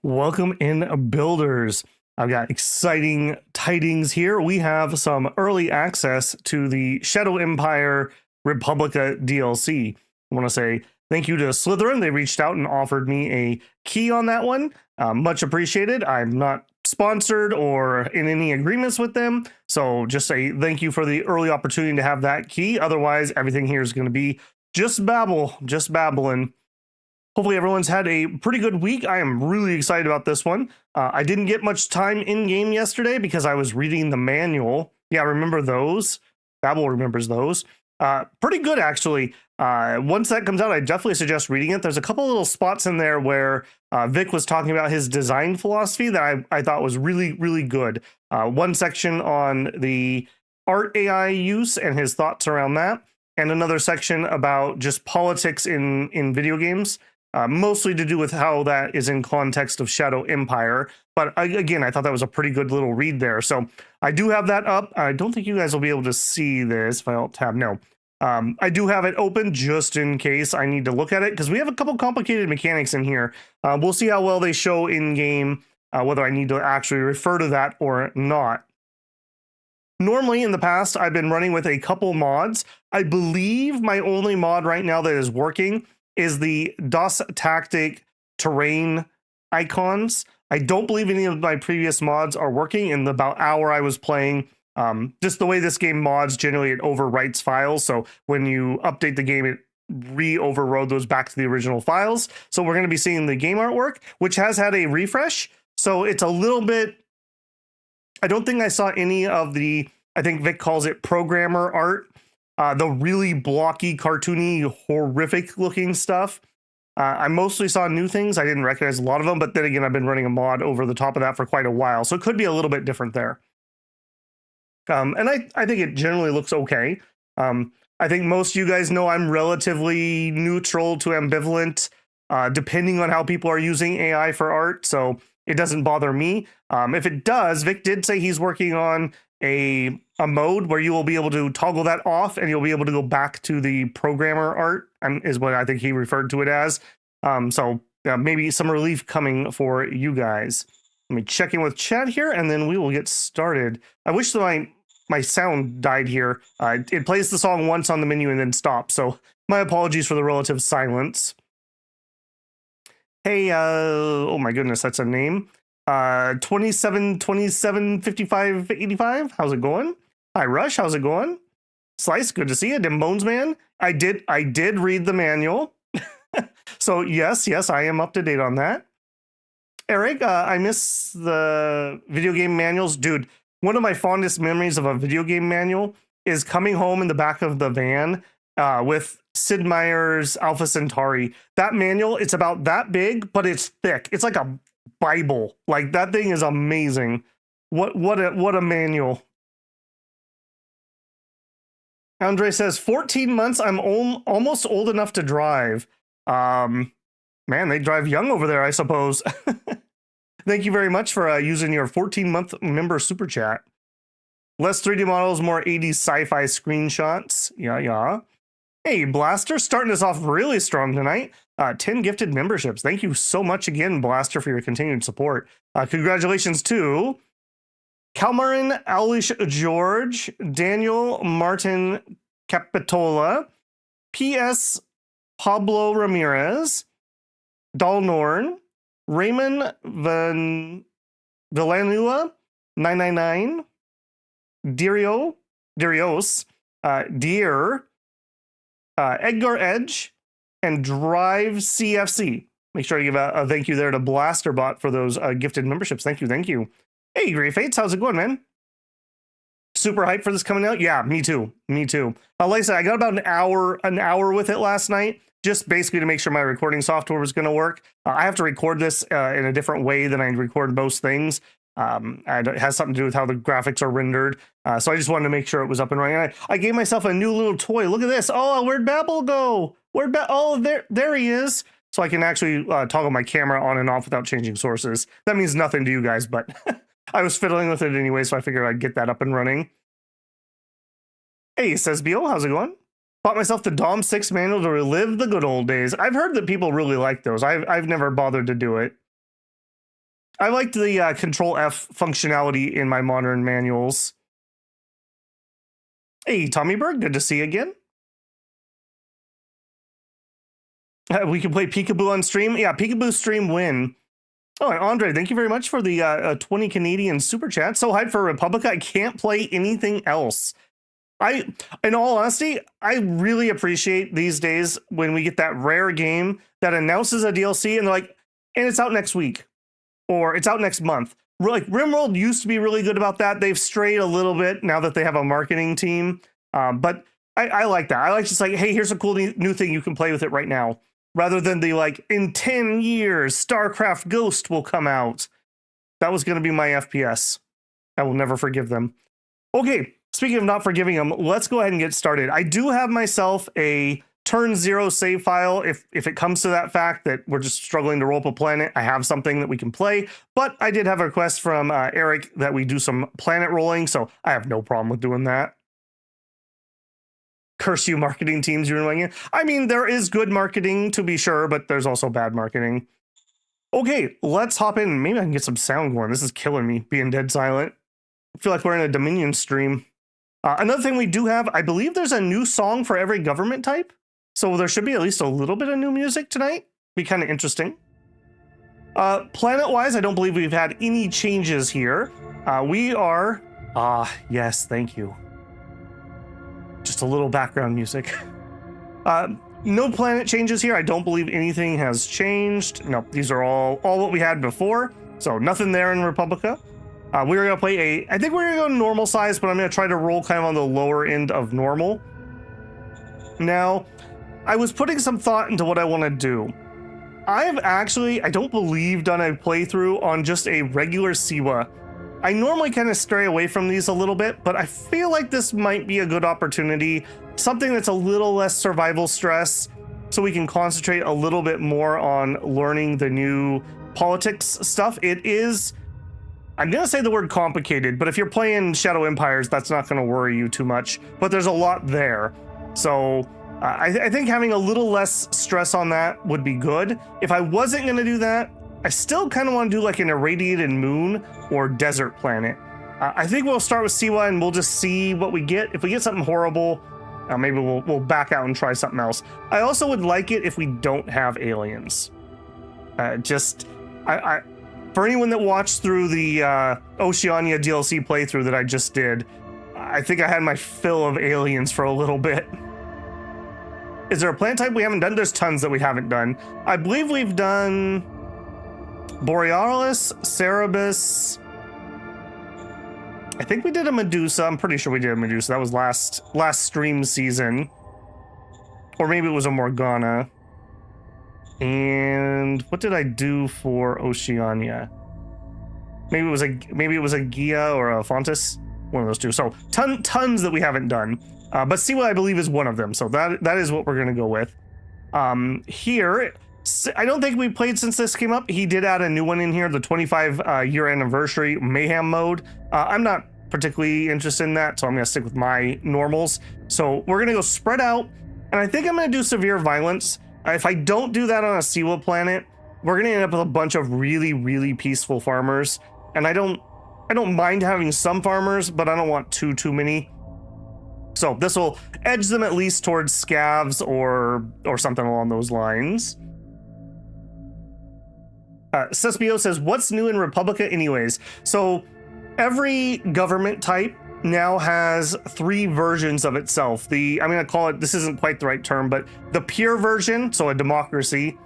Welcome in, builders. I've got exciting tidings here. We have some early access to the Shadow Empire Republica DLC. I want to say thank you to Slytherin. They reached out and offered me a key on that one. Much appreciated. I'm not sponsored or in any agreements with them, so just say thank you for the early opportunity to have that key. Otherwise, everything here is going to be just babble, just babbling. Hopefully everyone's had a pretty good week. I am really excited about this one. I didn't get much time in game yesterday because I was reading the manual. Yeah, remember those? Babel remembers those. Pretty good, actually. Once that comes out, I definitely suggest reading it. There's a couple little spots in there where Vic was talking about his design philosophy that I thought was really, really good. One section on the art AI use and his thoughts around that, and another section about just politics in video games. Mostly to do with how that is in context of Shadow Empire. But again, I thought that was a pretty good little read there. So I do have that up. I don't think you guys will be able to see this if I don't tab. No. I do have it open just in case I need to look at it, because we have a couple complicated mechanics in here. We'll see how well they show in game, whether I need to actually refer to that or not. Normally in the past, I've been running with a couple mods. I believe my only mod right now that is working is the DOS Tactic terrain icons. I don't believe any of my previous mods are working. In the about hour I was playing, just the way this game mods, generally it overwrites files. So when you update the game, it re-overrode those back to the original files. So we're going to be seeing the game artwork, which has had a refresh. So it's a little bit, I don't think I saw any of the, I think Vic calls it programmer art. The really blocky, cartoony, horrific looking stuff. I mostly saw new things. I didn't recognize a lot of them, but then again, I've been running a mod over the top of that for quite a while, so it could be a little bit different there. And I think it generally looks okay. I think most of you guys know I'm relatively neutral to ambivalent, depending on how people are using AI for art, so it doesn't bother me. If it does, Vic did say he's working on a mode where you will be able to toggle that off and you'll be able to go back to the programmer art, is what I think he referred to it as. So maybe some relief coming for you guys. Let me check in with chat here and then we will get started. I wish that my sound died here. It plays the song once on the menu and then stops. So my apologies for the relative silence. Hey, oh my goodness, that's a name. 27 55 85. How's it going? Hi Rush, how's it going? Slice, good to see you. Dim Bones Man. I did read the manual. So yes, I am up to date on that. Eric, I miss the video game manuals. Dude, one of my fondest memories of a video game manual is coming home in the back of the van with Sid Meier's Alpha Centauri. That manual, it's about that big, but it's thick. It's like a Bible. Like, that thing is amazing. What a manual. Andre says 14 months. I'm almost old enough to drive. Man, they drive young over there, I suppose. Thank you very much for using your 14-month member super chat. Less 3D models, more 80s sci-fi screenshots. Yeah. Hey, Blaster, starting us off really strong tonight. 10 gifted memberships. Thank you so much again, Blaster, for your continued support. Congratulations to Kalmarin Aulish George, Daniel Martin Capitola, P.S. Pablo Ramirez, Dalnorn, Raymond Villanua, 999, Darios, Deer, Edgar Edge, and Drive CFC. Make sure to give a thank you there to Blasterbot for those gifted memberships. Thank you. Hey, Grey Fates, how's it going, man? Super hyped for this coming out? Yeah, me too. Like I said, I got about an hour with it last night, just basically to make sure my recording software was going to work. I have to record this in a different way than I record most things. It has something to do with how the graphics are rendered. So I just wanted to make sure it was up and running. I gave myself a new little toy. Look at this. Oh, where'd Babel go? Oh, there he is. So I can actually toggle my camera on and off without changing sources. That means nothing to you guys, but I was fiddling with it anyway, so I figured I'd get that up and running. Hey, says Beal, how's it going? Bought myself the Dom 6 manual to relive the good old days. I've heard that people really like those. I've never bothered to do it. I liked the Control F functionality in my modern manuals. Hey, Tommy Bird, good to see you again. We can play Peekaboo on stream. Yeah, Peekaboo stream win. Oh, and Andre, thank you very much for the 20 Canadian super chat. So hyped for Republica. I can't play anything else. In all honesty, I really appreciate these days when we get that rare game that announces a DLC and they're like, and it's out next week or it's out next month. Like RimWorld used to be really good about that. They've strayed a little bit now that they have a marketing team. But I like that. I like just like, hey, here's a cool new thing. You can play with it right now. Rather than the like, in 10 years, StarCraft Ghost will come out. That was going to be my FPS. I will never forgive them. Okay, speaking of not forgiving them, let's go ahead and get started. I do have myself a turn 0 save file. If it comes to that fact that we're just struggling to roll up a planet, I have something that we can play. But I did have a request from Eric that we do some planet rolling, so I have no problem with doing that. Curse you, marketing teams, you're doing it. I mean, there is good marketing to be sure, but there's also bad marketing. Okay, let's hop in. Maybe I can get some sound going. This is killing me, being dead silent. I feel like we're in a Dominion stream. Another thing we do have, I believe there's a new song for every government type. So there should be at least a little bit of new music tonight. Be kind of interesting. Planet-wise, I don't believe we've had any changes here. We are... yes, thank you. Just a little background music. No planet changes here. I don't believe anything has changed. No, these are all what we had before. So nothing there in Republica. We're going to play I think we're going to go normal size, but I'm going to try to roll kind of on the lower end of normal. Now, I was putting some thought into what I want to do. I have actually, I don't believe, done a playthrough on just a regular Siwa. I normally kind of stray away from these a little bit, but I feel like this might be a good opportunity. Something that's a little less survival stress, so we can concentrate a little bit more on learning the new politics stuff. It is, I'm going to say the word complicated, but if you're playing Shadow Empires, that's not going to worry you too much. But there's a lot there. So I think having a little less stress on that would be good. If I wasn't going to do that, I still kind of want to do like an irradiated moon or desert planet. I think we'll start with Siwa and we'll just see what we get. If we get something horrible, maybe we'll back out and try something else. I also would like it if we don't have aliens. For anyone that watched through the Oceania DLC playthrough that I just did, I think I had my fill of aliens for a little bit. Is there a planet type we haven't done? There's tons that we haven't done. I believe we've done Borealis, Cerebus. I think we did a Medusa. I'm pretty sure we did a Medusa. That was last stream season. Or maybe it was a Morgana. And what did I do for Oceania? Maybe it was a Gia or a Fontis. One of those two. So tons that we haven't done. But Siwa, I believe, is one of them. So that is what we're going to go with. Here, I don't think we played since this came up. He did add a new one in here, the 25 year anniversary mayhem mode. I'm not particularly interested in that, so I'm going to stick with my normals. So we're going to go spread out. And I think I'm going to do severe violence. If I don't do that on a Siwa planet, we're going to end up with a bunch of really, really peaceful farmers. And I don't mind having some farmers, but I don't want too many. So this will edge them at least towards scavs or something along those lines. Cespio says, what's new in Republica anyways? So every government type now has 3 versions of itself. I'm going to call it, this isn't quite the right term, but the pure version, so a democracy.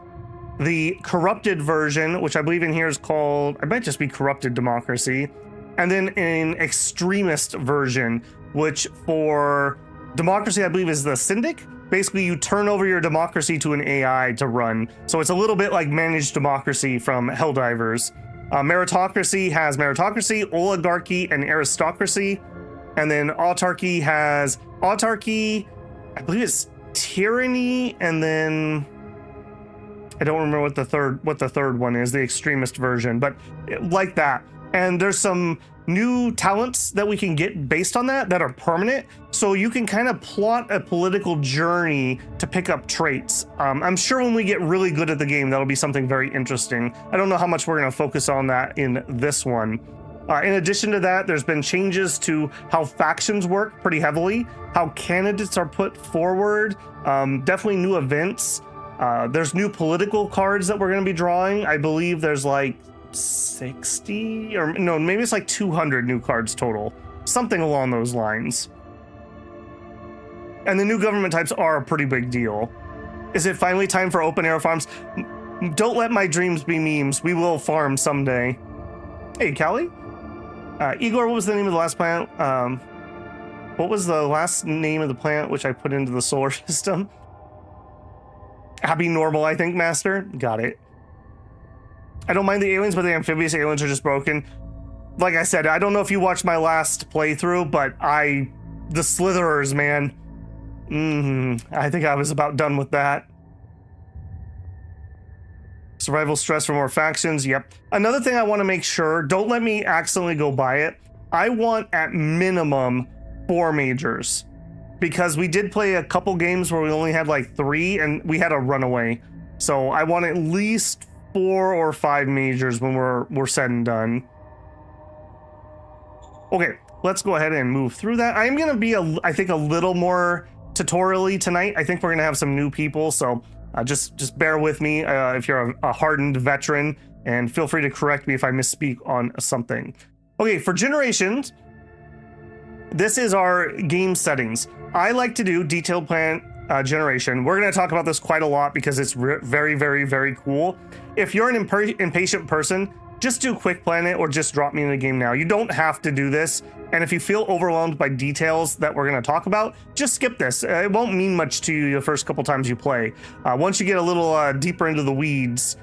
The corrupted version, which I believe in here is called, I might just be corrupted democracy. And then an extremist version, which for democracy, I believe is the Syndic. Basically, you turn over your democracy to an AI to run. So it's a little bit like managed democracy from Helldivers. Meritocracy has meritocracy, oligarchy, and aristocracy. And then autarky has autarky, I believe it's tyranny, and then I don't remember what the third one is, the extremist version, but like that. And there's some new talents that we can get based on that are permanent. So you can kind of plot a political journey to pick up traits. I'm sure when we get really good at the game, that'll be something very interesting. I don't know how much we're going to focus on that in this one. In addition to that, there's been changes to how factions work pretty heavily, how candidates are put forward, definitely new events. There's new political cards that we're going to be drawing. I believe there's like 60 or no, maybe it's like 200 new cards total, something along those lines. And the new government types are a pretty big deal. Is it finally time for open air farms? Don't let my dreams be memes. We will farm someday. Hey, Callie. Igor, what was the name of the last plant? What was the last name of the plant which I put into the solar system? Happy Normal, I think, Master. Got it. I don't mind the aliens, but the amphibious aliens are just broken. Like I said, I don't know if you watched my last playthrough, but the Slitherers, man. I think I was about done with that. Survival stress for more factions. Yep. Another thing I want to make sure, don't let me accidentally go by it. I want at minimum 4 majors, because we did play a couple games where we only had like 3 and we had a runaway. So I want at least 4 or 5 majors when we're said and done. Okay, let's go ahead and move through that. I'm going to be, I think, a little more tutorial-y tonight. I think we're going to have some new people, so just bear with me if you're a hardened veteran, and feel free to correct me if I misspeak on something. Okay, for generations, this is our game settings. I like to do detailed plant generation. We're going to talk about this quite a lot because it's very, very, very cool. If you're an impatient person, just do quick planet or just drop me in the game now. You don't have to do this. And if you feel overwhelmed by details that we're going to talk about, just skip this. It won't mean much to you the first couple times you play. Once you get a little deeper into the weeds,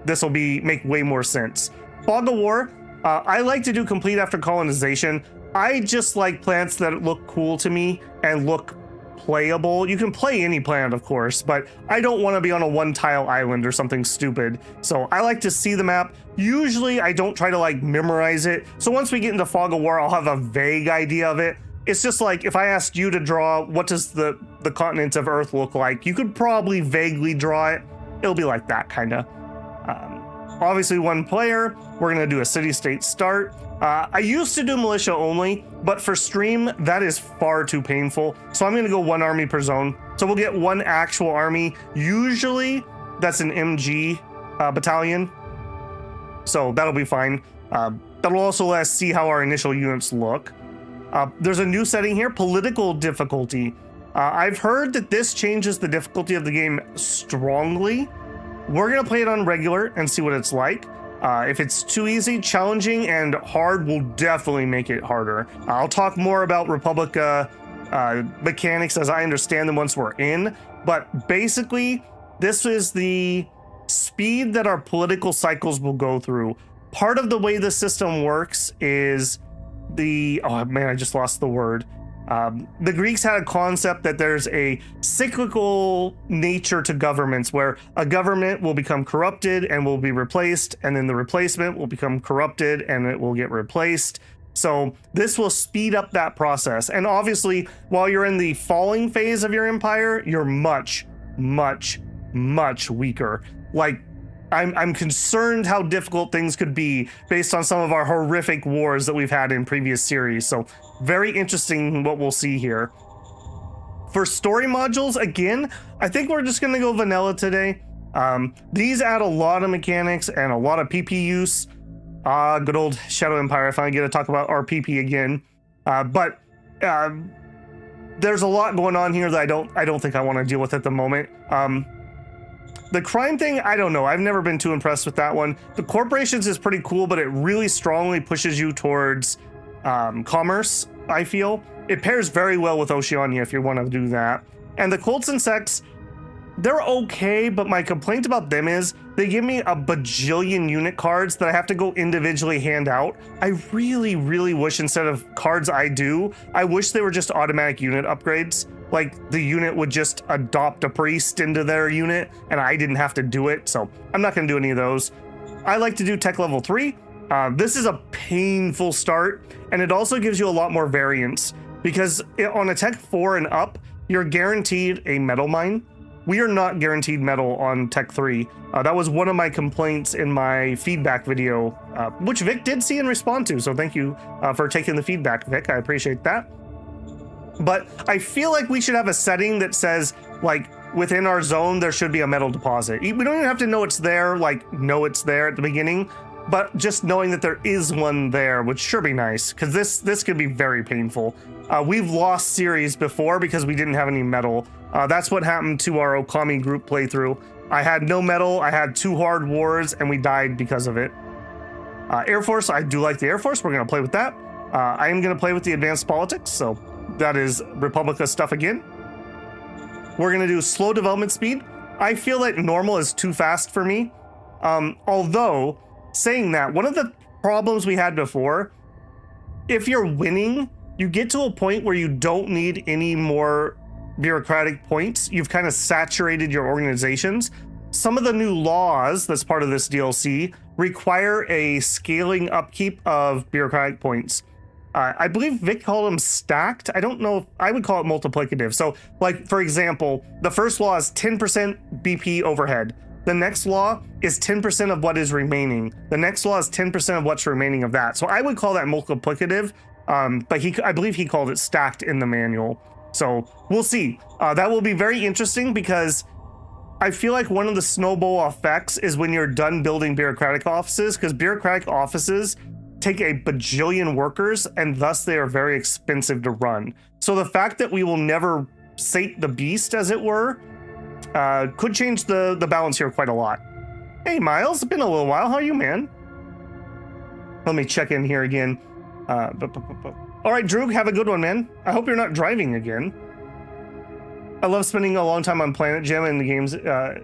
this will make way more sense. Fog of War, I like to do complete after colonization. I just like plants that look cool to me and look playable. You can play any planet, of course, but I don't want to be on a 1-tile island or something stupid. So I like to see the map. Usually I don't try to like memorize it. So once we get into Fog of War, I'll have a vague idea of it. It's just like if I asked you to draw what does the continents of Earth look like, you could probably vaguely draw it. It'll be like that kind of. Obviously 1 player. We're going to do a city-state start. I used to do militia only, but for stream, that is far too painful. So I'm going to go 1 army per zone. So we'll get 1 actual army. Usually that's an MG battalion. So that'll be fine. That'll also let us see how our initial units look. There's a new setting here, political difficulty. I've heard that this changes the difficulty of the game strongly. We're going to play it on regular and see what it's like. If it's too easy, challenging, and hard will definitely make it harder. I'll talk more about Republica mechanics as I understand them once we're in, but basically, this is the speed that our political cycles will go through. Part of the way the system works is oh man, I just lost the word. The Greeks had a concept that there's a cyclical nature to governments where a government will become corrupted and will be replaced, and then the replacement will become corrupted and it will get replaced. So this will speed up that process. And obviously, while you're in the falling phase of your empire, you're much, much, much weaker. Like, I'm concerned how difficult things could be based on some of our horrific wars that we've had in previous series. So very interesting what we'll see here. For story modules, again, I think we're just going to go vanilla today. These add a lot of mechanics and a lot of PP use. Good old Shadow Empire. I finally get to talk about RPP again. But there's a lot going on here that I don't think I want to deal with at the moment. The crime thing, I don't know. I've never been too impressed with that one. The corporations is pretty cool, but it really strongly pushes you towards commerce, I feel. It pairs very well with Oceania if you want to do that. And the cults and sects, they're okay, but my complaint about them is they give me a bajillion unit cards that I have to go individually hand out. I really, really wish instead of cards I wish they were just automatic unit upgrades. Like the unit would just adopt a priest into their unit and I didn't have to do it. So I'm not going to do any of those. I like to do tech level 3. This is a painful start, and it also gives you a lot more variance because on a Tech 4 and up, you're guaranteed a metal mine. We are not guaranteed metal on Tech 3. That was one of my complaints in my feedback video, which Vic did see and respond to. So thank you for taking the feedback, Vic. I appreciate that. But I feel like we should have a setting that says, like, within our zone, there should be a metal deposit. We don't even have to know it's there, like, know it's there at the beginning, but just knowing that there is one there would sure be nice, because this could be very painful. We've lost series before because we didn't have any metal. That's what happened to our Okami group playthrough. I had no metal, I had 2 hard wars, and we died because of it. Air Force, I do like the Air Force. We're going to play with that. I am going to play with the advanced politics, so that is Republica stuff again. We're going to do slow development speed. I feel like normal is too fast for me. Although, saying that, one of the problems we had before, if you're winning, you get to a point where you don't need any more bureaucratic points. You've kind of saturated your organizations. Some of the new laws that's part of this DLC require a scaling upkeep of bureaucratic points. I believe Vic called them stacked. I don't know if I would call it multiplicative. So, like, for example, the first law is 10% BP overhead. The next law is 10% of what is remaining. The next law is 10% of what's remaining of that. So I would call that multiplicative, but I believe he called it stacked in the manual. So we'll see. That will be very interesting because I feel like one of the snowball effects is when you're done building bureaucratic offices, because bureaucratic offices take a bajillion workers and thus they are very expensive to run. So the fact that we will never sate the beast, as it were, could change the balance here quite a lot. Hey, Miles, it's been a little while. How are you, man? Let me check in here again. All right, Droog, have a good one, man. I hope you're not driving again. I love spending a long time on Planet Gym, and the game's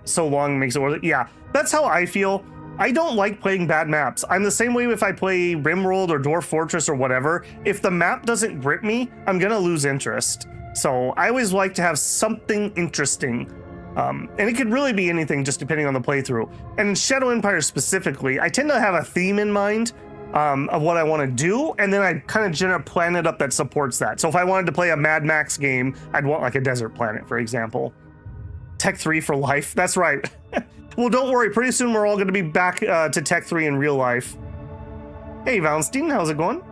so long makes it worth it. Yeah, that's how I feel. I don't like playing bad maps. I'm the same way if I play Rimworld or Dwarf Fortress or whatever. If the map doesn't grip me, I'm gonna lose interest. So I always like to have something interesting. And it could really be anything just depending on the playthrough. And in Shadow Empire specifically, I tend to have a theme in mind of what I want to do, and then I kind of plan it up that supports that. So if I wanted to play a Mad Max game, I'd want like a desert planet, for example. Tech 3 for life. That's right. Well, don't worry. Pretty soon we're all going to be back to Tech 3 in real life. Hey, Valenstein, how's it going?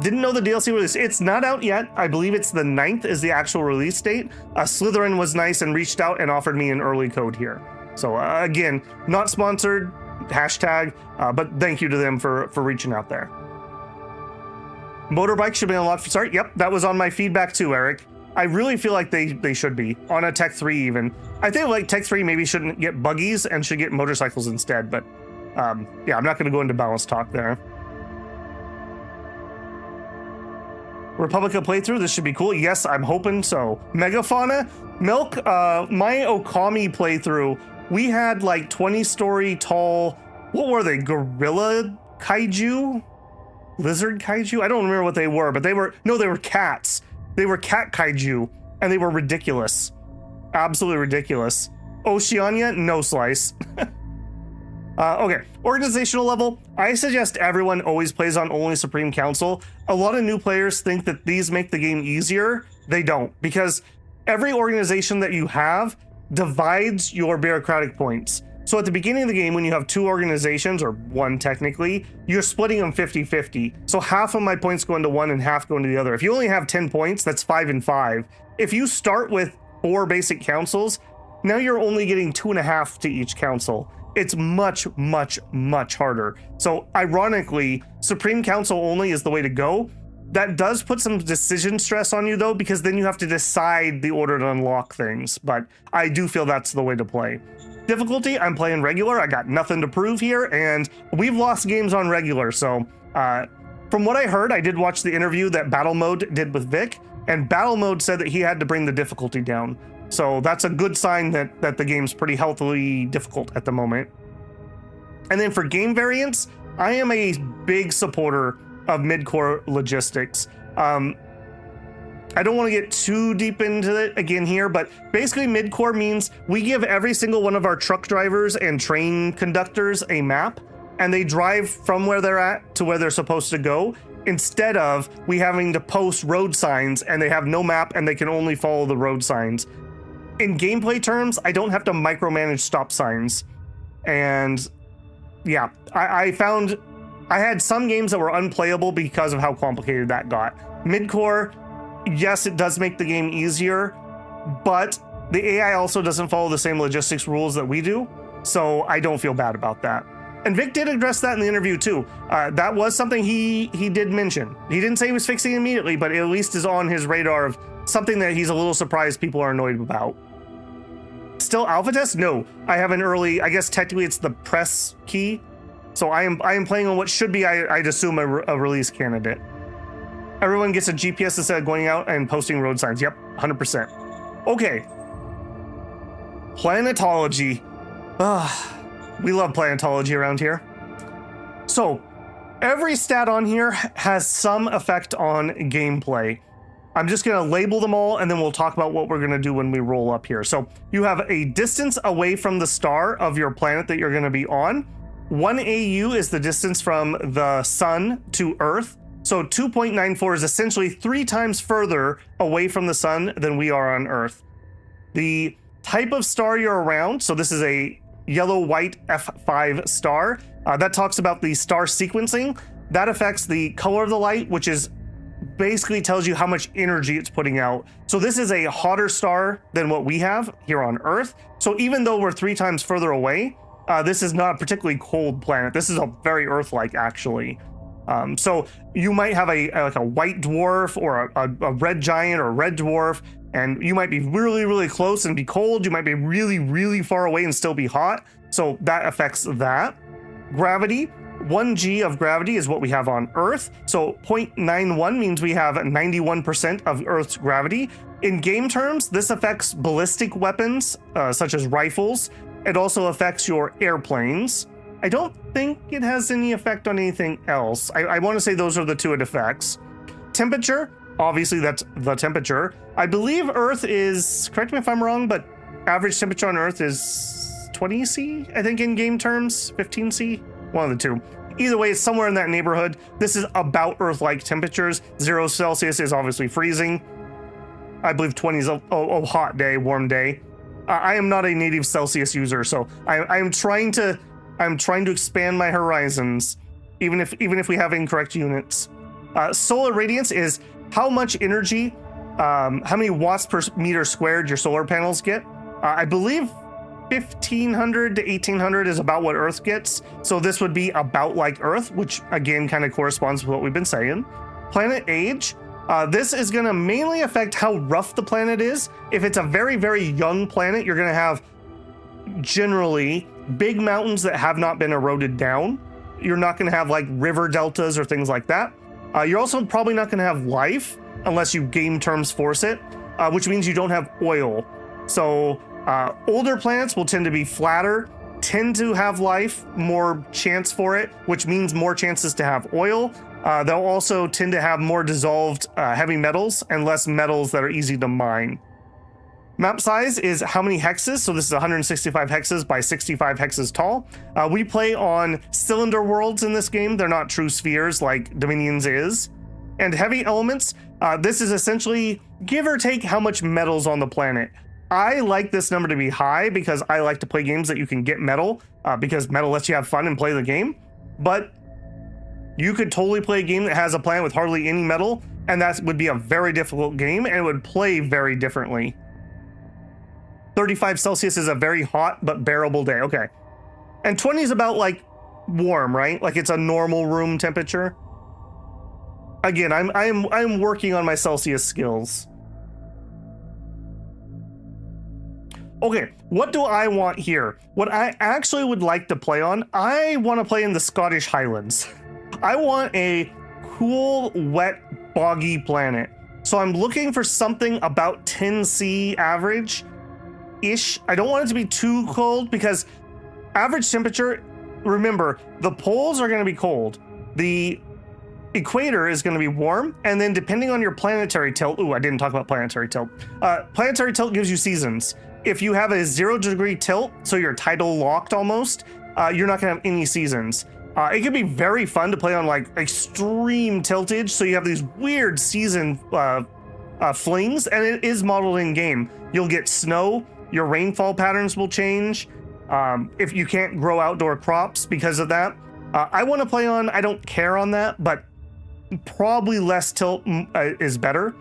Didn't know the DLC release. It's not out yet. I believe it's the 9th is the actual release date. Slytherin was nice and reached out and offered me an early code here. So again, not sponsored, hashtag, but thank you to them for reaching out there. Motorbike should be unlocked for start. Yep, that was on my feedback too, Eric. I really feel like they should be on a Tech 3 even. I think like Tech 3 maybe shouldn't get buggies and should get motorcycles instead, but yeah, I'm not going to go into balance talk there. Republica playthrough, this should be cool. Yes, I'm hoping so. Megafauna, Milk, my Okami playthrough, we had like 20-story tall, what were they, gorilla kaiju? Lizard kaiju? I don't remember what they were, but they were cats. They were cat kaiju, and they were ridiculous. Absolutely ridiculous. Oceania, no slice. Okay, organizational level. I suggest everyone always plays on only Supreme Council. A lot of new players think that these make the game easier. They don't, because every organization that you have divides your bureaucratic points. So at the beginning of the game, when you have 2 organizations, or 1 technically, you're splitting them 50-50. So half of my points go into one and half go into the other. If you only have 10 points, that's 5 and 5. If you start with 4 basic councils, now you're only getting 2.5 to each council. It's much, much, much harder. So ironically, Supreme Council only is the way to go. That does put some decision stress on you though, because then you have to decide the order to unlock things. But I do feel that's the way to play. Difficulty, I'm playing regular. I got nothing to prove here, and we've lost games on regular. So from what I heard, I did watch the interview that Battle Mode did with Vic, and Battle Mode said that he had to bring the difficulty down. So that's a good sign that the game's pretty healthily difficult at the moment. And then for game variants, I am a big supporter of mid-core logistics. I don't want to get too deep into it again here, but basically mid-core means we give every single one of our truck drivers and train conductors a map, and they drive from where they're at to where they're supposed to go, instead of we having to post road signs and they have no map and they can only follow the road signs. In gameplay terms, I don't have to micromanage stop signs. And yeah, I found I had some games that were unplayable because of how complicated that got. Midcore, yes, it does make the game easier, but the AI also doesn't follow the same logistics rules that we do, so I don't feel bad about that. And Vic did address that in the interview too. That was something he did mention. He didn't say he was fixing it immediately, but it at least is on his radar of something that he's a little surprised people are annoyed about. Still alpha test? No, I have an early, I guess technically it's the press key. So I am playing on what should be, I'd assume, a release candidate. Everyone gets a GPS instead of going out and posting road signs. Yep, 100%. Okay. Planetology. We love planetology around here. So every stat on here has some effect on gameplay. I'm just going to label them all, and then we'll talk about what we're going to do when we roll up here. So you have a distance away from the star of your planet that you're going to be on. 1 AU is the distance from the sun to Earth. So 2.94 is essentially 3 times further away from the sun than we are on Earth. The type of star you're around, so this is a yellow-white F5 star. That talks about the star sequencing. That affects the color of the light, which is basically tells you how much energy it's putting out. So this is a hotter star than what we have here on Earth. So even though we're 3 times further away, this is not a particularly cold planet. This is a very Earth-like, actually. So you might have like a white dwarf or a red giant or a red dwarf, and you might be really, really close and be cold. You might be really, really far away and still be hot. So that affects that. Gravity. 1G of gravity is what we have on Earth. So 0.91 means we have 91% of Earth's gravity. In game terms, this affects ballistic weapons, such as rifles. It also affects your airplanes. I don't think it has any effect on anything else. I want to say those are the 2 it affects. Temperature, obviously that's the temperature. I believe Earth is, correct me if I'm wrong, but average temperature on Earth is 20 C, I think in game terms, 15 C, one of the 2. Either way, it's somewhere in that neighborhood. This is about Earth-like temperatures. 0 Celsius is obviously freezing. I believe 20 is a hot day, warm day. I am not a native Celsius user, so I'm trying to expand my horizons, even if we have incorrect units. Solar radiance is how much energy, how many watts per meter squared your solar panels get. I believe 1500 to 1800 is about what Earth gets. So this would be about like Earth, which again kind of corresponds with what we've been saying. Planet age. This is going to mainly affect how rough the planet is. If it's a very, very young planet, you're going to have generally big mountains that have not been eroded down. You're not going to have like river deltas or things like that. You're also probably not going to have life unless you game terms force it, which means you don't have oil. So older planets will tend to be flatter, tend to have life, more chance for it, which means more chances to have oil. They'll also tend to have more dissolved heavy metals and less metals that are easy to mine. Map size is how many hexes. So this is 165 hexes by 65 hexes tall. We play on cylinder worlds in this game. They're not true spheres like Dominion's is. And heavy elements, this is essentially give or take how much metal's on the planet. I like this number to be high because I like to play games that you can get metal, because metal lets you have fun and play the game. But you could totally play a game that has a planet with hardly any metal, and that would be a very difficult game, and it would play very differently. 35 Celsius is a very hot but bearable day. Okay. And 20 is about like warm, right? Like it's a normal room temperature. Again, I'm working on my Celsius skills. Okay, what do I want here? What I actually would like to play on, I want to play in the Scottish Highlands. I want a cool, wet, boggy planet. So I'm looking for something about 10C average-ish. I don't want it to be too cold because average temperature, remember, the poles are going to be cold. The equator is going to be warm. And then depending on your planetary tilt, I didn't talk about planetary tilt. Planetary tilt gives you seasons. If you have a 0 degree tilt, so you're tidal locked almost, you're not going to have any seasons. It can be very fun to play on like extreme tiltage, so you have these weird season flings, and it is modeled in game. You'll get snow, your rainfall patterns will change. If you can't grow outdoor crops because of that. I want to play on, I don't care on that, but probably less tilt is better.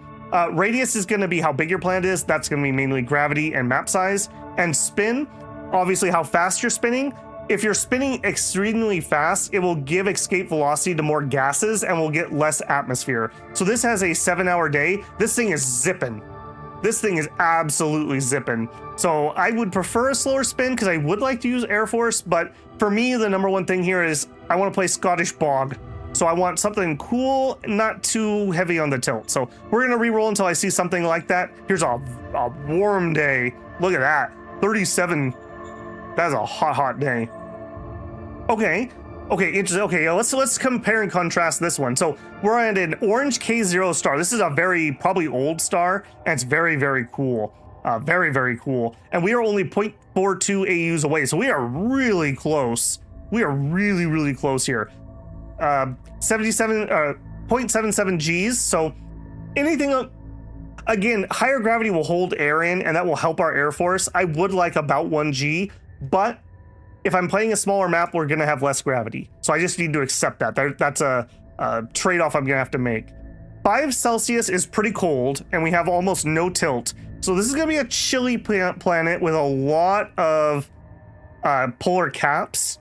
Radius is going to be how big your planet is. That's going to be mainly gravity and map size. And spin, obviously how fast you're spinning. If you're spinning extremely fast, it will give escape velocity to more gases and will get less atmosphere. So this has a 7-hour day. This thing is zipping. This thing is absolutely zipping. So I would prefer a slower spin because I would like to use Air Force, but for me, the number one thing here is I want to play Scottish Bog. So I want something cool, not too heavy on the tilt. So we're going to re-roll until I see something like that. Here's a warm day. Look at that. 37. That's a hot day. Okay, interesting. Okay, let's compare and contrast this one. So we're at an orange K0 star. This is a very probably old star, and it's very, very cool. Very cool. And we are only 0.42 AUs away, so we are really close. We are really close here. 0.77 Gs. So anything, again, higher gravity will hold air in, and that will help our Air Force. I would like about 1 G, but if I'm playing a smaller map, we're going to have less gravity. So I just need to accept that. That's a trade-off I'm going to have to make. 5 Celsius is pretty cold, and we have almost no tilt. So this is going to be a chilly planet with a lot of polar caps.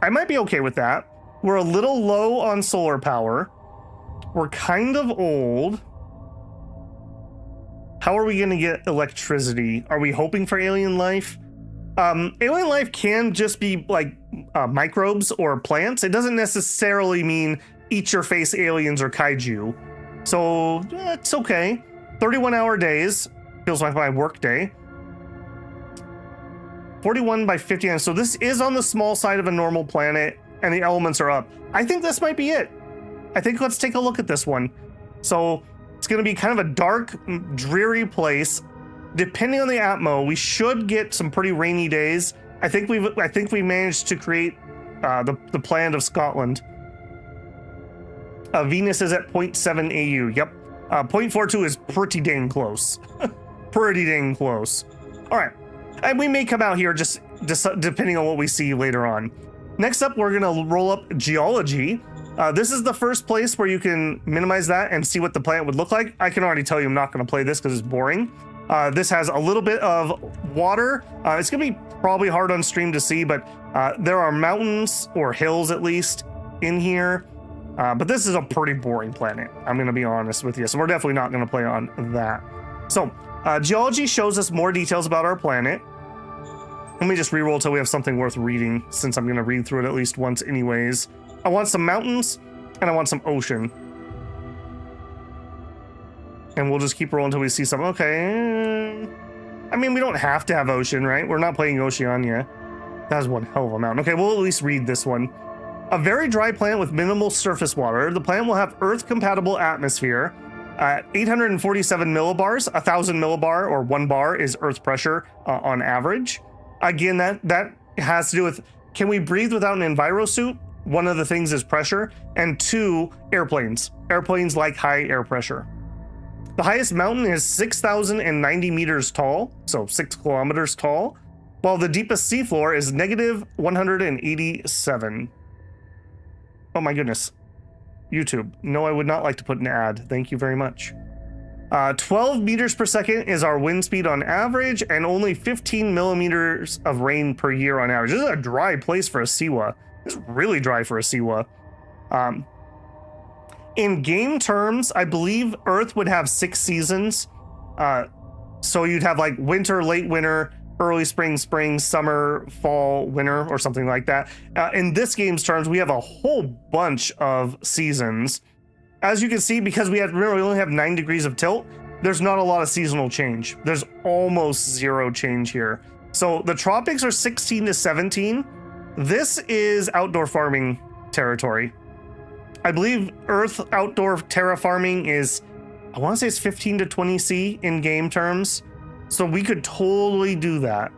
I might be okay with that. We're a little low on solar power. We're kind of old. How are we going to get electricity? Are we hoping for alien life? Alien life can just be like microbes or plants. It doesn't necessarily mean eat your face aliens or kaiju. So it's okay. 31-hour days feels like my work day. 41 by 59. So this is on the small side of a normal planet, and the elements are up. I think this might be it. I think let's take a look at this one. So it's going to be kind of a dark, dreary place. Depending on the atmo, we should get some pretty rainy days. I think we managed to create the planet of Scotland. Venus is at 0.7 AU. Yep. 0.42 is pretty dang close. Pretty dang close. All right. And we may come out here just depending on what we see later on. Next up, we're going to roll up Geology. This is the first place where you can minimize that and see what the planet would look like. I can already tell you I'm not going to play this because it's boring. This has a little bit of water. It's going to be probably hard on stream to see, but there are mountains or hills at least in here. But this is a pretty boring planet. I'm going to be honest with you. So we're definitely not going to play on that. So Geology shows us more details about our planet. Let me just reroll till we have something worth reading, since I'm going to read through it at least once anyways. I want some mountains and I want some ocean. And we'll just keep rolling until we see some. Okay. I mean, we don't have to have ocean, right? We're not playing Oceania. That's one hell of a mountain. Okay, we'll at least read this one. A very dry planet with minimal surface water. The planet will have Earth-compatible atmosphere. 847 millibars, 1,000 millibar, or 1 bar is Earth pressure on average. Again, that has to do with, can we breathe without an enviro suit? One of the things is pressure. And 2, airplanes. Airplanes like high air pressure. The highest mountain is 6,090 meters tall, so 6 kilometers tall, while the deepest seafloor is negative 187. Oh my goodness. YouTube. No, I would not like to put an ad. Thank you very much. 12 meters per second is our wind speed on average, and only 15 millimeters of rain per year on average. This is a dry place for a Siwa. It's really dry for a Siwa. In game terms, I believe Earth would have 6 seasons. So you'd have like winter, late winter, early spring, summer, fall, winter, or something like that. In this game's terms, we have a whole bunch of seasons. As you can see, because we only have 9 degrees of tilt, there's not a lot of seasonal change. There's almost 0 change here. So the tropics are 16 to 17. This is outdoor farming territory. I believe Earth outdoor terraforming is, I want to say it's 15 to 20 C in game terms. So we could totally do that.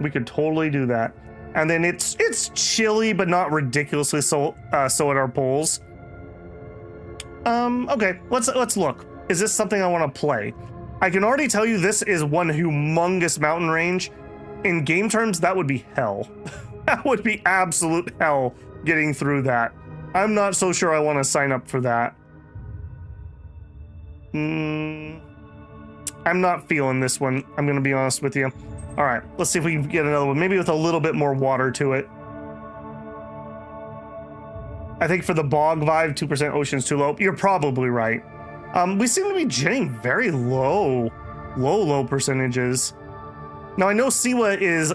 We could totally do that. And then it's chilly, but not ridiculously so at our poles. Okay, let's look. Is this something I want to play? I can already tell you this is one humongous mountain range. In game terms, that would be hell. That would be absolute hell getting through that. I'm not so sure I want to sign up for that. I'm not feeling this one. I'm going to be honest with you. All right, let's see if we can get another one, maybe with a little bit more water to it. I think for the bog vibe, 2% ocean's too low. You're probably right. We seem to be getting very low percentages. Now, I know Siwa is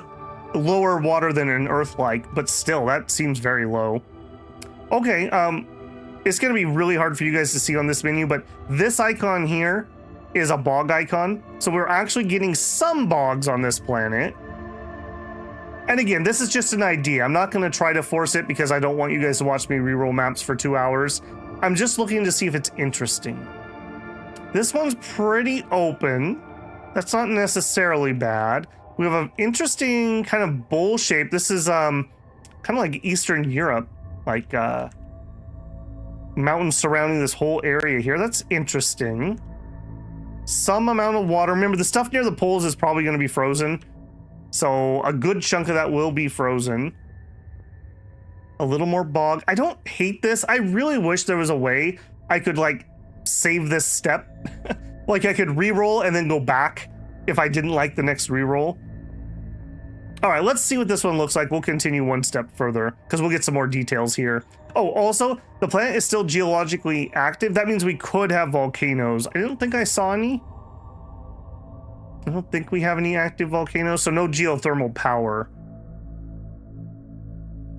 lower water than an Earth-like, but still, that seems very low. Okay, it's going to be really hard for you guys to see on this menu, but this icon here is a bog icon. So we're actually getting some bogs on this planet. And again, this is just an idea. I'm not going to try to force it because I don't want you guys to watch me reroll maps for 2 hours. I'm just looking to see if it's interesting. This one's pretty open. That's not necessarily bad. We have an interesting kind of bowl shape. This is kind of like Eastern Europe, like mountains surrounding this whole area here. That's interesting. Some amount of water. Remember, the stuff near the poles is probably going to be frozen. So a good chunk of that will be frozen. A little more bog. I don't hate this. I really wish there was a way I could like save this step. Like I could re-roll and then go back if I didn't like the next re-roll. All right, let's see what this one looks like. We'll continue one step further because we'll get some more details here. Oh, also, the planet is still geologically active. That means we could have volcanoes. I didn't think I saw any. I don't think we have any active volcanoes, so no geothermal power.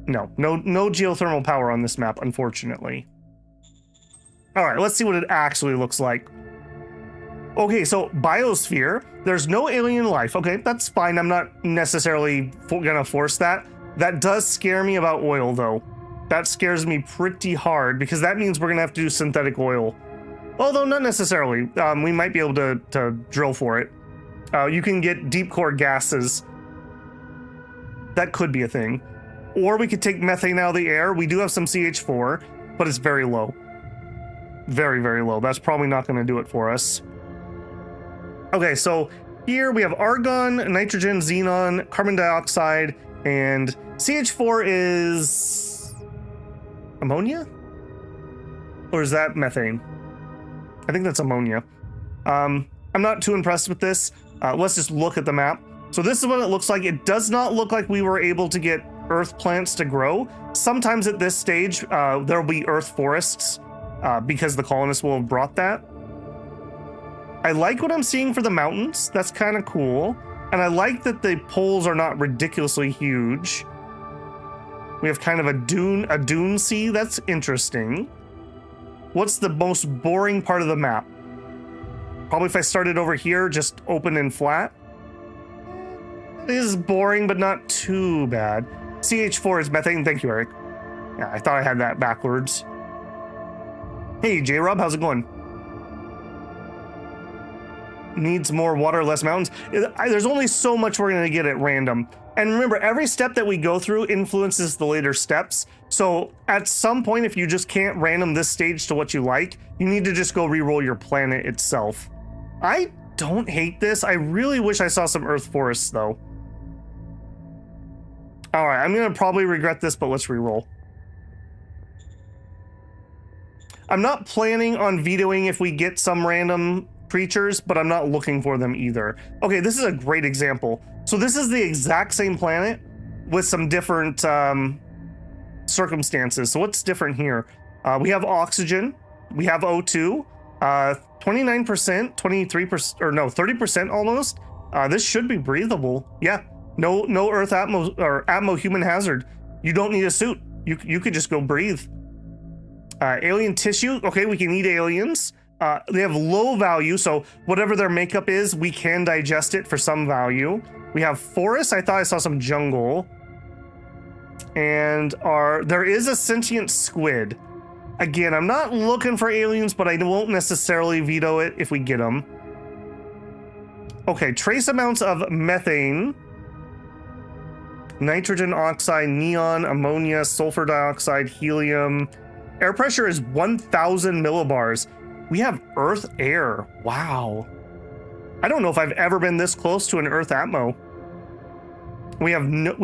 No geothermal power on this map, unfortunately. All right, let's see what it actually looks like. Okay, so biosphere, there's no alien life. Okay, that's fine. I'm not necessarily gonna force that. That does scare me about oil, though. That scares me pretty hard because that means we're gonna have to do synthetic oil. Although not necessarily. We might be able to drill for it. You can get deep core gases. That could be a thing. Or we could take methane out of the air. We do have some CH4, but it's very low. Very, very low. That's probably not gonna do it for us. Okay, so here we have argon, nitrogen, xenon, carbon dioxide, and CH4 is ammonia? Or is that methane? I think that's ammonia. I'm not too impressed with this. Let's just look at the map. So this is what it looks like. It does not look like we were able to get earth plants to grow. Sometimes at this stage, there'll be earth forests because the colonists will have brought that. I like what I'm seeing for the mountains. That's kind of cool. And I like that the poles are not ridiculously huge. We have kind of a dune sea. That's interesting. What's the most boring part of the map? Probably if I started over here, just open and flat. It is boring, but not too bad. CH4 is methane. Thank you, Eric. Yeah, I thought I had that backwards. Hey, J-Rob, how's it going? Needs more water, less mountains. There's only so much we're going to get at random. And remember, every step that we go through influences the later steps. So at some point, if you just can't random this stage to what you like, you need to just go re-roll your planet itself. I don't hate this. I really wish I saw some earth forests, though. All right, I'm going to probably regret this, but let's re-roll. I'm not planning on vetoing if we get some random creatures, but I'm not looking for them either. Okay, this is a great example. So this is the exact same planet with some different circumstances. So what's different here? We have oxygen, we have O2, 29%, 23%, or no, 30% almost. This should be breathable. Yeah, no Earth atmo human hazard. You don't need a suit. You could just go breathe. Alien tissue. Okay, we can eat aliens. They have low value, so whatever their makeup is, we can digest it for some value. We have forests. I thought I saw some jungle. And there is a sentient squid. Again, I'm not looking for aliens, but I won't necessarily veto it if we get them. Okay, trace amounts of methane. nitrogen oxide, neon, ammonia, sulfur dioxide, helium. Air pressure is 1,000 millibars. We have Earth air. Wow. I don't know if I've ever been this close to an Earth atmo. We have no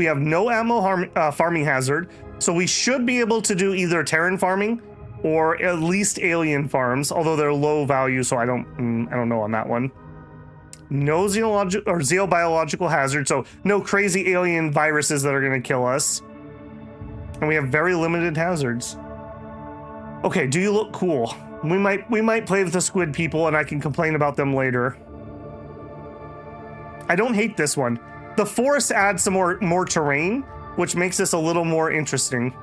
atmo farming hazard, so we should be able to do either Terran farming or at least alien farms, although they're low value, so I don't know on that one. No xenobiological hazard, so no crazy alien viruses that are going to kill us. And we have very limited hazards. Okay, do you look cool? We might play with the squid people, and I can complain about them later. I don't hate this one. The forest adds some more terrain, which makes this a little more interesting.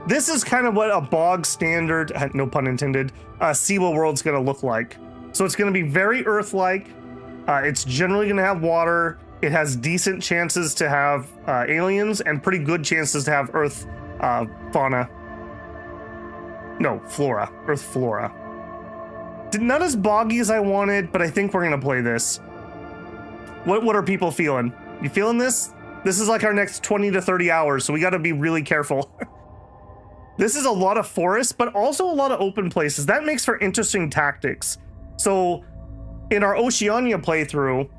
This is kind of what a bog standard, no pun intended, Siwa world's going to look like. So it's going to be very Earth-like. It's generally going to have water. It has decent chances to have aliens and pretty good chances to have Earth fauna. No, flora. Earth flora. Not as boggy as I wanted, but I think we're going to play this. What are people feeling? You feeling this? This is like our next 20 to 30 hours, so we got to be really careful. This is a lot of forest, but also a lot of open places. That makes for interesting tactics. So in our Oceania playthrough,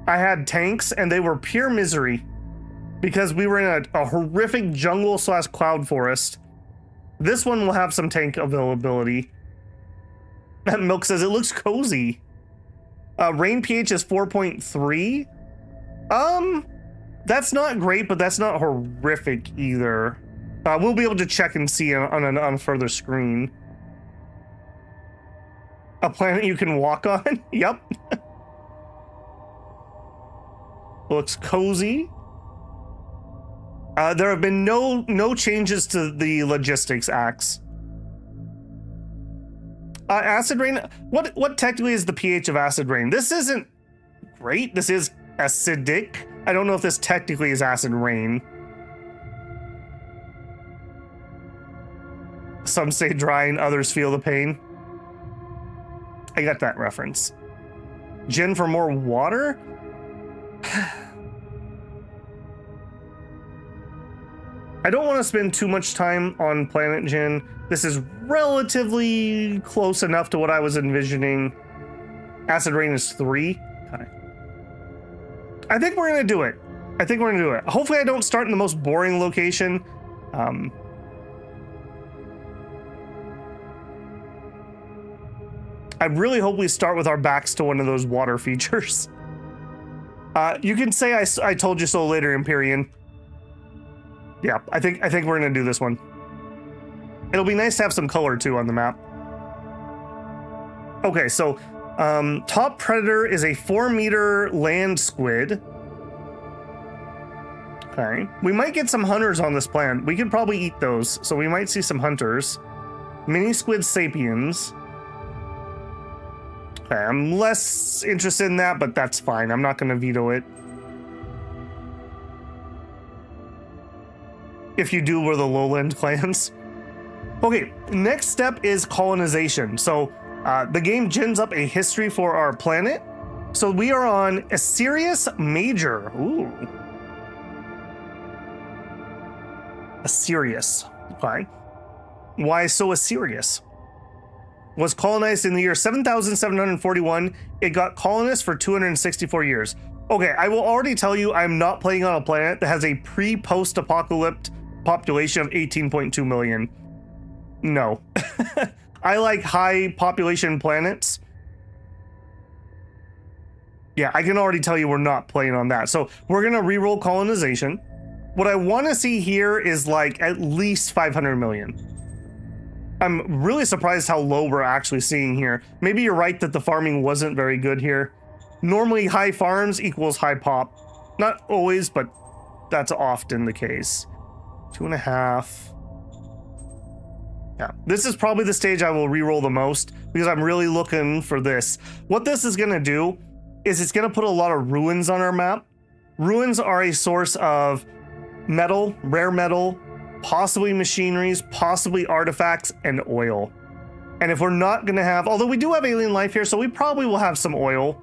I had tanks and they were pure misery because we were in a horrific jungle / cloud forest. This one will have some tank availability. That Milk says it looks cozy. Rain pH is 4.3. That's not great, but that's not horrific either. We'll be able to check and see on a further screen. A planet you can walk on? Yep. Looks cozy. There have been no changes to the logistics acts. Acid rain. What technically is the pH of acid rain? This isn't great. This is acidic. I don't know if this technically is acid rain. Some say dry and others feel the pain. I got that reference. Gen for more water? I don't want to spend too much time on Planet Gen. This is relatively close enough to what I was envisioning. Acid rain is 3. Okay. I think we're going to do it. Hopefully I don't start in the most boring location. I really hope we start with our backs to one of those water features. You can say I told you so later, Empyrean. Yeah, I think we're gonna do this one. It'll be nice to have some color too on the map. Okay, so top predator is a 4-meter land squid. Okay, we might get some hunters on this planet. We could probably eat those, so we might see some hunters. Mini squid sapiens. Okay, I'm less interested in that, but that's fine. I'm not going to veto it. If you do, we're the lowland clans. Okay, next step is colonization. So the game gens up a history for our planet. So we are on Sirius Major. Ooh. Sirius. Okay. Why so Sirius? Was colonized in the year 7,741. It got colonists for 264 years. Okay, I will already tell you I'm not playing on a planet that has a pre-post-apocalyptic population of 18.2 million. No. I like high population planets. Yeah, I can already tell you we're not playing on that. So we're going to reroll colonization. What I want to see here is like at least 500 million. I'm really surprised how low we're actually seeing here. Maybe you're right that the farming wasn't very good here. Normally high farms equals high pop. Not always, but that's often the case. 2.5. Yeah, this is probably the stage I will reroll the most because I'm really looking for this. What this is going to do is it's going to put a lot of ruins on our map. Ruins are a source of metal, rare metal, possibly machineries, possibly artifacts, and oil. And if we're not going to have, although we do have alien life here, so we probably will have some oil.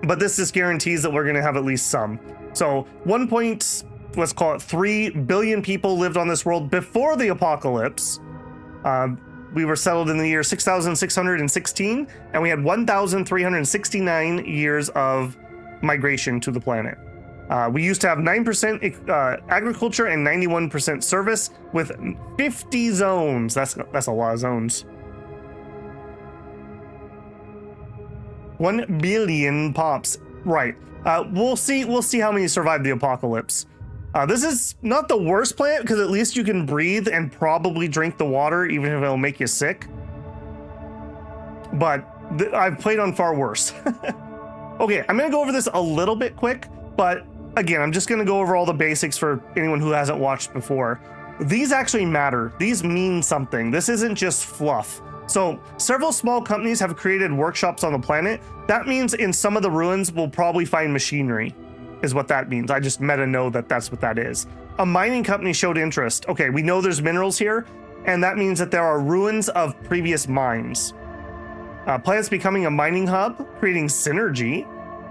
but this just guarantees that we're going to have at least some. So let's call it 3 billion people lived on this world before the apocalypse. We were settled in the year 6,616, and we had 1,369 years of migration to the planet. We used to have 9% agriculture and 91% service with 50 zones. That's a lot of zones. 1 billion pops. Right. We'll see how many survive the apocalypse. This is not the worst planet because at least you can breathe and probably drink the water, even if it'll make you sick. But I've played on far worse. Okay, I'm going to go over this a little bit quick, but again, I'm just going to go over all the basics for anyone who hasn't watched before. These actually matter. These mean something. This isn't just fluff. So several small companies have created workshops on the planet. That means in some of the ruins, we'll probably find machinery, is what that means. I just meta know that that's what that is. A mining company showed interest. Okay, we know there's minerals here, and that means that there are ruins of previous mines. Planet's becoming a mining hub, creating synergy.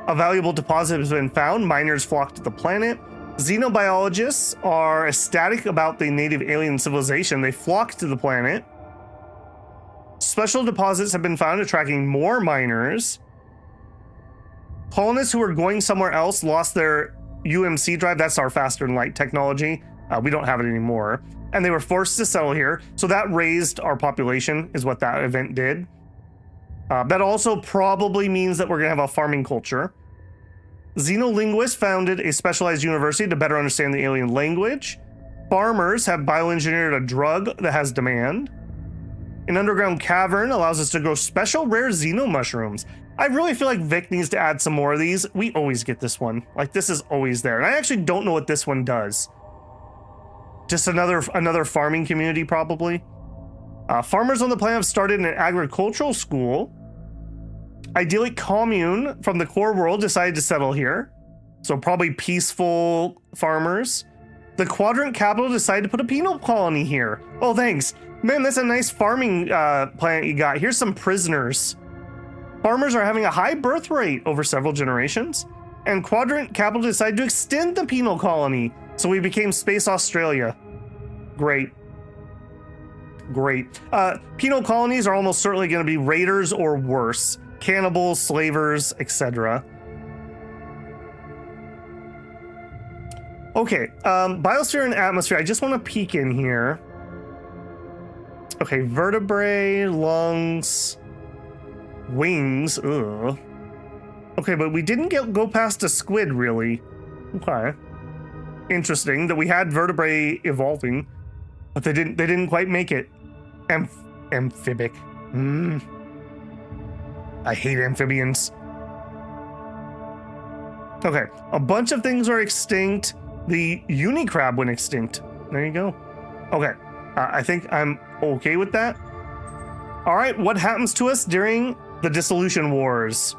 A valuable deposit has been found. Miners flock to the planet. Xenobiologists are ecstatic about the native alien civilization. They flock to the planet. Special deposits have been found attracting more miners. Colonists who are going somewhere else lost their UMC drive. That's our faster than light technology. We don't have it anymore. And they were forced to settle here. So that raised our population, is what that event did. That also probably means that we're going to have a farming culture. Xenolinguists founded a specialized university to better understand the alien language. Farmers have bioengineered a drug that has demand. An underground cavern allows us to grow special rare xeno mushrooms. I really feel like Vic needs to add some more of these. We always get this one. Like, this is always there. And I actually don't know what this one does. Just another farming community, probably. Farmers on the planet have started an agricultural school. Idyllic commune from the core world decided to settle here. So probably peaceful farmers. The quadrant capital decided to put a penal colony here. Oh, thanks. Man, that's a nice farming planet you got. Here's some prisoners. Farmers are having a high birth rate over several generations. And quadrant capital decided to extend the penal colony. So we became Space Australia. Great. Great. Penal colonies are almost certainly going to be raiders or worse. Cannibals, slavers, etc. Okay, biosphere and atmosphere. I just want to peek in here. Okay, vertebrae, lungs, wings. Ugh. Okay, but we didn't go past a squid, really. Okay. Interesting that we had vertebrae evolving, but they didn't quite make it. Amphibic. I hate amphibians. Okay, a bunch of things are extinct. The unicrab went extinct. There you go. Okay, I think I'm okay with that. All right, what happens to us during the Dissolution Wars?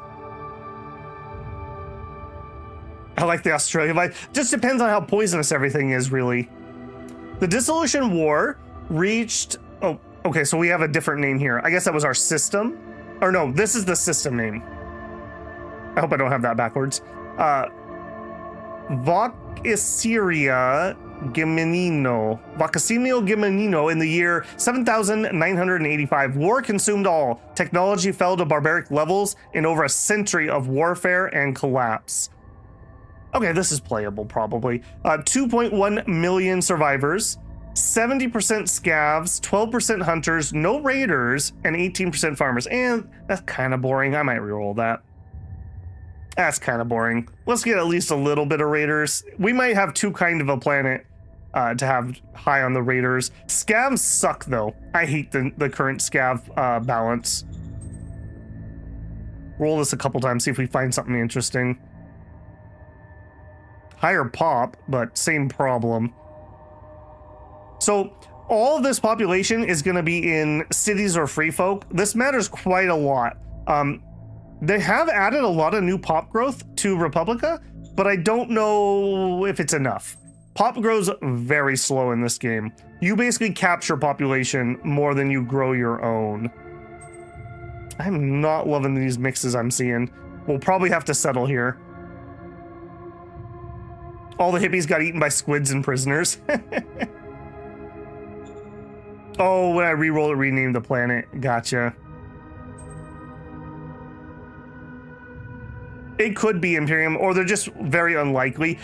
I like the Australia vibe. Just depends on how poisonous everything is, really. The Dissolution War reached... Oh, okay, so we have a different name here. I guess that was our system. Or no, this is the system name. I hope I don't have that backwards. Vacacinia Geminino in the year 7,985. War consumed all. Technology fell to barbaric levels in over a century of warfare and collapse. Okay, this is playable, probably. 2.1 million survivors. 70% scavs, 12% hunters, no raiders, and 18% farmers. And that's kind of boring. I might reroll that. That's kind of boring. Let's get at least a little bit of raiders. We might have too kind of a planet to have high on the raiders. Scavs suck, though. I hate the current scav balance. Roll this a couple times, see if we find something interesting. Higher pop, but same problem. So all of this population is going to be in cities or free folk. This matters quite a lot. They have added a lot of new pop growth to Republica, but I don't know if it's enough. Pop grows very slow in this game. You basically capture population more than you grow your own. I'm not loving these mixes I'm seeing. we'll probably have to settle here. All the hippies got eaten by squids and prisoners. Oh, when I re-roll it, rename the planet. Gotcha. It could be Imperium, or they're just very unlikely.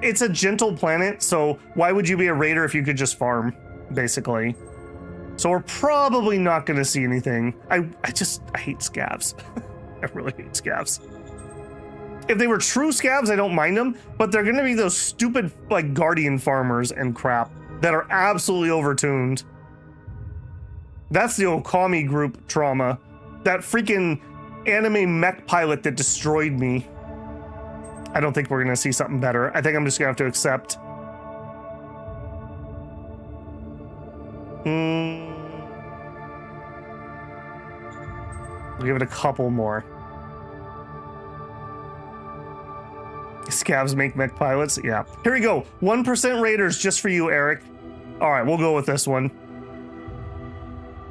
It's a gentle planet, so why would you be a raider if you could just farm, basically? So we're probably not going to see anything. I hate scavs. I really hate scavs. If they were true scavs, I don't mind them, but they're going to be those stupid, like, guardian farmers and crap that are absolutely overtuned. That's the Okami group trauma. That freaking anime mech pilot that destroyed me. I don't think we're going to see something better. I think I'm just going to have to accept. We'll give it a couple more. Scavs make mech pilots? Yeah. Here we go. 1% raiders just for you, Eric. All right, we'll go with this one.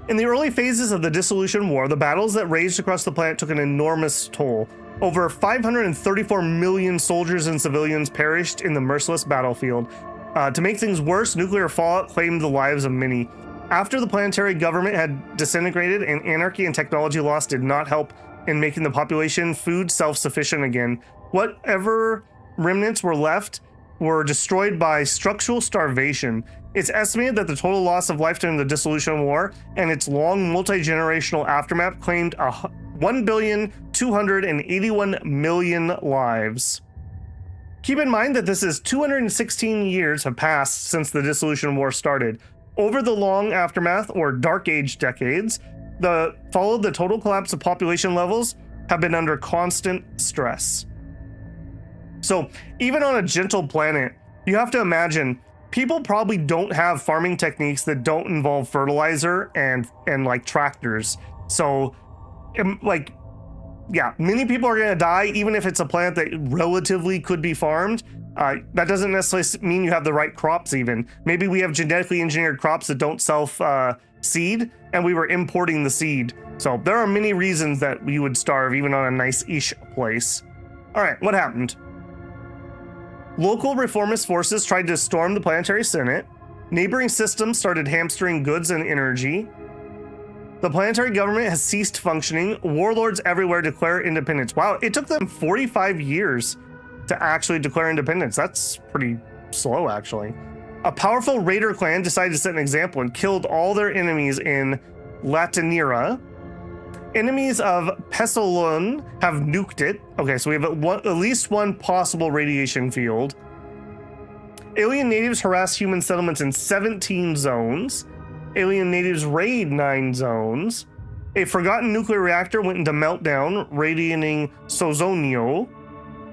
In the early phases of the Dissolution War, the battles that raged across the planet took an enormous toll. Over 534 million soldiers and civilians perished in the merciless battlefield. To make things worse, nuclear fallout claimed the lives of many. After the planetary government had disintegrated and anarchy and technology loss did not help in making the population food self-sufficient again, whatever remnants were left were destroyed by structural starvation. It's estimated that the total loss of life during the Dissolution War and its long multi-generational aftermath claimed 1,281,000,000 lives. Keep in mind that this is 216 years have passed since the Dissolution War started. Over the long aftermath, or Dark Age decades, followed the total collapse of population levels have been under constant stress. So even on a gentle planet, you have to imagine people probably don't have farming techniques that don't involve fertilizer and like tractors. So like, yeah, many people are going to die, even if it's a planet that relatively could be farmed. That doesn't necessarily mean you have the right crops even. Maybe we have genetically engineered crops that don't self-seed, and we were importing the seed. So there are many reasons that we would starve even on a nice-ish place. All right, what happened? Local reformist forces tried to storm the planetary senate. Neighboring systems started hamstering goods and energy. The planetary government has ceased functioning. Warlords everywhere declare independence. Wow, it took them 45 years to actually declare independence. That's pretty slow, actually. A powerful raider clan decided to set an example and killed all their enemies in Latinira. Enemies of Pesolon have nuked it. Okay, so we have at least one possible radiation field. Alien natives harass human settlements in 17 zones. Alien natives raid 9 zones. A forgotten nuclear reactor went into meltdown, radiating Sozonio.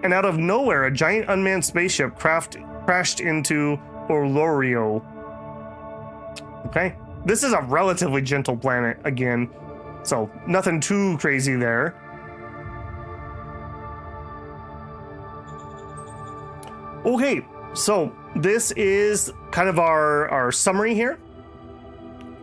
And out of nowhere, a giant unmanned spaceship crashed into Orlorio. Okay, this is a relatively gentle planet again, so nothing too crazy there. Okay, so this is kind of our summary here.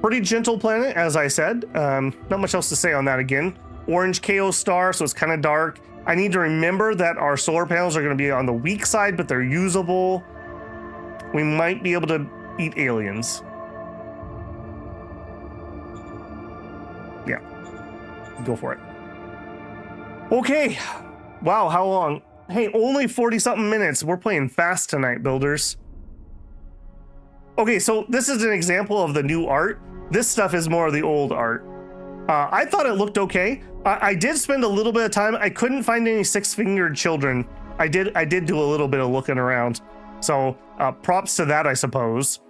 Pretty gentle planet, as I said. Not much else to say on that again. Orange KO star, so it's kind of dark. I need to remember that our solar panels are going to be on the weak side, but they're usable. We might be able to eat aliens. Yeah, go for it. Okay, wow, how long? Hey, only 40-something minutes. We're playing fast tonight, builders. Okay, so this is an example of the new art. This stuff is more of the old art. I thought it looked okay. I did spend a little bit of time. I couldn't find any 6-fingered children. I did do a little bit of looking around. So props to that, I suppose.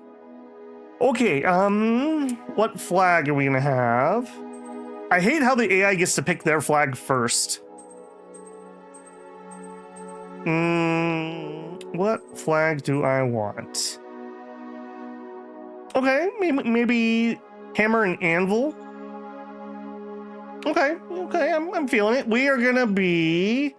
Okay, what flag are we gonna have? I hate how the AI gets to pick their flag first. What flag do I want? Okay, maybe hammer and anvil. Okay, I'm feeling it. We are gonna be...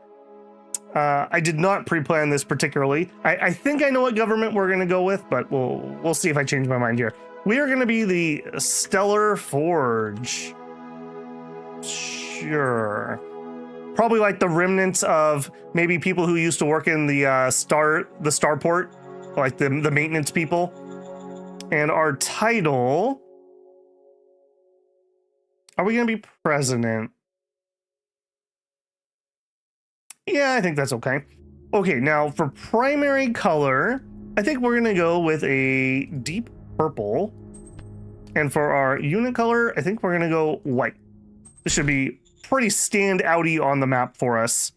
I did not pre-plan this particularly. I think I know what government we're gonna go with, but we'll see if I change my mind here. We are gonna be the Stellar Forge. Sure. probably like the remnants of maybe people who used to work in the starport, like the maintenance people. And our title, are we going to be president? Yeah, I think that's okay. Okay, now for primary color, I think we're going to go with a deep purple. And for our unit color, I think we're going to go white. This should be pretty stand-outy on the map for us.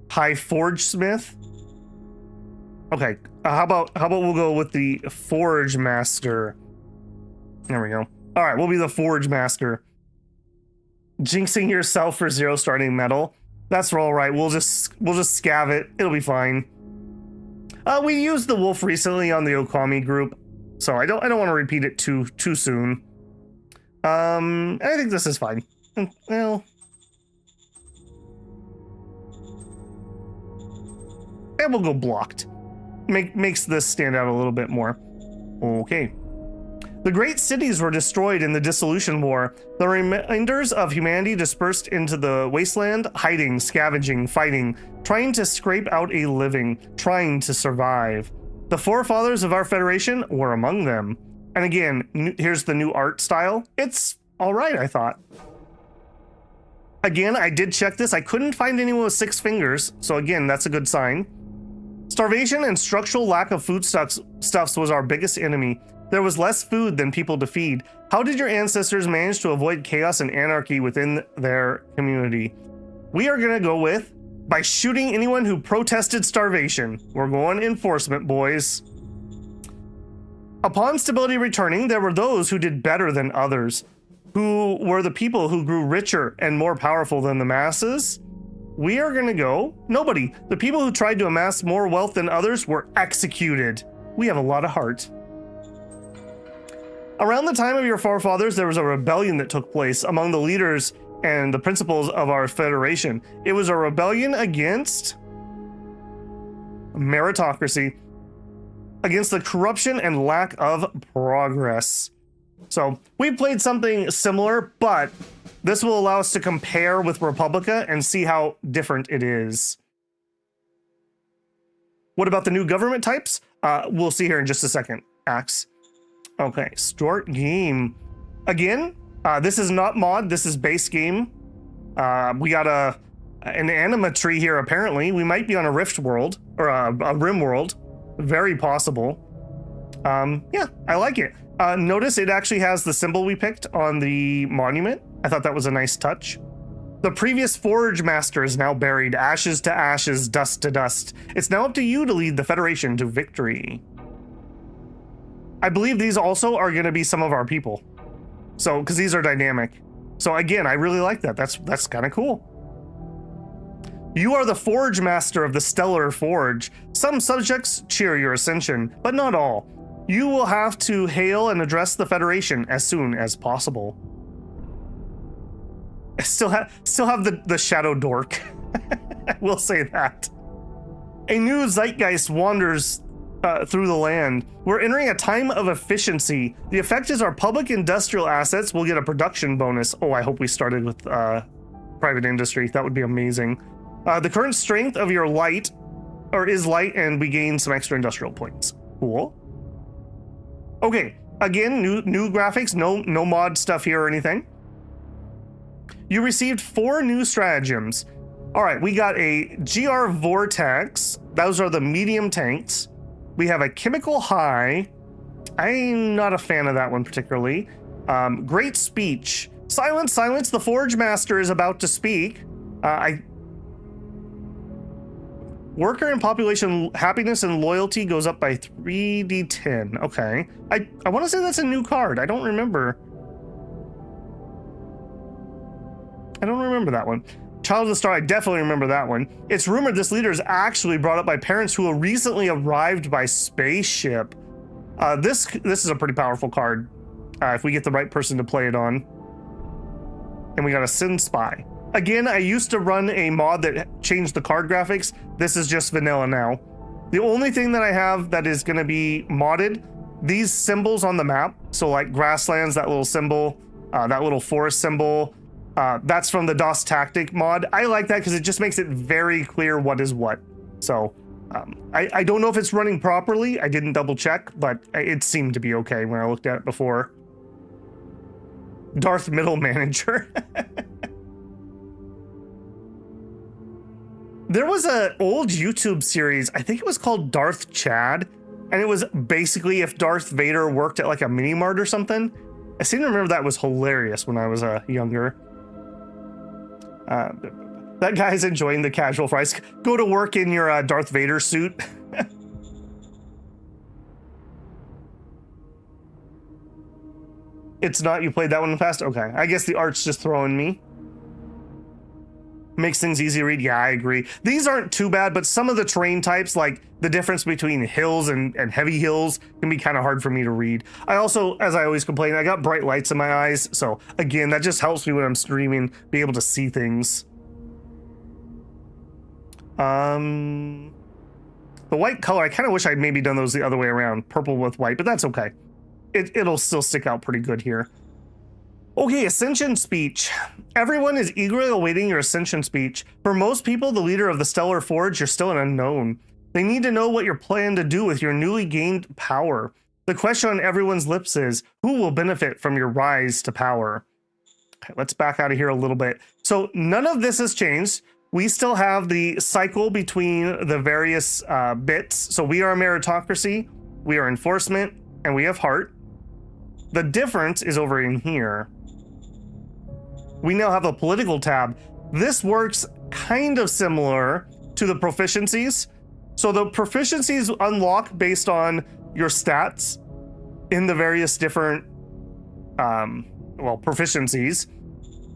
High Forge Smith. Okay, how about we'll go with the Forge Master. There we go. All right, we'll be the Forge Master. Jinxing yourself for 0 starting metal. That's all right. We'll just scav it. It'll be fine. We used the wolf recently on the Okami group, so I don't want to repeat it too soon. I think this is fine. Well, and we'll go blocked. Makes this stand out a little bit more. Okay. The great cities were destroyed in the Dissolution War. The remainders of humanity dispersed into the wasteland, hiding, scavenging, fighting, trying to scrape out a living, trying to survive. The forefathers of our Federation were among them. And again, here's the new art style. It's all right, I thought. Again, I did check this. I couldn't find anyone with 6 fingers, so again, that's a good sign. Starvation and structural lack of foodstuffs was our biggest enemy. There was less food than people to feed. How did your ancestors manage to avoid chaos and anarchy within their community? We are going to go with by shooting anyone who protested starvation. We're going enforcement, boys. Upon stability returning, there were those who did better than others, who were the people who grew richer and more powerful than the masses. We are going to go nobody. The people who tried to amass more wealth than others were executed. We have a lot of heart. Around the time of your forefathers, there was a rebellion that took place among the leaders and the principles of our federation. It was a rebellion against meritocracy, against the corruption and lack of progress. So we played something similar, but this will allow us to compare with Republica and see how different it is. What about the new government types? We'll see here in just a second. Axe. Okay, start game. Again, this is not mod, this is base game. We got an anima tree here, apparently. We might be on a rift world, or a rim world. Very possible. Yeah, I like it. Notice it actually has the symbol we picked on the monument. I thought that was a nice touch. The previous Forge Master is now buried, ashes to ashes, dust to dust. It's now up to you to lead the Federation to victory. I believe these also are going to be some of our people. So, because these are dynamic. So again, I really like that. That's kind of cool. You are the Forge Master of the Stellar Forge. Some subjects cheer your ascension, but not all. You will have to hail and address the Federation as soon as possible. I still have the Shadow Dork. I will say that. A new zeitgeist wanders through the land. We're entering a time of efficiency. The effect is our public industrial assets will get a production bonus. Oh, I hope we started with private industry. That would be amazing. The current strength of your light, or is light, and we gain some extra industrial points. Cool. Okay, again, new graphics, no mod stuff here or anything. You received 4 new stratagems. All right, we got a GR Vortex. Those are the medium tanks. We have a chemical high. I'm not a fan of that one particularly. Great speech. Silence, silence, the Forge Master is about to speak. Worker and population happiness and loyalty goes up by 3d10. Okay. I want to say that's a new card. I don't remember. I don't remember that one. Child of the Star, I definitely remember that one. It's rumored this leader is actually brought up by parents who recently arrived by spaceship. This is a pretty powerful card if we get the right person to play it on. And we got a Sin Spy. Again, I used to run a mod that changed the card graphics. This is just vanilla now. The only thing that I have that is going to be modded, these symbols on the map. So like grasslands, that little symbol, that little forest symbol, That's from the DOS Tactic mod. I like that because it just makes it very clear what is what. So I don't know if it's running properly. I didn't double check, but it seemed to be okay when I looked at it before. Darth Middle Manager. There was an old YouTube series, I think it was called Darth Chad, and it was basically if Darth Vader worked at like a mini mart or something. I seem to remember that was hilarious when I was younger. That guy's enjoying the casual fries. Go to work in your Darth Vader suit. It's not, you played that one in the past? Okay, I guess the art's just throwing me. Makes things easy to read. Yeah, I agree. These aren't too bad, but some of the terrain types, like the difference between hills and heavy hills, can be kind of hard for me to read. I also, as I always complain, I got bright lights in my eyes. So again, that just helps me when I'm streaming, be able to see things. The white color, I kind of wish I'd maybe done those the other way around, purple with white, but that's okay. It'll still stick out pretty good here. Okay, Ascension speech. Everyone is eagerly awaiting your Ascension speech. For most people, the leader of the Stellar Forge, you're still an unknown. They need to know what you're planning to do with your newly gained power. The question on everyone's lips is, who will benefit from your rise to power? Okay, let's back out of here a little bit. So none of this has changed. We still have the cycle between the various bits. So we are a meritocracy, we are enforcement, and we have heart. The difference is over in here. We now have a political tab. This works kind of similar to the proficiencies. So the proficiencies unlock based on your stats in the various different, proficiencies.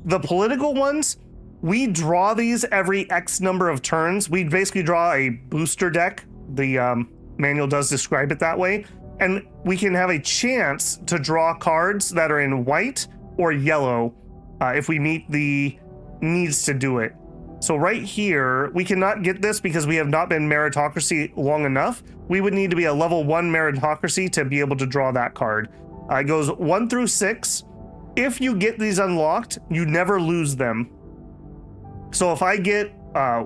The political ones, we draw these every X number of turns. We basically draw a booster deck. The manual does describe it that way. And we can have a chance to draw cards that are in white or yellow if we meet the needs to do it. So right here, we cannot get this because we have not been meritocracy long enough. We would need to be a level 1 meritocracy to be able to draw that card. It goes 1 through 6. If you get these unlocked, you never lose them. So if I get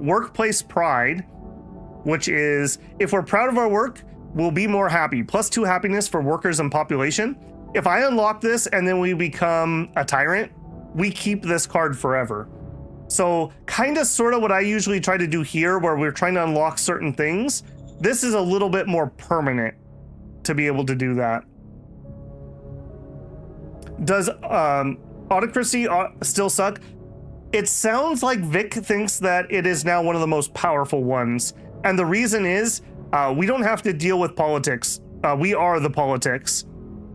workplace pride, which is if we're proud of our work, we'll be more happy. +2 happiness for workers and population. If I unlock this and then we become a tyrant, we keep this card forever. So kind of sort of what I usually try to do here where we're trying to unlock certain things. This is a little bit more permanent to be able to do that. Does autocracy still suck? It sounds like Vic thinks that it is now one of the most powerful ones. And the reason is we don't have to deal with politics. We are the politics.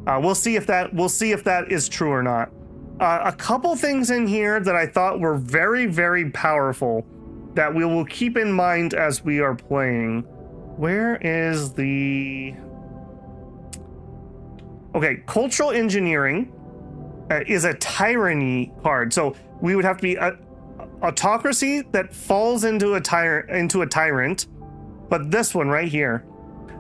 We'll see if that is true or not. A couple things in here that I thought were very, very powerful that we will keep in mind as we are playing. Where is the... Okay, cultural engineering is a tyranny card. So we would have to be a autocracy that falls into a tyrant. But this one right here,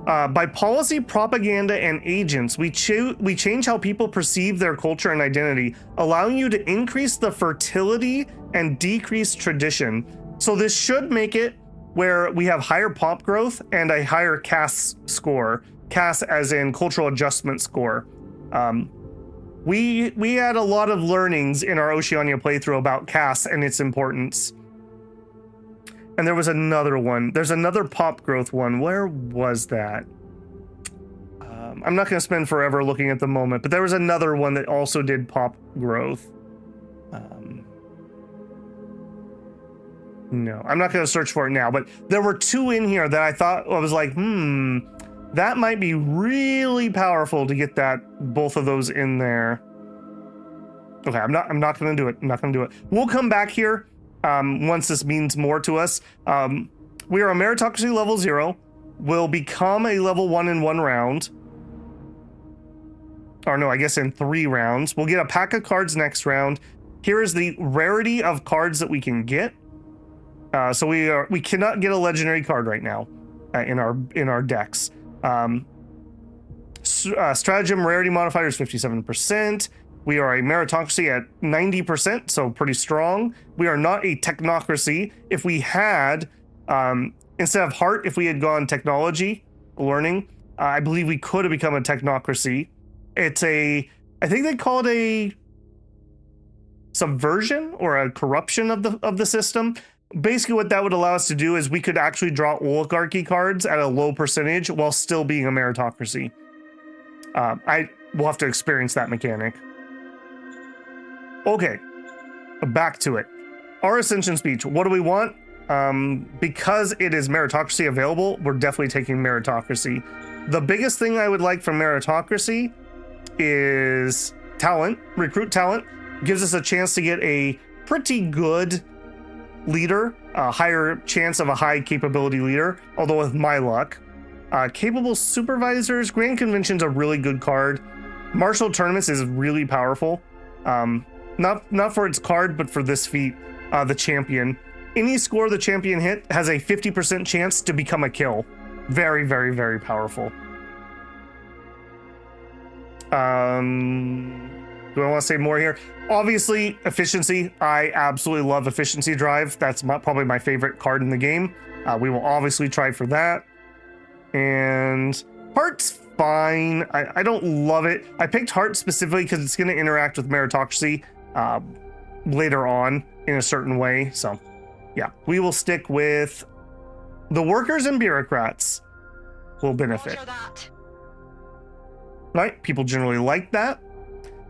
by policy, propaganda, and agents, we change how people perceive their culture and identity, allowing you to increase the fertility and decrease tradition. So this should make it where we have higher pop growth and a higher CAS score. CAS as in cultural adjustment score. We had a lot of learnings in our Oceania playthrough about CAS and its importance. And there was another one. There's another pop growth one. Where was that? I'm not going to spend forever looking at the moment, but there was another one that also did pop growth. No, I'm not going to search for it now, but there were 2 in here that I thought I was like, that might be really powerful to get both of those in there. Okay, I'm not going to do it. I'm not going to do it. We'll come back here. Once this means more to us. We are a meritocracy level 0. We'll become a level 1 in 1 round. Or no, I guess in 3 rounds. We'll get a pack of cards next round. Here is the rarity of cards that we can get. So we cannot get a legendary card right now in our decks. Stratagem rarity modifier is 57%. We are a meritocracy at 90%, so pretty strong. We are not a technocracy. If we had, instead of heart, if we had gone technology, learning, I believe we could have become a technocracy. It's a, I think they call it a subversion or a corruption of the system. Basically what that would allow us to do is we could actually draw oligarchy cards at a low percentage while still being a meritocracy. I will have to experience that mechanic. Okay, back to it. Our ascension speech, what do we want? Because it is meritocracy available, we're definitely taking meritocracy. The biggest thing I would like from meritocracy is talent, recruit talent. Gives us a chance to get a pretty good leader, a higher chance of a high capability leader, although with my luck. Capable supervisors, Grand Convention's a really good card. Martial Tournaments is really powerful. Not for its card, but for this feat, the champion. Any score the champion hit has a 50% chance to become a kill. Very, very, very powerful. Do I want to say more here? Obviously, efficiency. I absolutely love efficiency drive. That's probably my favorite card in the game. We will obviously try for that. And heart's fine. I don't love it. I picked heart specifically because it's going to interact with meritocracy later on in a certain way. So yeah, we will stick with the workers and bureaucrats will benefit. Right? People generally like that.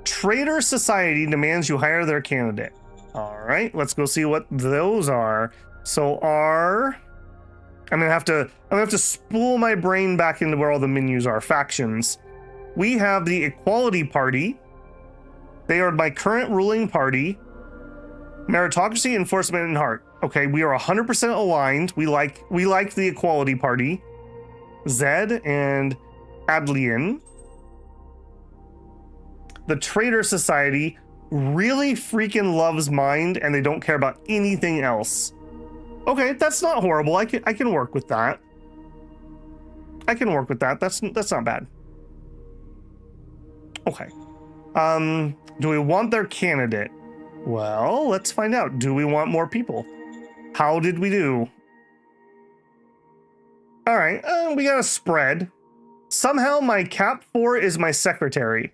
Traitor Society demands you hire their candidate. All right, let's go see what those are. So I'm gonna have to spool my brain back into where all the menus are. Factions. We have the Equality Party. They are my current ruling party. Meritocracy, Enforcement, and Heart. Okay, we are 100% aligned. We like the Equality Party. Zed and Adlian. The Traitor Society really freaking loves mind and they don't care about anything else. Okay, that's not horrible. I can work with that. I can work with that. That's not bad. Okay. Do we want their candidate? Well, let's find out. Do we want more people? How did we do? All right, we got a spread. Somehow my cap 4 is my secretary.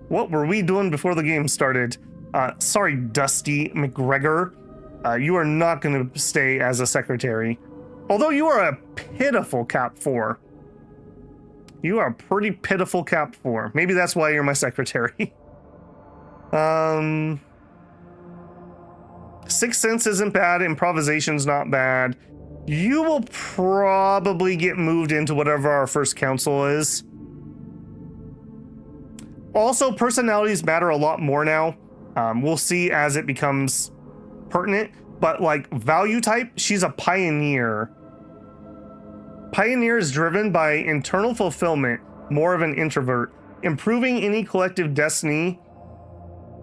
What were we doing before the game started? Sorry, Dusty McGregor. You are not going to stay as a secretary. Although you are a pitiful cap 4. You are a pretty pitiful cap 4. Maybe that's why you're my secretary. Sixth Sense isn't bad. Improvisation's not bad. You will probably get moved into whatever our first council is. Also, personalities matter a lot more now. We'll see as it becomes pertinent, but like value type, she's a pioneer. Pioneer is driven by internal fulfillment, more of an introvert, improving any collective destiny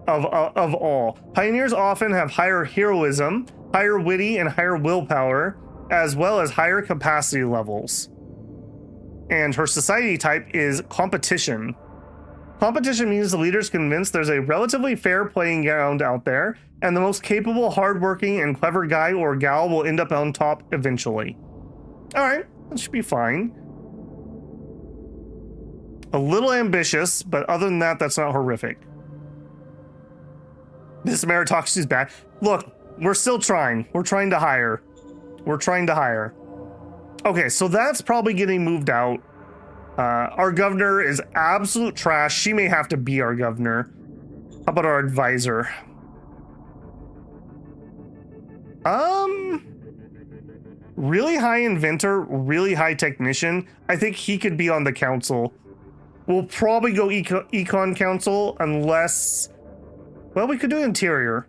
of all. Pioneers often have higher heroism, higher witty, and higher willpower, as well as higher capacity levels. And her society type is competition. Competition means the leader's convinced there's a relatively fair playing ground out there, and the most capable, hardworking, and clever guy or gal will end up on top eventually. All right, that should be fine. A little ambitious, but other than that, that's not horrific. This meritocracy is bad. Look, we're still trying. We're trying to hire. We're trying to hire. Okay, so that's probably getting moved out. Our governor is absolute trash. She may have to be our governor. How about our advisor? Really high inventor, really high technician. I think he could be on the council. We'll probably go econ council unless, well, we could do interior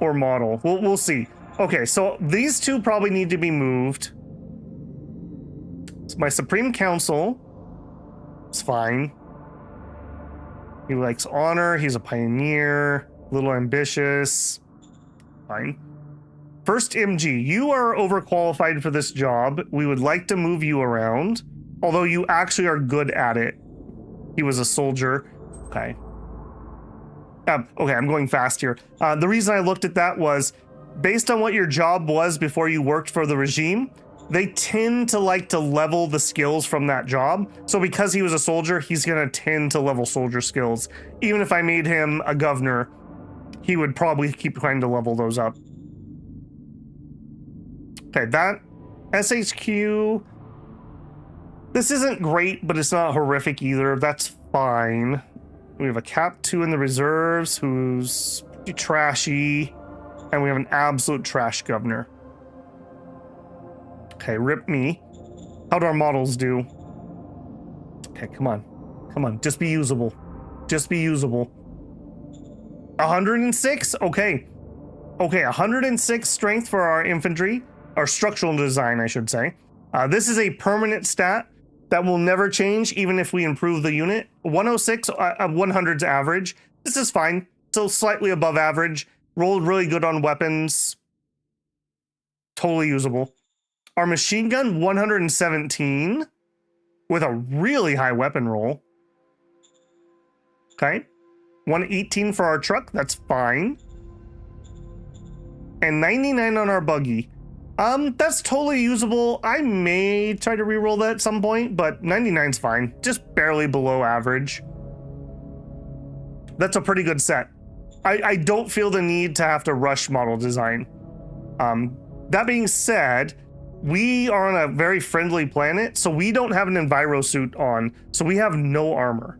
or model. We'll see. Okay, so these two probably need to be moved. So my Supreme Council is fine. He likes honor. He's a pioneer. A little ambitious. Fine. First MG, you are overqualified for this job. We would like to move you around, although you actually are good at it. He was a soldier. Okay. Okay, I'm going fast here. The reason I looked at that was based on what your job was before you worked for the regime, they tend to like to level the skills from that job. So because he was a soldier, he's going to tend to level soldier skills. Even if I made him a governor, he would probably keep trying to level those up. Okay, that SHQ, this isn't great, but it's not horrific either. That's fine. We have a Cap 2 in the reserves who's pretty trashy, and we have an absolute trash governor. Okay, rip me. How'd our models do? Okay, come on. Come on, just be usable. Just be usable. 106? Okay. Okay, 106 strength for our infantry, or structural design, I should say. This is a permanent stat that will never change even if we improve the unit. 106, 100's average. This is fine. Still slightly above average. Rolled really good on weapons. Totally usable. Our machine gun, 117 with a really high weapon roll. Okay. 118 for our truck. That's fine. And 99 on our buggy. That's totally usable. I may try to reroll that at some point, but 99's fine. Just barely below average. That's a pretty good set. I don't feel the need to have to rush model design. That being said, we are on a very friendly planet, so we don't have an enviro suit on, so we have no armor.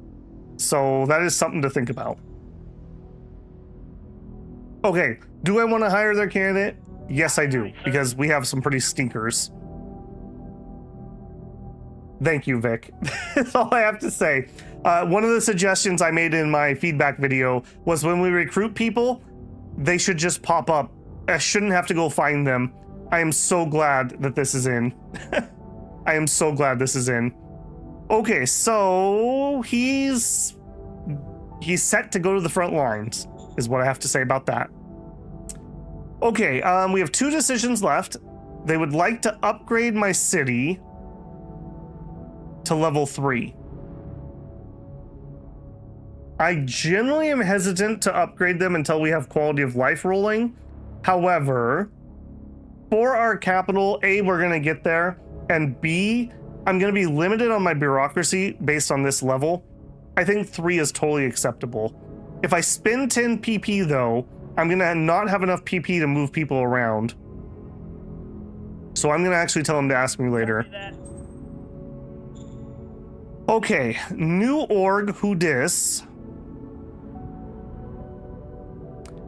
So that is something to think about. Okay, do I want to hire their candidate? Yes, I do, because we have some pretty stinkers. Thank you, Vic. That's all I have to say. One of the suggestions I made in my feedback video was when we recruit people, they should just pop up. I shouldn't have to go find them. I am so glad that this is in. I am so glad this is in. Okay, so he's set to go to the front lines, is what I have to say about that. Okay, we have 2 decisions left. They would like to upgrade my city to level 3. I generally am hesitant to upgrade them until we have quality of life rolling. However, for our capital, A, we're going to get there, and B, I'm going to be limited on my bureaucracy based on this level. I think 3 is totally acceptable. If I spend 10 PP, though, I'm going to not have enough PP to move people around. So I'm going to actually tell him to ask me later. Okay, new org, who dis?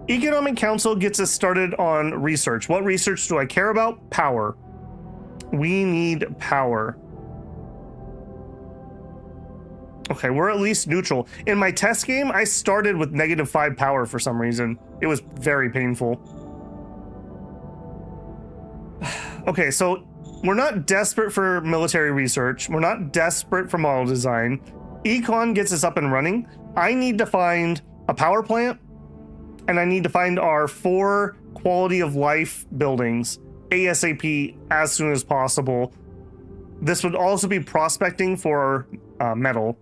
Economic Council gets us started on research. What research do I care about? Power. We need power. Okay, we're at least neutral. In my test game, I started with -5 power for some reason. It was very painful. Okay, so we're not desperate for military research. We're not desperate for model design. Econ gets us up and running. I need to find a power plant, and I need to find our 4 quality of life buildings ASAP as soon as possible. This would also be prospecting for metal.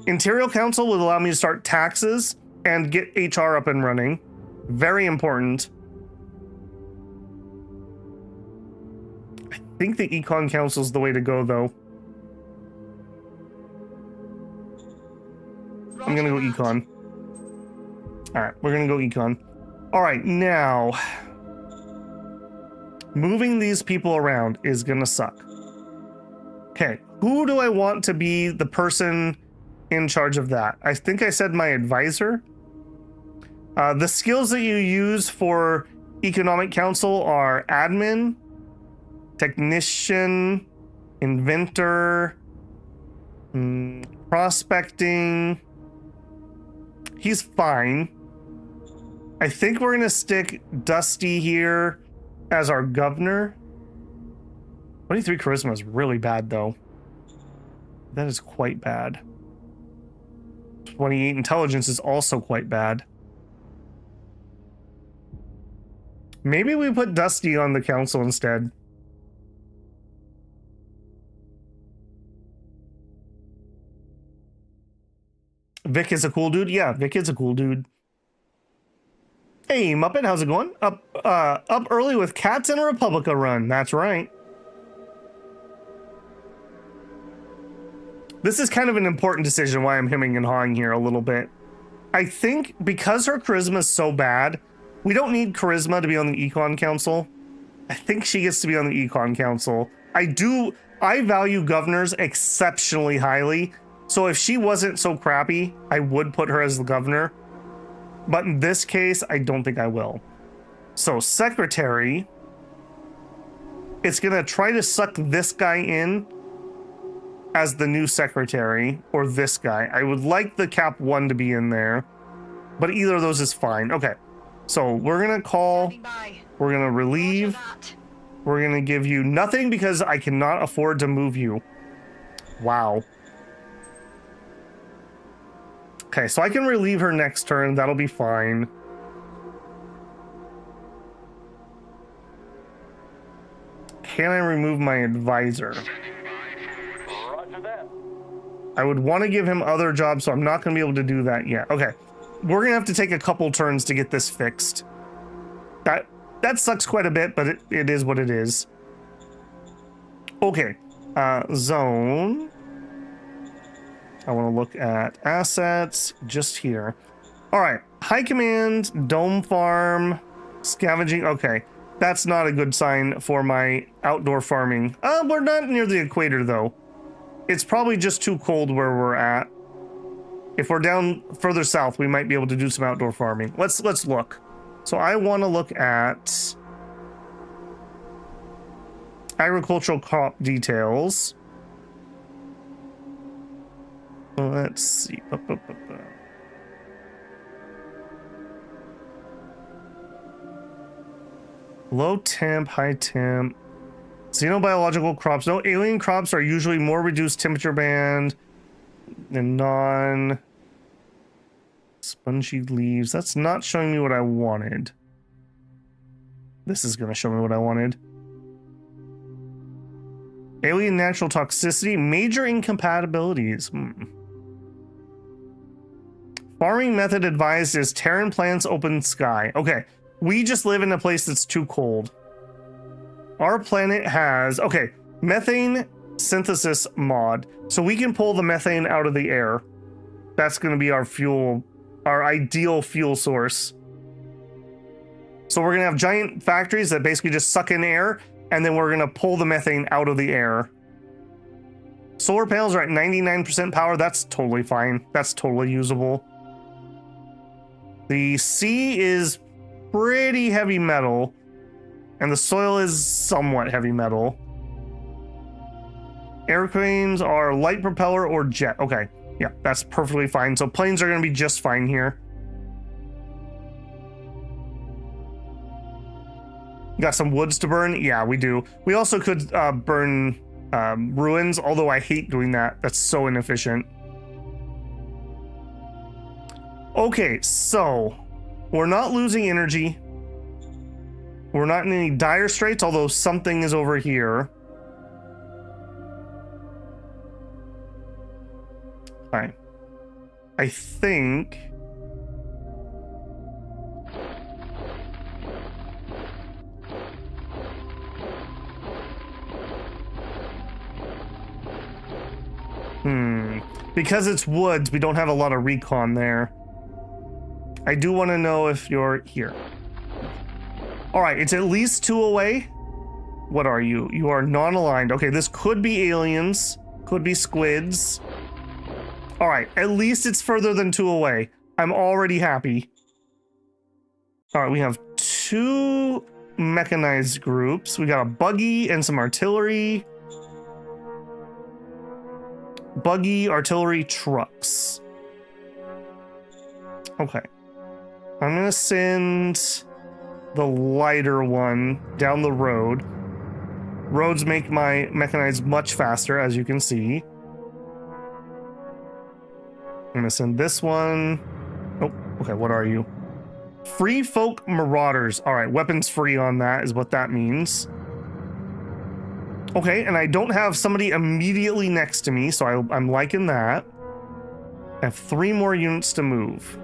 Interior Council would allow me to start taxes and get HR up and running. Very important. I think the Econ Council is the way to go, though. I'm gonna go Econ. All right, we're gonna go Econ. All right, now moving these people around is gonna suck. Okay, who do I want to be the person in charge of that? I think I said my advisor. The skills that you use for Economic Council are admin, technician, inventor, prospecting. He's fine. I think we're gonna stick Dusty here as our governor. 23 charisma is really bad, though. That is quite bad. 28 intelligence is also quite bad. Maybe we put Dusty on the council instead. Vic is a cool dude. Yeah, Vic is a cool dude. Hey, Muppet, how's it going? Up early with cats and a Republica run. That's right. This is kind of an important decision why I'm hemming and hawing here a little bit. I think because her charisma is so bad, we don't need charisma to be on the Econ Council. I think she gets to be on the Econ Council. I value governors exceptionally highly. So if she wasn't so crappy, I would put her as the governor. But in this case, I don't think I will. So secretary, it's gonna try to suck this guy in as the new secretary, or this guy. I would like the Cap 1 to be in there, but either of those is fine. Okay, so we're gonna call, we're gonna relieve, we're gonna give you nothing because I cannot afford to move you. Wow. Okay, so I can relieve her next turn. That'll be fine. Can I remove my advisor? Roger that. I would want to give him other jobs, so I'm not going to be able to do that yet. Okay, we're going to have to take a couple turns to get this fixed. That sucks quite a bit, but it is what it is. Okay, zone. I want to look at assets just here. All right, high command, dome farm, scavenging. Okay, that's not a good sign for my outdoor farming. We're not near the equator though. It's probably just too cold where we're at. If we're down further south, we might be able to do some outdoor farming. Let's look. So I want to look at agricultural crop details. Let's see. Low temp, high temp. Xenobiological crops. No, alien crops are usually more reduced temperature band than non. Spongy leaves. That's not showing me what I wanted. This is going to show me what I wanted. Alien natural toxicity. Major incompatibilities. Farming method advised is Terran plants, open sky. Okay, we just live in a place that's too cold. Our planet has, okay, methane synthesis mod. So we can pull the methane out of the air. That's going to be our fuel, our ideal fuel source. So we're going to have giant factories that basically just suck in air, and then we're going to pull the methane out of the air. Solar panels are at 99% power. That's totally fine. That's totally usable. The sea is pretty heavy metal, and the soil is somewhat heavy metal. Airplanes are light propeller or jet. Okay, yeah, that's perfectly fine. So planes are going to be just fine here. Got some woods to burn? Yeah, we do. We also could burn ruins, although I hate doing that. That's so inefficient. Okay, so we're not losing energy. We're not in any dire straits, although something is over here. Fine. I think... Because it's woods, we don't have a lot of recon there. I do want to know if you're here. All right, it's at least 2 away. What are you? You are non-aligned. Okay, this could be aliens, could be squids. All right, at least it's further than 2 away. I'm already happy. All right, we have 2 mechanized groups. We got a buggy and some artillery. Buggy, artillery, trucks. Okay. I'm gonna send the lighter one down the road. Roads make my mechanized much faster, as you can see. I'm gonna send this one. Oh, okay, what are you? Free folk marauders. All right, weapons free on that is what that means. Okay, and I don't have somebody immediately next to me, so I'm liking that. I have 3 more units to move.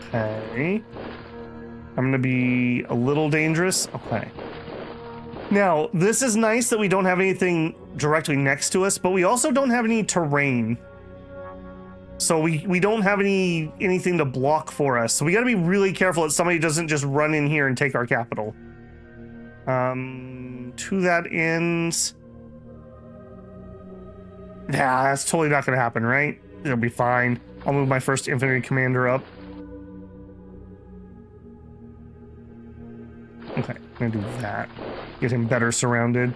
Okay. I'm going to be a little dangerous. Okay. Now, this is nice that we don't have anything directly next to us, but we also don't have any terrain. So we don't have anything to block for us. So we got to be really careful that somebody doesn't just run in here and take our capital. To that end... Nah, that's totally not going to happen, right? It'll be fine. I'll move my first infantry commander up. Okay, I'm going to do that. Get him better surrounded.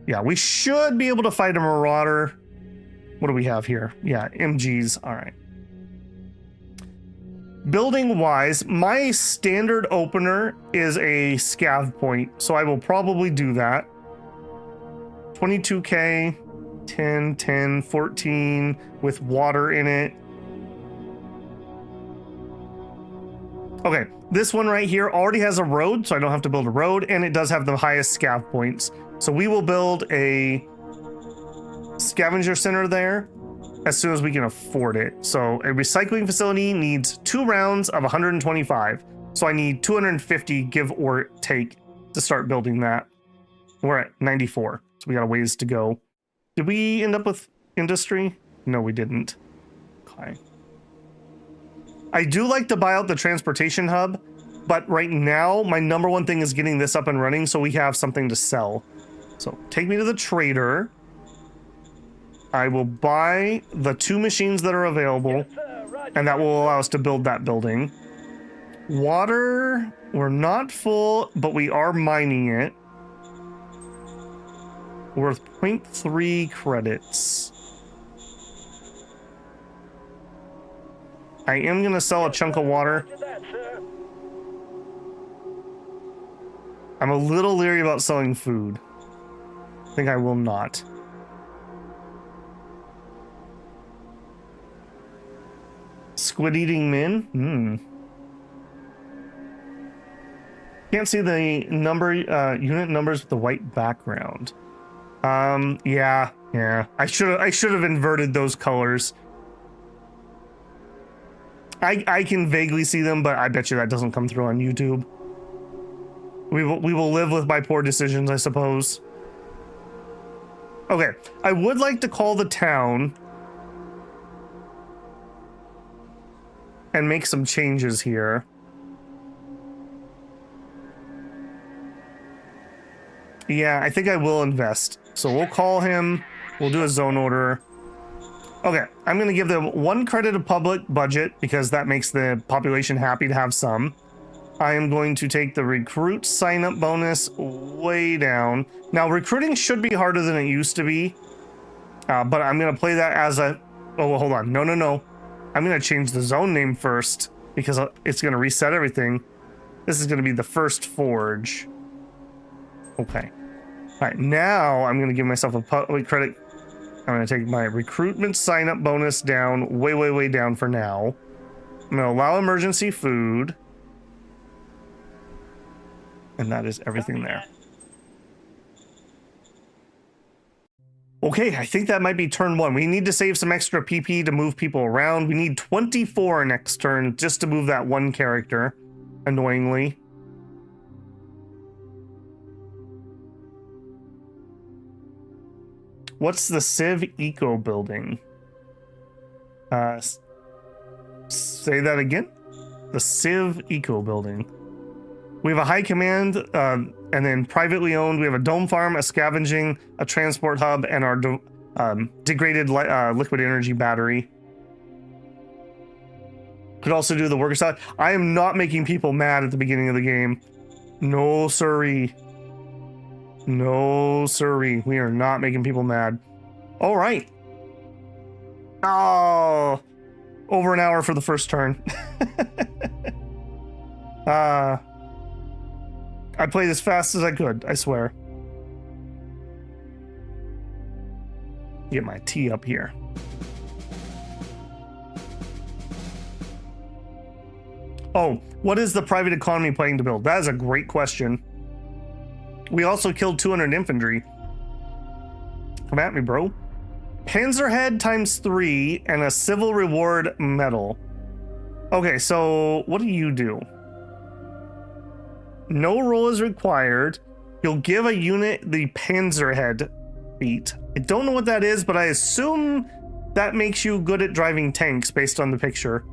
Yeah, we should be able to fight a marauder. What do we have here? Yeah, MGs. All right. Building wise, my standard opener is a scav point, so I will probably do that. 22k, 10, 10, 14 with water in it. Okay, this one right here already has a road, so I don't have to build a road, and it does have the highest scav points. So we will build a scavenger center there as soon as we can afford it. So a recycling facility needs 2 rounds of 125. So I need 250 give or take to start building that. We're at 94, so we got a ways to go. Did we end up with industry? No, we didn't. Okay. I do like to buy out the transportation hub, but right now my number one thing is getting this up and running so we have something to sell. So take me to the trader. I will buy the 2 machines that are available, and that will allow us to build that building. Water, we're not full, but we are mining it. Worth 0.3 credits. I am going to sell a chunk of water. I'm a little leery about selling food. I think I will not. Squid eating men? Can't see the number unit numbers with the white background. Yeah. I should have inverted those colors. I can vaguely see them, but I bet you that doesn't come through on YouTube. We will live with my poor decisions, I suppose. Okay, I would like to call the town and make some changes here. Yeah, I think I will invest. So we'll call him. We'll do a zone order. Okay, I'm going to give them 1 credit of public budget because that makes the population happy to have some. I am going to take the recruit sign-up bonus way down. Now, recruiting should be harder than it used to be, but I'm going to play that as a... Oh, well, hold on. No. I'm going to change the zone name first because it's going to reset everything. This is going to be the first forge. Okay. All right, now I'm going to give myself a public credit. I'm going to take my recruitment sign-up bonus down, way down for now. I'm going to allow emergency food. And that is everything there. Okay, I think that might be turn 1. We need to save some extra PP to move people around. We need 24 next turn just to move that 1 character, annoyingly. What's the Civ Eco building? Say that again? The Civ Eco building. We have a high command, and then privately owned. We have a dome farm, a scavenging, a transport hub, and our degraded liquid energy battery. Could also do the worker side. I am not making people mad at the beginning of the game. No siree. No siree. We are not making people mad. All right. Oh, over an hour for the first turn. I played as fast as I could, I swear. Get my tea up here. Oh, what is the private economy planning to build? That is a great question. We also killed 200 infantry. Come at me, bro. Panzerhead ×3 and a civil reward medal. Okay, so what do you do? No roll is required. You'll give a unit the Panzerhead feat. I don't know what that is, but I assume that makes you good at driving tanks based on the picture.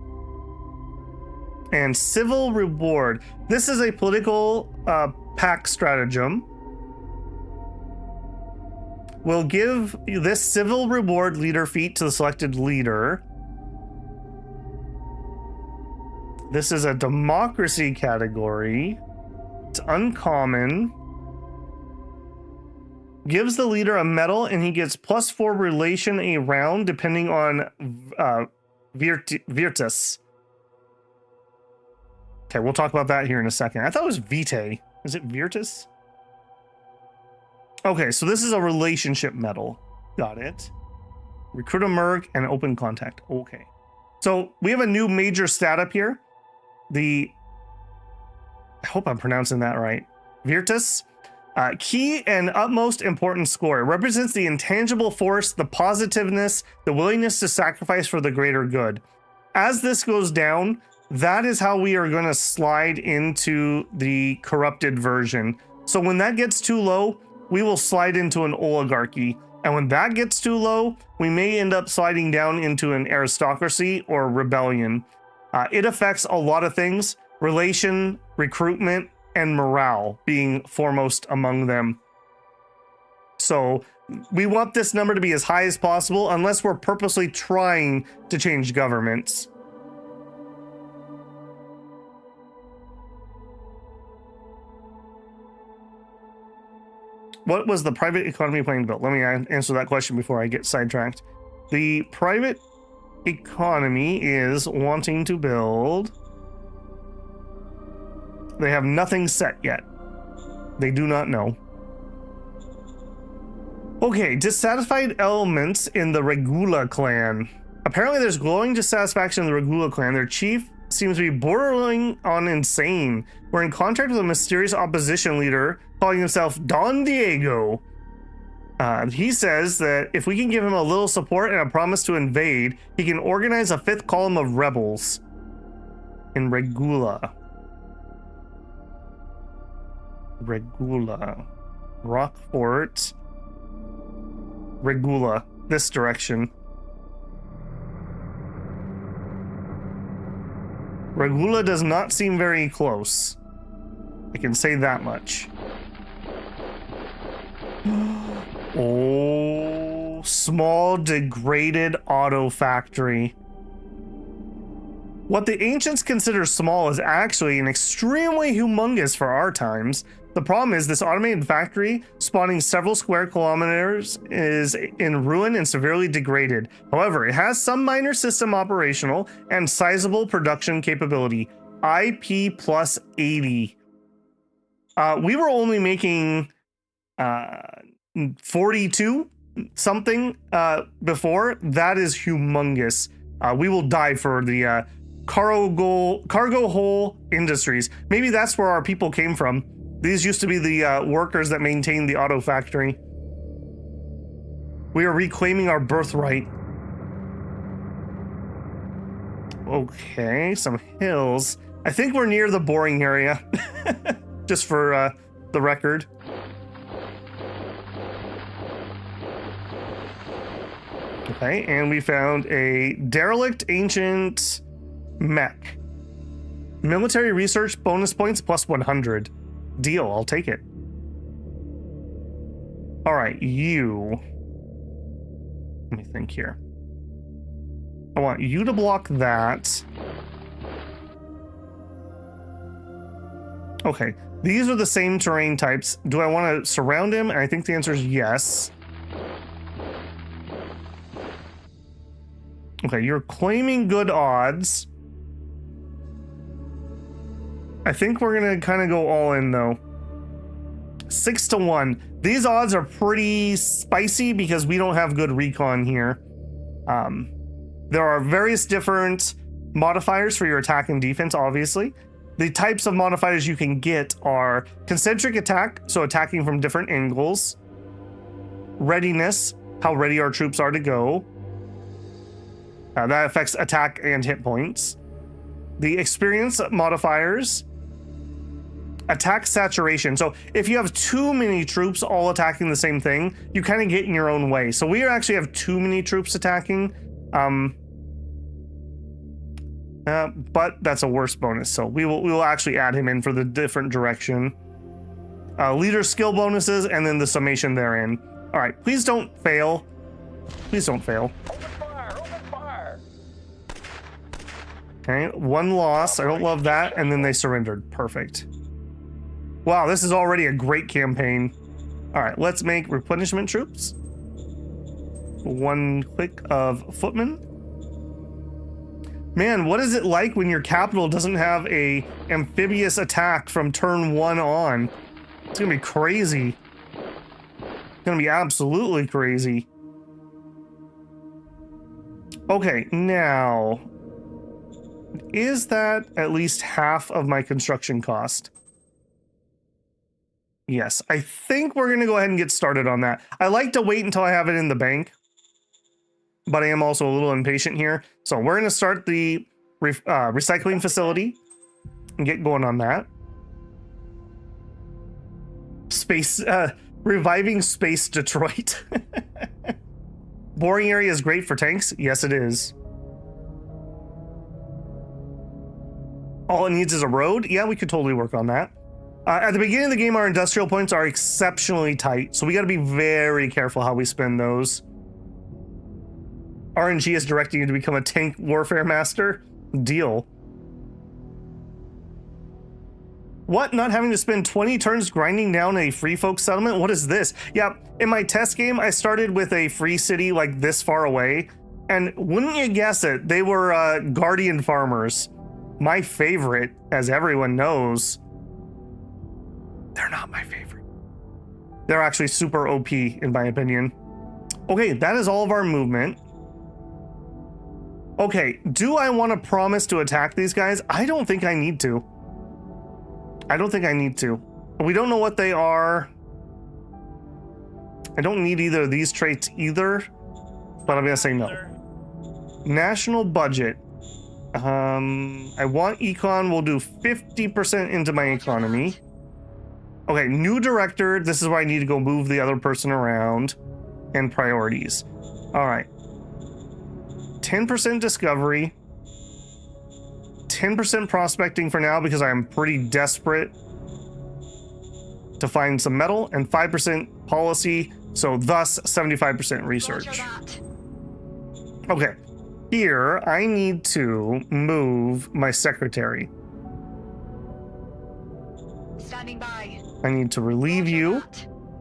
And civil reward. This is a political pack stratagem. We'll give this civil reward leader feat to the selected leader. This is a democracy category. It's uncommon. Gives the leader a medal and he gets +4 relation a round depending on Virtus. Okay, we'll talk about that here in a second. I thought it was Vitae. Is it Virtus? Okay, so this is a relationship medal. Got it. Recruit a merc and open contact. Okay. So we have a new major stat up here. I hope I'm pronouncing that right. Virtus. Key and utmost important score. It represents the intangible force, the positiveness, the willingness to sacrifice for the greater good. As this goes down, that is how we are going to slide into the corrupted version. So when that gets too low, we will slide into an oligarchy. And when that gets too low, we may end up sliding down into an aristocracy or rebellion. It affects a lot of things, relation, recruitment, and morale being foremost among them. So we want this number to be as high as possible unless we're purposely trying to change governments. What was the private economy planning to build? Let me answer that question before I get sidetracked. The private economy is wanting to build. They have nothing set yet. They do not know. Okay, dissatisfied elements in the Regula clan. Apparently there's growing dissatisfaction in the Regula clan. Their chief seems to be bordering on insane. We're in contact with a mysterious opposition leader calling himself Don Diego. He says that if we can give him a little support and a promise to invade, he can organize a 5th column of rebels in Regula. Regula. Rockfort. Regula. This direction. Regula does not seem very close. I can say that much. Oh, small degraded auto factory. What the ancients consider small is actually an extremely humongous for our times. The problem is this automated factory, spawning several square kilometers, is in ruin and severely degraded. However, it has some minor system operational and sizable production capability. IP plus 80. We were only making 42 something before. That is humongous. We will die for the cargo hole industries. Maybe that's where our people came from. These used to be the workers that maintained the auto factory. We are reclaiming our birthright. Okay, some hills. I think we're near the boring area. Just for the record. Okay, and we found a derelict ancient mech. Military research bonus points plus 100. Deal, I'll take it. All right, you. Let me think here. I want you to block that. Okay, these are the same terrain types. Do I want to surround him? And I think the answer is yes. Okay, you're claiming good odds. I think we're gonna kind of go all in though. 6-1. These odds are pretty spicy because we don't have good recon here. There are various different modifiers for your attack and defense, obviously. The types of modifiers you can get are concentric attack, so attacking from different angles. Readiness, how ready our troops are to go. That affects attack and hit points. The experience modifiers. Attack saturation. So if you have too many troops all attacking the same thing, you kind of get in your own way. So we actually have too many troops attacking. But that's a worse bonus. So we will actually add him in for the different direction. Leader skill bonuses and then the summation therein. All right, please don't fail. Please don't fail. Open fire! Open fire! Okay, one loss. I don't love that. And then they surrendered. Perfect. Wow, this is already a great campaign. All right, let's make replenishment troops. One click of footmen. Man, what is it like when your capital doesn't have a amphibious attack from turn 1 on? It's gonna be crazy. It's gonna be absolutely crazy. Okay, now, is that at least half of my construction cost? Yes, I think we're gonna go ahead and get started on that. I like to wait until I have it in the bank, but I am also a little impatient here. So we're gonna start the recycling facility and get going on that. Reviving space Detroit. Boring area is great for tanks. Yes, it is. All it needs is a road. Yeah, we could totally work on that. At the beginning of the game, our industrial points are exceptionally tight, so we got to be very careful how we spend those. RNG is directing you to become a tank warfare master. Deal. What? Not having to spend 20 turns grinding down a free folk settlement? What is this? Yeah, in my test game, I started with a free city like this far away, and wouldn't you guess it, they were guardian farmers. My favorite, as everyone knows. They're not my favorite. They're actually super OP, in my opinion. Okay, that is all of our movement. Okay, do I want to promise to attack these guys? I don't think I need to. I don't think I need to. We don't know what they are. I don't need either of these traits either, but I'm gonna say no. National budget. I want econ. We'll do 50% into my economy. Okay, new director. This is where I need to go move the other person around. And priorities. All right. 10% discovery. 10% prospecting for now because I'm pretty desperate to find some metal, and 5% policy, so thus 75% research. Okay, here I need to move my secretary. Standing by. I need to relieve you.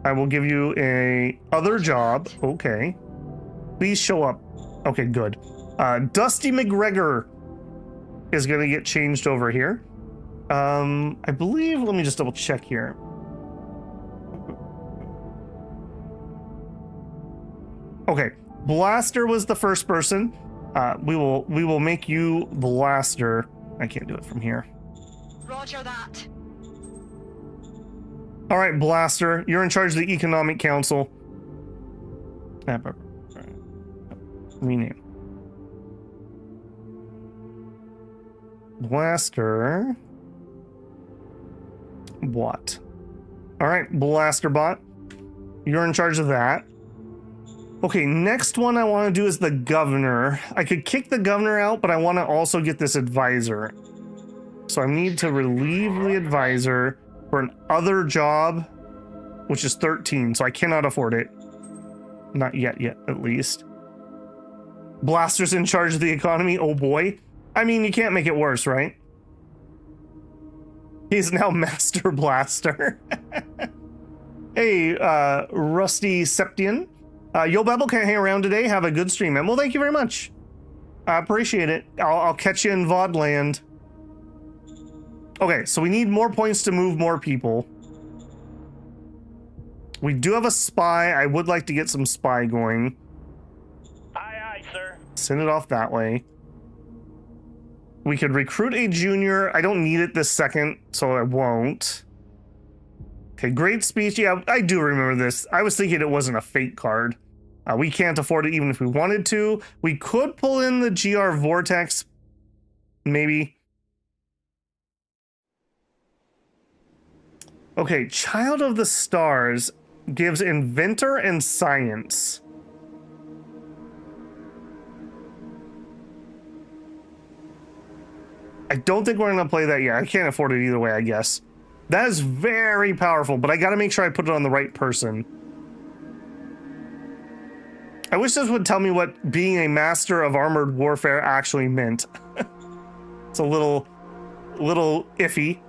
I will give you a other job. Okay. Please show up. Okay, good. Dusty McGregor is going to get changed over here. I believe, let me just double check here. Okay, Blaster was the first person. We will make you Blaster. I can't do it from here. Roger that. All right, Blaster, you're in charge of the Economic Council. Rename. Blaster. Bot. All right, Blaster Bot. You're in charge of that. Okay, next one I want to do is the governor. I could kick the governor out, but I want to also get this advisor. So I need to relieve the advisor for an other job, which is 13, so I cannot afford it. Not yet, at least. Blaster's in charge of the economy. Oh boy. I mean, you can't make it worse, right? He's now Master Blaster. Hey, Rusty Septian. Yo, Babel can't hang around today. Have a good stream, man. Well, thank you very much. I appreciate it. I'll catch you in VOD land. Okay, so we need more points to move more people. We do have a spy. I would like to get some spy going. Aye, aye, sir. Send it off that way. We could recruit a junior. I don't need it this second, so I won't. Okay, great speech. Yeah, I do remember this. I was thinking it wasn't a fate card. We can't afford it even if we wanted to. We could pull in the GR Vortex, maybe. Okay, Child of the Stars gives Inventor and Science. I don't think we're going to play that yet. I can't afford it either way, I guess. That is very powerful, but I got to make sure I put it on the right person. I wish this would tell me what being a master of armored warfare actually meant. It's a little iffy.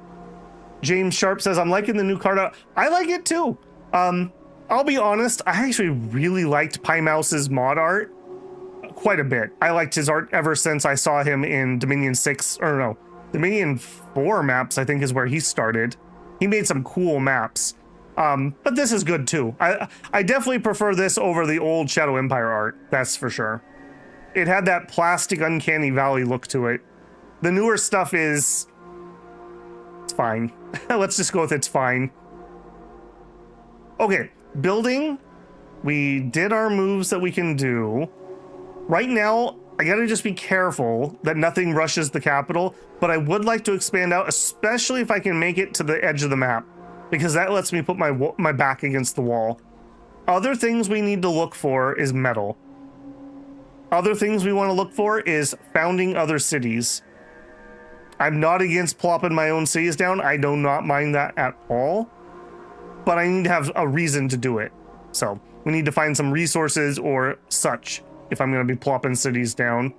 James Sharp says, I'm liking the new card out. I like it too. I'll be honest, I actually really liked Pie Mouse's mod art quite a bit. I liked his art ever since I saw him in Dominion 6, or no, Dominion 4 maps, I think is where he started. He made some cool maps. But this is good too. I definitely prefer this over the old Shadow Empire art, that's for sure. It had that plastic uncanny valley look to it. The newer stuff is... it's fine. Let's just go with it's fine. Okay, building. We did our moves that we can do. Right now, I gotta just be careful that nothing rushes the capital, but I would like to expand out, especially if I can make it to the edge of the map, because that lets me put my back against the wall. Other things we need to look for is metal. Other things we want to look for is founding other cities. I'm not against plopping my own cities down. I do not mind that at all, but I need to have a reason to do it. So we need to find some resources or such if I'm going to be plopping cities down.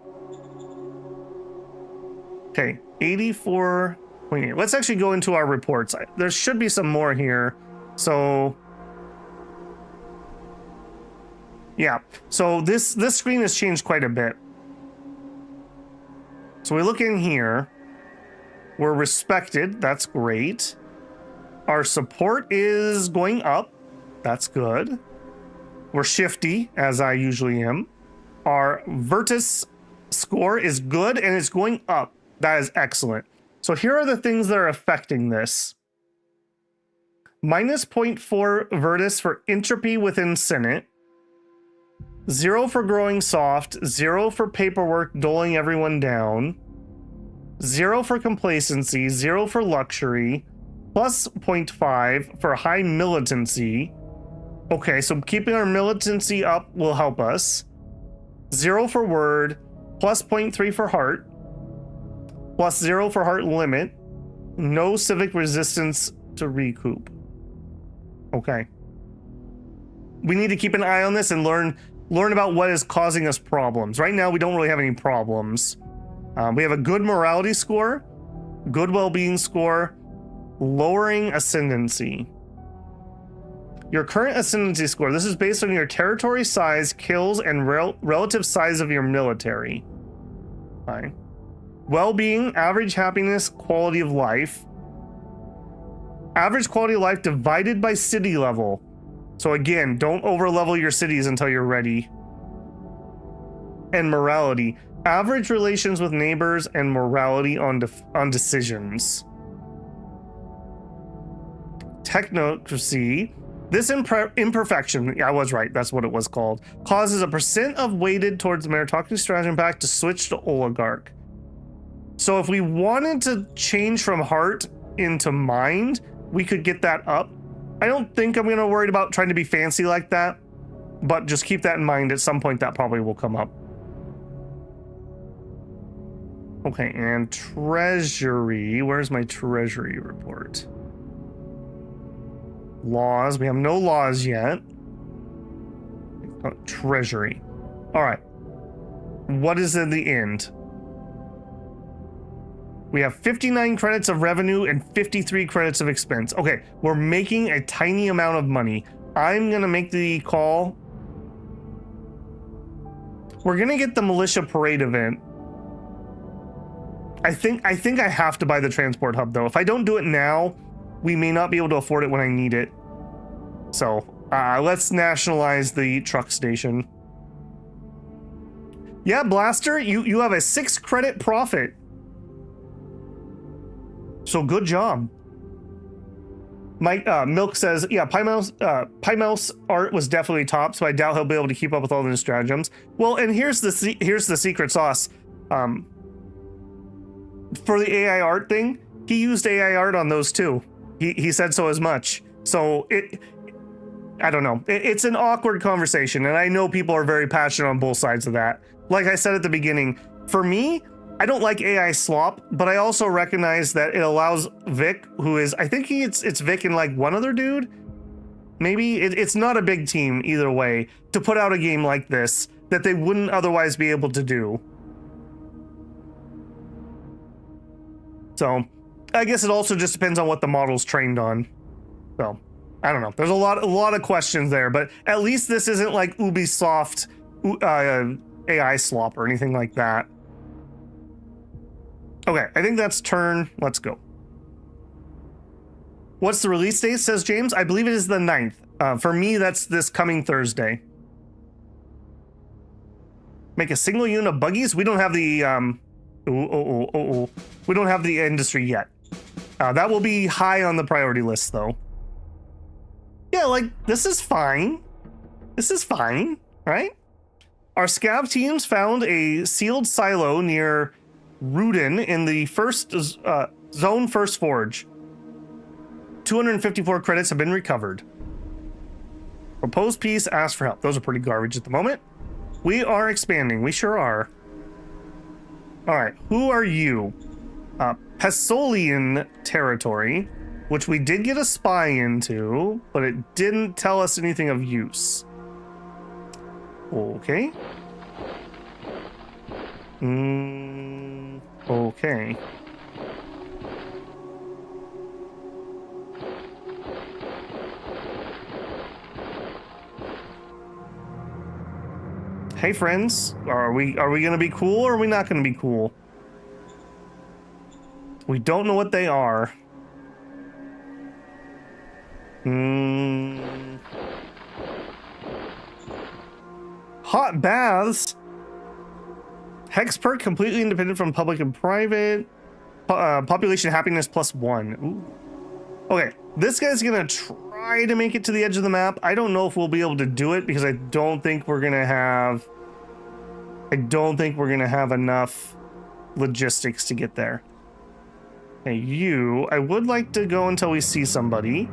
Okay, 84.8. Let's actually go into our reports. There should be some more here. So yeah, so this screen has changed quite a bit. So we look in here. We're respected. That's great. Our support is going up. That's good. We're shifty, as I usually am. Our Virtus score is good, and it's going up. That is excellent. So here are the things that are affecting this. Minus 0.4 Virtus for entropy within Senate. 0 for growing soft. 0 for paperwork doling everyone down. 0 for complacency. 0 for luxury. Plus 0.5 for high militancy. Okay, so keeping our militancy up will help us. 0 for word. Plus 0.3 for heart. Plus 0 for heart limit. No civic resistance to recoup. Okay. We need to keep an eye on this and learn about what is causing us problems. Right now, we don't really have any problems. We have a good morality score, good well-being score, lowering ascendancy. Your current ascendancy score, this is based on your territory size, kills, and relative size of your military. Fine. Well-being, average happiness, quality of life. Average quality of life divided by city level. So again, don't over-level your cities until you're ready. And morality. Average relations with neighbors and morality on decisions. Technocracy. This imperfection, I was right, that's what it was called, causes a % of weighted towards the meritocracy stratagem pack to switch to oligarch. So if we wanted to change from heart into mind, we could get that up. I don't think I'm going to worry about trying to be fancy like that, but just keep that in mind. At some point that probably will come up. Okay, and treasury. Where's my treasury report? Laws. We have no laws yet. Treasury. All right. What is in the end? We have 59 credits of revenue and 53 credits of expense. Okay, we're making a tiny amount of money. I'm going to make the call. We're going to get the militia parade event. I think I have to buy the transport hub, though. If I don't do it now, we may not be able to afford it when I need it. So let's nationalize the truck station. Yeah, Blaster, you have a 6 credit profit. So good job. Mike Milk says, yeah, Pie Mouse art was definitely top, so I doubt he'll be able to keep up with all the new stratagems. Well, and here's the secret sauce. For the AI art thing, he used AI art on those too. He said so as much. So I don't know. It's an awkward conversation, and I know people are very passionate on both sides of that. Like I said at the beginning, for me, I don't like AI slop, but I also recognize that it allows Vic, who is, I think it's Vic and like one other dude. Maybe it's not a big team either way to put out a game like this that they wouldn't otherwise be able to do. So I guess it also just depends on what the model's trained on. So I don't know. There's a lot of questions there, but at least this isn't like Ubisoft AI slop or anything like that. Okay, I think that's turn. Let's go. What's the release date, says James? I believe it is the 9th. For me, that's this coming Thursday. Make a single unit of buggies? We don't have the... We don't have the industry yet. That will be high on the priority list, though. Yeah, like, this is fine. This is fine, right? Our scav teams found a sealed silo near Rudin in the first zone first forge. 254 credits have been recovered. Proposed peace, ask for help. Those are pretty garbage at the moment. We are expanding. We sure are. All right, who are you? Pesolian territory, which we did get a spy into, but it didn't tell us anything of use. Okay. Okay. Hey friends, are we gonna be cool or are we not gonna be cool? We don't know what they are. Hot baths. Hex perk completely independent from public and private. Population happiness +1. Ooh. Okay, this guy's gonna try to make it to the edge of the map. I don't know if we'll be able to do it because I don't think we're gonna have enough logistics to get there. Hey, you, I would like to go until we see somebody.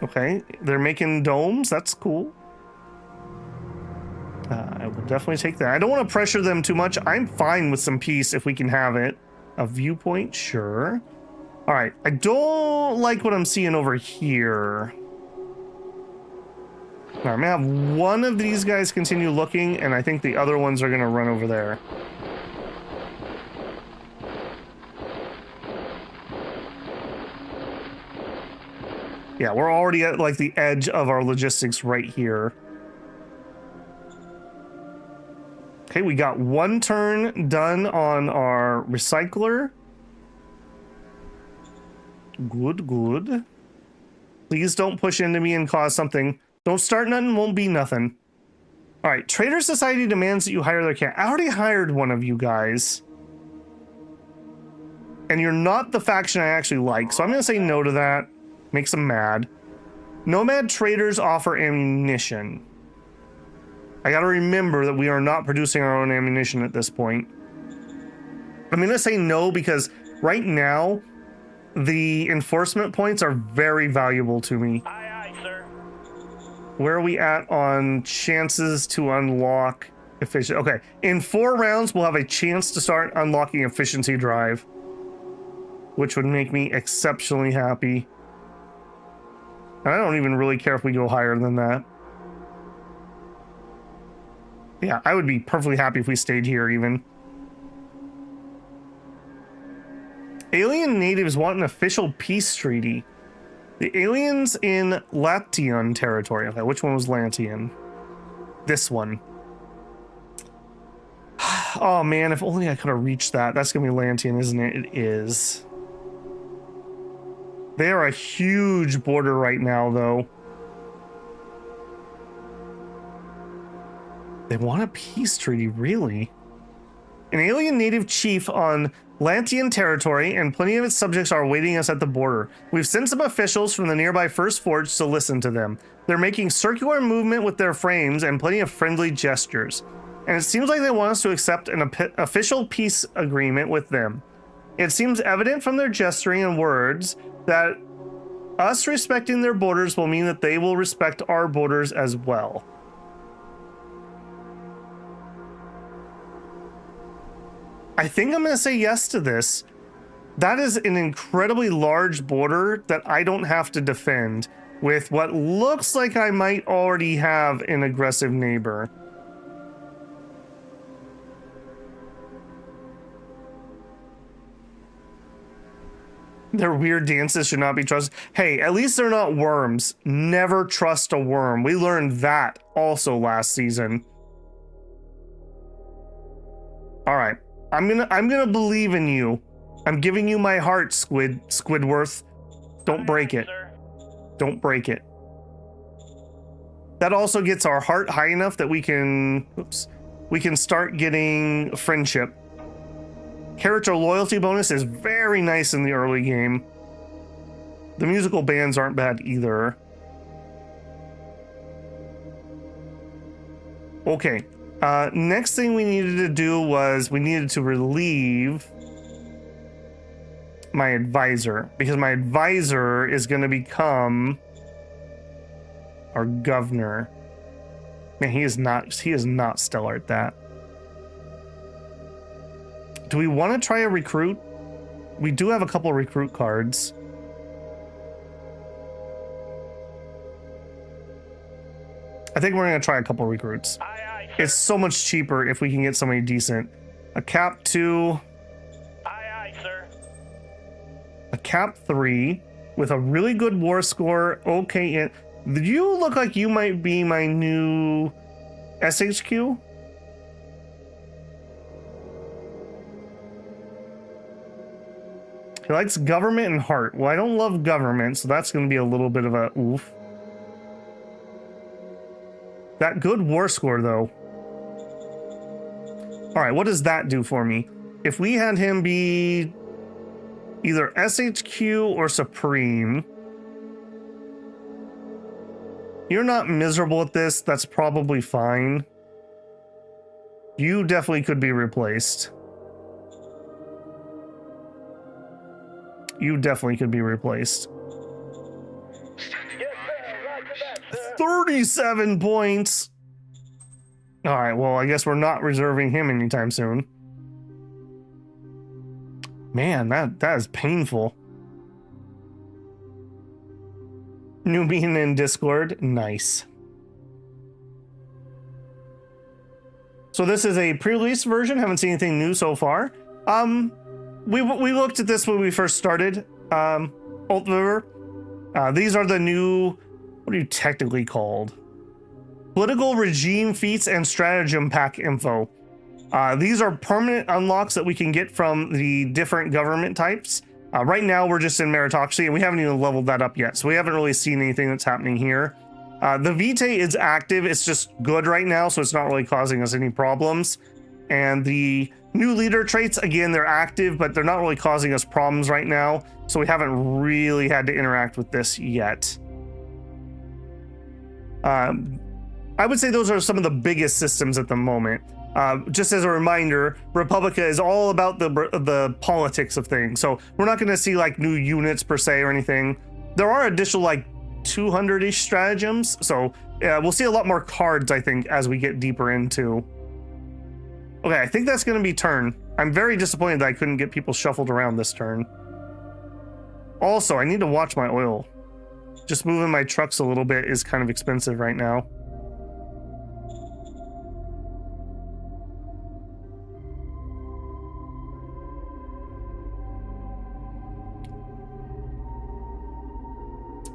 Okay, they're making domes. That's cool. I will definitely take that. I don't want to pressure them too much. I'm fine with some peace if we can have it. A viewpoint, sure. All right, I don't like what I'm seeing over here. All right, I'm gonna have one of these guys continue looking, and I think the other ones are gonna run over there. Yeah, we're already at like the edge of our logistics right here. Okay, we got one turn done on our recycler. Good, good. Please don't push into me and cause something. Don't start nothing, won't be nothing. All right, Trader Society demands that you hire their cat. I already hired one of you guys. And you're not the faction I actually like, so I'm gonna say no to that. Makes them mad. Nomad traders offer ammunition. I gotta remember that we are not producing our own ammunition at this point. I'm gonna say no because right now, the enforcement points are very valuable to me. Aye, aye, sir. Where are we at on chances to unlock efficient? Okay, in 4 rounds, we'll have a chance to start unlocking efficiency drive, which would make me exceptionally happy. And I don't even really care if we go higher than that. Yeah, I would be perfectly happy if we stayed here even. Alien natives want an official peace treaty. The aliens in Latian territory. Okay, which one was Latian? This one. Oh man, if only I could have reached that. That's gonna be Latian, isn't it? It is. They are a huge border right now, though. They want a peace treaty, really? An alien native chief on Lantian territory, and plenty of its subjects are awaiting us at the border. We've sent some officials from the nearby First Forge to listen to them. They're making circular movement with their frames and plenty of friendly gestures. And it seems like they want us to accept an official peace agreement with them. It seems evident from their gesturing and words that us respecting their borders will mean that they will respect our borders as well. I think I'm going to say yes to this. That is an incredibly large border that I don't have to defend with what looks like I might already have an aggressive neighbor. Their weird dances should not be trusted. Hey, at least they're not worms. Never trust a worm. We learned that also last season. All right. I'm gonna believe in you. I'm giving you my heart, Squidworth. Don't break it. Don't break it. That also gets our heart high enough that we can start getting friendship. Character loyalty bonus is very nice in the early game. The musical bands aren't bad either. Okay. Next thing we needed to do was we needed to relieve my advisor, because my advisor is going to become our governor. Man, he is not stellar at that. Do we want to try a recruit? We do have a couple recruit cards. I think we're going to try a couple recruits. It's so much cheaper if we can get somebody decent. A cap 2. Aye, sir. A cap 3 with a really good war score. Okay, and you look like you might be my new SHQ. He likes government and heart. Well, I don't love government, so that's going to be a little bit of a oof. That good war score, though. All right, what does that do for me? If we had him be either SHQ or Supreme, you're not miserable at this. That's probably fine. You definitely could be replaced. You definitely could be replaced. Yes, sir. Roger that, sir. 37 points. All right, well, I guess we're not reserving him anytime soon. Man, that is painful. New being in Discord, nice. So this is a pre-release version. Haven't seen anything new so far. We looked at this when we first started. Alt River. These are the new. What are you technically called? Political regime feats and stratagem pack info. These are permanent unlocks that we can get from the different government types. Right now, we're just in meritocracy, and we haven't even leveled that up yet, so we haven't really seen anything that's happening here. The Vitae is active. It's just good right now, so it's not really causing us any problems. And the new leader traits, again, they're active, but they're not really causing us problems right now, so we haven't really had to interact with this yet. I would say those are some of the biggest systems at the moment. Just as a reminder, Republica is all about the politics of things. So we're not going to see like new units per se or anything. There are additional like 200-ish stratagems. So we'll see a lot more cards, I think, as we get deeper into. Okay, I think that's going to be turn. I'm very disappointed that I couldn't get people shuffled around this turn. Also, I need to watch my oil. Just moving my trucks a little bit is kind of expensive right now.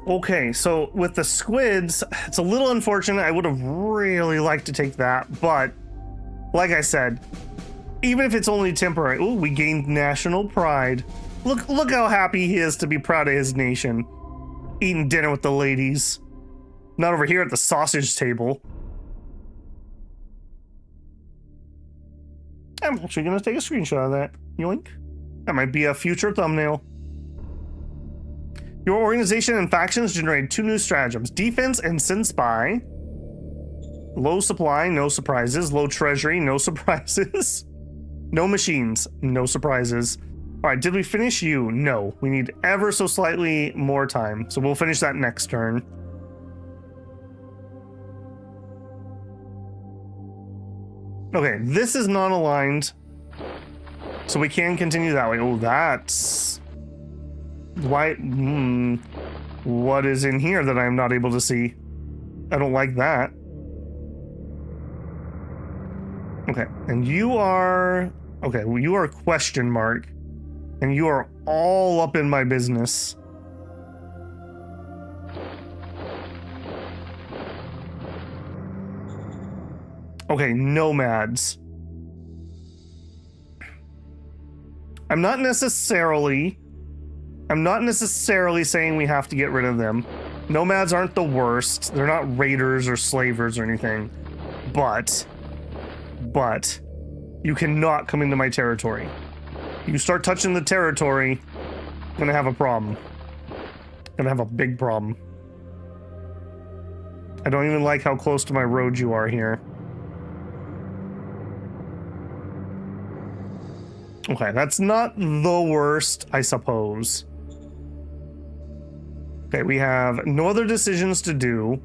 Okay, so with the squids, it's a little unfortunate. I would have really liked to take that, but like I said, even if it's only temporary, ooh, we gained national pride. Look how happy he is to be proud of his nation. Eating dinner with the ladies. Not over here at the sausage table. I'm actually going to take a screenshot of that. Yoink. That might be a future thumbnail. Your organization and factions generate 2 new stratagems. Defense and Sin Spy. Low supply, no surprises. Low treasury, no surprises. No machines, no surprises. All right, did we finish you? No. We need ever so slightly more time. So we'll finish that next turn. Okay, this is non-aligned. So we can continue that way. Oh, that's... Why? What is in here that I'm not able to see? I don't like that. Okay, and you are... Okay, well, you are question mark. And you are all up in my business. Okay, nomads. I'm not necessarily saying we have to get rid of them. Nomads aren't the worst. They're not raiders or slavers or anything. But you cannot come into my territory. You start touching the territory, I'm gonna have a problem. Gonna have a big problem. I don't even like how close to my road you are here. Okay, that's not the worst, I suppose. Okay, we have no other decisions to do.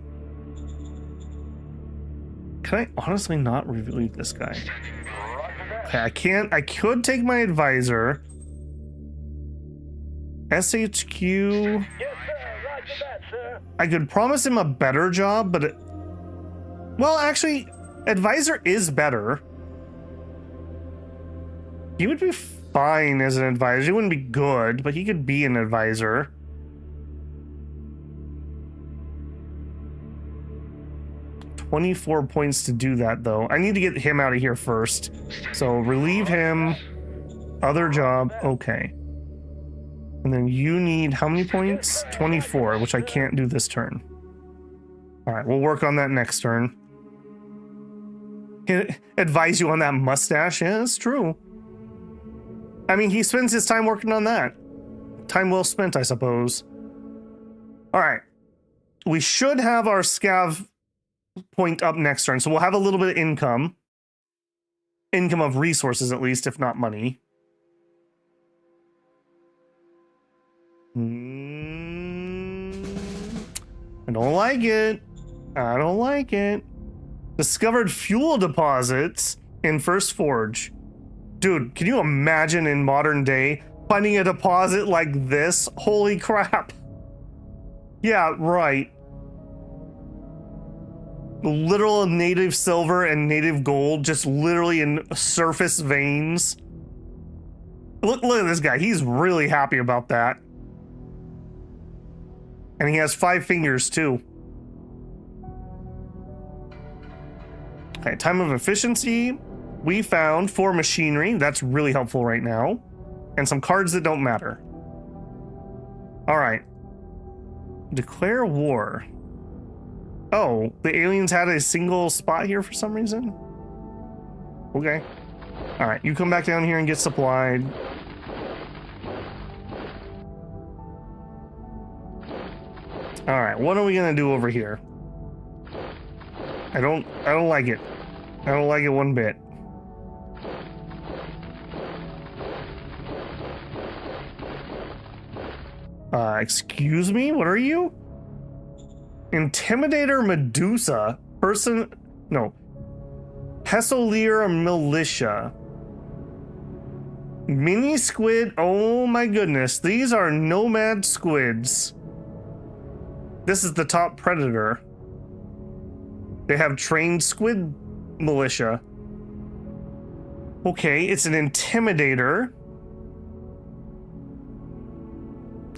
Can I honestly not review this guy? Okay, I can't. I could take my advisor. SHQ. Yes, sir. Roger that, sir. I could promise him a better job, but it... Well, actually, advisor is better. He would be fine as an advisor. He wouldn't be good, but he could be an advisor. $24 points to do that, though. I need to get him out of here first. So relieve him. Other job. Okay. And then you need how many points? 24, which I can't do this turn. All right, we'll work on that next turn. Advise you on that mustache. Yeah, it's true. I mean, he spends his time working on that. Time well spent, I suppose. All right. We should have our scav point up next turn, so we'll have a little bit of income. Income of resources, at least, if not money. I don't like it. I don't like it. Discovered fuel deposits in First Forge. Dude, can you imagine in modern day finding a deposit like this? Holy crap. Yeah, right. Literal native silver and native gold just literally in surface veins. Look at this guy. He's really happy about that. And he has 5 fingers too. Okay, time of efficiency. We found 4 machinery. That's really helpful right now. And some cards that don't matter. All right. Declare war. Oh, the aliens had a single spot here for some reason? Okay. All right, you come back down here and get supplied. All right, what are we gonna do over here? I don't like it. I don't like it one bit. Excuse me? What are you? Intimidator Medusa. Person... No. Hesselier Militia. Mini squid. Oh my goodness. These are nomad squids. This is the top predator. They have trained squid militia. Okay, it's an intimidator.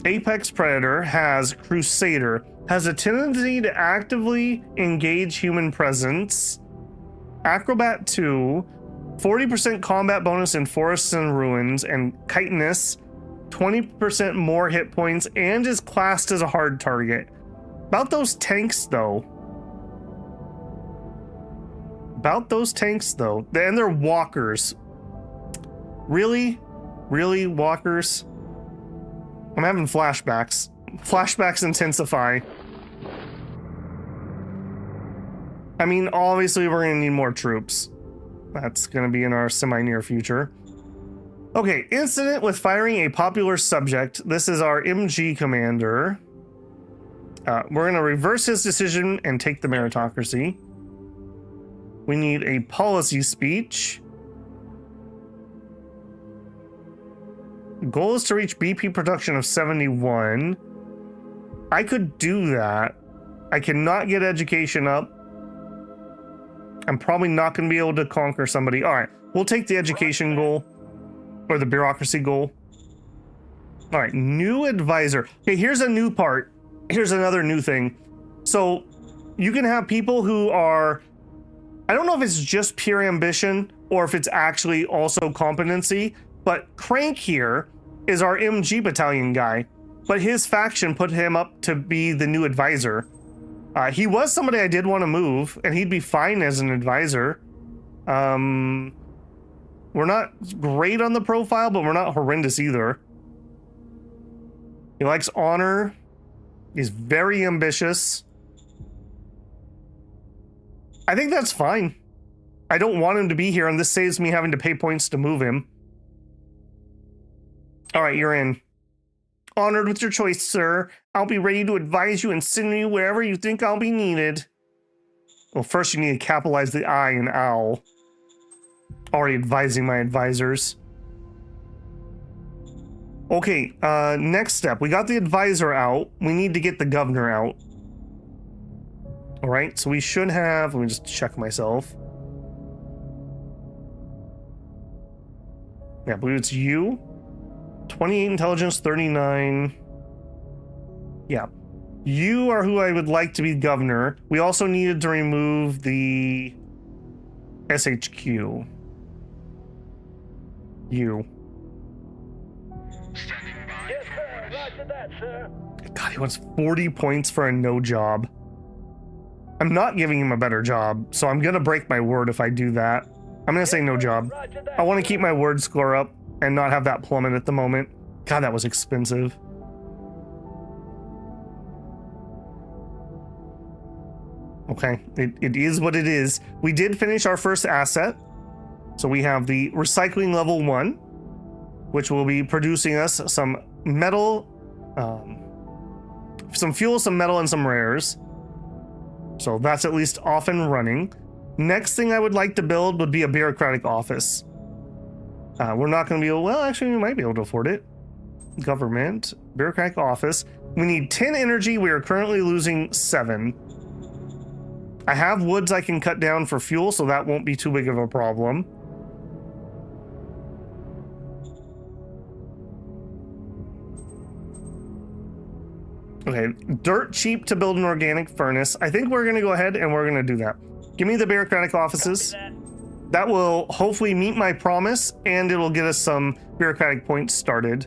Apex Predator has Crusader. Has a tendency to actively engage human presence. Acrobat 2. 40% combat bonus in forests and ruins. And chitinous. 20% more hit points. And is classed as a hard target. About those tanks, though. And they're walkers. Really? Really, walkers? I'm having flashbacks. Flashbacks intensify. I mean, obviously we're gonna need more troops. That's gonna be in our semi-near future. Okay, incident with firing a popular subject. This is our MG commander. We're gonna reverse his decision and take the meritocracy. We need a policy speech. Goal is to reach BP production of 71. I could do that. I cannot get education up. I'm probably not going to be able to conquer somebody. All right, we'll take the education goal or the bureaucracy goal. All right, new advisor. Okay, here's a new part. Here's another new thing. So you can have people who are, I don't know if it's just pure ambition or if it's actually also competency, but Crank here is our MG battalion guy, but his faction put him up to be the new advisor. He was somebody I did want to move, and he'd be fine as an advisor. We're not great on the profile, but we're not horrendous either. He likes honor. He's very ambitious. I think that's fine. I don't want him to be here, and this saves me having to pay points to move him. All right, you're in. Honored with your choice, sir. I'll be ready to advise you and send you wherever you think I'll be needed. Well, first you need to capitalize the I in owl. Already advising my advisors. Okay, next step. We got the advisor out. We need to get the governor out. All right, so we should have, let me just check myself. Yeah, I believe it's you. 28 intelligence, 39. Yeah. You are who I would like to be governor. We also needed to remove the SHQ. You. Yes, sir. Roger that, sir. God, he wants 40 points for a no job. I'm not giving him a better job, so I'm gonna break my word if I do that. I'm gonna say no job. Roger that. I want to keep my word score up and not have that plummet at the moment. God, that was expensive. Okay, it is what it is. We did finish our first asset. So we have the recycling level 1, which will be producing us some metal, some fuel, some metal, and some rares. So that's at least off and running. Next thing I would like to build would be a bureaucratic office. We're not going to be able, well, actually, we might be able to afford it. Government, bureaucratic office. We need 10 energy. We are currently losing 7. I have woods I can cut down for fuel, so that won't be too big of a problem. Okay, dirt cheap to build an organic furnace. I think we're going to go ahead and we're going to do that. Give me the bureaucratic offices. That will hopefully meet my promise, and it'll get us some bureaucratic points started.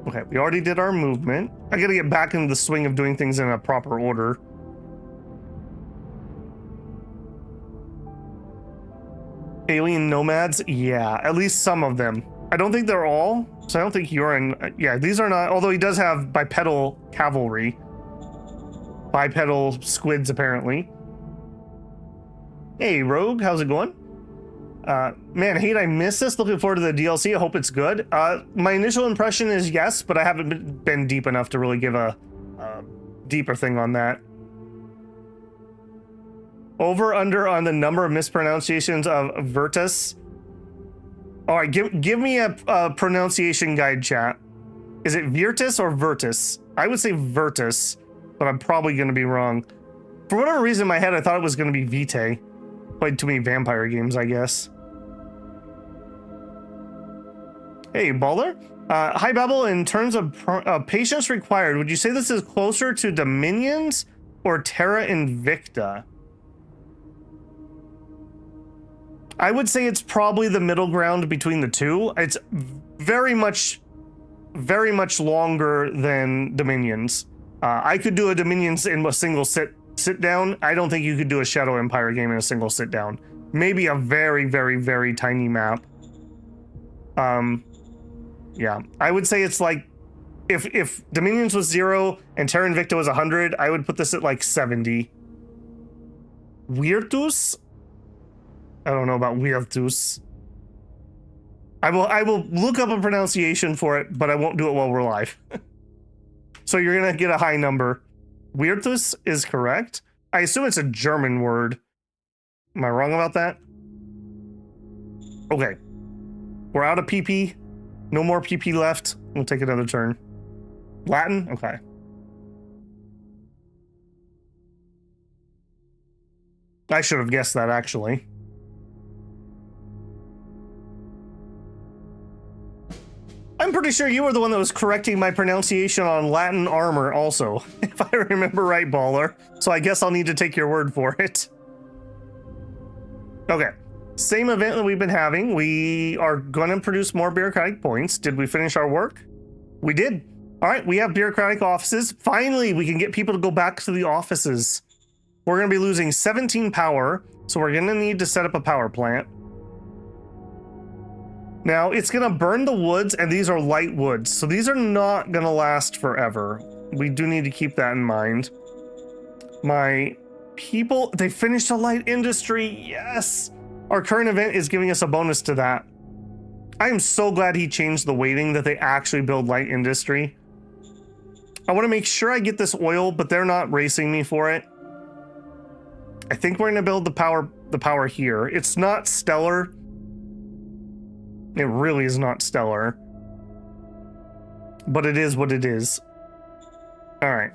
Okay, we already did our movement. I gotta get back into the swing of doing things in a proper order. Alien nomads? Yeah, at least some of them. I don't think they're all, so I don't think you're in. Yeah, these are not, although he does have bipedal cavalry. Bipedal squids, apparently. Hey, Rogue, how's it going? Man, hate I missed this. Looking forward to the DLC. I hope it's good. My initial impression is yes, but I haven't been deep enough to really give a deeper thing on that. Over under on the number of mispronunciations of Virtus. All right, give me a pronunciation guide, chat. Is it Virtus or Virtus? I would say Virtus, but I'm probably going to be wrong. For whatever reason in my head, I thought it was going to be Vitae. Played too many vampire games, I guess. Hey, Baller. Hi, Babel. In terms of patience required, would you say this is closer to Dominions or Terra Invicta? I would say it's probably the middle ground between the two. It's very much longer than Dominions. I could do a Dominions in a single sit down. I don't think you could do a Shadow Empire game in a single sit down. Maybe a very, very, very tiny map. Yeah, I would say it's like if Dominions was 0 and Terra Invicta was 100, I would put this at like 70. Virtus? I don't know about Virtus. I will look up a pronunciation for it, but I won't do it while we're live. So you're gonna get a high number. Virtus is correct. I assume it's a German word. Am I wrong about that? Okay. We're out of PP. No more PP left. We'll take another turn. Latin? Okay. I should have guessed that, actually. I'm pretty sure you were the one that was correcting my pronunciation on Latin armor also, if I remember right, Baller. So I guess I'll need to take your word for it. Okay. Same event that we've been having. We are going to produce more bureaucratic points. Did we finish our work? We did. All right, we have bureaucratic offices. Finally, we can get people to go back to the offices. We're going to be losing 17 power, so we're going to need to set up a power plant. Now, it's going to burn the woods, and these are light woods, so these are not going to last forever. We do need to keep that in mind. My people, they finished the light industry. Yes! Our current event is giving us a bonus to that. I am so glad he changed the weighting that they actually build light industry. I want to make sure I get this oil, but they're not racing me for it. I think we're going to build the power here. It's not stellar. It really is not stellar. But it is what it is. All right.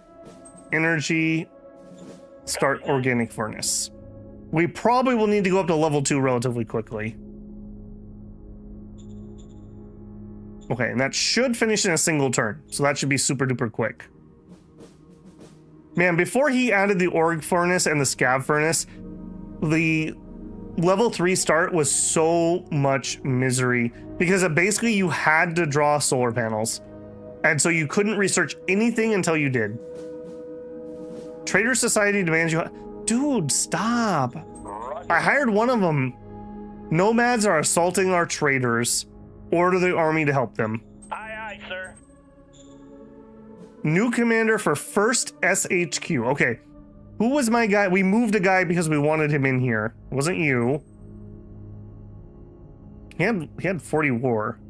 Energy. Start organic furnace. We probably will need to go up to level 2 relatively quickly. Okay, and that should finish in a single turn. So that should be super duper quick. Man, before he added the org furnace and the scav furnace, the level 3 start was so much misery because basically you had to draw solar panels. And so you couldn't research anything until you did. Trader Society demands you... Dude, stop. I hired one of them. Nomads are assaulting our traders. Order the army to help them. Aye, aye, sir. New commander for first SHQ. Okay. Who was my guy? We moved a guy because we wanted him in here. It wasn't you. He had 40 war.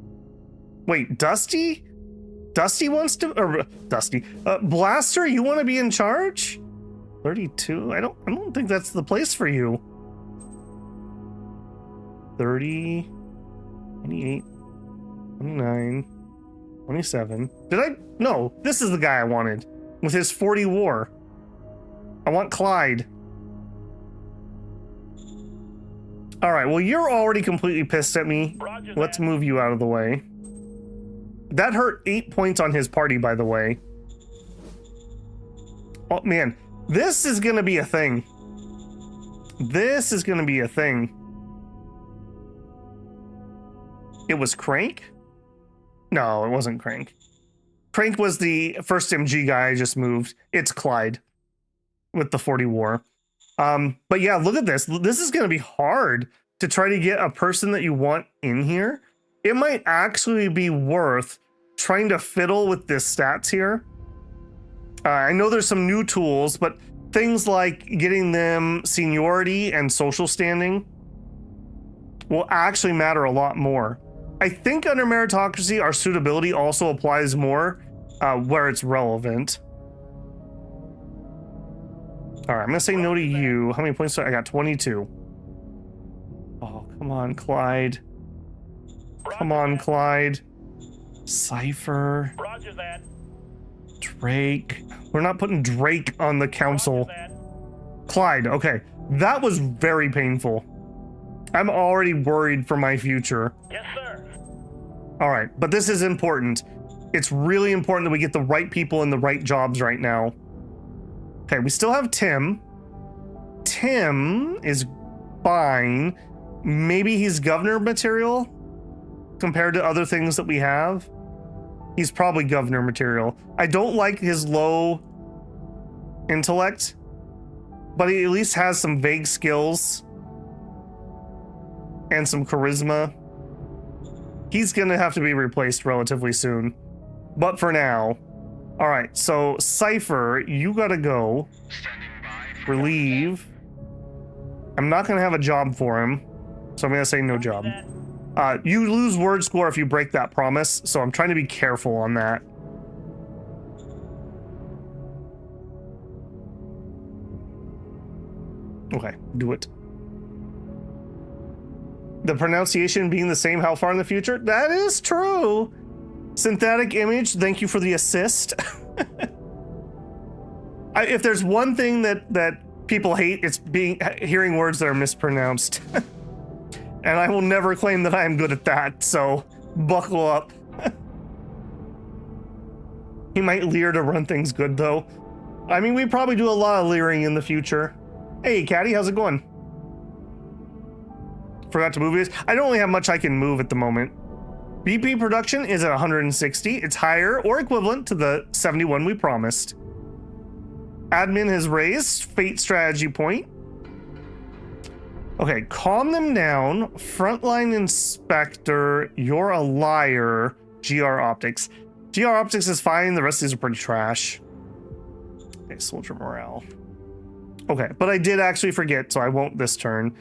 Wait, Dusty? Dusty wants to... Or, Dusty. Blaster, you want to be in charge? 32? I don't think that's the place for you. 30, 28, 29, 27. Did I? No, this is the guy I wanted with his 40 war. I want Clyde. All right, well, you're already completely pissed at me. Roger Let's that. move you out of the way. That hurt 8 points on his party, by the way. Oh, man. This is going to be a thing. This is going to be a thing. It was Crank? No, it wasn't Crank. Crank was the first MG guy I just moved. It's Clyde with the 40 war. But yeah, look at this. This is going to be hard to try to get a person that you want in here. It might actually be worth trying to fiddle with this stats here. I know there's some new tools, but things like getting them seniority and social standing will actually matter a lot more. I think under meritocracy, our suitability also applies more where it's relevant. All right, I'm gonna say no to you. How many points do I got? 22. Oh, come on, Clyde. Come on, Clyde. Cypher. Roger that. Drake. We're not putting Drake on the council. Roger that. Clyde, okay. That was very painful. I'm already worried for my future. Yes, sir. All right, but this is important. It's really important that we get the right people in the right jobs right now. Okay, we still have Tim. Tim is fine. Maybe he's governor material compared to other things that we have. He's probably governor material. I don't like his low intellect, but he at least has some vague skills. and some charisma. He's gonna have to be replaced relatively soon. But for now, all right, so Cypher, you gotta go. Relieve. I'm not gonna have a job for him, so I'm gonna say no job. You lose word score if you break that promise, so I'm trying to be careful on that. Okay, do it. The pronunciation being the same how far in the future? That is true. Synthetic image, thank you for the assist. If there's one thing that people hate, it's hearing words that are mispronounced. And I will never claim that I am good at that, so buckle up. He might leer to run things good, though. I mean, we probably do a lot of leering in the future. Hey, Caddy, how's it going? Forgot to move this. I don't really have much I can move at the moment. BP production is at 160. It's higher or equivalent to the 71 we promised. Admin has raised. Fate strategy point. Okay, calm them down. Frontline inspector, you're a liar. GR optics. GR optics is fine. The rest of these are pretty trash. Okay, soldier morale. Okay, but I did actually forget, so I won't this turn.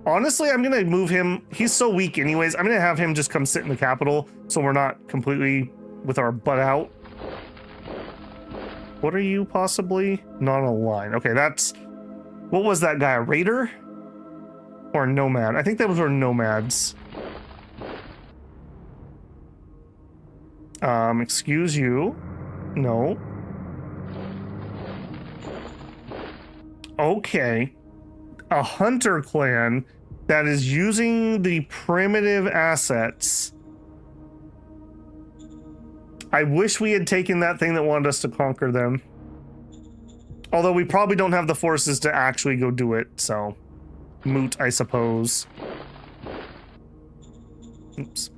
Honestly, I'm gonna move him. He's so weak anyways. I'm gonna have him just come sit in the capital so we're not completely with our butt out. What are you possibly? Not a line. Okay, that's... What was that guy? A raider? Or a nomad? I think those were nomads. Excuse you. No. Okay. A hunter clan that is using the primitive assets. I wish we had taken that thing that wanted us to conquer them. Although we probably don't have the forces to actually go do it, so moot, I suppose. Oops.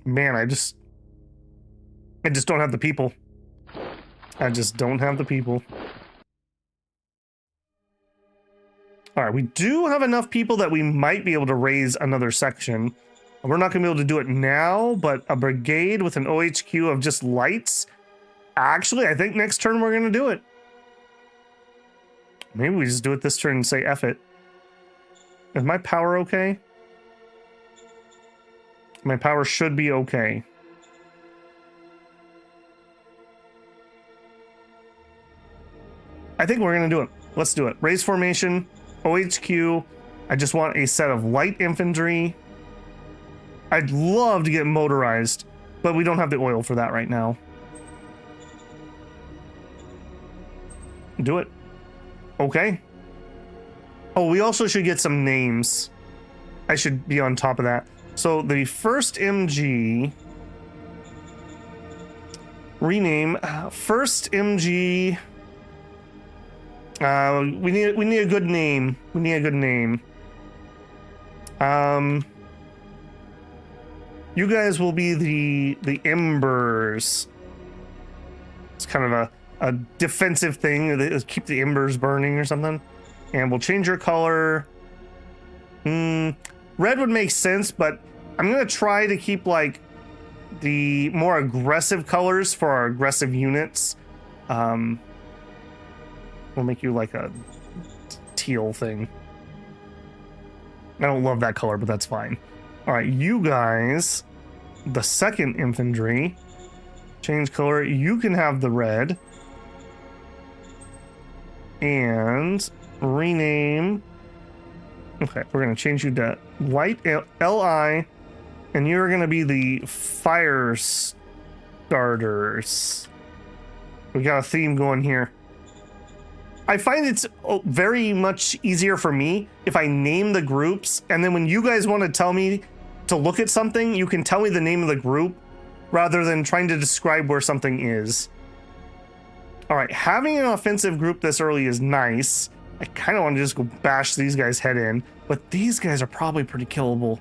Man, I just don't have the people. I just don't have the people. All right, we do have enough people that we might be able to raise another section. We're not gonna be able to do it now, but a brigade with an OHQ of just lights. Actually, I think next turn we're gonna do it. Maybe we just do it this turn and say F it. Is my power okay? My power should be okay. I think we're gonna do it. Let's do it. Raise formation, OHQ. I just want a set of light infantry. I'd love to get motorized, but we don't have the oil for that right now. Do it. Okay. Oh, we also should get some names. I should be on top of that. So the first MG, rename first MG. We need a good name. We need a good name. You guys will be the Embers. It's kind of a defensive thing. Keep the embers burning or something. And we'll change your color. Red would make sense, but I'm gonna try to keep like the more aggressive colors for our aggressive units. We'll make you like a teal thing. I don't love that color, but that's fine. All right, you guys, the second infantry, change color. You can have the red. And rename. Okay, we're gonna change you to light LI, and you're gonna be the fire starters. We got a theme going here. I find it's very much easier for me if I name the groups, and then when you guys want to tell me to look at something, you can tell me the name of the group rather than trying to describe where something is. All right, having an offensive group this early is nice. I kind of want to just go bash these guys head in, but these guys are probably pretty killable.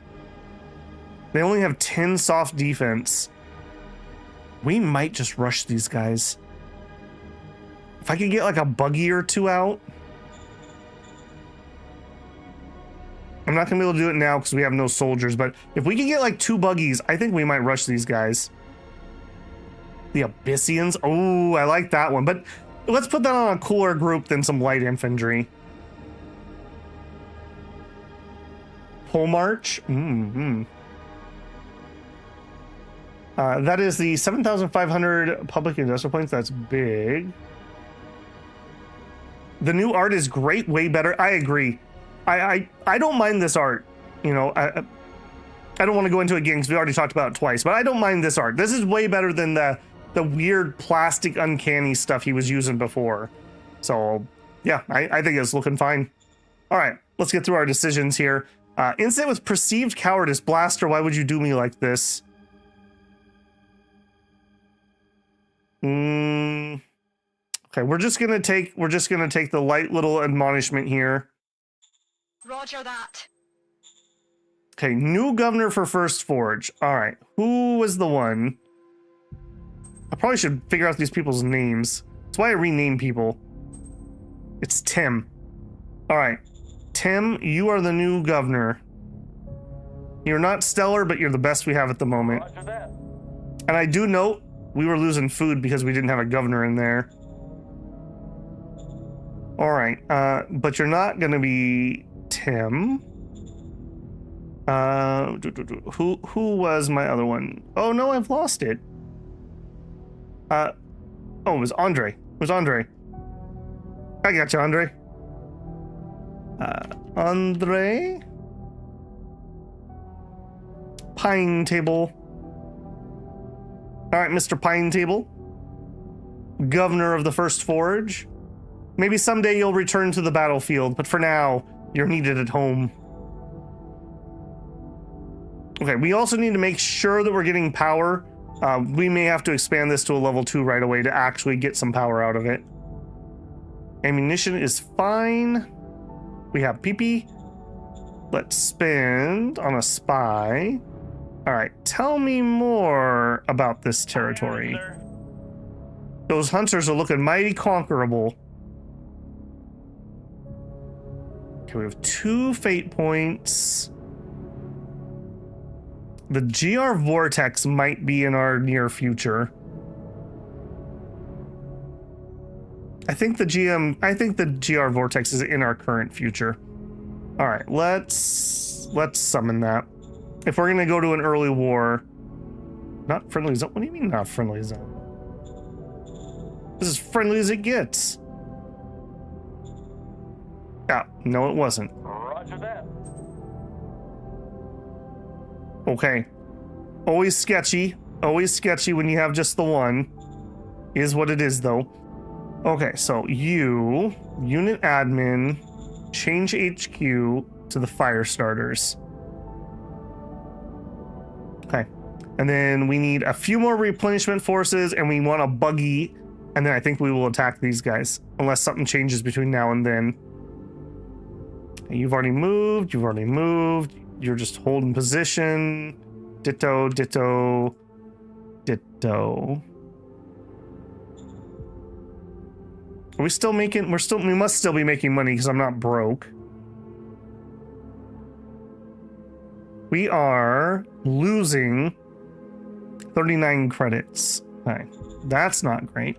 They only have 10 soft defense. We might just rush these guys. If I could get like a buggy or two out. I'm not gonna be able to do it now because we have no soldiers, but if we can get like 2 buggies, I think we might rush these guys. The Abyssians. Oh, I like that one, but let's put that on a cooler group than some light infantry. Pole March. That is the 7,500 public industrial points. That's big. The new art is great, way better. I agree. I don't mind this art. You know, I don't want to go into it again because we already talked about it twice, but I don't mind this art. This is way better than the weird plastic uncanny stuff he was using before. So yeah, I think it's looking fine. All right, let's get through our decisions here. Incident with perceived cowardice. Blaster, why would you do me like this? Okay, we're just gonna take the light little admonishment here. Roger that. Okay, new governor for First Forge. All right, who was the one? I probably should figure out these people's names. That's why I rename people. It's Tim. All right, Tim, you are the new governor. You're not stellar, but you're the best we have at the moment. Roger that. And I do note we were losing food because we didn't have a governor in there. All right, but you're not gonna be Tim. Who was my other one? Oh no, I've lost it. Oh, it was Andre. It was Andre. I got you, Andre. Andre. Pine Table. All right, Mr. Pine Table. Governor of the First Forge. Maybe someday you'll return to the battlefield, but for now, you're needed at home. Okay, we also need to make sure that we're getting power. We may have to expand this to a level 2 right away to actually get some power out of it. Ammunition is fine. We have PP. Let's spend on a spy. All right, tell me more about this territory. Those hunters are looking mighty conquerable. Okay, we have 2 fate points. The GR Vortex might be in our near future. I think the GR Vortex is in our current future. All right, let's summon that. If we're gonna go to an early war, not friendly zone. What do you mean not friendly zone? This is friendly as it gets. Yeah, no, it wasn't. Roger that. Okay. Always sketchy. Always sketchy when you have just the one. Is what it is, though. Okay, so you, unit admin, change HQ to the fire starters. Okay. And then we need a few more replenishment forces, and we want a buggy, and then I think we will attack these guys, unless something changes between now and then. You've already moved, you're just holding position. Ditto, ditto, ditto. Are we still making, we must still be making money because I'm not broke. We are losing 39 credits. Okay, that's not great.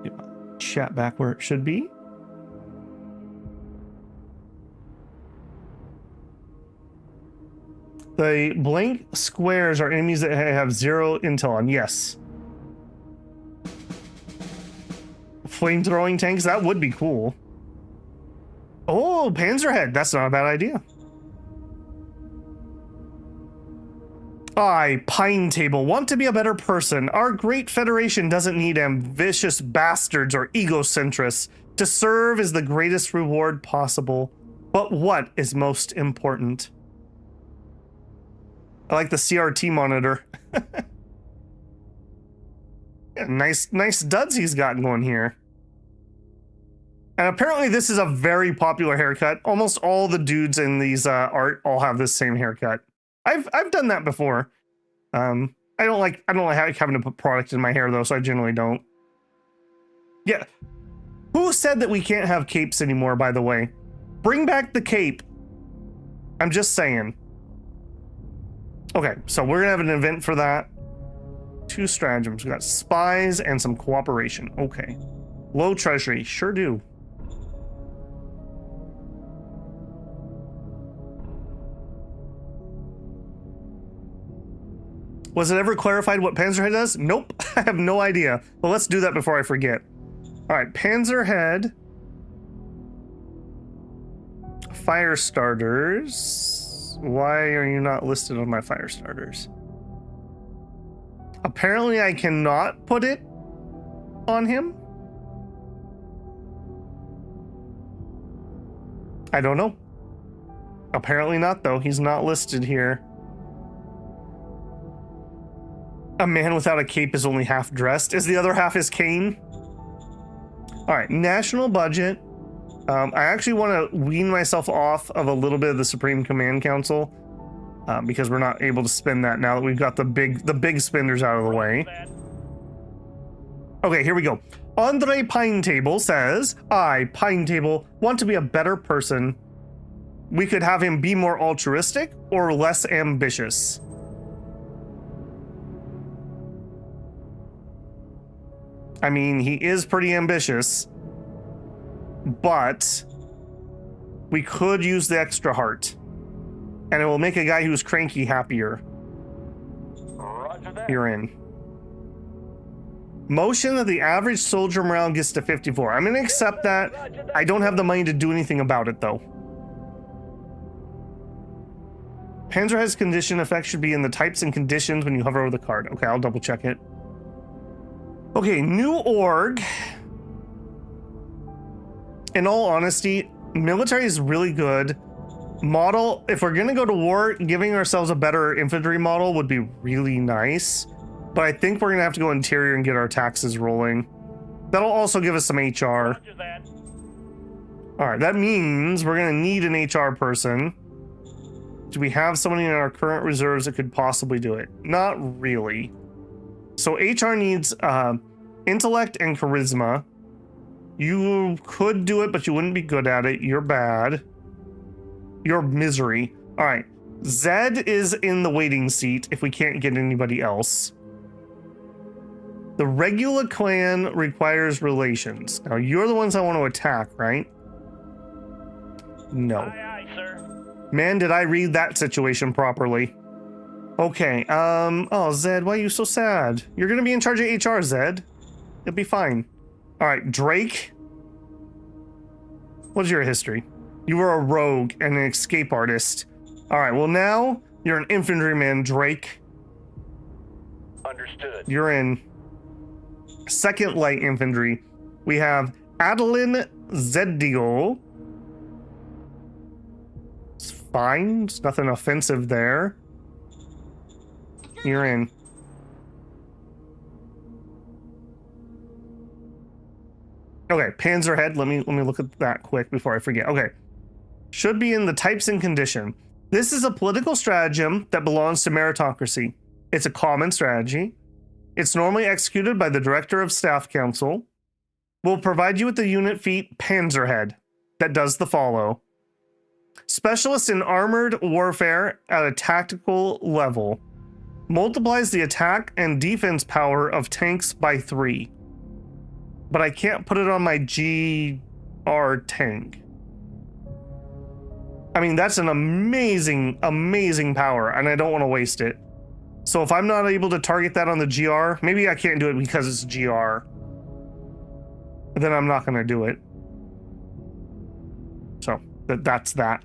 Get my chat back where it should be. The blank squares are enemies that have 0 intel on. Yes. Flame-throwing tanks, that would be cool. Oh, Panzerhead, that's not a bad idea. I, Pine Table, want to be a better person. Our great federation doesn't need ambitious bastards or egocentrists. To serve is the greatest reward possible. But what is most important? I like the CRT monitor. Yeah, nice duds he's got going here. And apparently this is a very popular haircut. Almost all the dudes in these art all have this same haircut. I've done that before. I don't like having to put product in my hair though, so I generally don't. Yeah. Who said that we can't have capes anymore, by the way? Bring back the cape. I'm just saying. Okay, so we're gonna have an event for that. 2 stratagems. We got spies and some cooperation. Okay. Low treasury. Sure do. Was it ever clarified what Panzerhead does? Nope. I have no idea. Well, let's do that before I forget. All right, Panzerhead. Fire starters. Why are you not listed on my fire starters? Apparently I cannot put it on him. I don't know. Apparently not though. He's not listed here. A man without a cape is only half dressed. Is the other half his cane? All right, national budget. I actually want to wean myself off of a little bit of the Supreme Command Council because we're not able to spend that now that we've got the big spenders out of the way. Okay, here we go. Andre Pinetable says, I, Pinetable, want to be a better person. We could have him be more altruistic or less ambitious. I mean, he is pretty ambitious, but we could use the extra heart, and it will make a guy who's cranky happier. Roger that. You're in. Motion that the average soldier morale gets to 54. I'm going to accept that. I don't have the money to do anything about it, though. Panzerhead's condition effect should be in the types and conditions when you hover over the card. Okay, I'll double check it. Okay, new org. In all honesty, military is really good. Model, if we're gonna go to war, giving ourselves a better infantry model would be really nice. But I think we're gonna have to go interior and get our taxes rolling. That'll also give us some HR. Roger that. All right, that means we're gonna need an HR person. Do we have somebody in our current reserves that could possibly do it? Not really. So HR needs intellect and charisma. You could do it, but you wouldn't be good at it. You're bad. You're misery. All right. Zed is in the waiting seat if we can't get anybody else. The regular clan requires relations. Now, you're the ones I want to attack, right? No. Aye, aye, sir. Man, did I read that situation properly. Okay, oh, Zed, why are you so sad? You're gonna be in charge of HR, Zed. You'll be fine. All right, Drake. What's your history? You were a rogue and an escape artist. All right, well now, you're an infantryman, Drake. Understood. You're in 2nd Light Infantry. We have Adeline Zeddigo. It's fine, there's nothing offensive there. You're in. Okay, Panzerhead. Let me look at that quick before I forget. Okay. Should be in the types and condition. This is a political stratagem that belongs to meritocracy. It's a common strategy. It's normally executed by the Director of Staff Council. We'll provide you with the unit feat Panzerhead that does the follow. Specialist in armored warfare at a tactical level. Multiplies the attack and defense power of tanks by 3. But I can't put it on my GR tank. I mean, that's an amazing, amazing power, and I don't want to waste it. So if I'm not able to target that on the GR, maybe I can't do it because it's GR. Then I'm not going to do it. So that's that.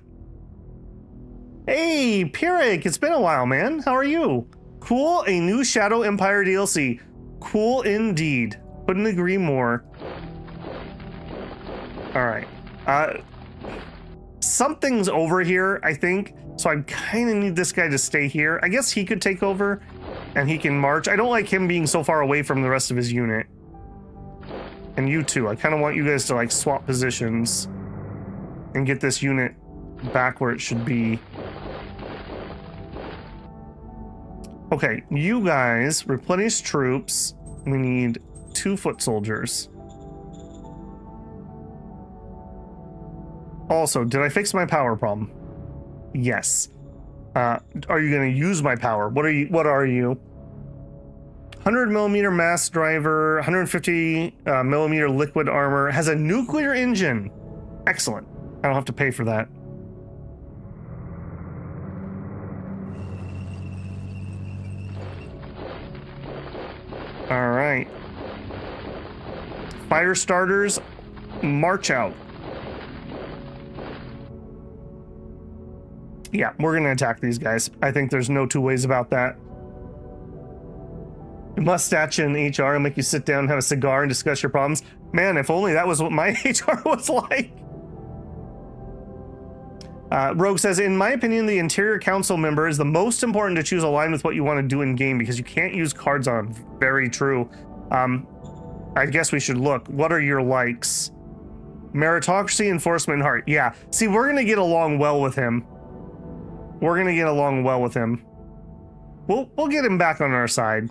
Hey, Pyrrhic, it's been a while, man. How are you? Cool, a new Shadow Empire DLC. Cool indeed. Couldn't agree more. All right. Something's over here, I think. So I kind of need this guy to stay here. I guess he could take over and he can march. I don't like him being so far away from the rest of his unit. And you two. I kind of want you guys to like swap positions and get this unit back where it should be. Okay, you guys replenish troops. We need 2 foot soldiers. Also, did I fix my power problem? Yes. Are you going to use my power? What are you? 100 millimeter mass driver, 150 millimeter liquid armor, has a nuclear engine. Excellent. I don't have to pay for that. All right. Fire starters, march out. Yeah, we're going to attack these guys. I think there's no two ways about that. Mustache and HR will make you sit down, have a cigar, and discuss your problems. Man, if only that was what my HR was like. Rogue says, in my opinion, the Interior Council member is the most important to choose a line with what you want to do in game because you can't use cards on. Very true. I guess we should look. What are your likes? Meritocracy, enforcement, heart. Yeah. See, we're going to get along well with him. We're going to get along well with him. We'll get him back on our side.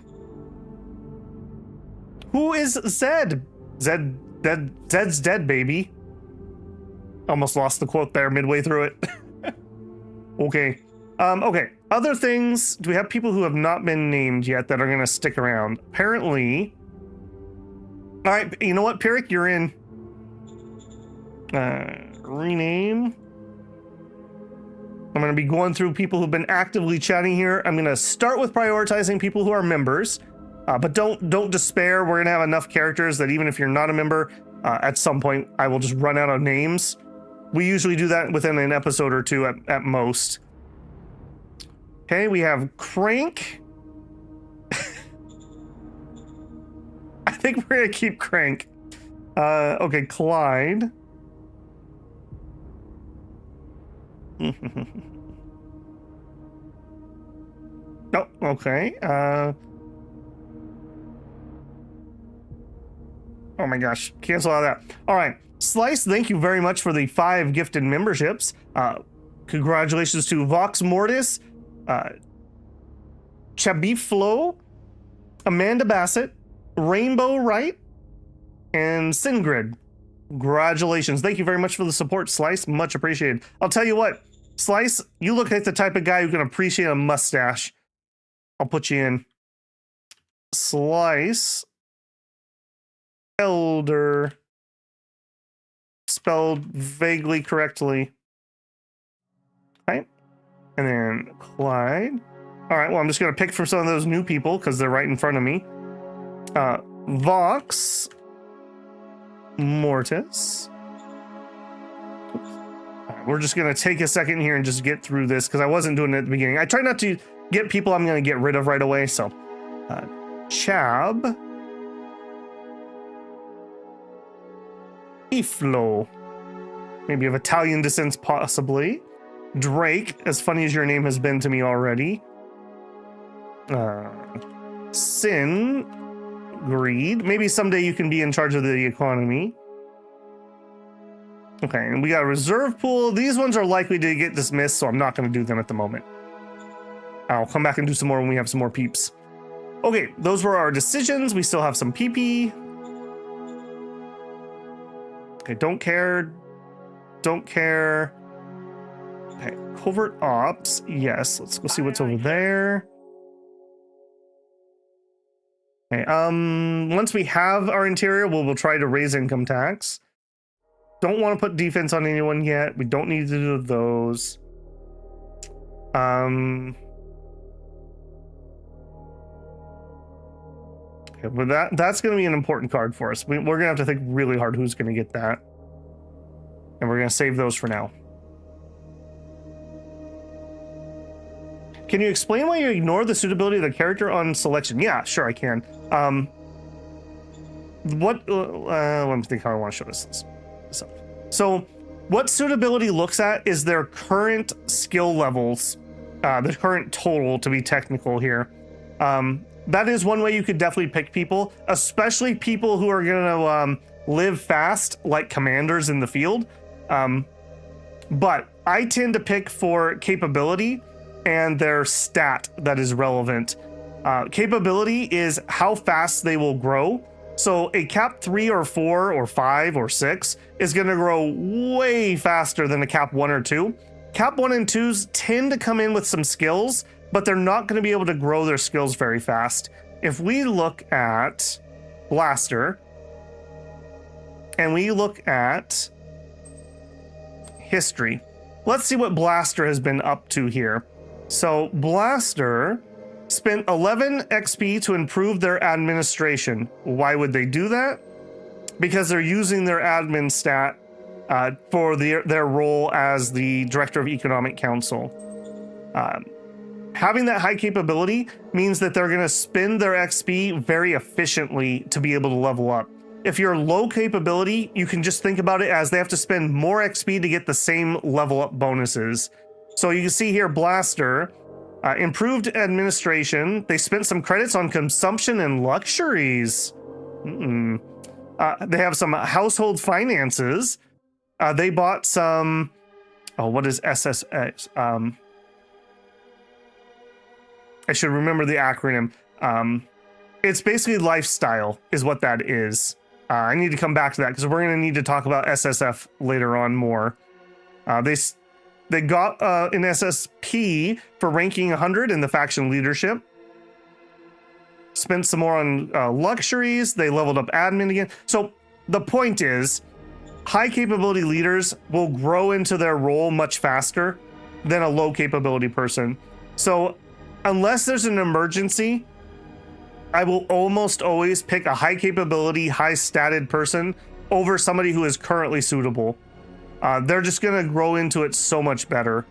Who is Zed? Zed's dead, baby. Almost lost the quote there midway through it. Okay. Okay. Other things. Do we have people who have not been named yet that are going to stick around? Apparently. All right. You know what, Pyrrhic? You're in. Rename. I'm going to be going through people who've been actively chatting here. I'm going to start with prioritizing people who are members. But don't despair. We're going to have enough characters that even if you're not a member, at some point, I will just run out of names. We usually do that within an episode or two at most. Okay, we have Crank. I think we're going to keep Crank. Okay, Clyde. Oh, okay. Oh my gosh, cancel all that. All right, Slice, thank you very much for the 5 gifted memberships. Congratulations to Vox Mortis, Chabiflo, Amanda Bassett, Rainbow Wright, and Singrid. Congratulations. Thank you very much for the support, Slice. Much appreciated. I'll tell you what, Slice, you look like the type of guy who can appreciate a mustache. I'll put you in. Slice. Elder. Spelled vaguely correctly. Right? And then Clyde. All right, well, I'm just going to pick from some of those new people because they're right in front of me. Vox. Mortis. Oops. All right, we're just going to take a second here and just get through this because I wasn't doing it at the beginning. I try not to get people I'm going to get rid of right away. So, Chab. Iflo. Maybe of Italian descent, possibly. Drake, as funny as your name has been to me already. Sin. Greed. Maybe someday you can be in charge of the economy. Okay, and we got a reserve pool. These ones are likely to get dismissed, so I'm not going to do them at the moment. I'll come back and do some more when we have some more peeps. Okay, those were our decisions. We still have some PP. Okay, don't care. Don't care. Okay, covert ops. Yes, let's go see what's over there. Okay, once we have our interior, we'll try to raise income tax. Don't want to put defense on anyone yet. We don't need to do those. Okay, but that's going to be an important card for us. We're going to have to think really hard who's going to get that. And we're going to save those for now. Can you explain why you ignore the suitability of the character on selection? Yeah, sure, I can. Let me think how I want to show this. So what suitability looks at is their current skill levels, the current total, to be technical here. That is one way you could definitely pick people, especially people who are going to live fast like commanders in the field. But I tend to pick for capability and their stat that is relevant. Capability is how fast they will grow. So a cap 3 or 4 or 5 or 6 is going to grow way faster than a cap 1 or 2. Cap 1 and 2s tend to come in with some skills, but they're not going to be able to grow their skills very fast. If we look at Blaster and we look at history, let's see what Blaster has been up to here. So Blaster spent 11 XP to improve their administration. Why would they do that? Because they're using their admin stat for their role as the Director of Economic Council. Having that high capability means that they're going to spend their XP very efficiently to be able to level up. If you're low capability, you can just think about it as they have to spend more XP to get the same level up bonuses. So you can see here, Blaster, improved administration. They spent some credits on consumption and luxuries. They have some household finances. They bought some, what is SSX? I should remember the acronym. It's basically lifestyle is what that is. I need to come back to that because we're going to need to talk about SSF later on more. They got an SSP for ranking 100 in the faction leadership. Spent some more on luxuries. They leveled up admin again. So the point is, high capability leaders will grow into their role much faster than a low capability person. So unless there's an emergency, I will almost always pick a high capability, high statted person over somebody who is currently suitable. They're just going to grow into it so much better.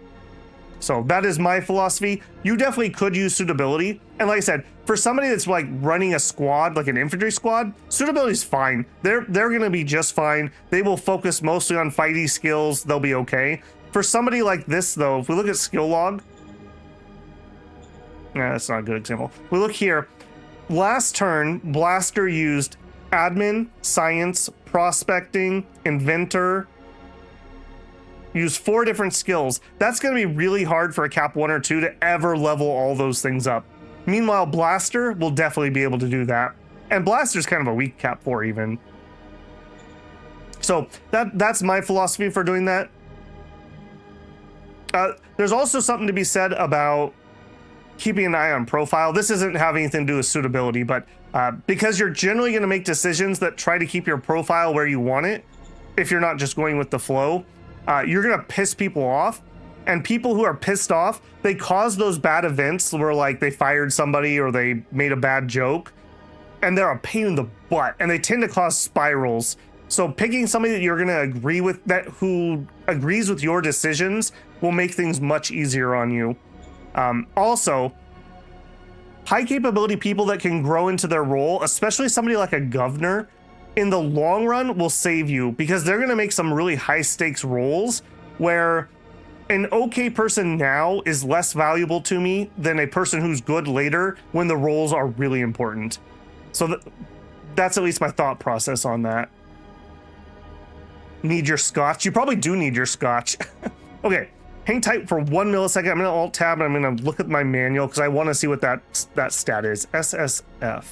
So that is my philosophy. You definitely could use suitability. And like I said, for somebody that's like running a squad, like an infantry squad, suitability is fine. They're going to be just fine. They will focus mostly on fighty skills. They'll be okay. For somebody like this, though, if we look at skill log, that's not a good example. We look here. Last turn, Blaster used admin, science, prospecting, inventor, use 4 different skills. That's going to be really hard for a cap 1 or 2 to ever level all those things up. Meanwhile, Blaster will definitely be able to do that. And Blaster's kind of a weak cap 4 even. So that's my philosophy for doing that. There's also something to be said about keeping an eye on profile. This isn't having anything to do with suitability, but because you're generally going to make decisions that try to keep your profile where you want it, if you're not just going with the flow, you're going to piss people off. And people who are pissed off, they cause those bad events where like they fired somebody or they made a bad joke, and they're a pain in the butt, and they tend to cause spirals. So picking somebody that you're going to agree with, that who agrees with your decisions, will make things much easier on you. Also, high capability people that can grow into their role, especially somebody like a governor, in the long run will save you, because they're going to make some really high stakes roles where an okay person now is less valuable to me than a person who's good later when the roles are really important. So that's at least my thought process on that. Need your scotch? You probably do need your scotch. Okay, hang tight for 1 millisecond. I'm going to alt tab and I'm going to look at my manual because I want to see what that stat is. SSF.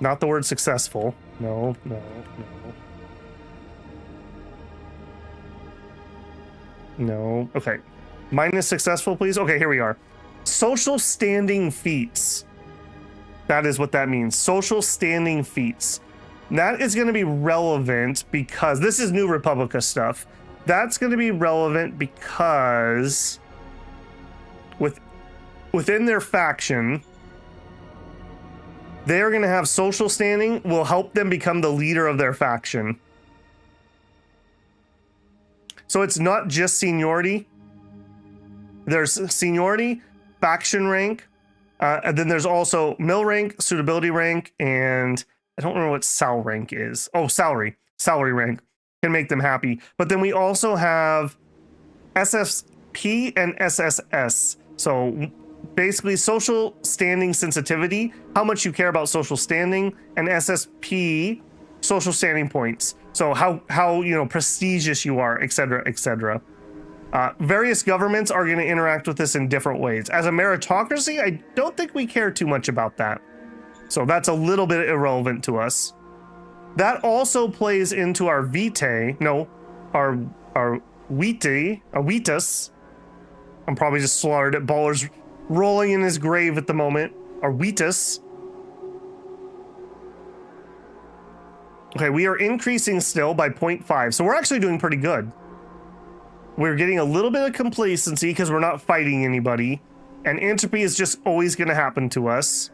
Not the word successful. No. No. Okay. Minus successful, please. Okay, here we are. Social standing feats. That is what that means. Social standing feats. That is going to be relevant because this is New Republica stuff. That's going to be relevant because within their faction, they're going to have social standing will help them become the leader of their faction. So it's not just seniority. There's seniority, faction rank, and then there's also mill rank, suitability rank, and I don't remember what sal rank is. Oh, salary. Salary rank can make them happy. But then we also have SSP and SSS. So basically social standing sensitivity, how much you care about social standing, and SSP, social standing points. So how you know, prestigious you are, etc., etc. Various governments are going to interact with this in different ways. As a meritocracy, I don't think we care too much about that. So that's a little bit irrelevant to us. That also plays into our vitae. No, our vitae, our vitas. I'm probably just slaughtered it. Baller's rolling in his grave at the moment. Our vitas. Okay, we are increasing still by 0.5. So we're actually doing pretty good. We're getting a little bit of complacency because we're not fighting anybody. And entropy is just always going to happen to us.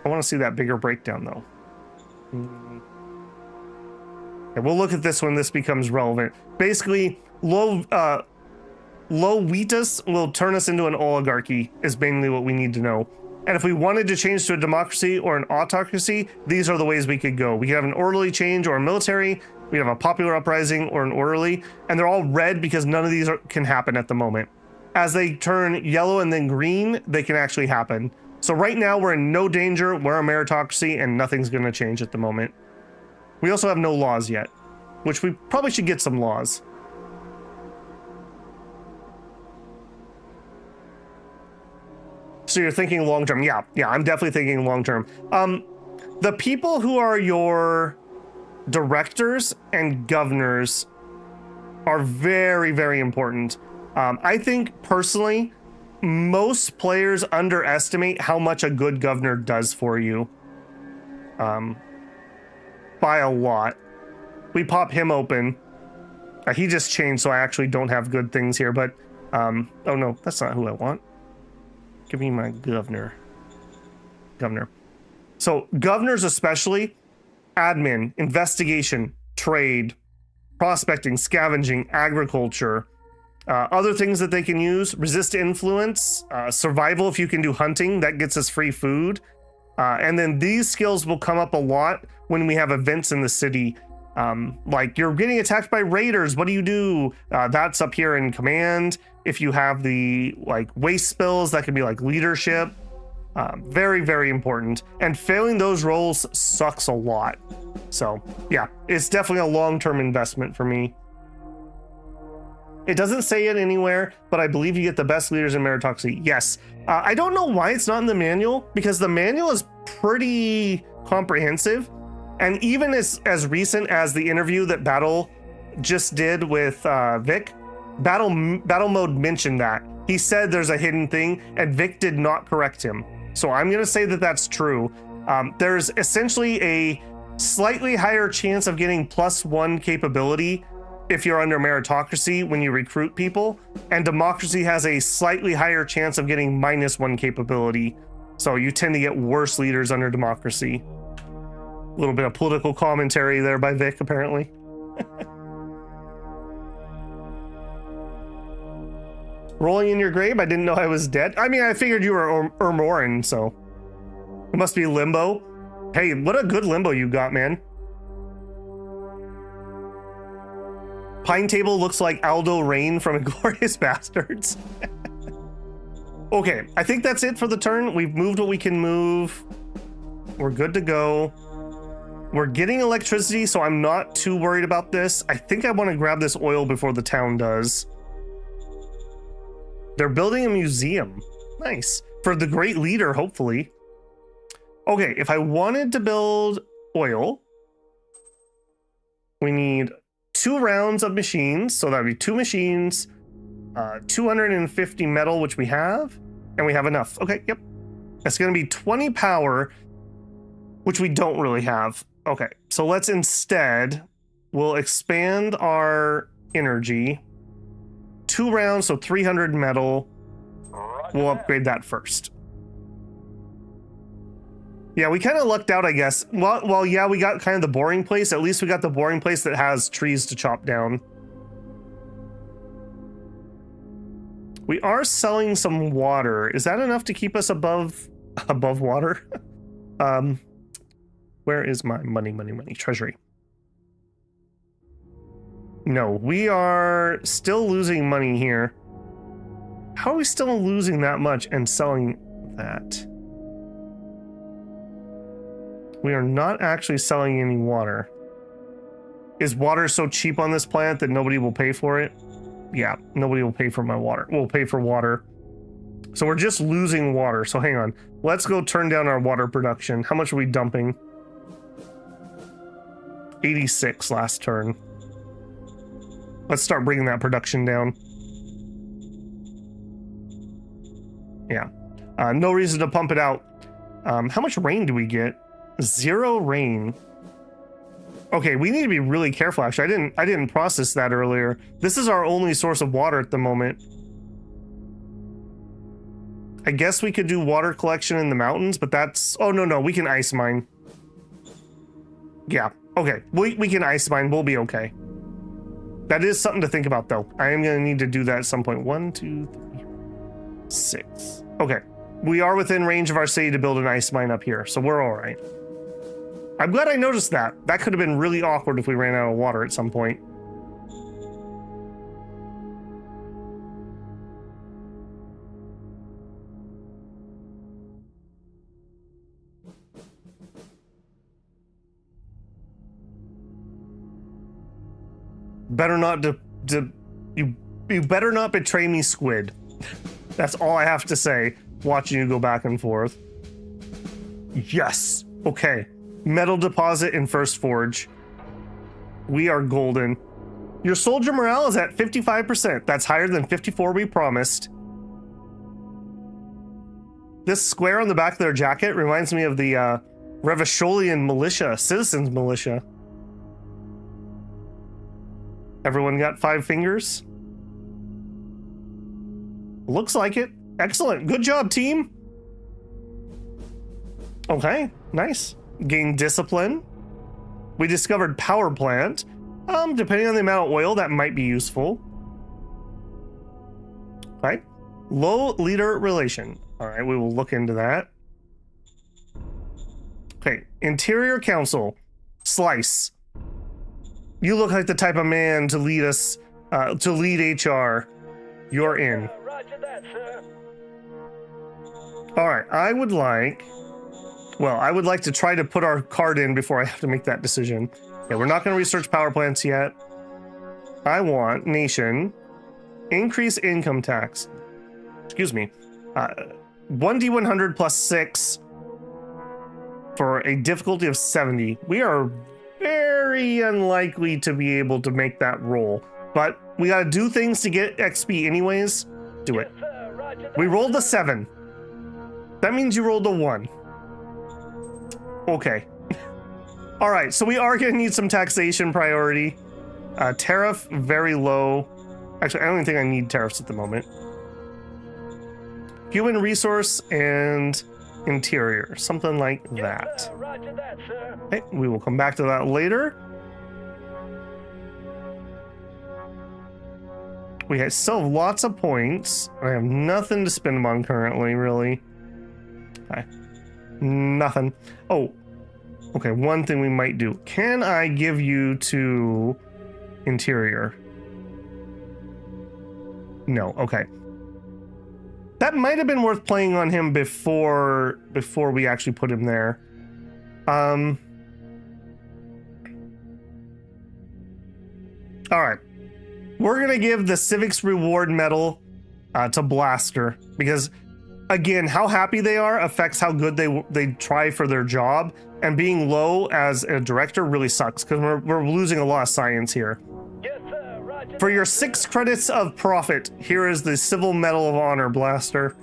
I want to see that bigger breakdown, though. Okay, we'll look at this when this becomes relevant. Basically, low Vitas will turn us into an oligarchy, is mainly what we need to know. And if we wanted to change to a democracy or an autocracy, these are the ways we could go. We could have an orderly change or a military. We have a popular uprising or an orderly. And they're all red because none of these can happen at the moment. As they turn yellow and then green, they can actually happen. So right now we're in no danger, we're a meritocracy, and nothing's going to change at the moment. We also have no laws yet, which we probably should get some laws. So you're thinking long-term. Yeah, I'm definitely thinking long-term. The people who are your directors and governors are very, very important. I think personally, most players underestimate how much a good governor does for you. By a lot. We pop him open. He just changed, so I actually don't have good things here, but oh no, that's not who I want. Give me my governor. So governors especially, admin, investigation, trade, prospecting, scavenging, agriculture, other things that they can use, resist influence, survival if you can do hunting, that gets us free food. And then these skills will come up a lot when we have events in the city. Like you're getting attacked by raiders, what do you do? That's up here in command. If you have the like waste spills, that could be like leadership. Very, very important. And failing those roles sucks a lot. So yeah, it's definitely a long-term investment for me. It doesn't say it anywhere, but I believe you get the best leaders in meritocracy. Yes. I don't know why it's not in the manual, because the manual is pretty comprehensive. And even as recent as the interview that Battle just did with Vic, Battle Mode mentioned that. He said there's a hidden thing, and Vic did not correct him. So I'm going to say that that's true. There's essentially a slightly higher chance of getting +1 capability if you're under meritocracy when you recruit people, and democracy has a slightly higher chance of getting -1 capability. So you tend to get worse leaders under democracy. A little bit of political commentary there by Vic, apparently. Rolling in your grave? I didn't know I was dead. I mean, I figured you were Ermoran, so it must be limbo. Hey, what a good limbo you got, man. Pine Table looks like Aldo Rain from Inglourious Bastards. Okay, I think that's it for the turn. We've moved what we can move. We're good to go. We're getting electricity, so I'm not too worried about this. I think I want to grab this oil before the town does. They're building a museum. Nice. For the great leader, hopefully. Okay, if I wanted to build oil, we need 2 rounds of machines. So that would be 2 machines, 250 metal, which we have, and we have enough. Okay, yep. That's going to be 20 power, which we don't really have. Okay, so let's instead, we'll expand our energy. 2 rounds, so 300 metal. We'll upgrade that first. Yeah, we kind of lucked out, I guess. Well, yeah, we got kind of the boring place. At least we got the boring place that has trees to chop down. We are selling some water. Is that enough to keep us above water? Where is my money? Treasury. No, we are still losing money here. How how are we still losing that much and selling that? We are not actually selling any water. Is water so cheap on this planet that nobody will pay for it? Yeah, nobody will pay for my water. We'll pay for water. So we're just losing water. So hang on. Let's go turn down our water production. How much are we dumping? 86 last turn. Let's start bringing that production down. Yeah. No reason to pump it out. How much rain do we get? 0 rain. Okay, we need to be really careful. Actually, I didn't process that earlier. This is our only source of water at the moment. I guess we could do water collection in the mountains, but that's... Oh, no, we can ice mine. Yeah, okay. We can ice mine. We'll be okay. That is something to think about, though. I am going to need to do that at some point. 1, 2, 3, 6. Okay. We are within range of our city to build an ice mine up here, so we're all right. I'm glad I noticed that. That could have been really awkward if we ran out of water at some point. Better not you better not betray me, squid. That's all I have to say, watching you go back and forth. Yes. Okay. Metal deposit in first forge. We are golden. Your soldier morale is at 55%. That's higher than 54 we promised. This square on the back of their jacket reminds me of the Revacholian militia, citizens militia. Everyone got 5 fingers? Looks like it. Excellent. Good job, team. Okay, nice. Gain discipline. We discovered power plant. Depending on the amount of oil, that might be useful. Right. Low leader relation. All right, we will look into that. Okay, interior council. Slice. You look like the type of man to lead us, to lead HR. You're in. Roger that, sir. All right, I would like to try to put our card in before I have to make that decision. Okay, we're not going to research power plants yet. I want nation, increase income tax. Excuse me. 1d100 plus 6 for a difficulty of 70. We are very unlikely to be able to make that roll, but we got to do things to get XP anyways. Do it. Yes, sir. Roger that. We rolled a 7. That means you rolled a 1. Okay. All right, so we are going to need some taxation priority. Tariff, very low. Actually, I don't even think I need tariffs at the moment. Human resource and interior, something like Yes, that. sir. Roger that, sir. Okay, we will come back to that later. We still have lots of points. I have nothing to spend them on currently, really. Okay. Nothing. Oh, okay, one thing we might do. Can I give you to interior? No, okay. That might have been worth playing on him before we actually put him there. All right. We're going to give the Civics Reward Medal to Blaster because, again, how happy they are affects how good they try for their job. And being low as a director really sucks because we're losing a lot of science here. Yes, sir. Roger For that, your sir. 6 credits of profit, here is the Civil Medal of Honor, Blaster.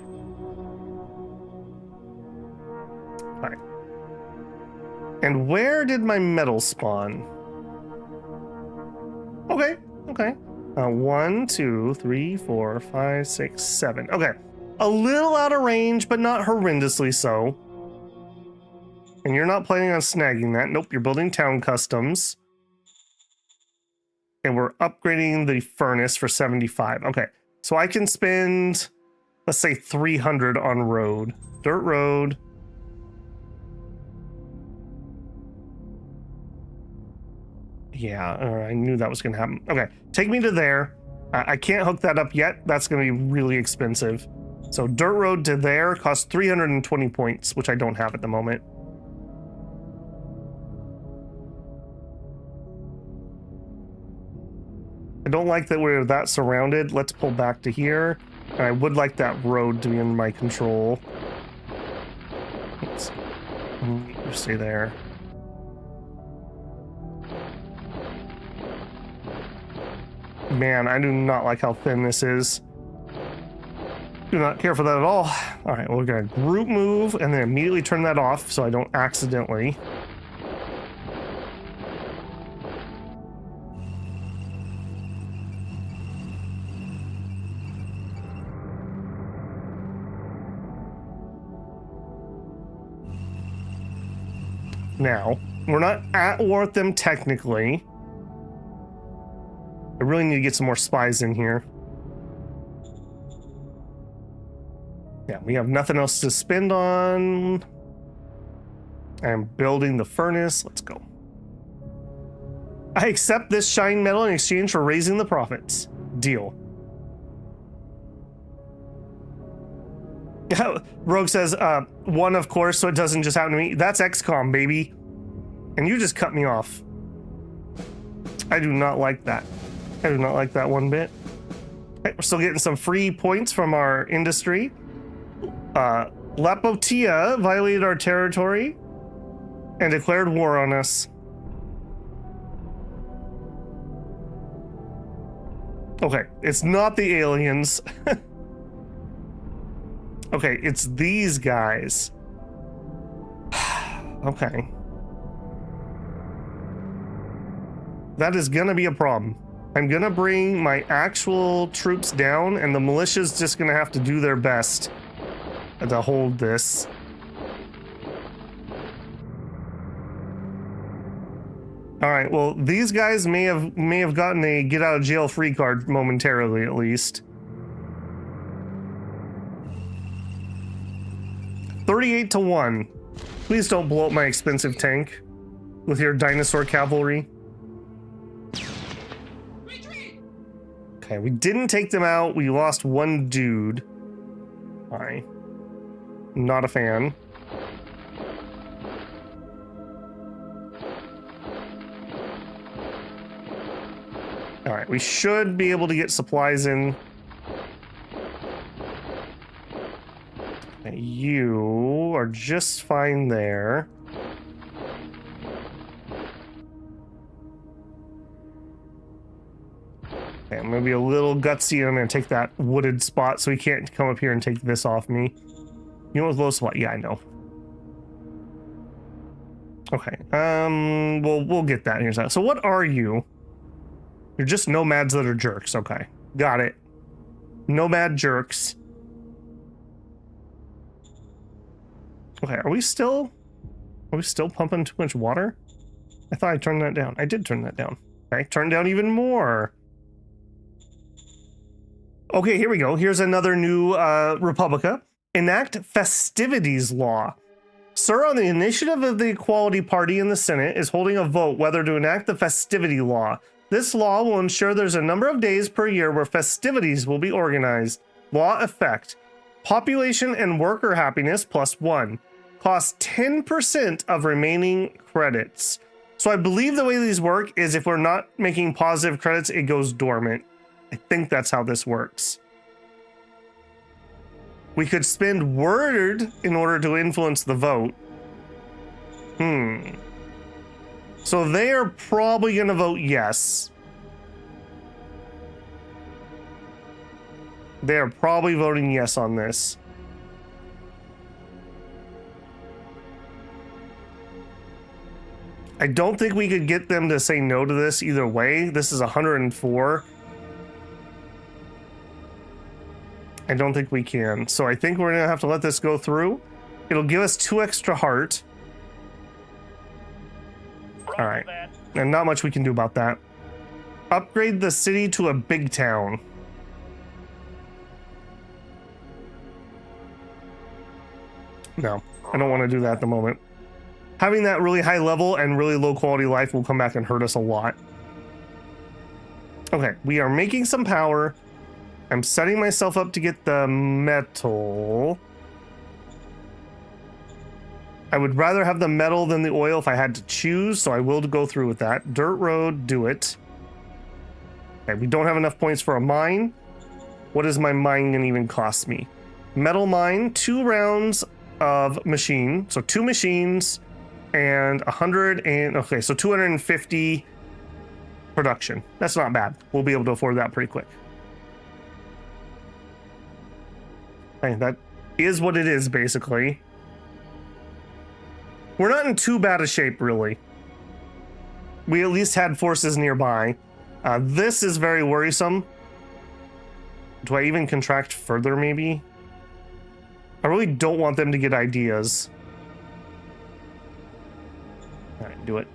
All right. And where did my medal spawn? Okay, okay. 1, 2, 3, 4, 5, 6, 7. Okay. A little out of range, but not horrendously so. And you're not planning on snagging that. Nope, you're building town customs. And we're upgrading the furnace for 75. Okay, so I can spend, let's say 300 on road. Dirt road. Yeah, I knew that was going to happen. Okay, take me to there. I can't hook that up yet. That's going to be really expensive. So dirt road to there costs 320 points, which I don't have at the moment. I don't like that we're that surrounded. Let's pull back to here. And I would like that road to be in my control. Let's stay there. Man, I do not like how thin this is. Do not care for that at all. All right, we're gonna group move and then immediately turn that off so I don't accidentally. Now, we're not at war with them technically. I really need to get some more spies in here. Yeah, we have nothing else to spend on. I'm building the furnace. Let's go. I accept this shine metal in exchange for raising the profits. Deal. Rogue says, one, of course, so it doesn't just happen to me. That's XCOM, baby. And you just cut me off. I do not like that. I do not like that one bit. Okay, we're still getting some free points from our industry. Lapotia violated our territory and declared war on us. Okay, it's not the aliens. Okay, it's these guys. Okay. That is gonna be a problem. I'm gonna bring my actual troops down, and the militia's just gonna have to do their best to hold this. All right, well, these guys may have gotten a get out of jail free card momentarily, at least. 38-1. Please don't blow up my expensive tank with your dinosaur cavalry. Okay, we didn't take them out. We lost one dude. Hi. Not a fan. All right, we should be able to get supplies in. Okay, you are just fine there. Okay, I'm gonna be a little gutsy and I'm gonna take that wooded spot so he can't come up here and take this off me. You know what's low spot? Yeah, I know. Okay, we'll get that in here. So what are you? You're just nomads that are jerks. Okay, got it. Nomad jerks. Okay, are we still pumping too much water? I thought I turned that down. I did turn that down. Okay, turn down even more. Okay, here we go. Here's another new Republica. Enact festivities law. Sir, on the initiative of the Equality Party in the Senate, is holding a vote whether to enact the festivity law. This law will ensure there's a number of days per year where festivities will be organized. Law effect. Population and worker happiness +1. Cost 10% of remaining credits. So I believe the way these work is if we're not making positive credits, it goes dormant. I think that's how this works. We could spend word in order to influence the vote. So they are probably going to vote yes. They are probably voting yes on this. I don't think we could get them to say no to this either way. This is 104. I don't think we can. So I think we're gonna have to let this go through. It'll give us 2 extra heart. All right, and not much we can do about that. Upgrade the city to a big town. No, I don't want to do that at the moment. Having that really high level and really low quality life will come back and hurt us a lot. Okay, we are making some power. I'm setting myself up to get the metal. I would rather have the metal than the oil if I had to choose, so I will go through with that. Dirt road, do it. Okay, we don't have enough points for a mine. What is my mine gonna even cost me? Metal mine, 2 rounds of machine, so 2 machines and 100 and okay, so 250 production. That's not bad. We'll be able to afford that pretty quick. Okay, that is what it is, basically. We're not in too bad a shape, really. We at least had forces nearby. This is very worrisome. Do I even contract further, maybe? I really don't want them to get ideas. All right, do it.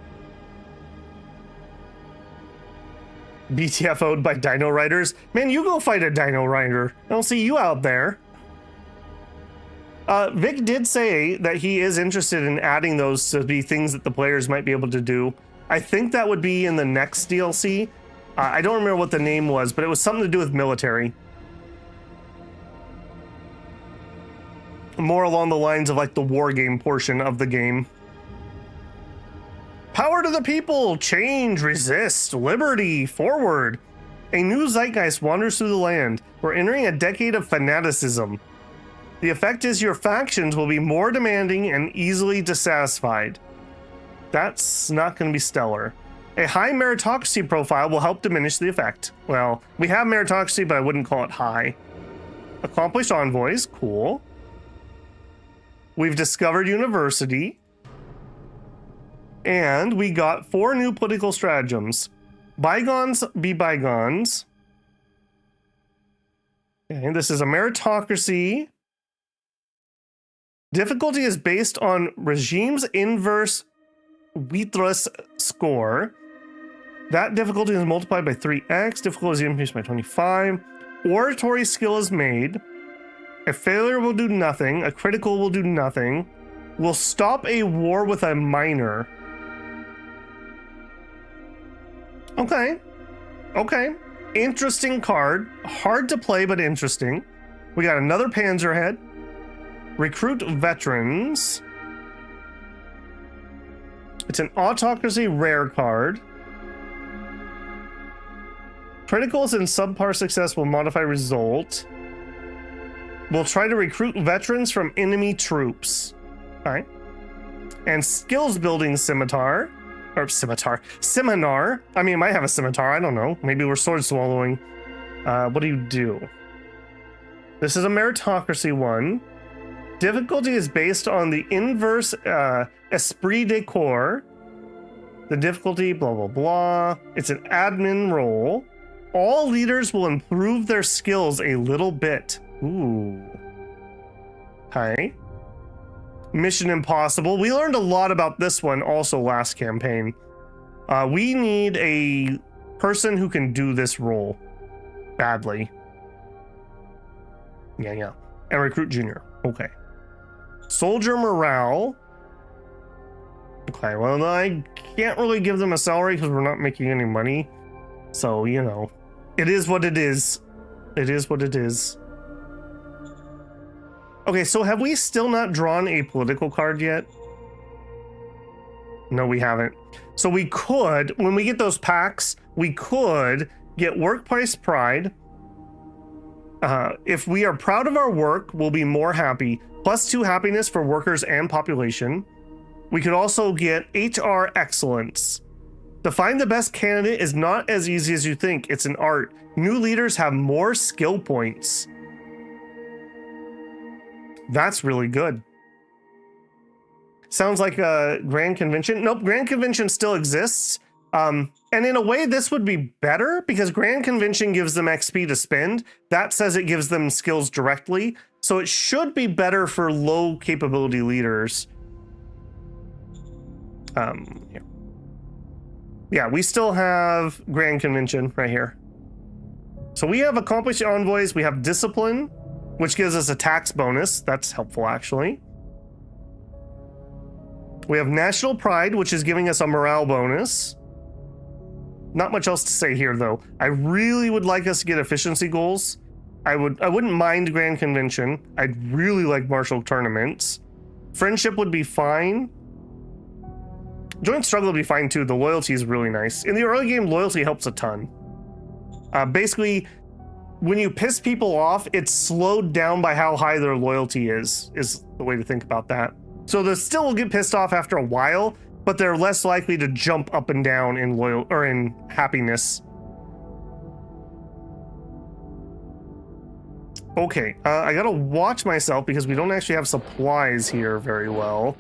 BTFO'd by Dino Riders. Man, you go fight a Dino Rider. I don't see you out there. Vic did say that he is interested in adding those to be things that the players might be able to do. I think that would be in the next DLC. I don't remember what the name was, but it was something to do with military. More along the lines of like the war game portion of the game. Power to the people, change, resist, liberty, forward. A new zeitgeist wanders through the land. We're entering a decade of fanaticism. The effect is your factions will be more demanding and easily dissatisfied. That's not going to be stellar. A high meritocracy profile will help diminish the effect. Well, we have meritocracy, but I wouldn't call it high. Accomplished envoys, cool. We've discovered university. And we got 4 new political stratagems. Bygones be bygones. Okay, this is a meritocracy. Difficulty is based on regime's inverse Wheatless score. That difficulty is multiplied by 3x. Difficulty is increased by 25. Oratory skill is made. A failure will do nothing. A critical will do nothing. Will stop a war with a minor. Okay. Okay. Interesting card. Hard to play, but interesting. We got another Panzerhead. Recruit veterans. It's an autocracy rare card. Criticals and subpar success will modify result. We'll try to recruit veterans from enemy troops. All right. And skills building scimitar. Or seminar. I mean, it might have a scimitar. I don't know. Maybe we're sword swallowing. What do you do? This is a meritocracy one. Difficulty is based on the inverse esprit de corps. The difficulty, blah, blah, blah. It's an admin role. All leaders will improve their skills a little bit. Ooh. Okay. Mission Impossible. We learned a lot about this one also last campaign. We need a person who can do this role badly. Yeah. And recruit junior. Okay. Soldier morale. Okay, well, I can't really give them a salary because we're not making any money. So, you know, it is what it is. It is what it is. Okay, so have we still not drawn a political card yet? No, we haven't. So we could, when we get those packs, we could get workplace pride. If we are proud of our work, we'll be more happy. +2 happiness for workers and population. We could also get HR excellence. To find the best candidate is not as easy as you think. It's an art. New leaders have more skill points. That's really good. Sounds like a Grand Convention. Nope, Grand Convention still exists. And in a way, this would be better because Grand Convention gives them XP to spend. That says it gives them skills directly. So it should be better for low capability leaders. Here. Yeah, we still have Grand Convention right here. So we have accomplished envoys. We have discipline, which gives us a tax bonus. That's helpful, actually. We have national pride, which is giving us a morale bonus. Not much else to say here, though. I really would like us to get efficiency goals. I wouldn't mind Grand Convention. I'd really like martial tournaments. Friendship would be fine. Joint struggle would be fine too. The loyalty is really nice. In the early game, loyalty helps a ton. Basically, when you piss people off, it's slowed down by how high their loyalty is the way to think about that. So they still will get pissed off after a while, but they're less likely to jump up and down in in happiness. Okay, I gotta watch myself because we don't actually have supplies here very well.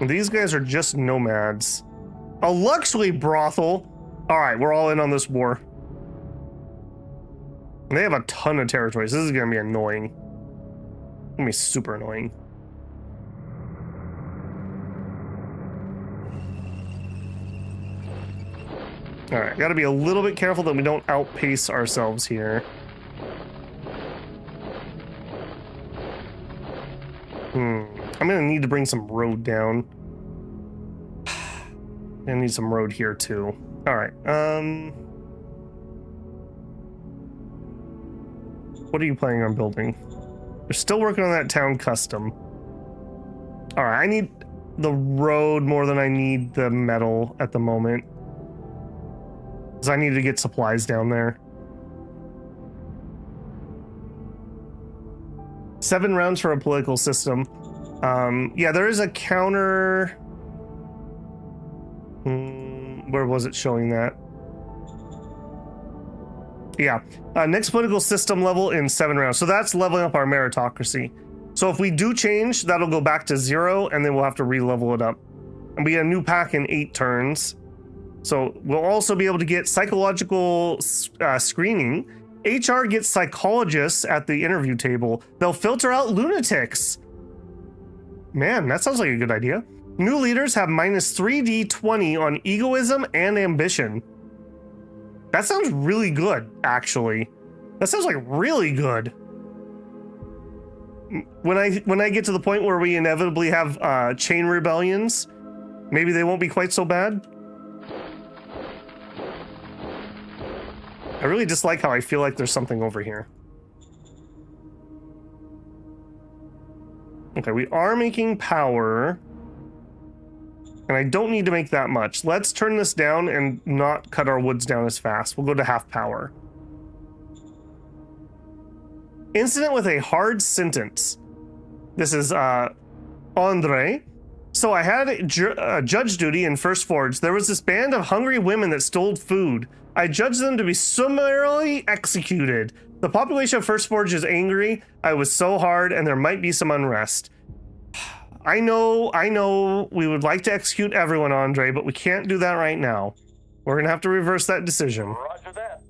These guys are just nomads. A luxury brothel. All right, we're all in on this war. And they have a ton of territories. This is gonna be annoying. It's gonna be super annoying. All right, gotta be a little bit careful that we don't outpace ourselves here. I'm gonna need to bring some road down. I need some road here too. All right. What are you planning on building? We're still working on that town custom. All right, I need the road more than I need the metal at the moment. Because I need to get supplies down there. 7 rounds for a political system. Yeah, there is a counter. Where was it showing that? Yeah, next political system level in 7 rounds. So that's leveling up our meritocracy. So if we do change, that'll go back to 0, and then we'll have to re-level it up. And we get a new pack in 8 turns. So we'll also be able to get psychological screening. HR gets psychologists at the interview table. They'll filter out lunatics. Man, that sounds like a good idea. New leaders have minus 3d20 on egoism and ambition. That sounds really good, actually. That sounds like really good. When I get to the point where we inevitably have chain rebellions, maybe they won't be quite so bad. I really dislike how I feel like there's something over here. Okay, we are making power. And I don't need to make that much. Let's turn this down and not cut our woods down as fast. We'll go to half power. Incident with a hard sentence. This is Andre. So I had judge duty in First Forge. There was this band of hungry women that stole food. I judged them to be summarily executed. The population of First Forge is angry. I was so hard and there might be some unrest. I know we would like to execute everyone, Andre, but we can't do that right now. We're gonna have to reverse that decision. Roger that.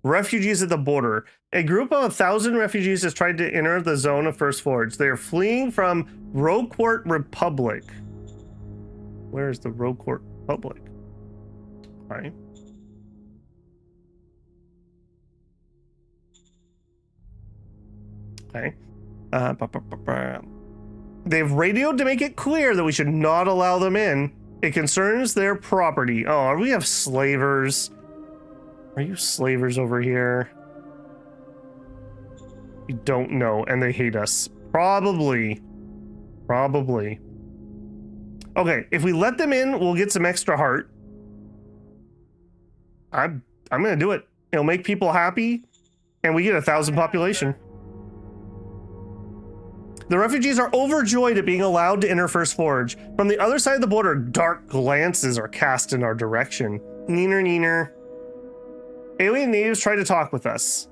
Refugees at the border. A group of 1,000 refugees has tried to enter the zone of First Forge. They are fleeing from Roquart Republic. Where is the Roquart Republic? All right. Okay. They've radioed to make it clear that we should not allow them in. It concerns their property. Oh, we have slavers. Are you slavers over here? You don't know, and they hate us. Probably. Probably. Okay, if we let them in, we'll get some extra heart. I'm gonna do it. It'll make people happy, and we get 1,000 population. The refugees are overjoyed at being allowed to enter First Forge. From the other side of the border, dark glances are cast in our direction. Neener, neener. Alien natives try to talk with us.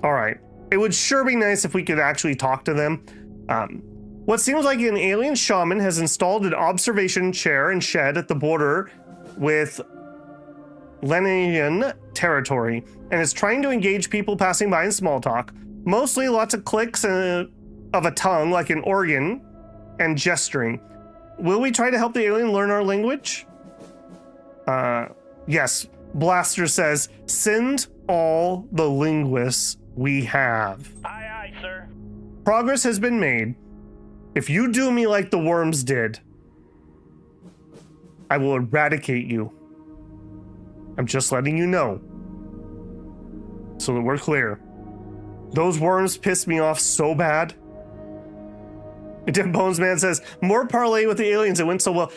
All right. It would sure be nice if we could actually talk to them. What seems like an alien shaman has installed an observation chair and shed at the border with Lenian territory and is trying to engage people passing by in small talk. Mostly lots of clicks of a tongue like an organ and gesturing. Will we try to help the alien learn our language? Yes. Blaster says, send all the linguists we have. Aye, aye, sir. Progress has been made. If you do me like the worms did, I will eradicate you. I'm just letting you know. So that we're clear. Those worms pissed me off so bad. Dim Bones Man says, more parlay with the aliens, it went so well.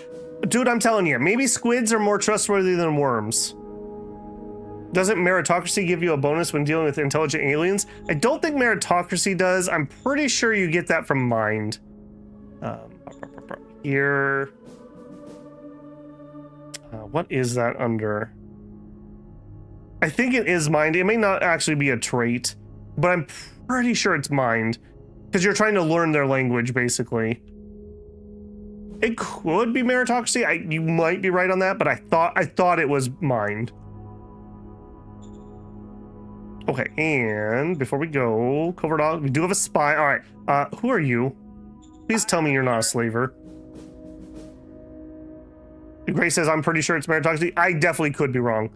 Dude, I'm telling you, maybe squids are more trustworthy than worms. Doesn't meritocracy give you a bonus when dealing with intelligent aliens? I don't think meritocracy does. I'm pretty sure you get that from mind. Here. What is that under? I think it is mind. It may not actually be a trait, but I'm pretty sure it's mind. Because you're trying to learn their language, basically. It could be meritocracy. You might be right on that, but I thought it was mind. Okay, and before we go, covert dog, we do have a spy. All right, who are you? Please tell me you're not a slaver. Gray says, I'm pretty sure it's meritocracy. I definitely could be wrong.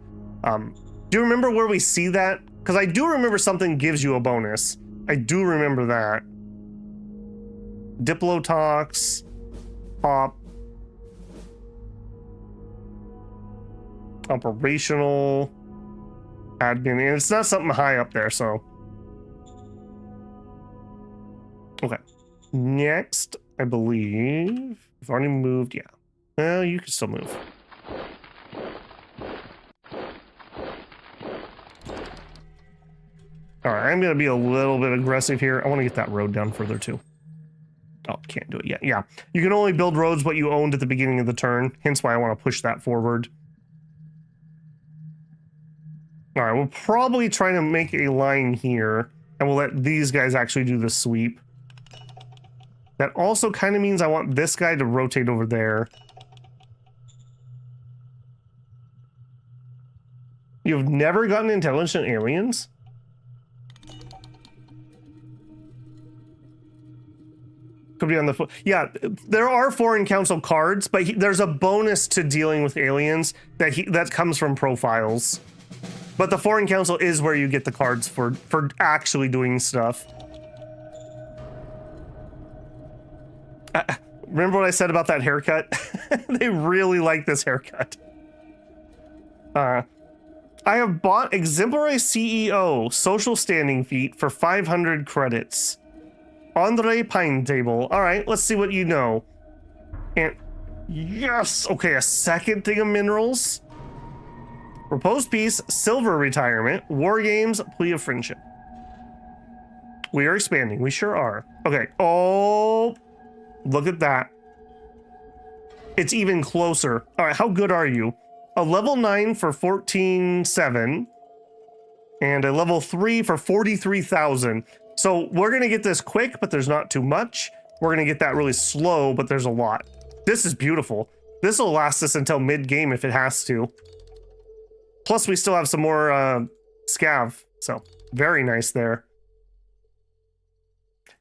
Do you remember where we see that? Because I do remember something gives you a bonus. I do remember that. Diplotox, pop, operational, admin, and it's not something high up there, so. Okay. Next, I believe, we've already moved, yeah. Well, you can still move. All right, I'm going to be a little bit aggressive here. I want to get that road down further too. Oh, can't do it yet. Yeah, you can only build roads what you owned at the beginning of the turn. Hence why I want to push that forward. All right, we'll probably try to make a line here, and we'll let these guys actually do the sweep. That also kind of means I want this guy to rotate over there. You've never gotten intelligent aliens? Could be on the foot. Yeah, there are foreign council cards, but there's a bonus to dealing with aliens that comes from profiles. But the foreign council is where you get the cards for actually doing stuff. Remember what I said about that haircut? They really like this haircut. I have bought Exemplary CEO social standing feat for 500 credits. Andre Pine Table. All right, let's see what you know. And yes, okay, a second thing of minerals. Proposed peace, silver retirement, war games, plea of friendship. We are expanding. We sure are. Okay. Oh, look at that. It's even closer. All right, how good are you? A level 9 for 14,700 and a level 3 for 43,000. So we're going to get this quick, but there's not too much. We're going to get that really slow, but there's a lot. This is beautiful. This will last us until mid-game if it has to. Plus, we still have some more scav. So very nice there.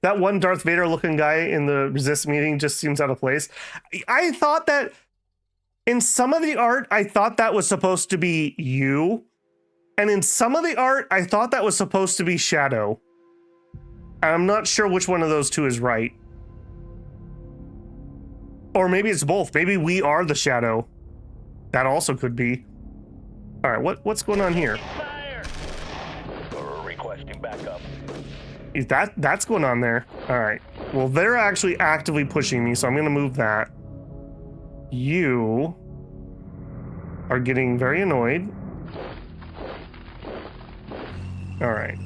That one Darth Vader looking guy in the Resist meeting just seems out of place. I thought that in some of the art, I thought that was supposed to be you. And in some of the art, I thought that was supposed to be Shadow. I'm not sure which one of those two is right. Or maybe it's both. Maybe we are the Shadow. That also could be. All right, what's going on here? Fire! Requesting backup. That's going on there. All right. Well, they're actually actively pushing me, so I'm going to move that. You are getting very annoyed. All right.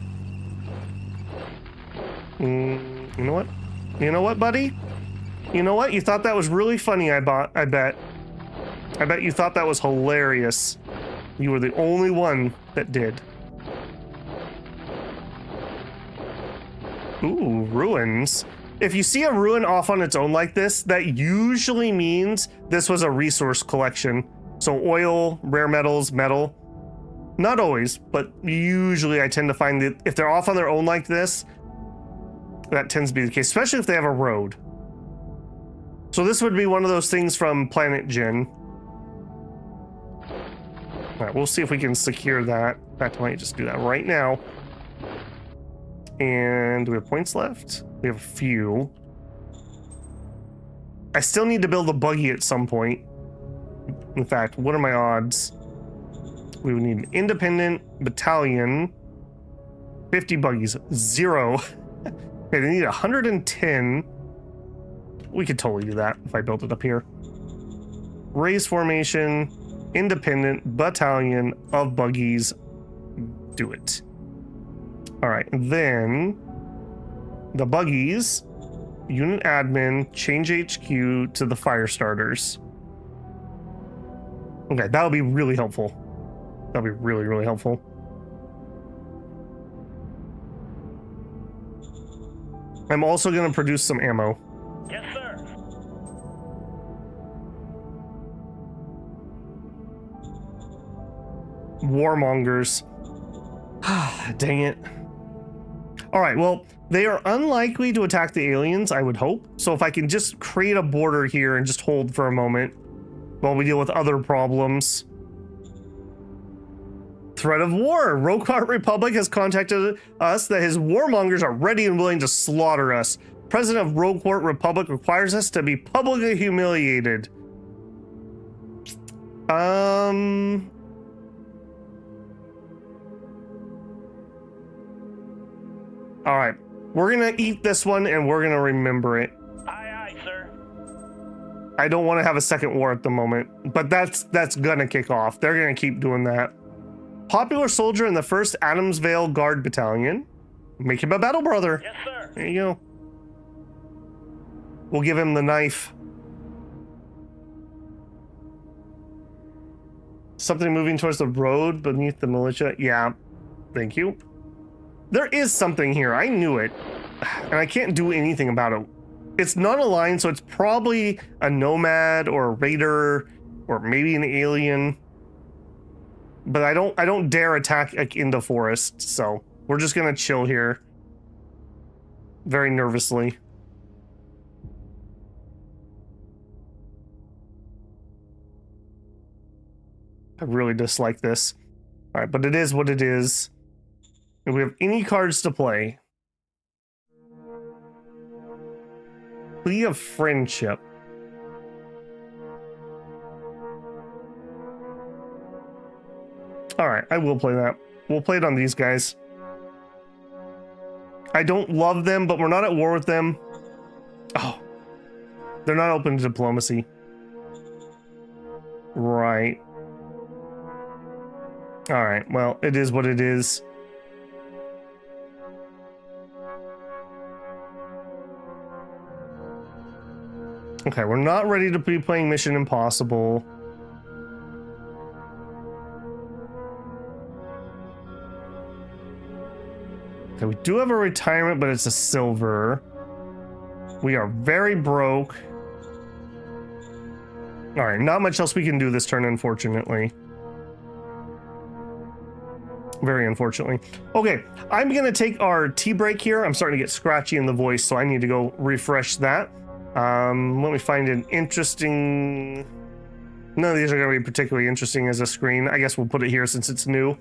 You know what? You know what, buddy? You know what? You thought that was really funny, I bet. I bet you thought that was hilarious. You were the only one that did. Ooh, ruins. If you see a ruin off on its own like this, that usually means this was a resource collection. So oil, rare metals, metal. Not always, but usually I tend to find that if they're off on their own like this, that tends to be the case, especially if they have a road. So this would be one of those things from Planet Jin. All right, we'll see if we can secure that. In fact, I might just do that right now. And do we have points left? We have a few. I still need to build a buggy at some point. In fact, what are my odds? We would need an independent battalion. 50 buggies. 0. Okay, they need 110. We could totally do that if I built it up here. Raise formation. Independent battalion of buggies. Do it. All right, then the buggies. Unit admin. Change HQ to the fire starters. Okay, that'll be really helpful. That'll be really, really helpful. I'm also going to produce some ammo. Yes, sir. Warmongers. Dang it. All right, well, they are unlikely to attack the aliens, I would hope. So if I can just create a border here and just hold for a moment while we deal with other problems. Threat of war. Roquart Republic has contacted us that his warmongers are ready and willing to slaughter us. President of Roquart Republic requires us to be publicly humiliated. All right. We're going to eat this one and we're going to remember it. Aye, aye, sir. I don't want to have a second war at the moment, but that's going to kick off. They're going to keep doing that. Popular soldier in the 1st Adamsvale Guard Battalion. Make him a battle brother. Yes, sir. There you go. We'll give him the knife. Something moving towards the road beneath the militia. Yeah, thank you. There is something here. I knew it. And I can't do anything about it. It's not aligned, so it's probably a nomad or a raider or maybe an alien. But I don't dare attack in the forest, so we're just gonna chill here. Very nervously. I really dislike this. All right, but it is what it is. If we have any cards to play. Plea of friendship. All right, I will play that. We'll play it on these guys. I don't love them, but we're not at war with them. Oh, they're not open to diplomacy. Right. All right, well, it is what it is. Okay, we're not ready to be playing Mission Impossible. Okay, we do have a retirement, but it's a silver. We are very broke. All right, not much else we can do this turn, unfortunately. Very unfortunately. Okay, I'm gonna take our tea break here. I'm starting to get scratchy in the voice, so I need to go refresh that. Let me find an interesting... None of these are gonna be particularly interesting as a screen. I guess we'll put it here since it's new.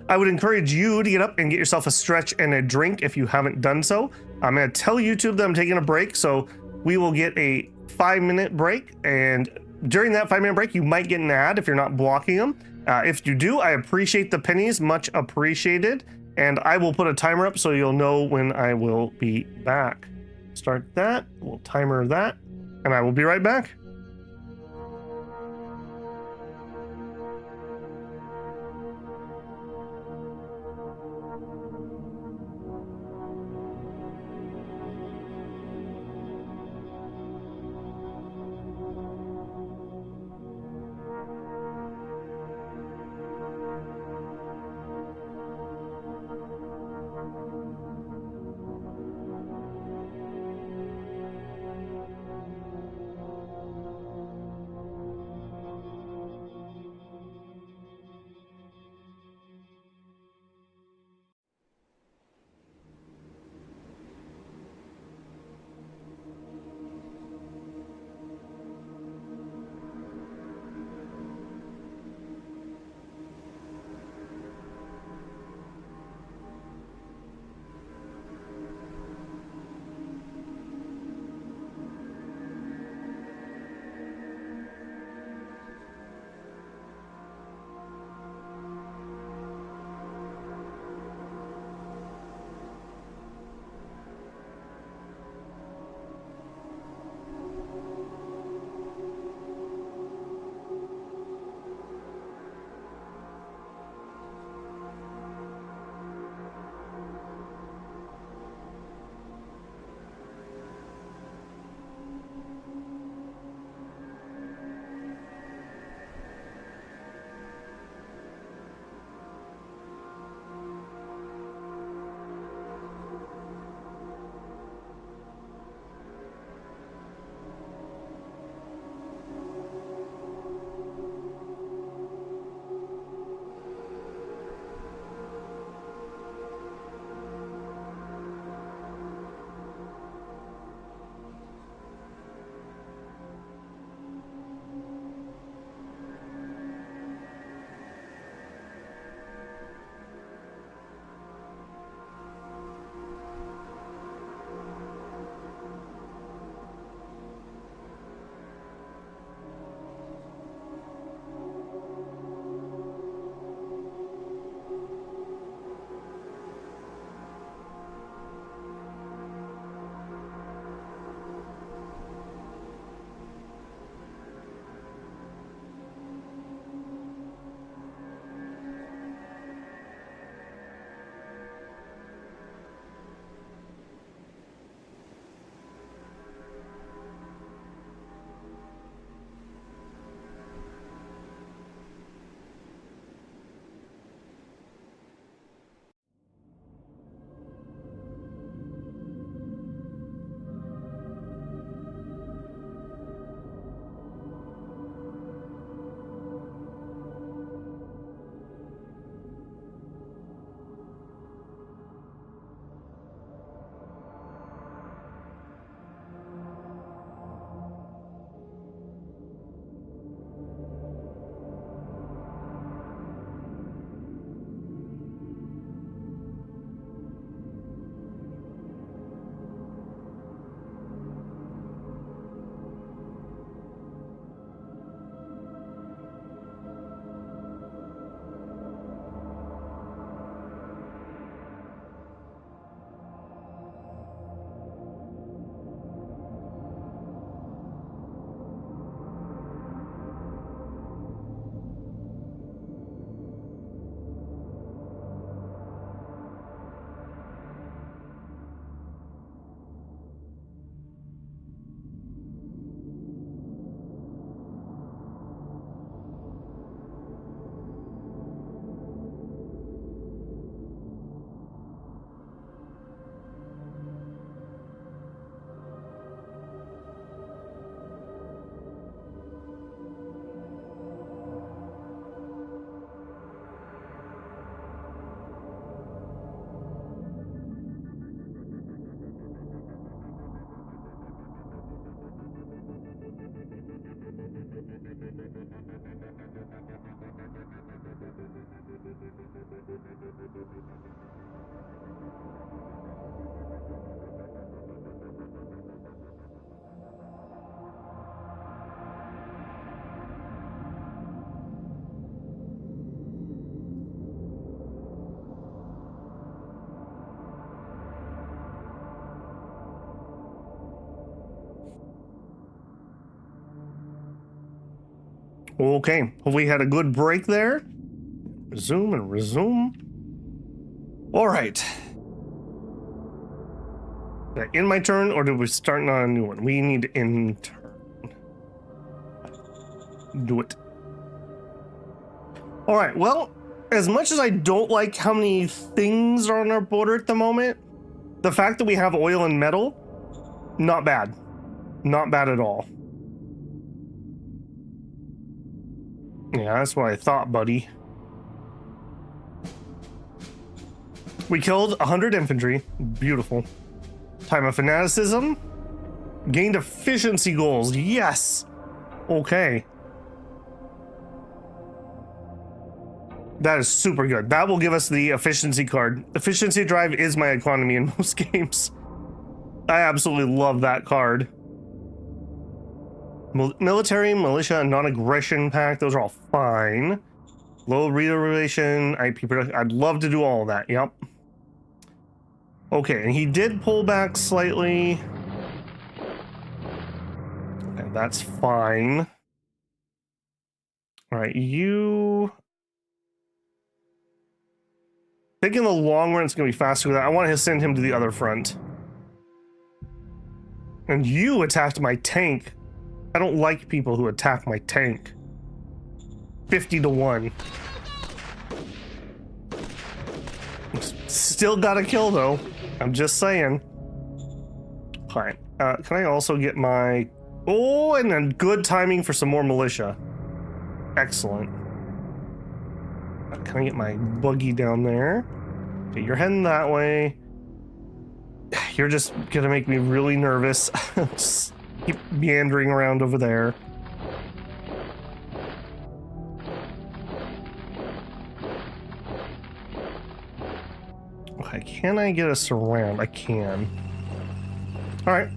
I would encourage you to get up and get yourself a stretch and a drink if you haven't done so. I'm gonna tell YouTube that I'm taking a break, so we will get a 5-minute break, and during that 5-minute break, you might get an ad if you're not blocking them. If you do, I appreciate the pennies, much appreciated, and I will put a timer up so you'll know when I will be back. Start that, we'll timer that, and I will be right back. Okay, hopefully we had a good break there. Resume and resume. All right. Did I end my turn, or did we start on a new one? We need to end turn. Do it. All right, well, as much as I don't like how many things are on our border at the moment, the fact that we have oil and metal, not bad. Not bad at all. Yeah, that's what I thought, buddy. We killed 100 infantry. Beautiful. Time of fanaticism. Gained efficiency goals. Yes. Okay. That is super good. That will give us the efficiency card. Efficiency drive is my economy in most games. I absolutely love that card. Military, militia, and non-aggression pact. Those are all fine. Low relation, IP production. I'd love to do all of that. Yep. Okay, and he did pull back slightly. Okay, that's fine. All right, you... I think in the long run it's going to be faster with that. I want to send him to the other front. And you attacked my tank. I don't like people who attack my tank. 50-1. Still got a kill though. I'm just saying. Fine. Can I also get my... Oh, and then good timing for some more militia. Excellent. Can I get my buggy down there? Okay, you're heading that way. You're just gonna make me really nervous. Just keep meandering around over there. Okay, can I get us around? I can. All right,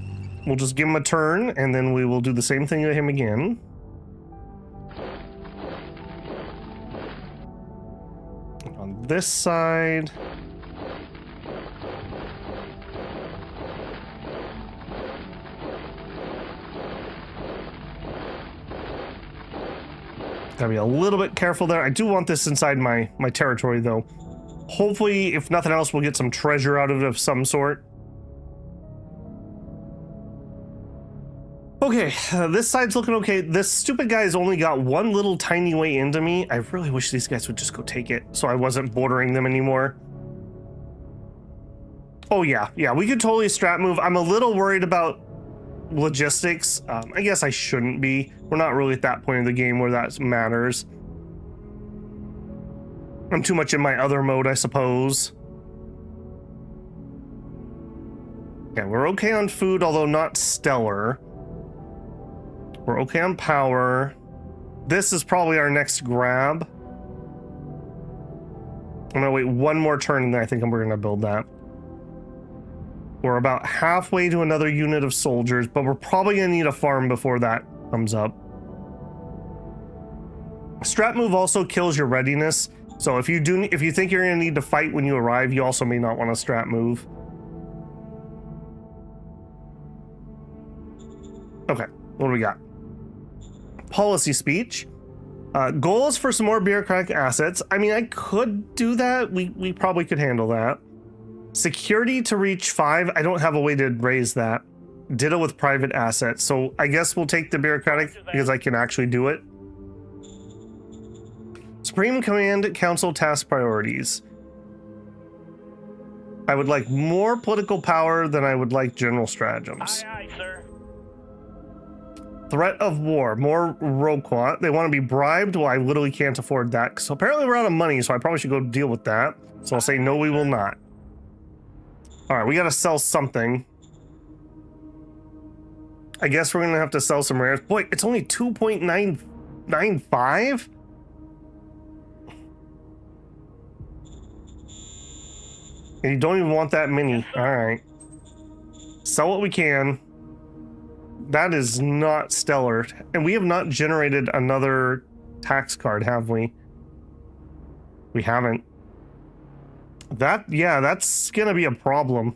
we'll just give him a turn, and then we will do the same thing to him again. On this side. Gotta be a little bit careful there. I do want this inside my territory, though. Hopefully, if nothing else, we'll get some treasure out of it of some sort. Okay, this side's looking okay. This stupid guy's only got one little tiny way into me. I really wish these guys would just go take it so I wasn't bordering them anymore. Oh, yeah, we could totally strat move. I'm a little worried about logistics. I guess I shouldn't be. We're not really at that point in the game where that matters. I'm too much in my other mode, I suppose. Yeah, we're okay on food, although not stellar. We're okay on power. This is probably our next grab. I'm gonna wait one more turn and then I think we're gonna build that. We're about halfway to another unit of soldiers, but we're probably gonna need a farm before that comes up. Strat move also kills your readiness. So if you think you're gonna need to fight when you arrive, you also may not want to strat move. Okay, what do we got? Policy speech. Goals for some more bureaucratic assets. I mean, I could do that. We probably could handle that. Security to reach 5. I don't have a way to raise that. Ditto with private assets. So I guess we'll take the bureaucratic because I can actually do it. Supreme Command Council task priorities. I would like more political power than I would like general stratagems. Aye, aye, sir. Threat of war, more roquant. They want to be bribed. Well, I literally can't afford that. So apparently we're out of money, so I probably should go deal with that. So I'll say no, we will not. All right, we got to sell something. I guess we're going to have to sell some rares. Boy, it's only 2.995? And you don't even want that many. All right. Sell what we can. That is not stellar. And we have not generated another tax card, have we? We haven't. Yeah, that's going to be a problem.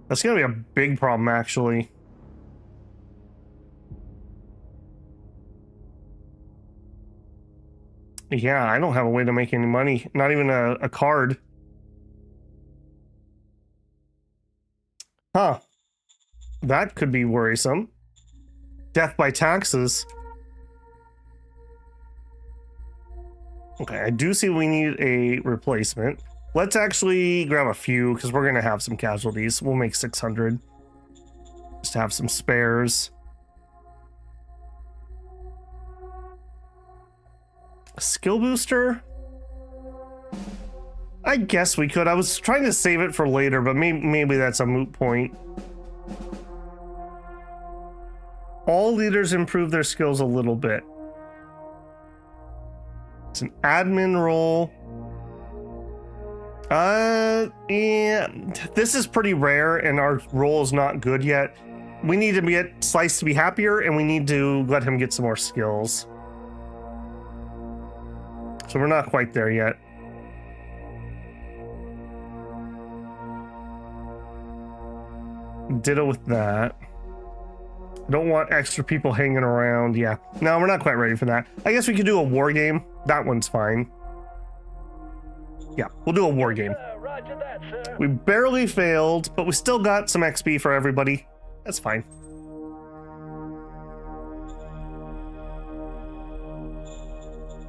That's going to be a big problem, actually. Yeah, I don't have a way to make any money. Not even a card. Huh. That could be worrisome. Death by taxes. Okay, I do see we need a replacement. Let's actually grab a few because we're going to have some casualties. We'll make 600. Just to have some spares. A skill booster? I guess we could. I was trying to save it for later, but maybe that's a moot point. All leaders improve their skills a little bit. It's an admin role. Yeah, this is pretty rare and our role is not good yet. We need to get Slice to be happier and we need to let him get some more skills. So we're not quite there yet. Ditto with that. I don't want extra people hanging around. Yeah. No, we're not quite ready for that. I guess we could do a war game. That one's fine. Yeah, we'll do a war game. Roger that, sir. We barely failed, but we still got some XP for everybody. That's fine.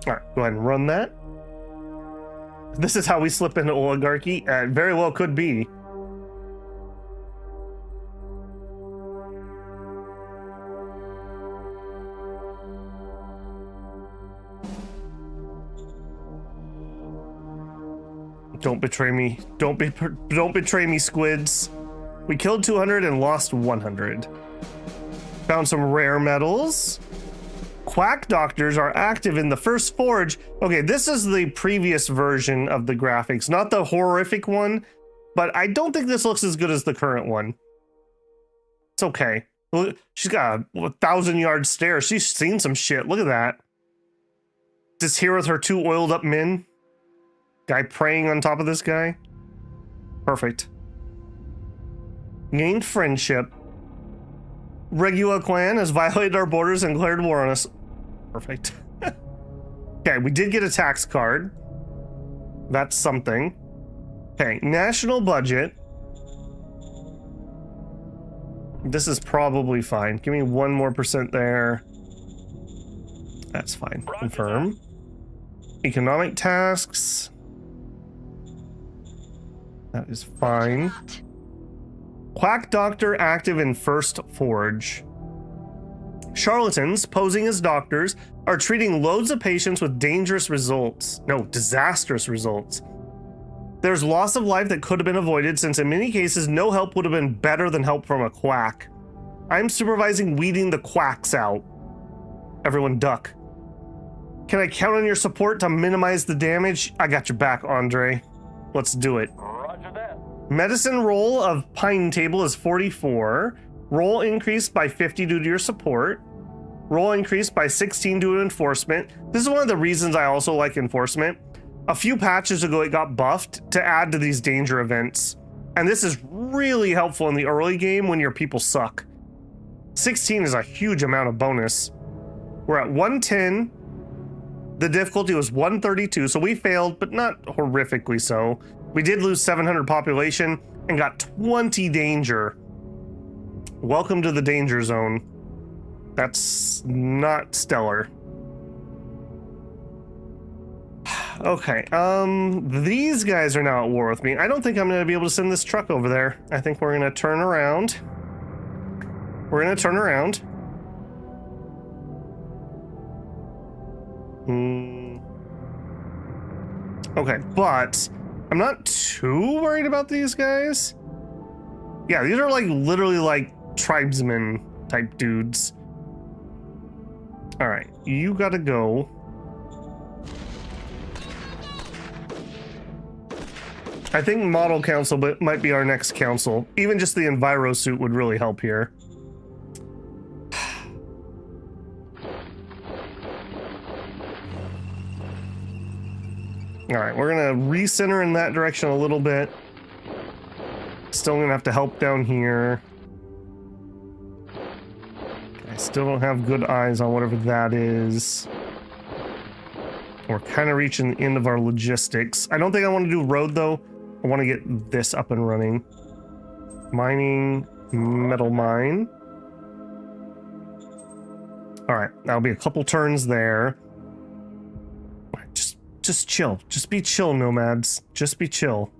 All right, go ahead and run that. This is how we slip into oligarchy. Very well could be. Don't betray me. Don't betray me, squids. We killed 200 and lost 100. Found some rare metals. Quack doctors are active in the first forge. Okay, this is the previous version of the graphics, not the horrific one, but I don't think this looks as good as the current one. It's okay. Look, she's got a 1,000-yard stare. She's seen some shit. Look at that. Just here with her 2 oiled up men. Guy praying on top of this guy. Perfect. Gained friendship. Regula clan has violated our borders and declared war on us. Perfect. Okay, we did get a tax card. That's something. Okay, national budget. This is probably fine. Give me 1 more % there. That's fine. Confirm. Economic tasks. That is fine. Quack doctor active in first forge. Charlatans posing as doctors are treating loads of patients with dangerous results. No, disastrous results. There's loss of life that could have been avoided since in many cases no help would have been better than help from a quack. I'm supervising weeding the quacks out. Everyone duck. Can I count on your support to minimize the damage? I got your back, Andre. Let's do it. Roger that. Medicine roll of Pine Table is 44. Roll increased by 50 due to your support. Roll increased by 16 due to enforcement. This is one of the reasons I also like enforcement. A few patches ago, it got buffed to add to these danger events. And this is really helpful in the early game when your people suck. 16 is a huge amount of bonus. We're at 110. The difficulty was 132, so we failed, but not horrifically so. We did lose 700 population and got 20 danger. Welcome to the danger zone. That's not stellar. Okay, these guys are now at war with me. I don't think I'm gonna be able to send this truck over there. I think we're gonna turn around. We're gonna turn around. Okay, but I'm not too worried about these guys. Yeah, these are like literally like tribesmen type dudes. All right, you gotta go. I think model council might be our next council. Even just the enviro suit would really help here. All right, we're gonna recenter in that direction a little bit. Still gonna have to help down here. I still don't have good eyes on whatever that is. We're kind of reaching the end of our logistics. I don't think I want to do road though. I want to get this up and running. Mining, metal mine. All right, that'll be a couple turns there. Just chill. Just be chill, nomads. Just be chill.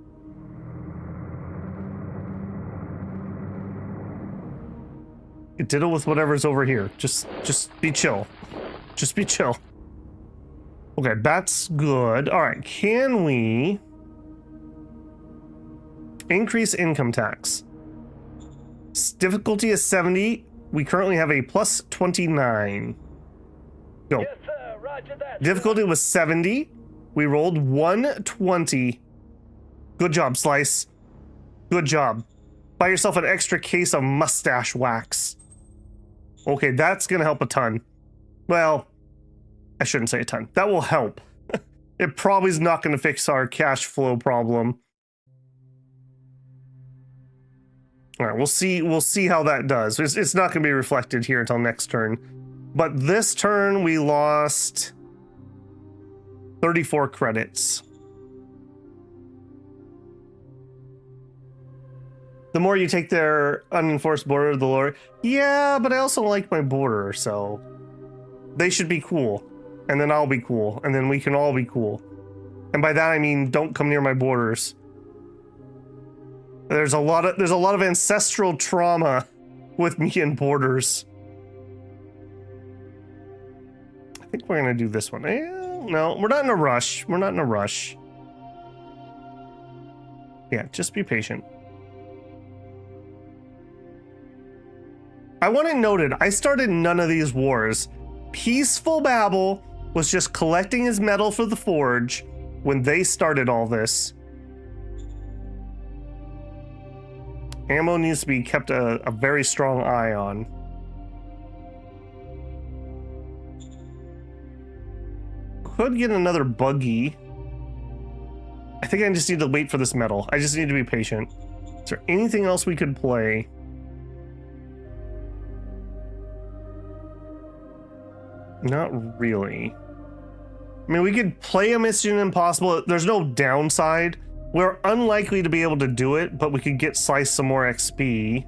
Diddle with whatever's over here. Just be chill. Just be chill. Okay, that's good. All right, can we increase income tax? Difficulty is 70. We currently have a plus 29. Go. Yes, sir. Roger that. Difficulty was 70. We rolled 120. Good job, Slice. Good job. Buy yourself an extra case of mustache wax. Okay, that's gonna help a ton. Well, I shouldn't say a ton. That will help. It probably is not gonna fix our cash flow problem. All right, we'll see how that does. It's not gonna be reflected here until next turn. But this turn we lost 34 credits. The more you take their unenforced border, the lower. Yeah, but I also like my border, so they should be cool. And then I'll be cool. And then we can all be cool. And by that I mean don't come near my borders. There's a lot of ancestral trauma with me and borders. I think we're gonna do this one. No, we're not in a rush. We're not in a rush. Yeah, just be patient. I want it noted, I started none of these wars. Peaceful Babel was just collecting his metal for the forge when they started all this. Ammo needs to be kept a very strong eye on. Could get another buggy. I think I just need to wait for this metal. I just need to be patient. Is there anything else we could play? Not really. I mean, we could play a Mission Impossible. There's no downside. We're unlikely to be able to do it, but we could get Slice some more XP.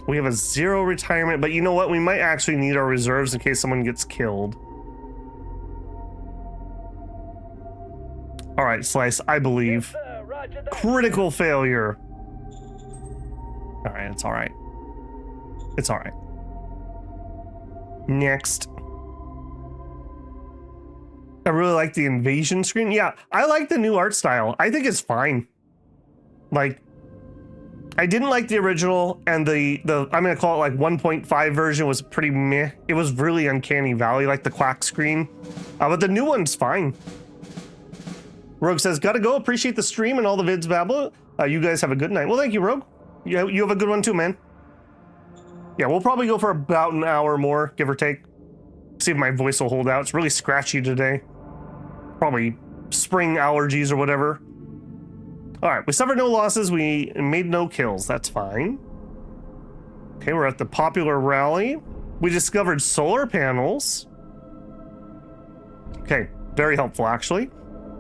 We have a 0 retirement, but you know what? We might actually need our reserves in case someone gets killed. All right, Slice, I believe. Yes, sir. Roger that. Critical failure. All right, it's all right. It's all right. Next. I really like the invasion screen. Yeah, I like the new art style. I think it's fine. Like, I didn't like the original, and the I'm gonna call it like 1.5 version was pretty meh. It was really uncanny valley, like the quack screen. But the new one's fine. Rogue says, gotta go. Appreciate the stream and all the vids, Babel. You guys have a good night. Well, thank you, Rogue. You have a good one too, man. Yeah, we'll probably go for about an hour more, give or take. See if my voice will hold out. It's really scratchy today. Probably spring allergies or whatever. All right, we suffered no losses. We made no kills. That's fine. Okay, we're at the popular rally. We discovered solar panels. Okay, very helpful, actually.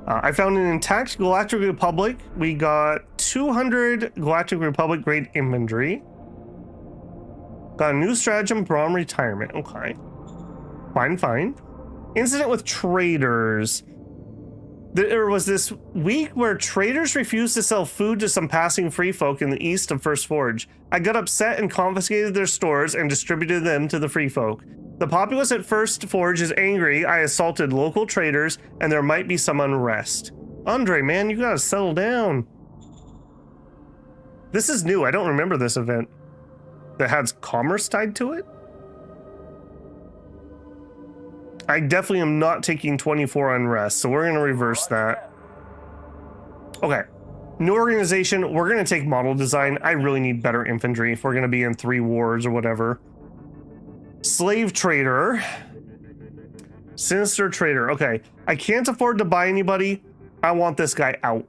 I found an intact Galactic Republic. We got 200 Galactic Republic grade inventory. Got a new stratagem from retirement. Okay. Fine. Incident with traders. There was this week where traders refused to sell food to some passing free folk in the east of First Forge. I got upset and confiscated their stores and distributed them to the free folk. The populace at First Forge is angry. I assaulted local traders and there might be some unrest. Andre, man, you gotta settle down. This is new. I don't remember this event. That has commerce tied to it? I definitely am not taking 24 unrest, so we're going to reverse that. Okay. New organization. We're going to take model design. I really need better infantry if we're going to be in 3 wars or whatever. Slave trader. Sinister trader. Okay. I can't afford to buy anybody. I want this guy out.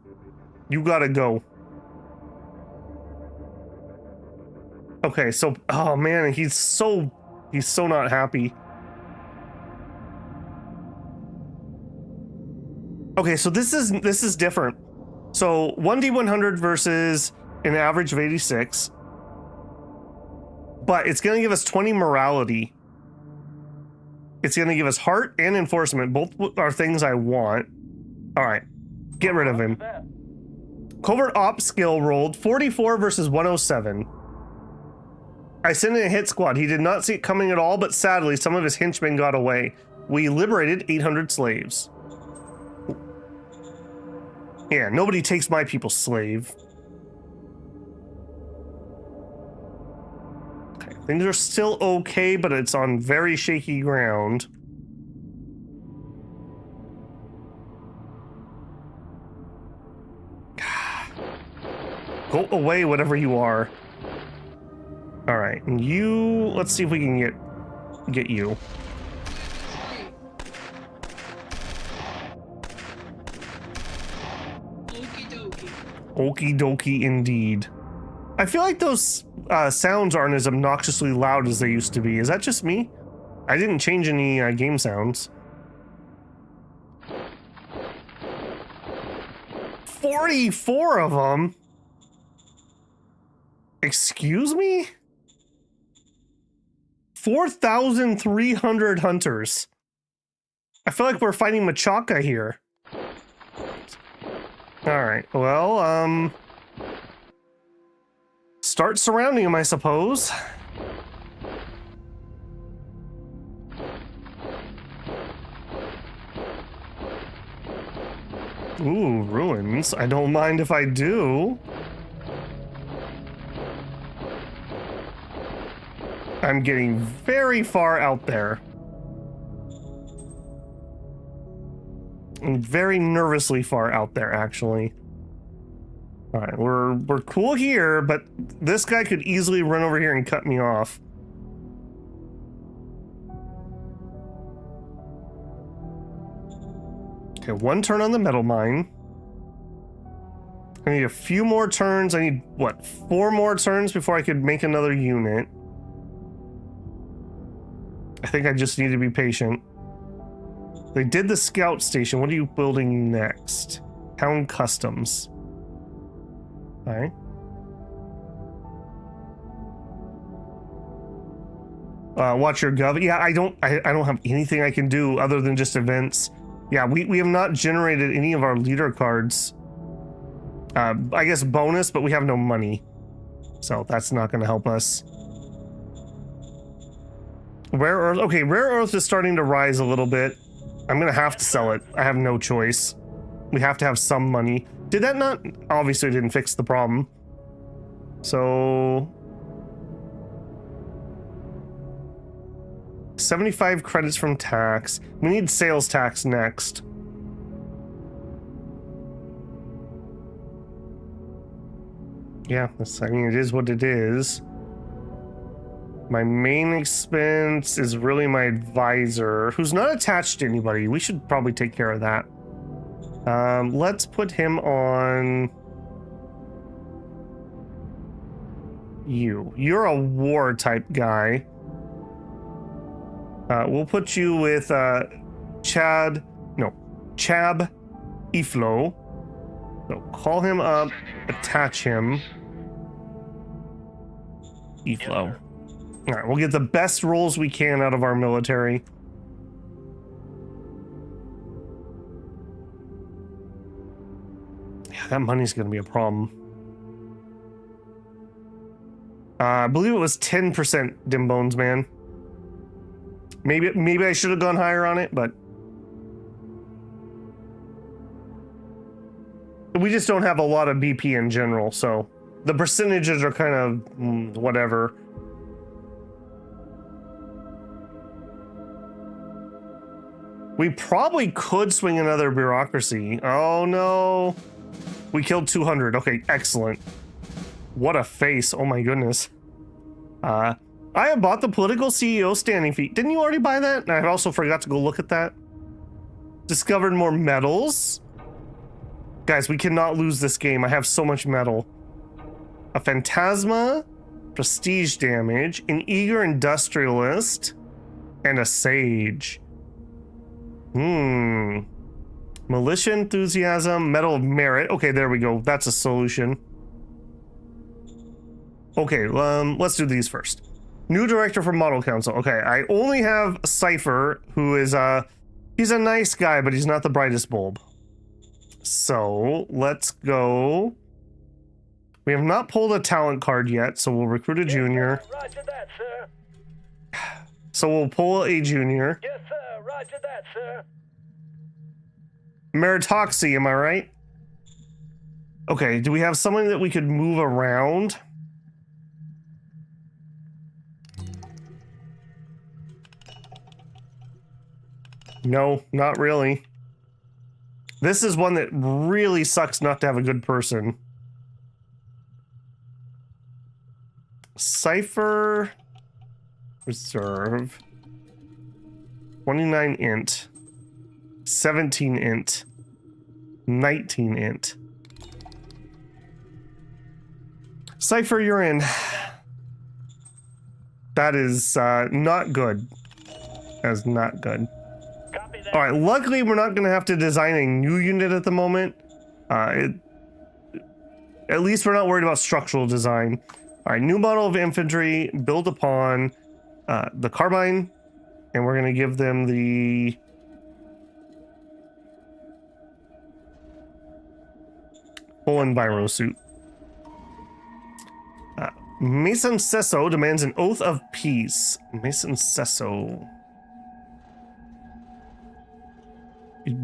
You got to go. Okay, so, oh man, he's so not happy. Okay, so this is different. So 1D100 versus an average of 86. But it's going to give us 20 morality. It's going to give us heart and enforcement. Both are things I want. All right. Get rid of him. Covert Ops skill rolled 44 versus 107. I sent in a hit squad. He did not see it coming at all, but sadly, some of his henchmen got away. We liberated 800 slaves. Yeah, nobody takes my people slave. Okay, things are still okay, but it's on very shaky ground. Go away, whatever you are. All right, and you. Let's see if we can get you. Okie dokie indeed. I feel like those sounds aren't as obnoxiously loud as they used to be. Is that just me? I didn't change any game sounds. 44 of them? Excuse me? 4,300 hunters. I feel like we're fighting Machaca here. Alright, well, start surrounding him, I suppose. Ooh, ruins. I don't mind if I do. I'm getting very far out there. I'm very nervously far out there, actually. All right, we're cool here, but this guy could easily run over here and cut me off. Okay, one turn on the metal mine. I need a few more turns. I need, what, 4 more turns before I could make another unit. I think I just need to be patient. They did the scout station. What are you building next? Town customs. All right. Watch your gov. Yeah, I don't have anything I can do other than just events. Yeah, we have not generated any of our leader cards. I guess bonus, but we have no money. So that's not going to help us. Rare Earth. Okay, Rare Earth is starting to rise a little bit. I'm going to have to sell it. I have no choice. We have to have some money. Did that not? Obviously, it didn't fix the problem. So 75 credits from tax. We need sales tax next. Yeah, I mean, it is what it is. My main expense is really my advisor, who's not attached to anybody. We should probably take care of that. Let's put him on you. You're a war type guy. We'll put you with Chab Iflo. So call him up, attach him. Iflo. All right, we'll get the best rolls we can out of our military. Yeah, that money's going to be a problem. I believe it was 10%, Dim Bones, man. Maybe I should have gone higher on it, but we just don't have a lot of BP in general, so the percentages are kind of whatever. We probably could swing another bureaucracy. Oh no. We killed 200. Okay, excellent. What a face. Oh my goodness. I have bought the political CEO standing feat. Didn't you already buy that? And I also forgot to go look at that. Discovered more metals. Guys, we cannot lose this game. I have so much metal. A phantasma, prestige damage, an eager industrialist, and a sage. Militia enthusiasm, medal of merit. Okay, there we go. That's a solution. Okay, let's do these first. New director for model council. Okay, I only have Cypher, who is he's a nice guy, but he's not the brightest bulb. So let's go. We have not pulled a talent card yet, so we'll recruit a junior. Roger that, sir. So we'll pull a junior. Yes, sir. Roger that, sir. Meritocracy, am I right? Okay, do we have something that we could move around? No, not really. This is one that really sucks not to have a good person. Cypher. Reserve. 29 int. 17 int. 19 int. Cypher, you're in. That is not good. That is not good. Copy that. All right, luckily we're not going to have to design a new unit at the moment. At least we're not worried about structural design. All right, new model of infantry built upon the carbine, and we're going to give them the full enviro suit. Mason Sesso demands an oath of peace. Mason Sesso.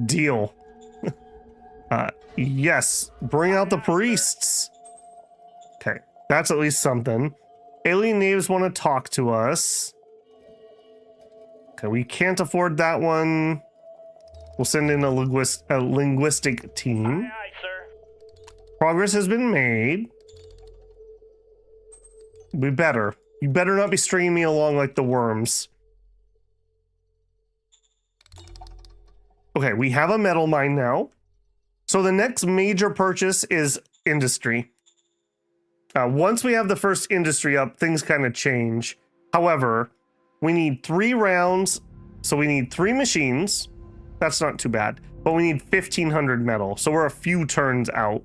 Deal. Yes, bring out the priests. Okay, that's at least something. Alien knaves want to talk to us. Okay, we can't afford that one. We'll send in a linguistic team. Aye, aye, sir. Progress has been made. We better. You better not be stringing me along like the worms. Okay, we have a metal mine now. So the next major purchase is industry. Once we have the first industry up, things kind of change. However, we need 3 rounds, so we need 3 machines. That's not too bad. But we need 1,500 metal, so we're a few turns out.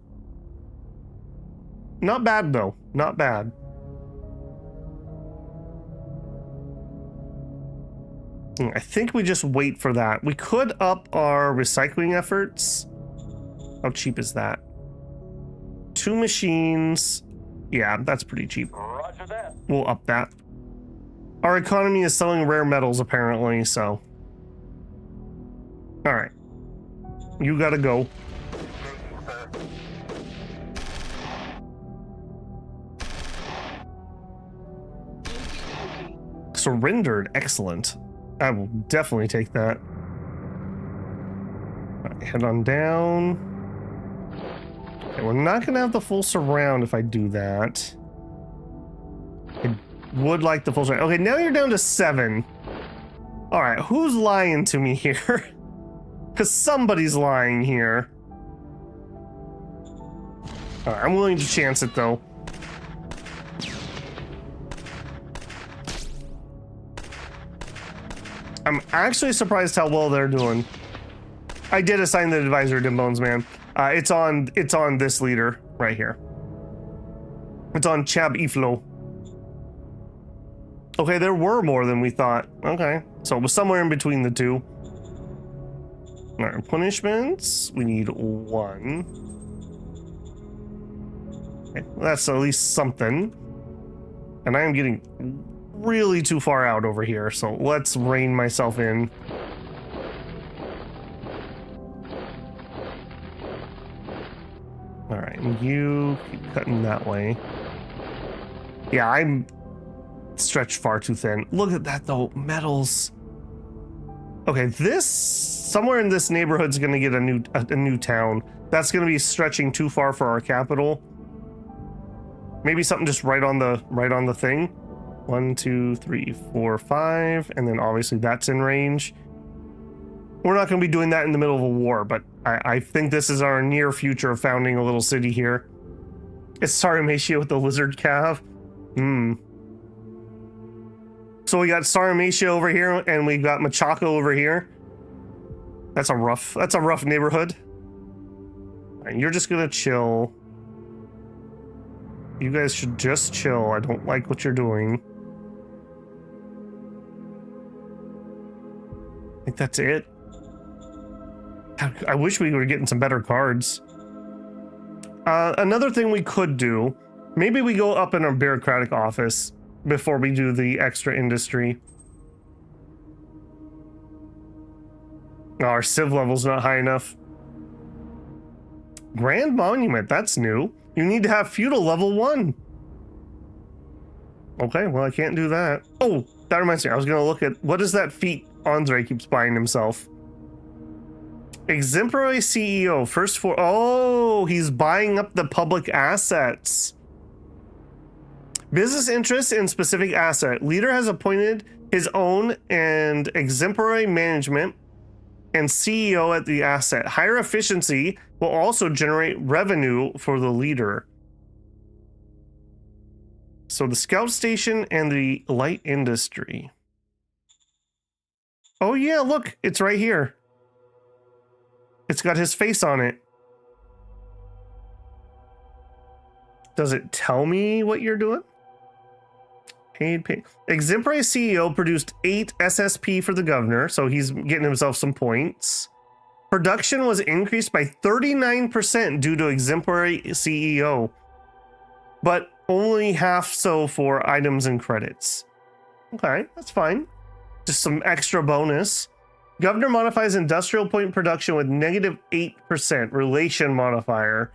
Not bad, though. Not bad. I think we just wait for that. We could up our recycling efforts. How cheap is that? 2 machines. Yeah, that's pretty cheap. Roger that. We'll up that. Our economy is selling rare metals, apparently, so. All right. You gotta go. Surrendered. Excellent. I will definitely take that. All right, head on down. Okay, we're not gonna have the full surround if I do that. I would like the full surround. Okay, now you're down to 7. All right, who's lying to me here? Because somebody's lying here. All right, I'm willing to chance it though. I'm actually surprised how well they're doing. I did assign the advisor to Bones Man. It's on this leader right here. It's on Chab Iflo. Okay, there were more than we thought. Okay, so it was somewhere in between the two. All right, punishments. We need 1. Okay, well, that's at least something. And I am getting really too far out over here, so let's rein myself in. All right, you keep cutting that way. Yeah, I'm stretched far too thin. Look at that though, metals. Okay, this somewhere in this neighborhood's gonna get a new town. That's gonna be stretching too far for our capital. Maybe something just right on the thing. 1, 2, 3, 4, 5, and then obviously that's in range. We're not going to be doing that in the middle of a war, but I think this is our near future of founding a little city here. It's Sarmatia with the lizard calf. So we got Sarmatia over here, and we got Machaco over here. That's a rough neighborhood. And you're just gonna chill. You guys should just chill. I don't like what you're doing. I think that's it. I wish we were getting some better cards. Another thing we could do, maybe we go up in our bureaucratic office before we do the extra industry. Oh, our civ level's not high enough. Grand Monument, that's new. You need to have feudal level 1. Okay, well, I can't do that. Oh, that reminds me. I was going to look at, what is that feat Andre keeps buying himself? Exemplary CEO, first 4. Oh, he's buying up the public assets. Business interests in specific asset. Leader has appointed his own and exemplary management and CEO at the asset. Higher efficiency will also generate revenue for the leader. So the scout station and the light industry. Oh yeah, look, it's right here. It's got his face on it. Does it tell me what you're doing? Paid. Exemplary CEO produced 8 SSP for the governor, so he's getting himself some points. Production was increased by 39% due to exemplary CEO, but only half so for items and credits. Okay, that's fine. Just some extra bonus. Governor modifies industrial point production with -8% relation modifier.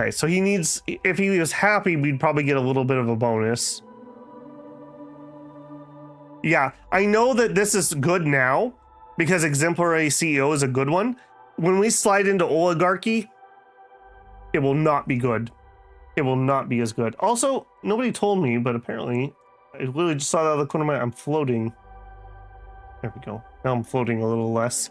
Okay, so he needs, if he was happy, we'd probably get a little bit of a bonus. Yeah, I know that this is good now because exemplary CEO is a good one. When we slide into oligarchy, it will not be good. It will not be as good. Also, nobody told me, but apparently, I literally just saw that out of the corner of my eye. I'm floating. There we go. Now I'm floating a little less.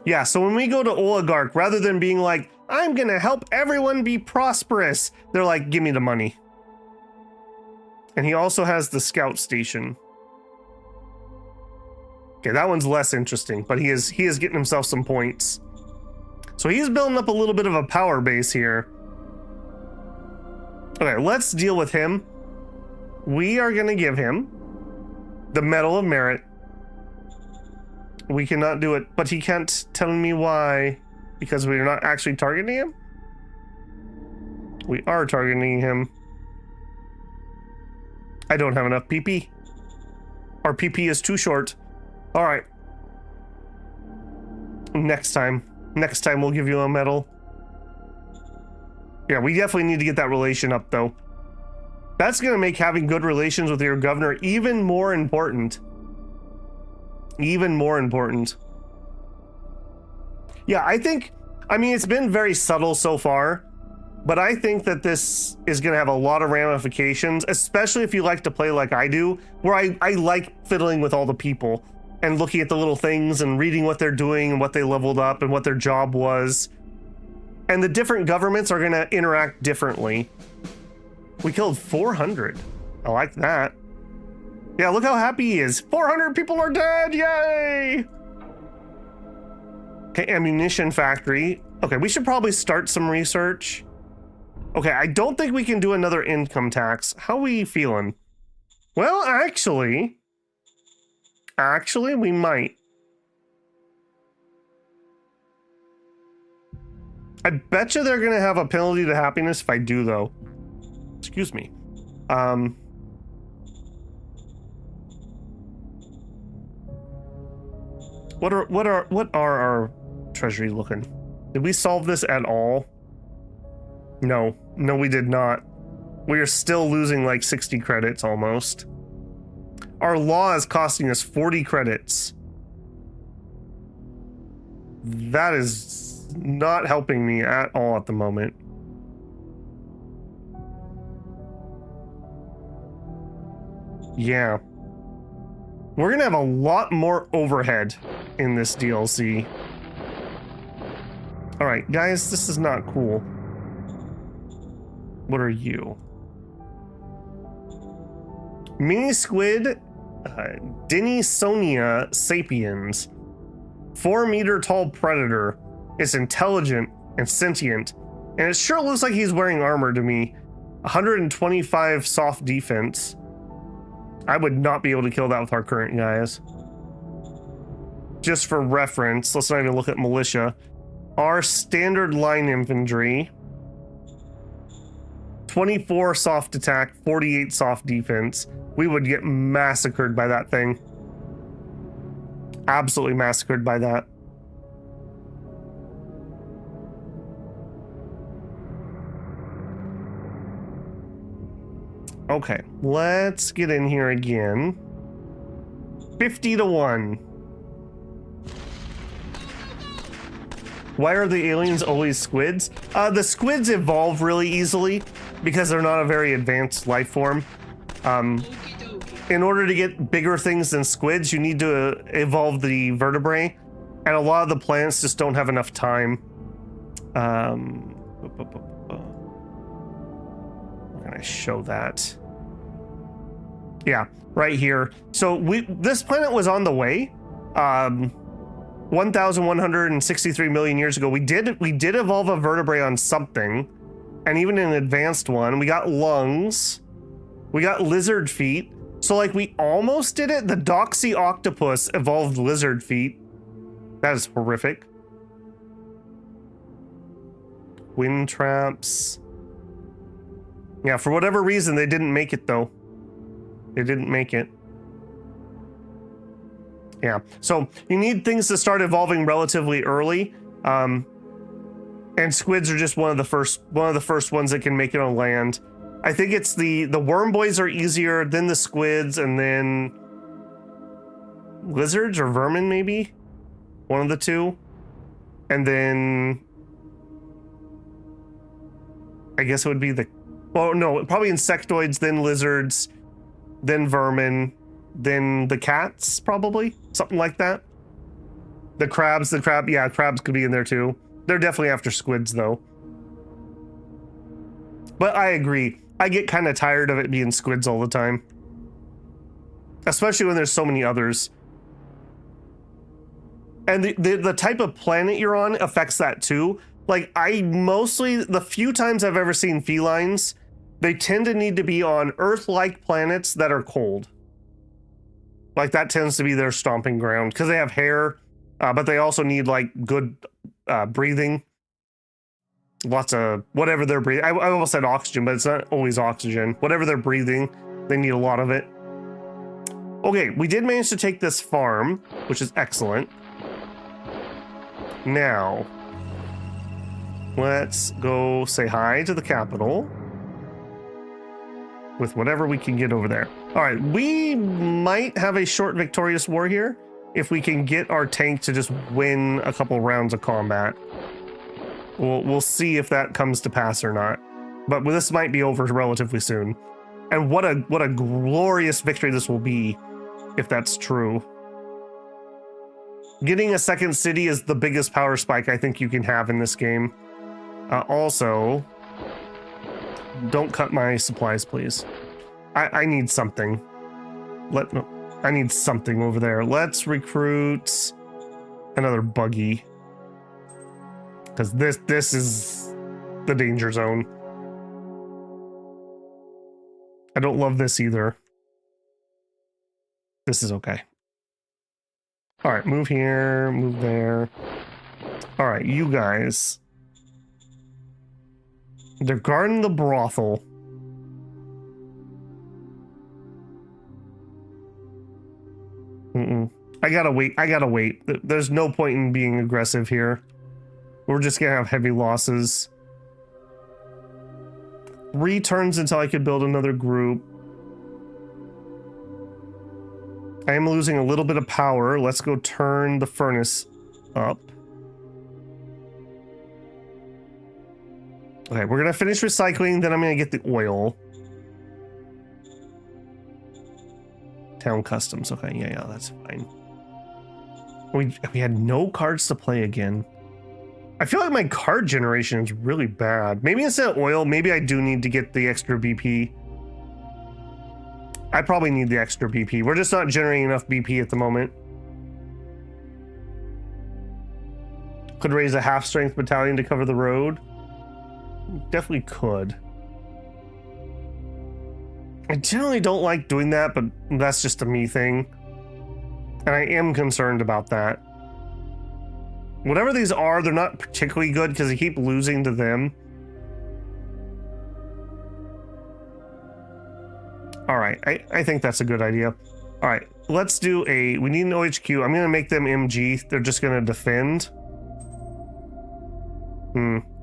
Yeah, so when we go to oligarch, rather than being like, I'm gonna help everyone be prosperous, they're like, give me the money. And he also has the scout station. Okay, that one's less interesting, but he is getting himself some points. So he's building up a little bit of a power base here. Okay, let's deal with him. We are gonna give him the Medal of Merit. We cannot do it, but he can't tell me why, because we're not actually targeting him. We are targeting him. I don't have enough PP. Our PP is too short. All right. Next time we'll give you a medal. Yeah, we definitely need to get that relation up though. That's gonna make having good relations with your governor even more important. Even more important. Yeah, I mean, it's been very subtle so far, but I think that this is going to have a lot of ramifications, especially if you like to play like I do, where I like fiddling with all the people and looking at the little things and reading what they're doing and what they leveled up and what their job was. And the different governments are going to interact differently. We killed 400. I like that. Yeah, look how happy he is. 400 people are dead, yay! Okay, ammunition factory. Okay, we should probably start some research. Okay, I don't think we can do another income tax. How are we feeling? Well, actually, we might. I bet you they're gonna have a penalty to happiness if I do, though. Excuse me. What are our treasury looking? Did we solve this at all? No, we did not. We are still losing like 60 credits almost. Our law is costing us 40 credits. That is not helping me at all at the moment. Yeah. We're gonna have a lot more overhead in this DLC. All right, guys, this is not cool. What are you? Mini Squid, Denisonia sapiens. 4-meter tall predator. It's intelligent and sentient, and it sure looks like he's wearing armor to me. 125 soft defense. I would not be able to kill that with our current guys. Just for reference, let's not even look at militia. Our standard line infantry, 24 soft attack, 48 soft defense. We would get massacred by that thing. Absolutely massacred by that. Okay, let's get in here again. 50-1. Why are the aliens always squids? The squids evolve really easily because they're not a very advanced life form. In order to get bigger things than squids, you need to evolve the vertebrae, and a lot of the planets just don't have enough time. Where can I show that? Yeah, right here. So this planet was on the way. 1,163 million years ago. We did evolve a vertebrae on something, and even an advanced one. We got lungs. We got lizard feet. So like we almost did it. The Doxy octopus evolved lizard feet. That is horrific. Wind traps. Yeah, for whatever reason, they didn't make it though. They didn't make it. Yeah, so you need things to start evolving relatively early. And squids are just one of the first ones that can make it on land. I think it's the worm boys are easier, then the squids, and then lizards or vermin, maybe one of the two, and then I guess it would be probably insectoids, then lizards, then vermin, then the cats, probably something like that. The crabs could be in there too. They're definitely after squids though. But I agree. I get kind of tired of it being squids all the time. Especially when there's so many others. And the type of planet you're on affects that too. Like the few times I've ever seen felines, they tend to need to be on Earth-like planets that are cold. Like that tends to be their stomping ground because they have hair, but they also need like good breathing. Lots of whatever they're breathing. I almost said oxygen, but it's not always oxygen. Whatever they're breathing, they need a lot of it. Okay, we did manage to take this farm, which is excellent. Now, let's go say hi to the capital with whatever we can get over there. All right, we might have a short victorious war here if we can get our tank to just win a couple rounds of combat. We'll see if that comes to pass or not. But this might be over relatively soon. And what a glorious victory this will be if that's true. Getting a second city is the biggest power spike I think you can have in this game. Also, don't cut my supplies, please. I need something. I need something over there. Let's recruit another buggy. Because this is the danger zone. I don't love this either. This is okay. All right, move here, move there. All right, you guys. They're guarding the brothel. I gotta wait. There's no point in being aggressive here. We're just gonna have heavy losses. 3 turns until I could build another group. I am losing a little bit of power. Let's go turn the furnace up. Okay, we're gonna finish recycling, then I'm gonna get the oil. Town customs. Okay, yeah, that's fine. We had no cards to play again. I feel like my card generation is really bad. Maybe instead of oil, maybe I do need to get the extra BP. I probably need the extra BP. We're just not generating enough BP at the moment. Could raise a half-strength battalion to cover the road. Definitely could. I generally don't like doing that, but that's just a me thing. And I am concerned about that. Whatever these are, they're not particularly good because I keep losing to them. All right, I think that's a good idea. All right, let's do we need an OHQ. I'm going to make them MG. They're just going to defend.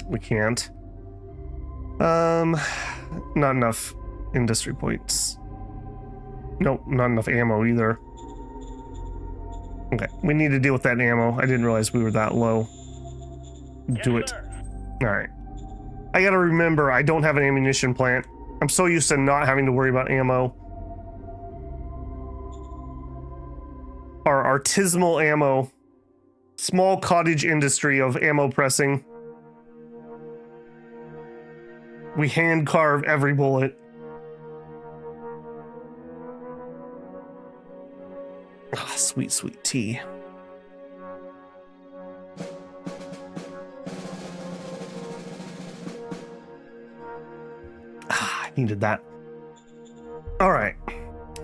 We can't. Not enough industry points. Nope, not enough ammo either. Okay, we need to deal with that ammo. I didn't realize we were that low. Do it. Sir. All right. I gotta remember, I don't have an ammunition plant. I'm so used to not having to worry about ammo. Our artisanal ammo. Small cottage industry of ammo pressing. We hand carve every bullet. Ah, sweet, sweet tea. Ah, I needed that. All right.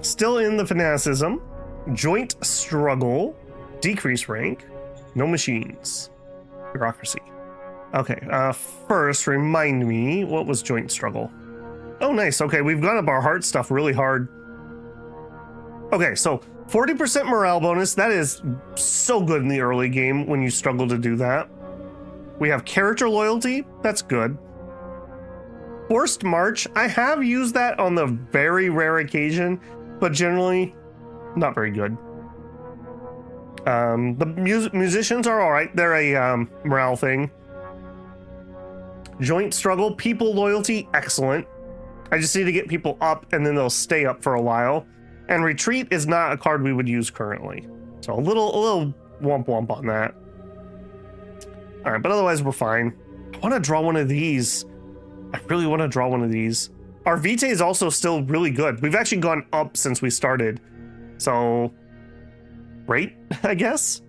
Still in the fanaticism. Joint struggle. Decrease rank. No machines. Bureaucracy. Okay, first, remind me, what was joint struggle? Oh, nice. Okay, we've gone up our heart stuff really hard. Okay, so 40% morale bonus. That is so good in the early game when you struggle to do that. We have character loyalty. That's good. Forced march. I have used that on the very rare occasion, but generally not very good. The musicians are all right. They're a morale thing. Joint struggle, people loyalty, excellent. I just need to get people up and then they'll stay up for a while. And retreat is not a card we would use currently. So a little womp womp on that. All right, but otherwise we're fine. I want to draw one of these. I really want to draw one of these. Our Vitae is also still really good. We've actually gone up since we started. So, great, I guess.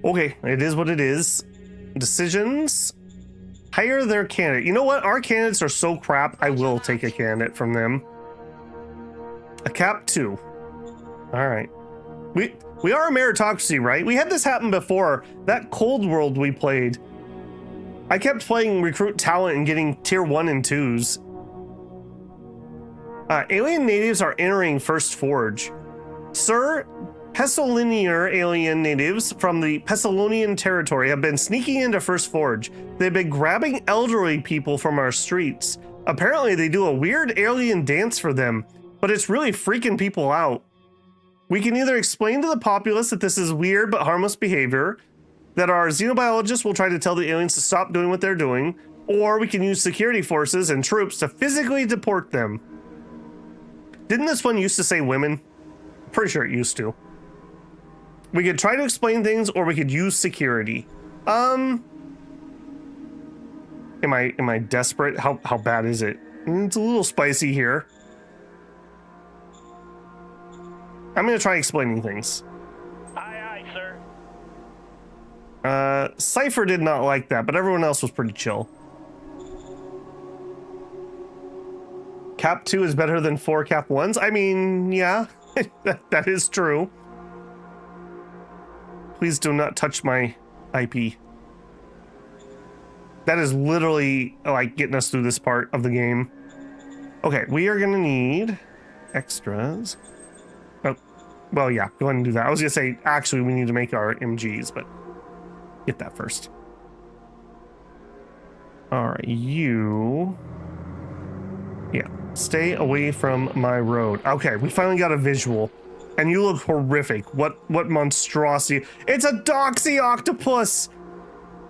Okay, it is what it is. Decisions. Hire their candidate. You know what? Our candidates are so crap, I will take a candidate from them. A cap 2. All right. We are a meritocracy, right? We had this happen before. That Cold World we played. I kept playing recruit talent and getting tier 1 and 2s. Alien natives are entering First Forge. Sir, Pessolinian alien natives from the Pessolonian territory have been sneaking into First Forge. They've been grabbing elderly people from our streets. Apparently they do a weird alien dance for them, but it's really freaking people out. We can either explain to the populace that this is weird but harmless behavior, that our xenobiologists will try to tell the aliens to stop doing what they're doing, or we can use security forces and troops to physically deport them. Didn't this one used to say women? Pretty sure it used to. We could try to explain things, or we could use security. Am I desperate? How bad is it? It's a little spicy here. I'm gonna try explaining things. Aye, aye, sir. Cypher did not like that, but everyone else was pretty chill. Cap 2 is better than 4 Cap 1s? I mean, yeah, that is true. Please do not touch my IP. That is literally like getting us through this part of the game. Okay, we are gonna need extras. Oh, well, yeah, go ahead and do that. I was gonna say, actually, we need to make our MGs, but get that first. All right, you. Yeah, stay away from my road. Okay, we finally got a visual. And you look horrific. What monstrosity. It's a doxy octopus!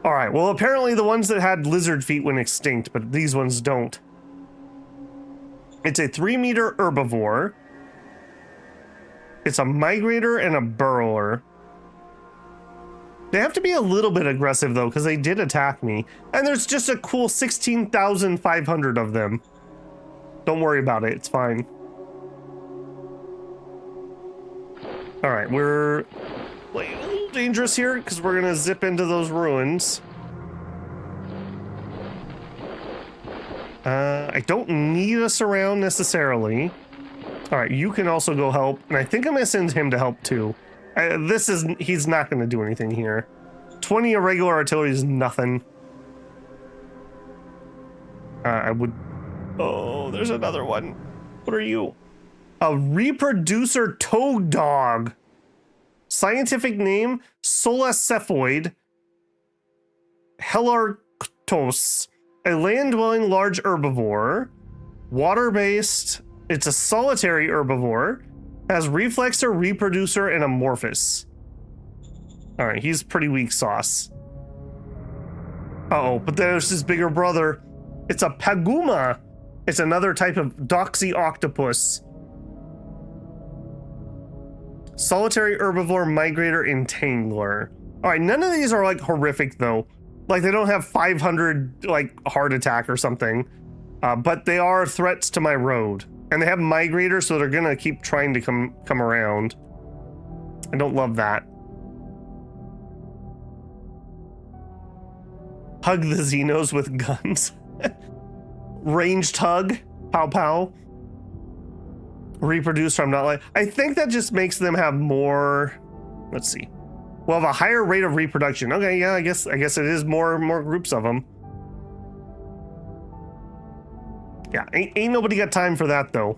Alright, well apparently the ones that had lizard feet went extinct, but these ones don't. It's a 3-meter herbivore. It's a migrator and a burrower. They have to be a little bit aggressive though, because they did attack me. And there's just a cool 16,500 of them. Don't worry about it, it's fine. All right, we're dangerous here because we're gonna zip into those ruins. I don't need us around necessarily. All right, you can also go help, and I think I'm gonna send him to help too. He's not gonna do anything here. 20 irregular artillery is nothing. I would. Oh, there's another one. What are you? A reproducer toad dog. Scientific name: Solacephoid helarctos. A land-dwelling large herbivore. Water-based. It's a solitary herbivore. Has reflexor, reproducer, and amorphous. Alright, he's pretty weak sauce. Uh-oh, but there's his bigger brother. It's a paguma. It's another type of doxy octopus. Solitary herbivore, migrator, entangler. Alright, none of these are like horrific though. Like they don't have 500 like heart attack or something. But they are threats to my road. And they have migrators, so they're gonna keep trying to come around. I don't love that. Hug the Xenos with guns. Ranged hug. Pow pow. Reproducer, I'm not like. I think that just makes them have more. Let's see. We'll have a higher rate of reproduction. Okay, yeah, I guess it is more groups of them. Yeah, ain't nobody got time for that though.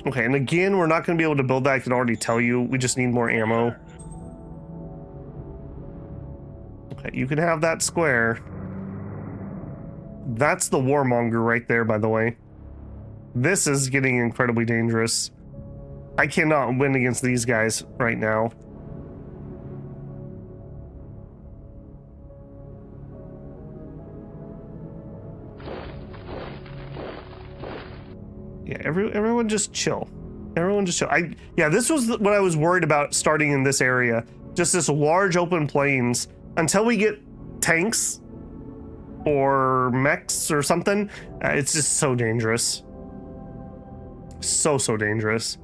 Okay, and again, we're not gonna be able to build that. I can already tell you. We just need more ammo. Okay, you can have that square. That's the warmonger right there, by the way. This is getting incredibly dangerous. I cannot win against these guys right now. Yeah, everyone just chill. Everyone just chill. Yeah, this was what I was worried about starting in this area. Just this large open plains until we get tanks or mechs or something. It's just so dangerous. So dangerous.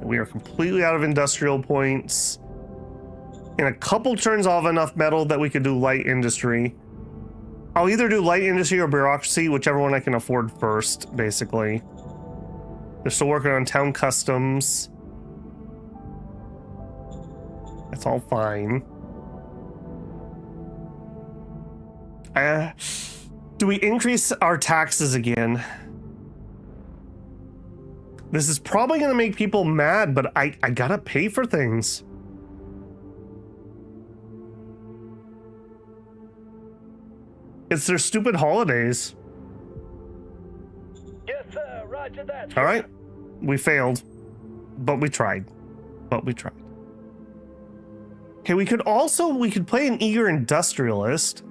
We are completely out of industrial points. In a couple turns, I'll have enough metal that we could do light industry. I'll either do light industry or bureaucracy, whichever one I can afford first, basically. They're still working on town customs. That's all fine. Do we increase our taxes again? This is probably going to make people mad, but I gotta pay for things. It's their stupid holidays. Yes, sir. Roger that. All right. We failed, but we tried. Okay, we could play an eager industrialist.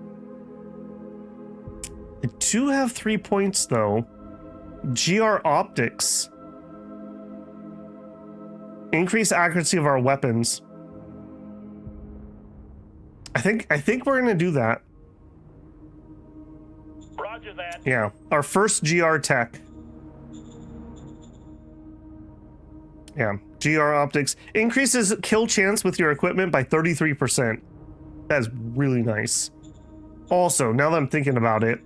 I do have 3 points though. GR optics. Increase accuracy of our weapons. I think we're gonna do that. Roger that. Yeah, our first GR tech. Yeah, GR optics increases kill chance with your equipment by 33%. That's really nice. Also, now that I'm thinking about it,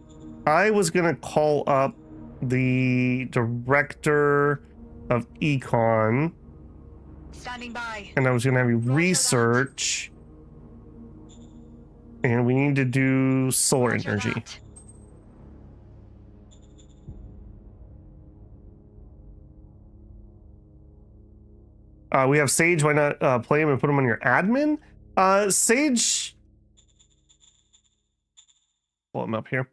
I was gonna call up the director of econ. Standing by. And I was gonna have you research. And we need to do solar Roger energy. that. We have Sage. Why not play him and put him on your admin? Sage. Pull him up here.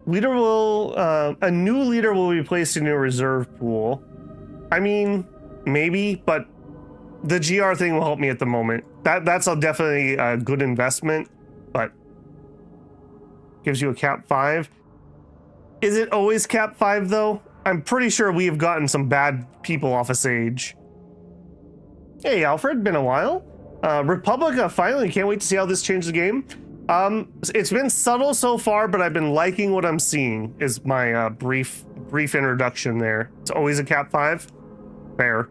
Leader will. A new leader will be placed in your reserve pool. I mean, maybe, but the GR thing will help me at the moment. That's definitely a good investment, but gives you a cap 5. Is it always cap 5 though? I'm pretty sure we have gotten some bad people off of Sage. Hey Alfred, been a while. Republica, finally, can't wait to see how this changes the game. It's been subtle so far, but I've been liking what I'm seeing is my brief introduction there. It's always a cap 5. Fair.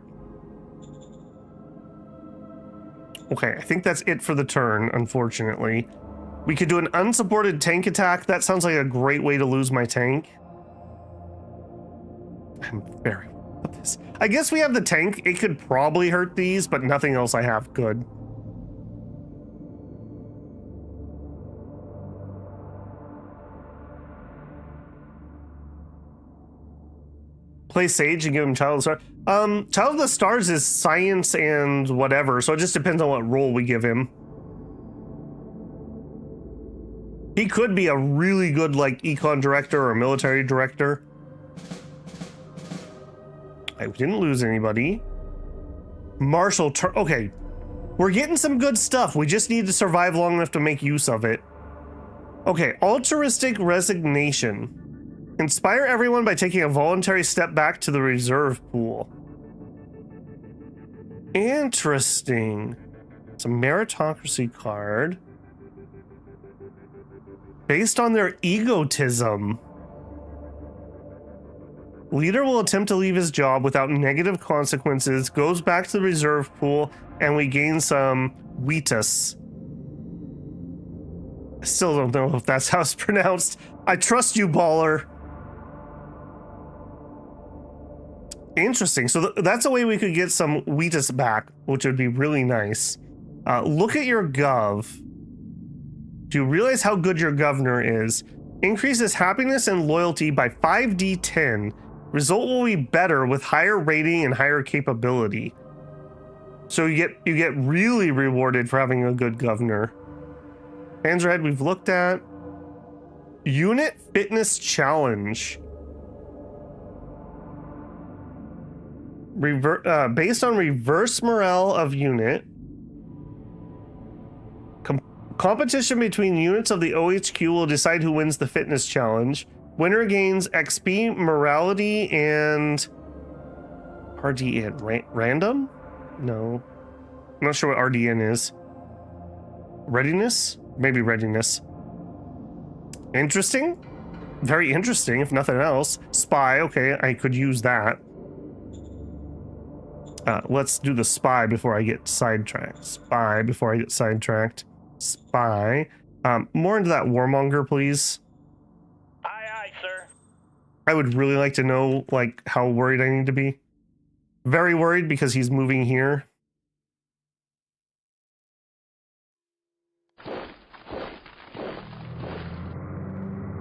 Okay, I think that's it for the turn, unfortunately. We could do an unsupported tank attack. That sounds like a great way to lose my tank. I'm very worried about this. I guess we have the tank. It could probably hurt these, but nothing else I have could. Play Sage and give him Child of the Stars. Child of the Stars is science and whatever, so it just depends on what role we give him. He could be a really good, like, econ director or military director. I didn't lose anybody. Marshal, okay. We're getting some good stuff. We just need to survive long enough to make use of it. Okay, altruistic resignation. Inspire everyone by taking a voluntary step back to the reserve pool. Interesting. It's a meritocracy card. Based on their egotism. Leader will attempt to leave his job without negative consequences, goes back to the reserve pool, and we gain some wheatus. I still don't know if that's how it's pronounced. I trust you, baller. Interesting. So that's a way we could get some wheatus back, which would be really nice. Look at your gov. Do you realize how good your governor is? Increases happiness and loyalty by 5d10. Result will be better with higher rating and higher capability. So you get really rewarded for having a good governor. Panzerhead we've looked at. Unit Fitness Challenge. Based on reverse morale of unit. Competition between units of the OHQ will decide who wins the fitness challenge. Winner gains XP, morality, and RDN. Random? No. I'm not sure what RDN is. Readiness? Maybe readiness. Interesting. Very interesting, if nothing else. Spy, okay, I could use that. Let's do the spy before I get sidetracked. Spy before I get sidetracked. Spy. More into that warmonger, please. Aye, aye, sir. I would really like to know, like, how worried I need to be. Very worried because he's moving here.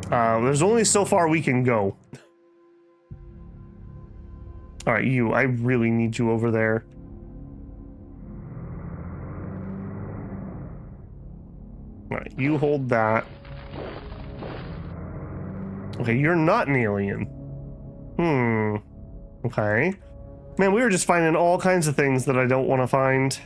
There's only so far we can go. All right, you. I really need you over there. All right, you hold that. Okay, you're not an alien. Okay. Man, we were just finding all kinds of things that I don't want to find.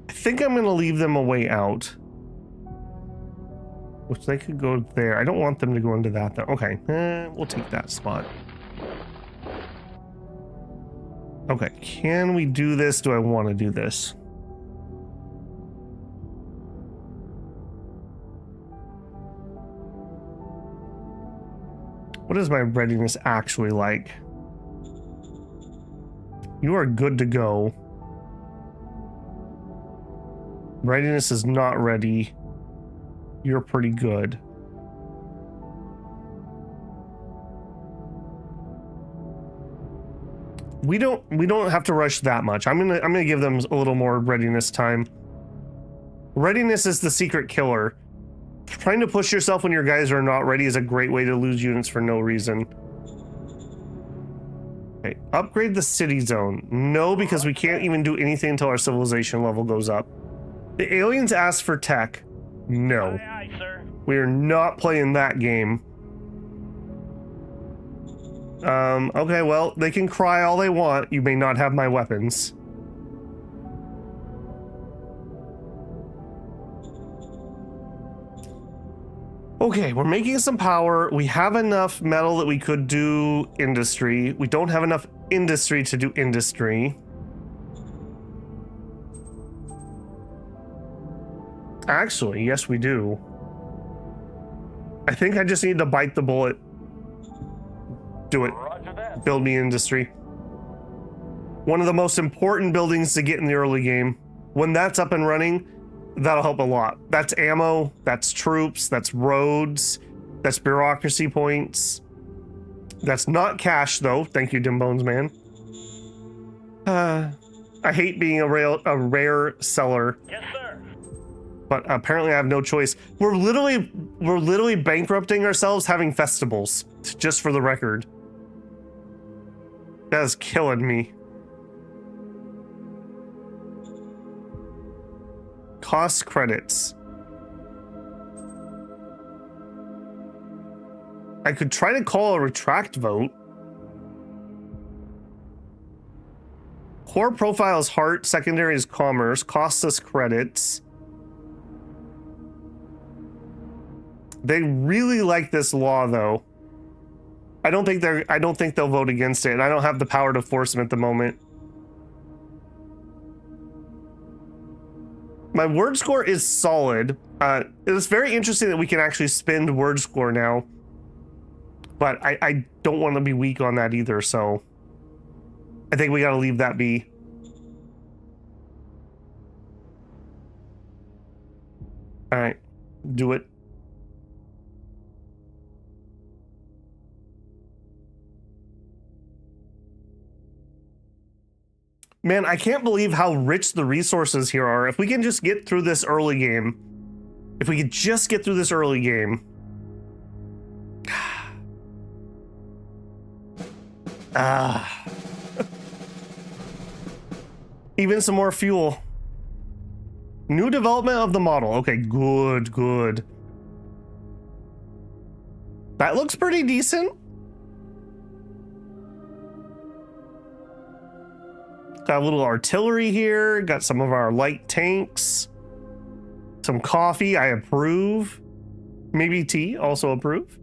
I think I'm going to leave them a way out. Which they could go there. I don't want them to go into that though. Okay, we'll take that spot. Okay, can we do this? Do I want to do this? What is my readiness actually like? You are good to go. Readiness is not ready. You're pretty good. We don't have to rush that much. I'm gonna give them a little more readiness time. Readiness is the secret killer. Trying to push yourself when your guys are not ready is a great way to lose units for no reason. Okay, upgrade the city zone. No, because we can't even do anything until our civilization level goes up. The aliens asked for tech. No. Aye, aye, sir. We are not playing that game. Okay, well, they can cry all they want. You may not have my weapons. Okay, we're making some power. We have enough metal that we could do industry. We don't have enough industry to do industry. Actually, yes, we do. I think I just need to bite the bullet. Do it. Roger that. Build me industry. One of the most important buildings to get in the early game. When that's up and running, that'll help a lot. That's ammo, that's troops, that's roads, that's bureaucracy points. That's not cash though. Thank you, Dimbones man. I hate being a rare seller, Yes, sir. but apparently I have no choice. We're literally bankrupting ourselves having festivals, just for the record. That is killing me. Cost credits. I could try to call a retract vote. Core profile is heart, secondary is commerce, costs us credits. They really like this law though. I don't think they'll vote against it, and I don't have the power to force them at the moment. My word score is solid. It's very interesting that we can actually spend word score now. But I don't want to be weak on that either, so I think we gotta leave that be. All right, do it. Man, I can't believe how rich the resources here are. If we can just get through this early game. If we could just get through this early game. Even some more fuel. New development of the model. Okay, good, good. That looks pretty decent. Got a little artillery here. Got some of our light tanks. Some coffee, I approve. Maybe tea, also approve.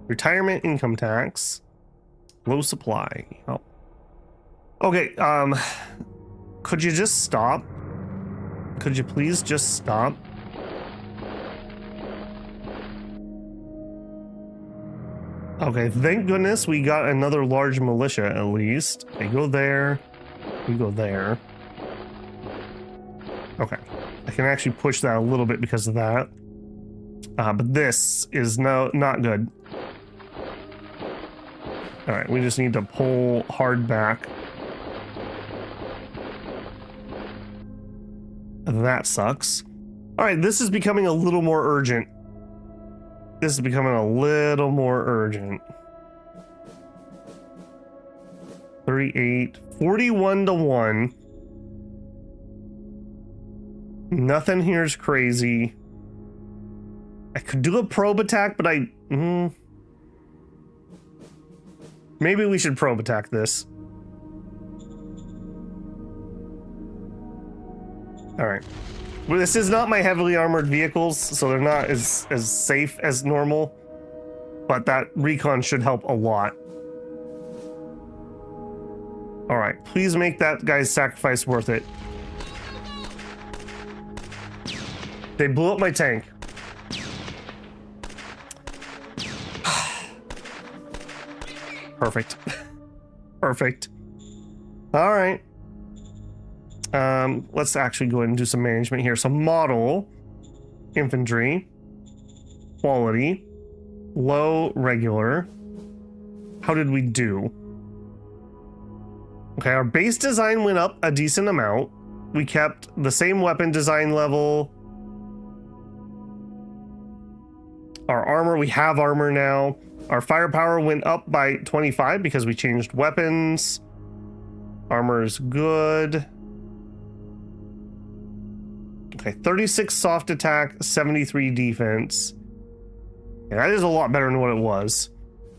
Retirement income tax. Low supply. Oh. Okay, could you just stop? Could you please just stop? Okay, thank goodness we got another large militia at least. They go there. We go there. Okay, I can actually push that a little bit because of that. But this is not good. All right, we just need to pull hard back. That sucks. All right, this is becoming a little more urgent. This is becoming a little more urgent. 38, 41 to 1. Nothing here is crazy. I could do a probe attack, but maybe we should probe attack this. All right. Well, this is not my heavily armored vehicles, so they're not as safe as normal. But that recon should help a lot. All right, please make that guy's sacrifice worth it. They blew up my tank. Perfect. Perfect. All right. Let's actually go ahead and do some management here. So model, infantry, quality, low, regular. How did we do? Okay, our base design went up a decent amount. We kept the same weapon design level. Our armor, we have armor now. Our firepower went up by 25 because we changed weapons. Armor is good. Okay, 36 soft attack, 73 defense. Yeah, that is a lot better than what it was.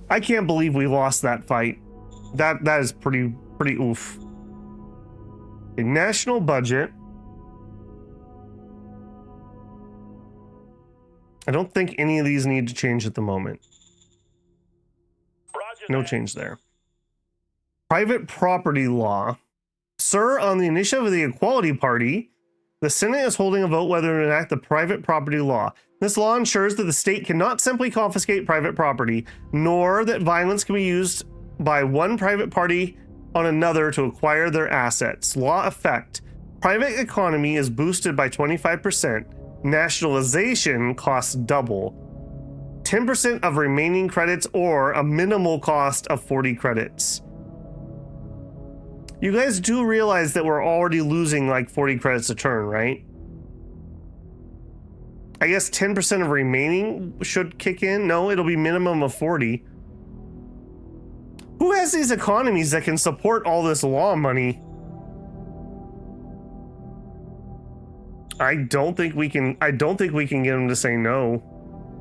I can't believe we lost that fight. That is pretty oof. A national budget. I don't think any of these need to change at the moment. Roger No that. change there. Private property law. Sir, on the initiative of the Equality Party, the Senate is holding a vote whether to enact the private property law. This law ensures that the state cannot simply confiscate private property, nor that violence can be used by one private party on another to acquire their assets. Law effect. Private economy is boosted by 25%. Nationalization costs double. 10% of remaining credits or a minimal cost of 40 credits. You guys do realize that we're already losing like 40 credits a turn, right? I guess 10% of remaining should kick in. No, it'll be minimum of 40. Who has these economies that can support all this law money? I don't think we can get them to say no.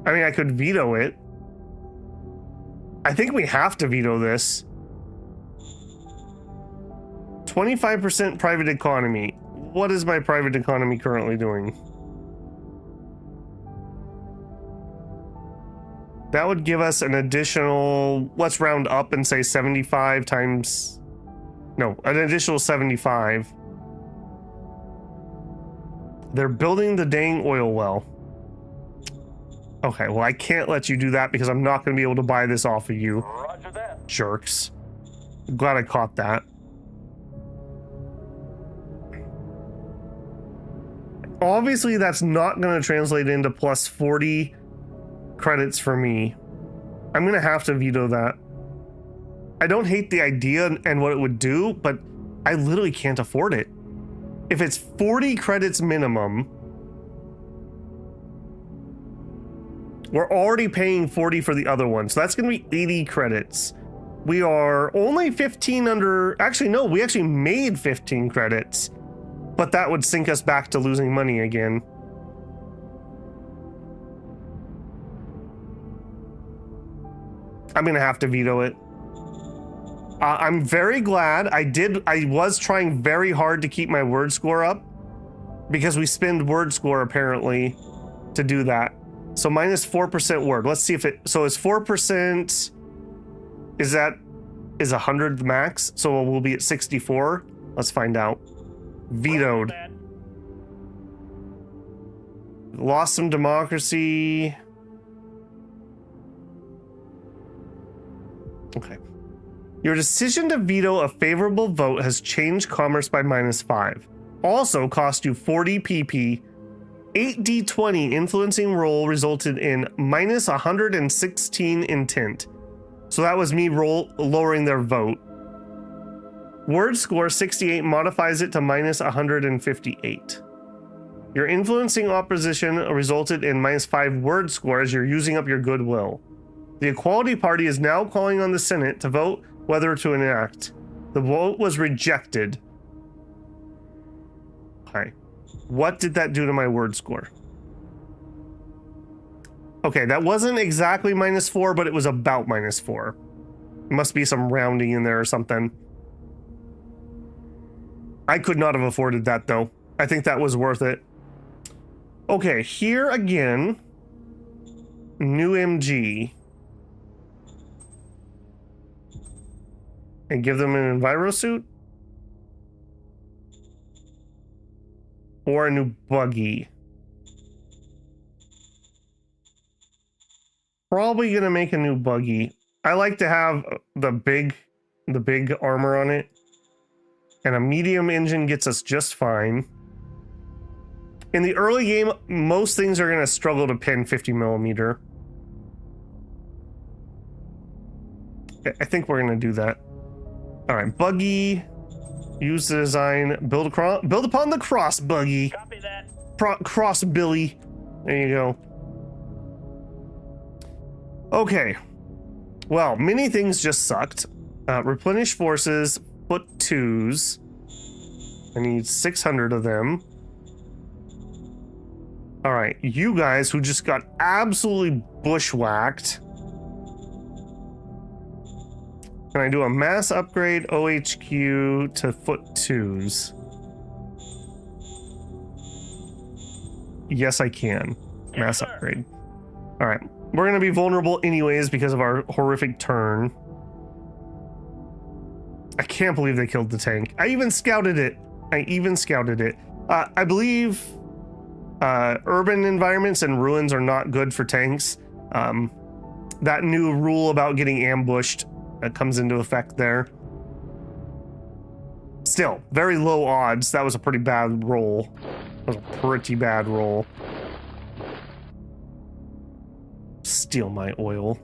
I mean, I could veto it. I think we have to veto this. 25% private economy. What is my private economy currently doing? That would give us an additional, let's round up and say 75 times, no, an additional 75. They're building the dang oil well. Okay, well, I can't let you do that because I'm not going to be able to buy this off of you. Roger that. Jerks. I'm glad I caught that. Obviously, that's not going to translate into plus 40 credits for me. I'm going to have to veto that. I don't hate the idea and what it would do, but I literally can't afford it. If it's 40 credits minimum, we're already paying 40 for the other one, so that's going to be 80 credits. We are only 15 under... Actually, no, we actually made 15 credits, but that would sink us back to losing money again. I'm going to have to veto it. I'm very glad I was trying very hard to keep my word score up because we spend word score apparently to do that. So minus 4% word. Let's see if it, so is 4%, is 100 the max? So we'll be at 64. Let's find out. Vetoed. Lost some democracy. Okay. Your decision to veto a favorable vote has changed commerce by minus 5. Also cost you 40 PP. 8d20 influencing roll resulted in minus 116 intent. So that was me lowering their vote. Word score 68 modifies it to minus 158. Your influencing opposition resulted in minus 5 word score as you're using up your goodwill. The Equality Party is now calling on the Senate to vote whether to enact. The vote was rejected. Okay. What did that do to my word score? Okay, that wasn't exactly minus 4, but it was about minus 4. Must be some rounding in there or something. I could not have afforded that, though. I think that was worth it. Okay, here again. New MG. And give them an Enviro suit? Or a new buggy? Probably gonna make a new buggy. I like to have the big armor on it. And a medium engine gets us just fine. In the early game, most things are gonna struggle to pin 50mm. I think we're gonna do that. All right, buggy. Use the design. Build upon the cross buggy. Copy that. Cross Billy. There you go. Okay. Well, many things just sucked. Replenish forces. Foot 2s. I need 600 of them. All right, you guys who just got absolutely bushwhacked. Can I do a mass upgrade OHQ to foot 2s? Yes, I can. Mass upgrade. All right. We're going to be vulnerable anyways because of our horrific turn. I can't believe they killed the tank. I even scouted it. I believe Urban environments and ruins are not good for tanks. That new rule about getting ambushed comes into effect there. Still, very low odds. That was a pretty bad roll. That was a pretty bad roll. Steal my oil.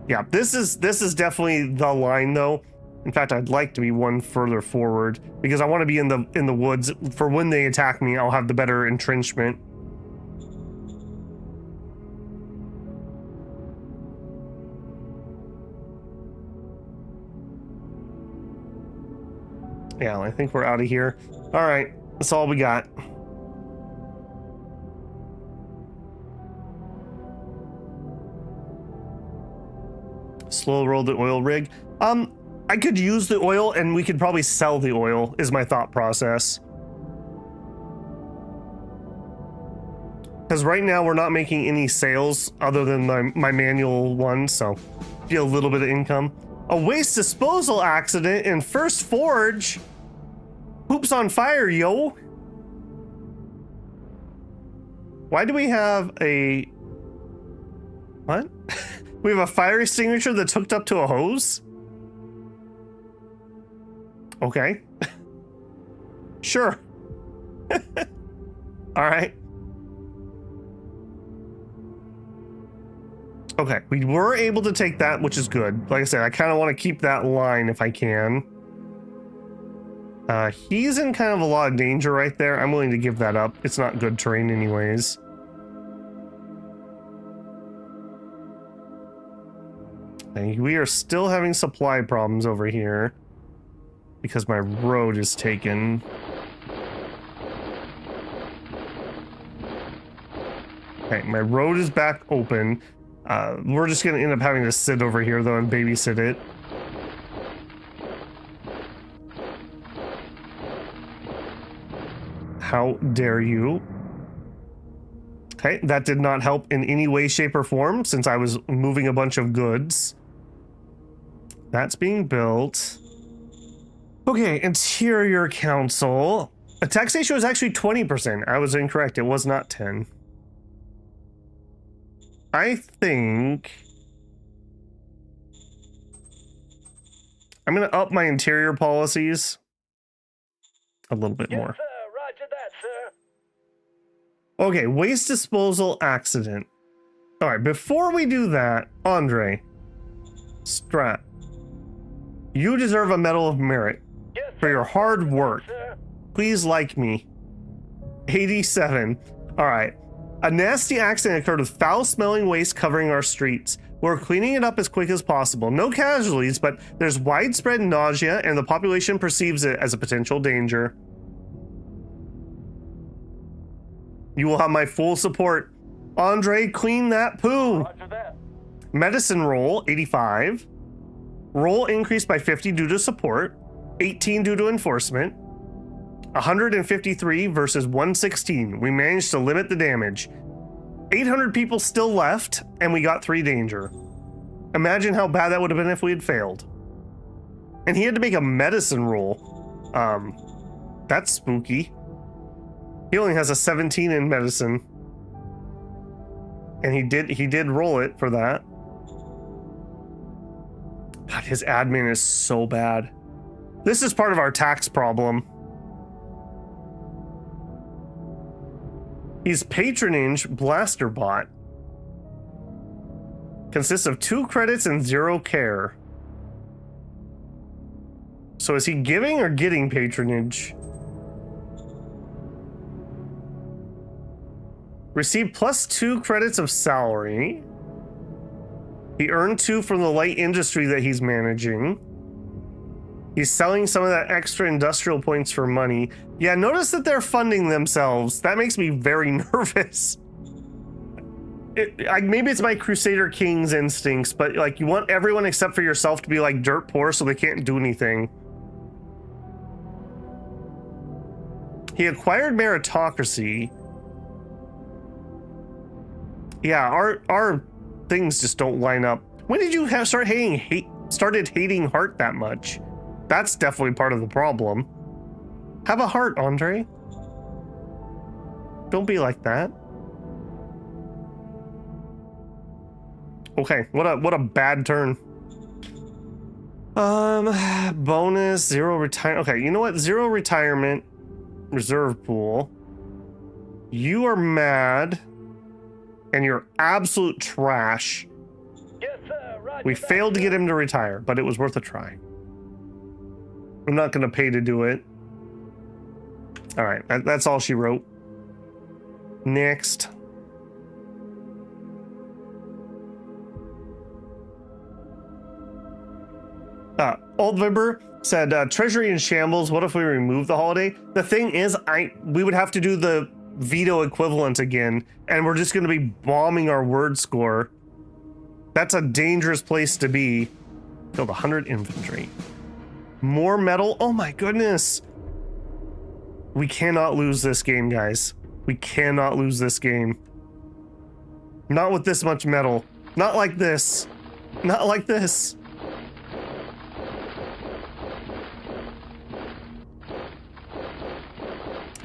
Yeah, this is definitely the line though. In fact, I'd like to be one further forward because I want to be in the woods for when they attack me. I'll have the better entrenchment. Yeah, I think we're out of here. All right, that's all we got. Slow roll the oil rig. I could use the oil and we could probably sell the oil is my thought process. Because right now we're not making any sales other than my manual one, so get a little bit of income. A waste disposal accident in First Forge. Hoops on fire, yo. Why do we have a... What? We have a fire extinguisher that's hooked up to a hose? Okay. Sure. All right. Okay, we were able to take that, which is good. Like I said, I kind of want to keep that line if I can. He's in kind of a lot of danger right there. I'm willing to give that up. It's not good terrain anyways. And we are still having supply problems over here because my road is taken. Okay, my road is back open. We're just gonna end up having to sit over here though and babysit it. How dare you? Okay, that did not help in any way, shape, or form since I was moving a bunch of goods. That's being built. Okay, Interior Council. A taxation was actually 20%. I was incorrect. It was not 10. I think I'm gonna up my interior policies a little bit more. Sir, roger that, sir. Okay, waste disposal accident. All right, before we do that, Andre, Strat, you deserve a Medal of Merit Yes, for your hard work. sir. Please like me. 87. All right. A nasty accident occurred with foul-smelling waste covering our streets. We're cleaning it up as quick as possible. No casualties, but there's widespread nausea and the population perceives it as a potential danger. You will have my full support. Andre, clean that poo. Roger that. Medicine roll, 85. Roll increased by 50 due to support. 18 due to enforcement. 153 versus 116. We managed to limit the damage. 800 people still left, and we got 3 danger. Imagine how bad that would have been if we had failed. And he had to make a medicine roll. That's spooky. He only has a 17 in medicine. And he did roll it for that. God, his admin is so bad. This is part of our tax problem. He's patronage blaster bot. Consists of 2 credits and 0 care. So is he giving or getting patronage? Received +2 credits of salary. He earned 2 from the light industry that he's managing. He's selling some of that extra industrial points for money. Yeah, notice that they're funding themselves. That makes me very nervous. Maybe it's my Crusader Kings instincts, but like you want everyone except for yourself to be like dirt poor so they can't do anything. He acquired meritocracy. Yeah, our things just don't line up. When did you started hating heart that much? That's definitely part of the problem. Have a heart, Andre. Don't be like that. Okay, what a bad turn. Bonus, 0 retire. Okay, you know what? 0 retirement, reserve pool. You are mad, and you're absolute trash. Yes, sir. Roger We that, failed to sir. get him to retire, but it was worth a try. I'm not going to pay to do it. All right, that's all she wrote. Next. Old Vibber said, Treasury in shambles, what if we remove the holiday? The thing is, we would have to do the veto equivalent again, and we're just going to be bombing our word score. That's a dangerous place to be. Killed 100 infantry. More metal? Oh my goodness. We cannot lose this game, guys. We cannot lose this game. Not with this much metal. Not like this. Not like this.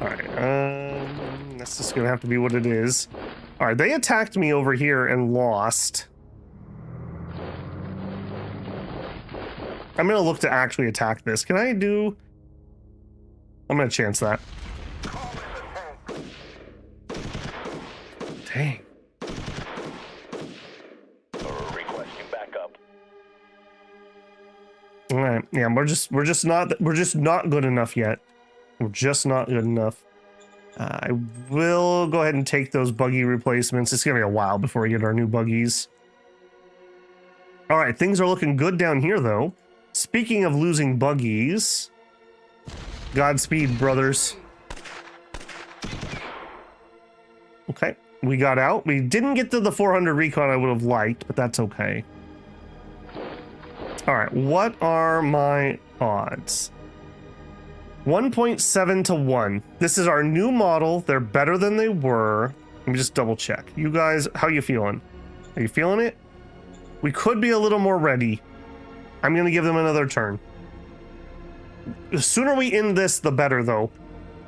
Alright, that's just gonna have to be what it is. Alright, they attacked me over here and lost. I'm gonna look to actually attack this. Can I do... I'm gonna chance that. Dang. Requesting backup. Alright, yeah, we're just not good enough yet. We're just not good enough. I will go ahead and take those buggy replacements. It's gonna be a while before we get our new buggies. Alright, things are looking good down here though. Speaking of losing buggies, Godspeed, brothers. Okay, we got out. We didn't get to the 400 recon I would have liked, but that's okay. All right, what are my odds? 1.7 to 1. This is our new model. They're better than they were. Let me just double check. You guys, how you feeling? Are you feeling it? We could be a little more ready. I'm going to give them another turn. The sooner we end this, the better, though.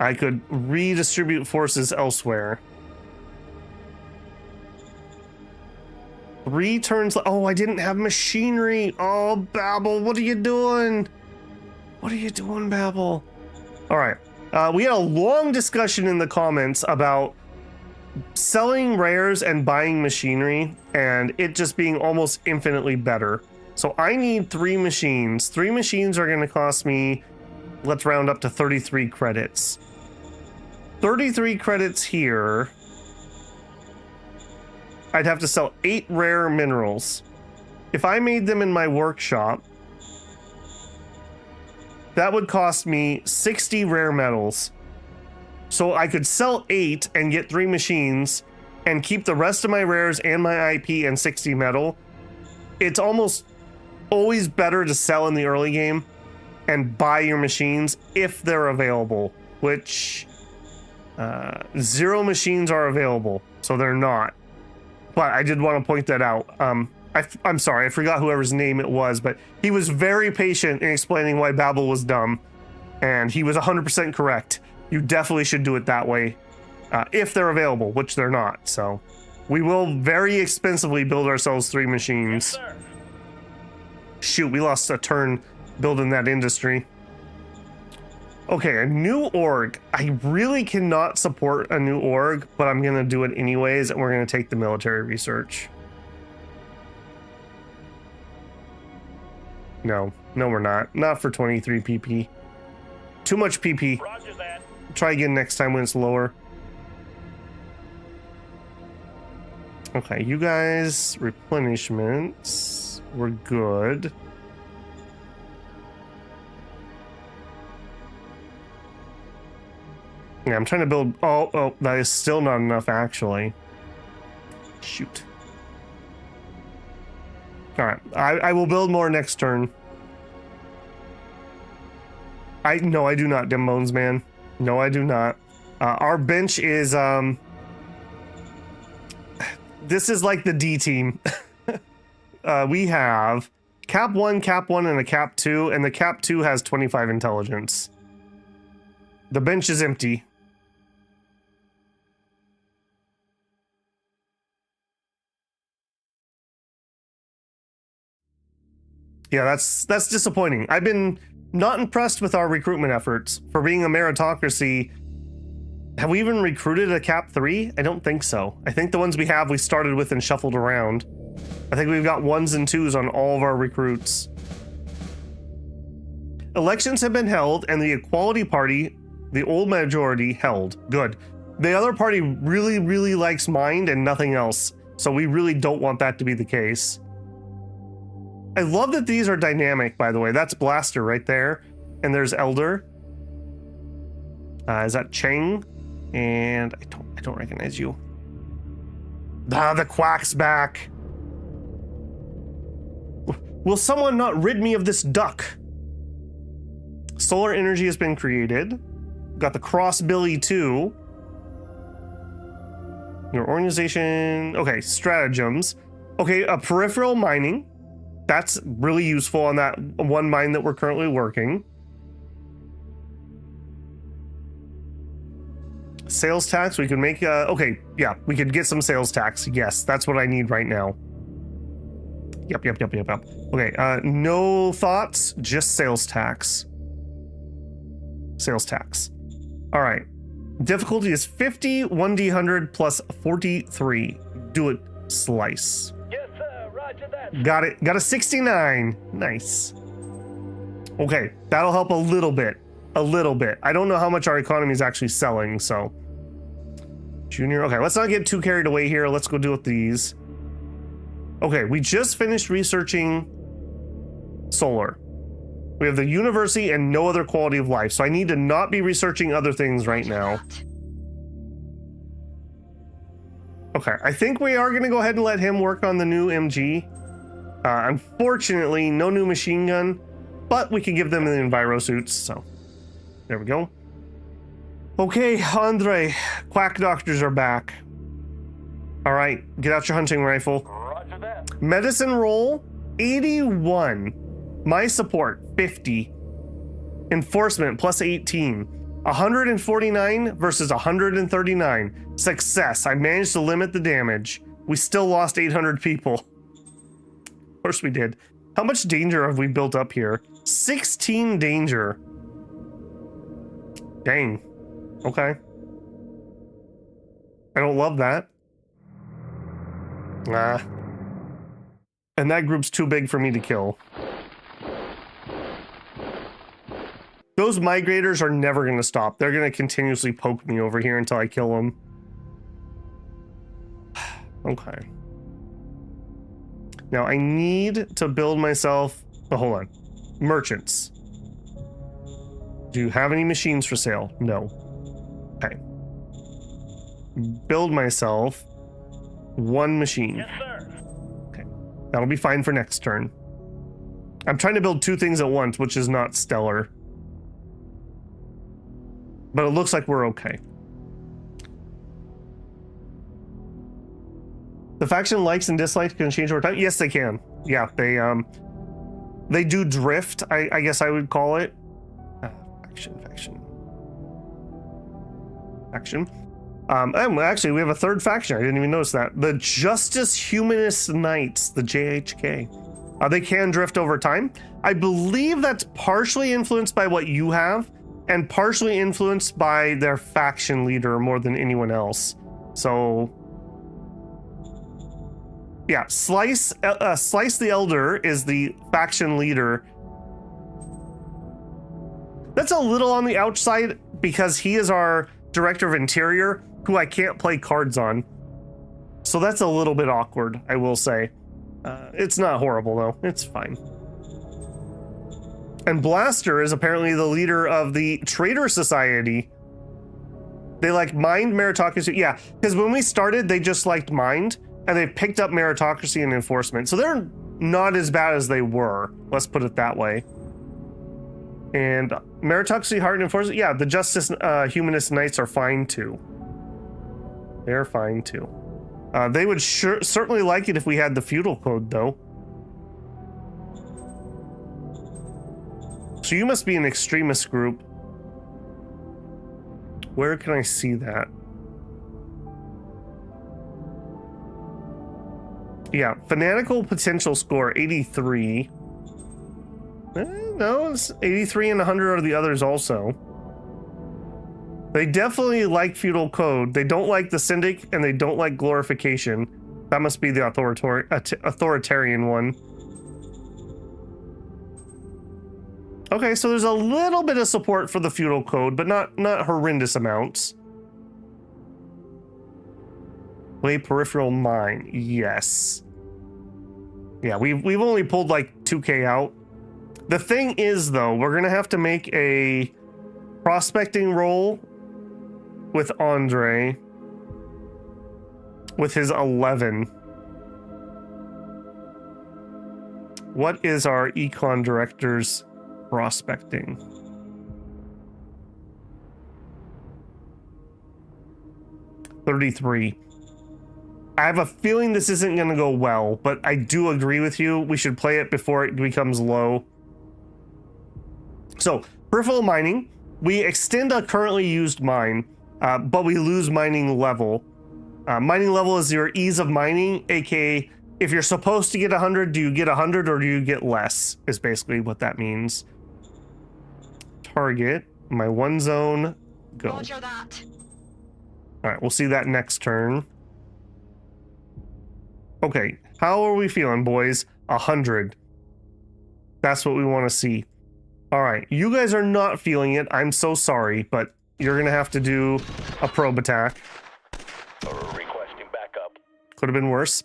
I could redistribute forces elsewhere. 3 turns. Oh, I didn't have machinery. Oh, Babel, what are you doing? What are you doing, Babel? All right. We had a long discussion in the comments about selling rares and buying machinery, and it just being almost infinitely better. So I need 3 machines. 3 machines are going to cost me, let's round up to 33 credits. 33 credits here. I'd have to sell 8 rare minerals. If I made them in my workshop, that would cost me 60 rare metals. So I could sell 8 and get 3 machines and keep the rest of my rares and my IP and 60 metal. It's almost always better to sell in the early game and buy your machines if they're available, which 0 machines are available, so they're not. But I did want to point that out. I'm sorry, I forgot whoever's name it was, but he was very patient in explaining why Babel was dumb, and he was 100% correct. You definitely should do it that way, if they're available, which they're not. So we will very expensively build ourselves 3 machines. Yes, sir. Shoot, we lost a turn building that industry. Okay, a new org. I really cannot support a new org, but I'm going to do it anyways, and we're going to take the military research. No, we're not. Not for 23 PP. Too much PP. Roger that. Try again next time when it's lower. Okay, you guys, replenishments. We're good. Yeah, I'm trying to build... Oh, that is still not enough, actually. Shoot. Alright, I will build more next turn. No, I do not, Dim Bones, man. No, I do not. Our bench is... This is like the D team. We have Cap 1, and a Cap 2, and the Cap 2 has 25 intelligence. The bench is empty. Yeah, that's disappointing. I've been not impressed with our recruitment efforts for being a meritocracy. Have we even recruited a Cap 3? I don't think so. I think the ones we have, we started with and shuffled around. I think we've got 1s and 2s on all of our recruits. Elections have been held, and the Equality Party, the old majority, held. Good. The other party really, really likes mind and nothing else, so we really don't want that to be the case. I love that these are dynamic, by the way. That's Blaster right there, and there's Elder. Is that Cheng? And I don't recognize you. Ah, the Quack's back. Will someone not rid me of this duck? Solar energy has been created. Got the Cross Billy too. Your organization. Okay, stratagems. Okay, a peripheral mining. That's really useful on that one mine that we're currently working. Sales tax, we could make, okay, yeah, we could get some sales tax. Yes, that's what I need right now. Yep. Okay, no thoughts, just sales tax. Sales tax. All right. Difficulty is 50, 1d100 plus 43. Do it, slice. Yes, sir. Roger that. Got it. Got a 69. Nice. Okay, that'll help a little bit. A little bit. I don't know how much our economy is actually selling, so. Junior. Okay, let's not get too carried away here. Let's go deal with these. Okay, we just finished researching solar. We have the university and no other quality of life, so I need to not be researching other things right now. Okay, I think we are going to go ahead and let him work on the new MG. Unfortunately, no new machine gun, but we can give them the enviro suits, so there we go. Okay, Andre, quack doctors are back. All right, get out your hunting rifle. Roger that. Medicine roll, 81. My support, 50. Enforcement, plus 18. 149 versus 139. Success, I managed to limit the damage. We still lost 800 people. Of course we did. How much danger have we built up here? 16 danger. Dang. Okay. I don't love that. Nah. And that group's too big for me to kill. Those migrators are never going to stop. They're going to continuously poke me over here until I kill them. Okay. Now I need to build myself... Oh, hold on. Merchants. Do you have any machines for sale? No. Okay. Build myself one machine. Yes, sir. Okay. That'll be fine for next turn. I'm trying to build two things at once, which is not stellar. But it looks like we're okay. The faction likes and dislikes can change over time. Yes, they can. Yeah, they do drift, I guess I would call it. Faction. Actually, we have a third faction. I didn't even notice that. The Justice Humanist Knights, the JHK. They can drift over time. I believe that's partially influenced by what you have, and partially influenced by their faction leader more than anyone else. So, yeah, Slice the Elder is the faction leader. That's a little on the outside because he is our director of interior, who I can't play cards on. So that's a little bit awkward, I will say. It's not horrible though, it's fine. And Blaster is apparently the leader of the Trader Society. They like mind meritocracy. Yeah, because when we started, they just liked mind, and they picked up meritocracy and enforcement. So they're not as bad as they were. Let's put it that way. And meritocracy, heart, and enforcement. Yeah, the Justice Humanist Knights are fine too. They're fine too. They would certainly like it if we had the feudal code though. So you must be an extremist group. Where can I see that? Yeah, fanatical potential score 83. No, it's 83 and 100 are the others also. They definitely like feudal code. They don't like the Syndic, and they don't like glorification. That must be the authoritarian one. Okay, so there's a little bit of support for the feudal code, but not horrendous amounts. Play peripheral mine, yes. Yeah, we've only pulled like 2K out. The thing is, though, we're gonna have to make a prospecting roll with Andre with his 11. What is our econ director's prospecting? $33. I have a feeling this isn't going to go well, but I do agree with you. We should play it before it becomes low. So, peripheral mining. We extend a currently used mine, but we lose mining level. Mining level is your ease of mining, aka if you're supposed to get 100, do you get 100 or do you get less, is basically what that means. Target, my one zone, go. Roger that. All right, we'll see that next turn. Okay, how are we feeling, boys? 100. That's what we want to see. All right, you guys are not feeling it. I'm so sorry, but you're going to have to do a probe attack. Requesting backup. Could have been worse.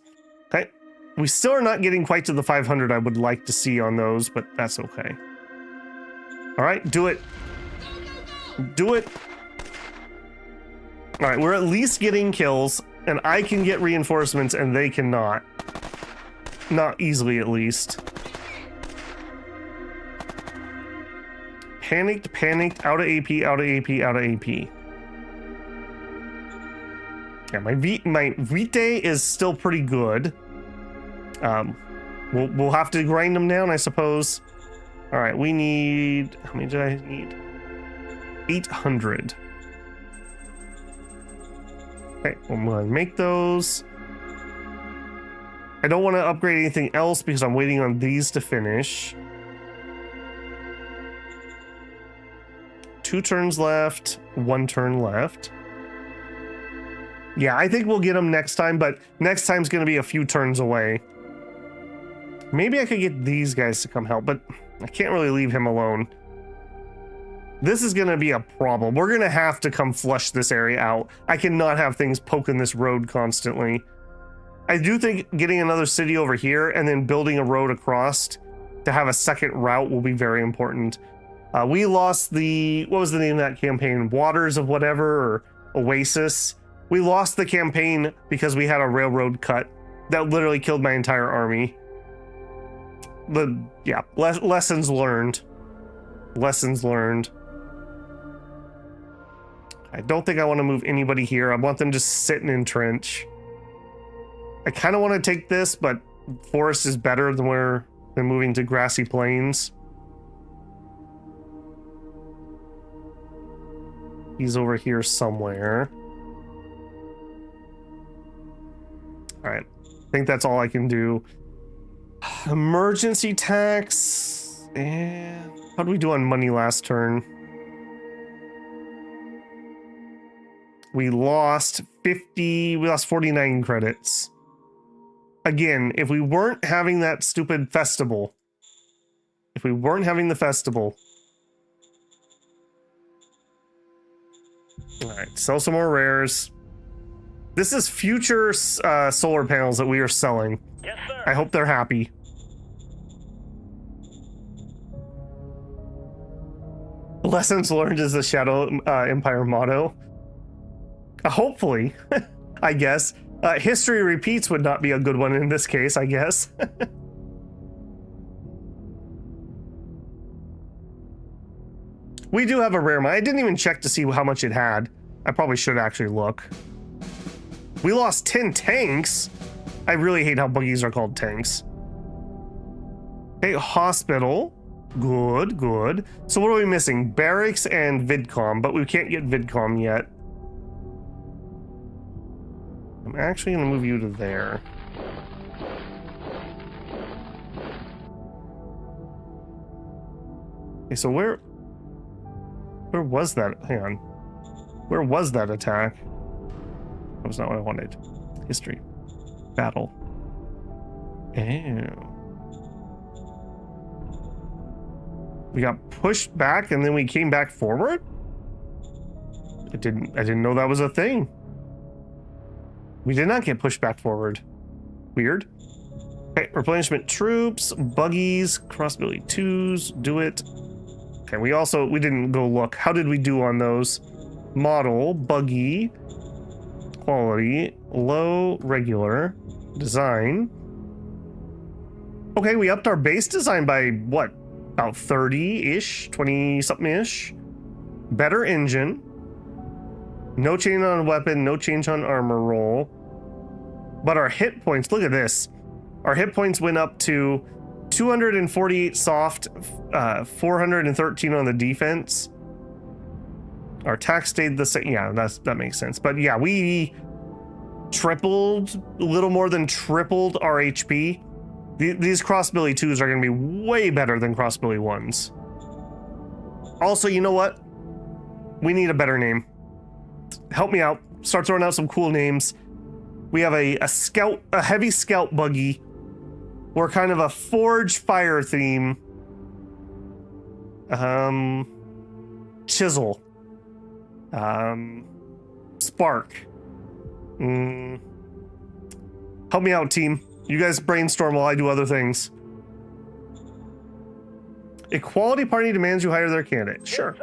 Okay, we still are not getting quite to the 500 I would like to see on those, but that's okay. All right, do it. Do it. All right, we're at least getting kills, and I can get reinforcements, and they cannot. Not easily, at least. Panicked, out of AP, out of AP, out of AP. Yeah, my Vitae is still pretty good. We'll have to grind them down, I suppose. All right, we need... How many did I need? 800. Okay, I'm going to make those. I don't want to upgrade anything else because I'm waiting on these to finish. 2 turns left, 1 turn left. Yeah, I think we'll get them next time, but next time's going to be a few turns away. Maybe I could get these guys to come help, but I can't really leave him alone. This is going to be a problem. We're going to have to come flush this area out. I cannot have things poking this road constantly. I do think getting another city over here and then building a road across to have a second route will be very important. We lost the... What was the name of that campaign? Waters of whatever, or Oasis. We lost the campaign because we had a railroad cut that literally killed my entire army. Lessons learned. Lessons learned. I don't think I want to move anybody here. I want them just sitting in trench. I kind of want to take this, but forest is better than moving to grassy plains. He's over here somewhere. All right, I think that's all I can do. Emergency tax. And how do we do on money last turn? We lost 50. We lost 49 credits. Again, if we weren't having that stupid festival, if we weren't having the festival. All right, sell some more rares. This is future solar panels that we are selling. Yes, sir. I hope they're happy. Lessons learned is the Shadow Empire motto. Hopefully, I guess. History repeats would not be a good one in this case, I guess. We do have a rare mine. I didn't even check to see how much it had. I probably should actually look. We lost 10 tanks. I really hate how buggies are called tanks. Okay, hospital. Good, good. So what are we missing? Barracks and VidCom, but we can't get VidCom yet. I'm actually going to move you to there. Okay, so where was that? Hang on. Where was that attack? That was not what I wanted. History. Battle. Ew. We got pushed back and then we came back forward? I didn't know that was a thing. We did not get pushed back forward. Weird. Okay, replenishment troops, buggies, crossbilly 2s, do it. Okay, we didn't go look. How did we do on those? Model, buggy, quality, low, regular, design. Okay, we upped our base design by what? About 30-ish, 20-something-ish. Better engine. No change on weapon, no change on armor roll. But our hit points, look at this. Our hit points went up to 248 soft, 413 on the defense. Our attack stayed the same. Yeah, that makes sense. But yeah, we tripled, a little more than tripled our HP. These crossbilly 2s are going to be way better than crossbilly 1s. Also, you know what? We need a better name. Help me out. Start throwing out some cool names. We have a heavy scout buggy. We're kind of a forge fire theme. Chisel. Spark. Help me out, team. You guys brainstorm while I do other things. Equality party demands you hire their candidate. Sure.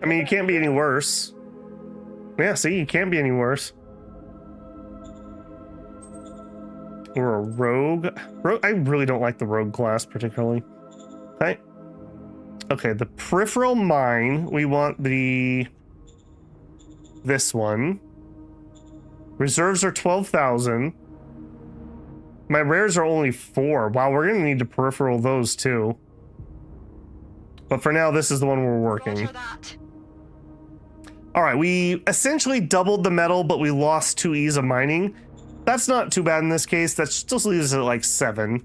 I mean, you can't be any worse. Yeah, see, you can't be any worse. We're a rogue. I really don't like the rogue class particularly. Okay. Okay, the peripheral mine. We want this one. Reserves are 12,000. My rares are only 4. Wow, we're gonna need to peripheral those too. But for now, this is the one we're working. All right, we essentially doubled the metal, but we lost 2 ease of mining. That's not too bad in this case. That still leaves us at like 7.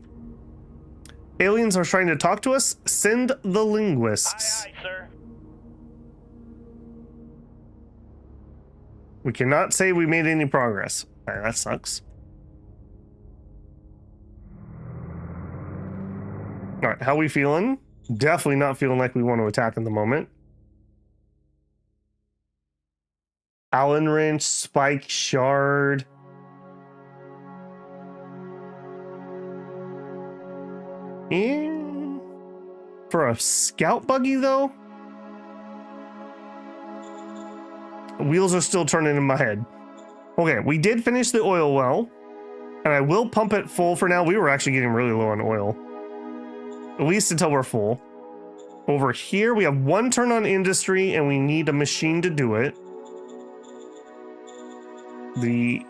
Aliens are trying to talk to us. Send the linguists. Aye, aye, sir. We cannot say we made any progress. All right, that sucks. All right, how we feeling? Definitely not feeling like we want to attack in the moment. Allen wrench, spike, shard. And for a scout buggy though, wheels are still turning in my head. Okay, we did finish the oil well, and I will pump it full for now. We were actually getting really low on oil, at least until we're full. Over here, we have 1 turn on industry, and we need a machine to do it. The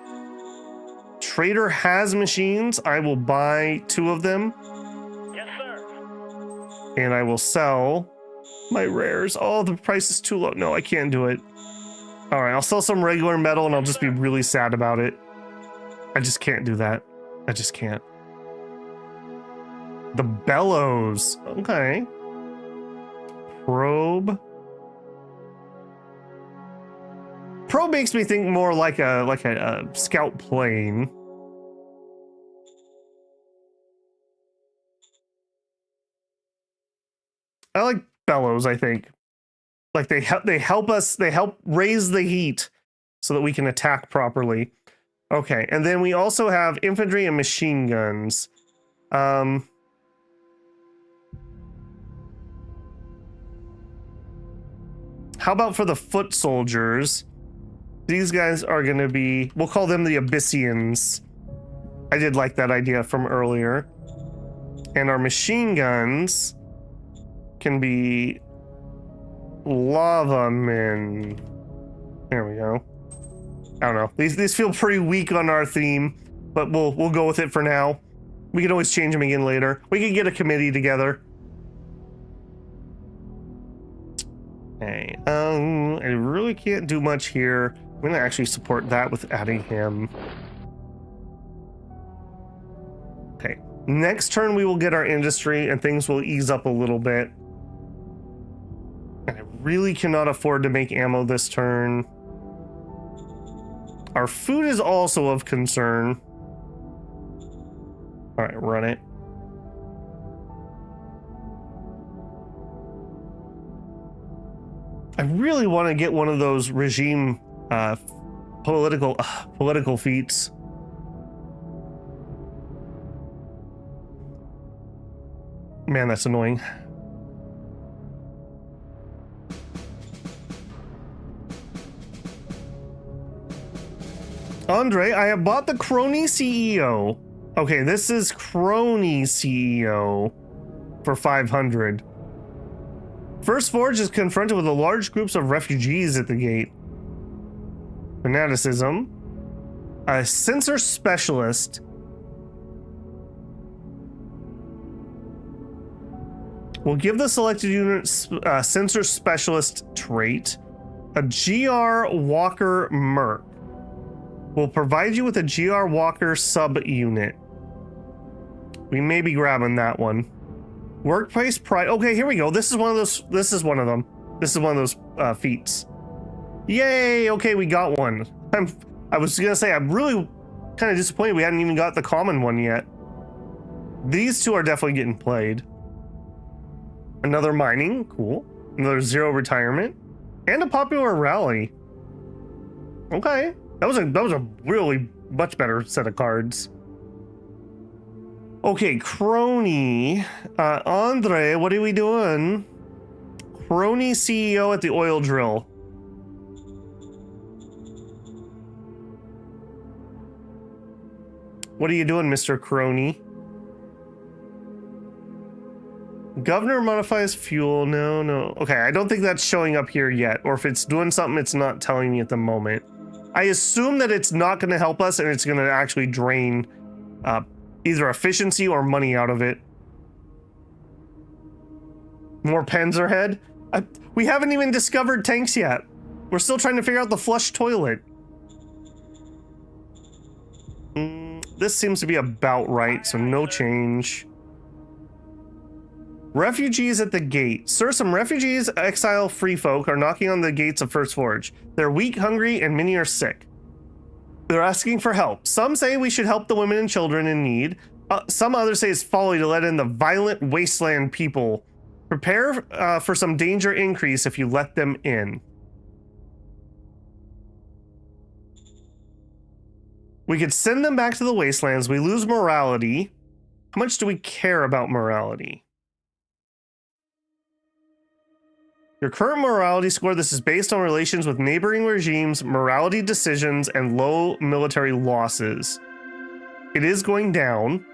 trader has machines. I will buy 2 of them. Yes, sir. And I will sell my rares. Oh, the price is too low. No, I can't do it. All right, I'll sell some regular metal and I'll just be really sad about it. I just can't do that. I just can't. The bellows. Okay. Probe. Probe makes me think more like a scout plane. I like bellows, I think. Like they help raise the heat so that we can attack properly. Okay, and then we also have infantry and machine guns. How about for the foot soldiers? These guys are going to be, we'll call them the Abyssians. I did like that idea from earlier. And our machine guns can be lava men. There we go. I don't know. These feel pretty weak on our theme, but we'll go with it for now. We can always change them again later. We can get a committee together. Okay. I really can't do much here. I'm gonna actually support that with adding him. Okay. Next turn we will get our industry and things will ease up a little bit. really cannot afford to make ammo this turn. Our food is also of concern. All right, run it. I really want to get one of those regime political feats. Man, that's annoying. Andre, I have bought the Crony CEO. Okay, this is Crony CEO for 500. First Forge is confronted with a large groups of refugees at the gate. Fanaticism. A sensor specialist. We'll give the selected unit sensor specialist trait. A GR Walker Merc. We'll provide you with a GR Walker sub-unit. We may be grabbing that one. Workplace pride. Okay, here we go. This is one of those. This is one of them. This is one of those feats. Yay! Okay, we got one. I was gonna say I'm really kind of disappointed we hadn't even got the common one yet. These two are definitely getting played. Another mining, cool. Another zero retirement, and a popular rally. Okay, that was a really much better set of cards. Okay, Crony. Andre, what are we doing? Crony CEO at the oil drill. What are you doing, Mr. Crony? Governor modifies fuel. No. Okay, I don't think that's showing up here yet. Or if it's doing something, it's not telling me at the moment. I assume that it's not going to help us and it's going to actually drain either efficiency or money out of it. More Panzerhead? We haven't even discovered tanks yet. We're still trying to figure out the flush toilet. This seems to be about right, so no change. Refugees at the gate. Sir, some refugees, exile, free folk are knocking on the gates of First Forge. They're weak, hungry, and many are sick. They're asking for help. Some say we should help the women and children in need. Some others say it's folly to let in the violent wasteland people. Prepare for some danger increase if you let them in. We could send them back to the wastelands. We lose morality. How much do we care about morality? Your current morality score, this is based on relations with neighboring regimes, morality decisions, and low military losses. It is going down.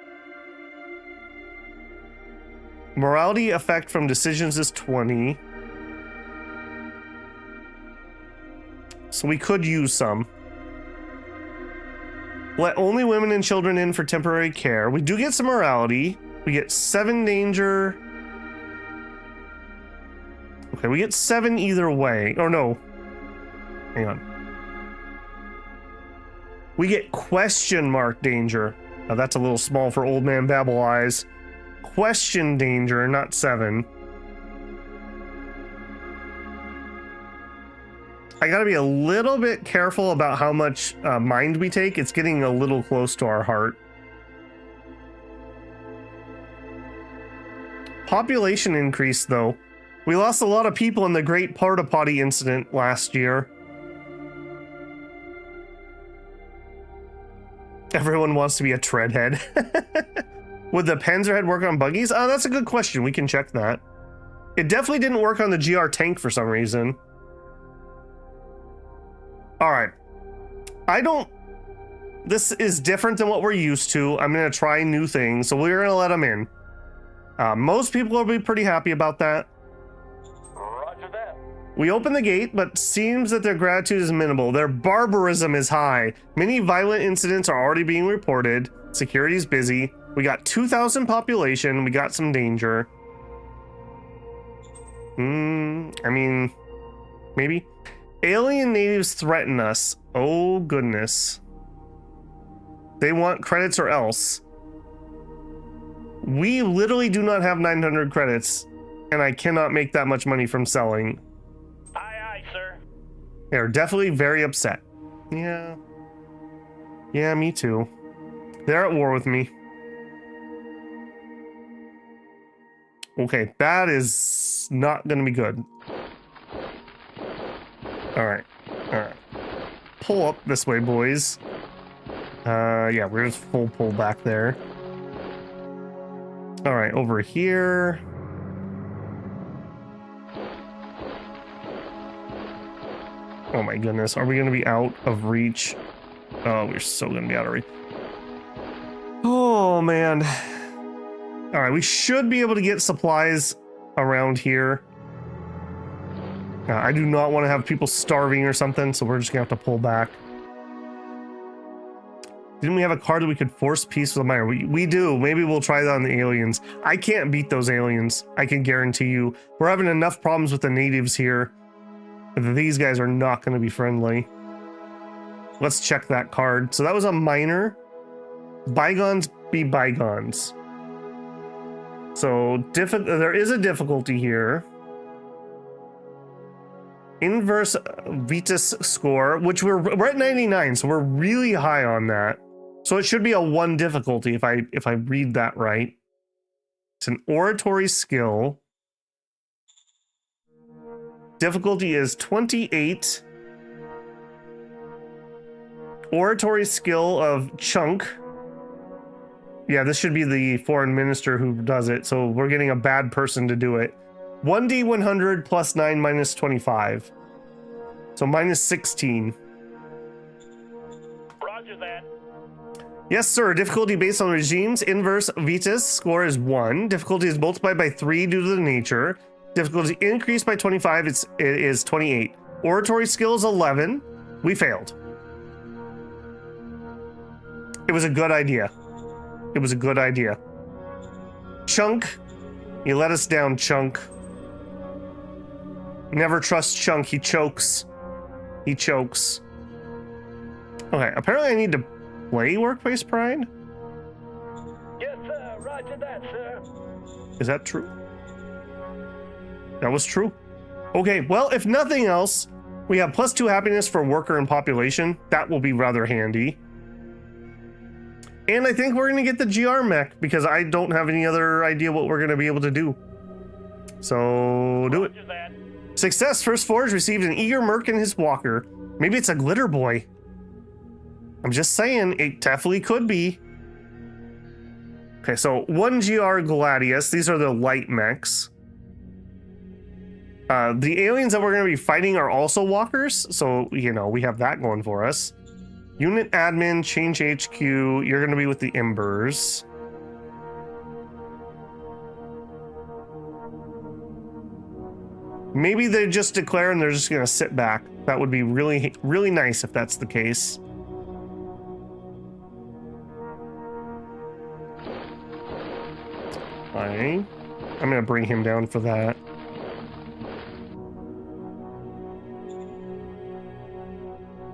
Morality effect from decisions is 20. So we could use some. Let only women and children in for temporary care. We do get some morality. We get 7 danger. Okay, we get 7 either way. Or no. Hang on. We get question mark danger. Now that's a little small for old man Babel eyes. Question danger, not 7. I gotta be a little bit careful about how much mind we take. It's getting a little close to our heart. Population increase, though. We lost a lot of people in the Great Porta Potty incident last year. Everyone wants to be a treadhead. Would the Panzerhead work on buggies? Oh, that's a good question. We can check that. It definitely didn't work on the GR tank for some reason. All right. This is different than what we're used to. I'm going to try new things, so we're going to let them in. Most people will be pretty happy about that. Roger that. We open the gate, but seems that their gratitude is minimal. Their barbarism is high. Many violent incidents are already being reported. Security's busy. We got 2,000 population. We got some danger. I mean, maybe. Alien natives threaten us. Oh, goodness. They want credits or else. We literally do not have 900 credits, and I cannot make that much money from selling. Aye, sir. They're definitely very upset. Yeah. Yeah, me too. They're at war with me. Okay, that is not going to be good. All right. All right. Pull up this way, boys. Yeah, we're just full pull back there. All right, over here. Oh my goodness, are we going to be out of reach? Oh, we're so going to be out of reach. Oh, man. All right, we should be able to get supplies around here. I do not want to have people starving or something, so we're just going to have to pull back. Didn't we have a card that we could force peace with the miner? We do. Maybe we'll try that on the aliens. I can't beat those aliens. I can guarantee you. We're having enough problems with the natives here. These guys are not going to be friendly. Let's check that card. So that was a miner. Bygones be bygones. So there is a difficulty here. Inverse Vitus score, which we're at 99, so we're really high on that. So it should be a 1 difficulty if I read that right. It's an oratory skill. Difficulty is 28. Oratory skill of chunk. Yeah, this should be the foreign minister who does it, so we're getting a bad person to do it. 1d100 plus 9 minus 25. So minus 16. Roger that. Yes, sir. Difficulty based on regimes. Inverse Vitus score is 1. Difficulty is multiplied by 3 due to the nature. Difficulty increased by 25. It is 28. Oratory skill is 11. We failed. It was a good idea. It was a good idea. Chunk, you let us down, Chunk. Never trust Chunk. He chokes. He chokes. Okay, apparently I need to play Workplace Pride. Yes, sir. Roger that, sir. Is that true? That was true. Okay, well, if nothing else, we have +2 happiness for worker and population. That will be rather handy. And I think we're going to get the GR mech because I don't have any other idea what we're going to be able to do. So do it. Roger that. Success. First Forge received an eager merc and his walker. Maybe it's a glitter boy. I'm just saying, it definitely could be. Okay, so 1 GR Gladius. These are the light mechs. The aliens that we're going to be fighting are also walkers. So, you know, we have that going for us. Unit admin, change HQ. You're going to be with the Embers. Maybe they just declare and they're just going to sit back. That would be really, really nice if that's the case. Fine. I'm going to bring him down for that.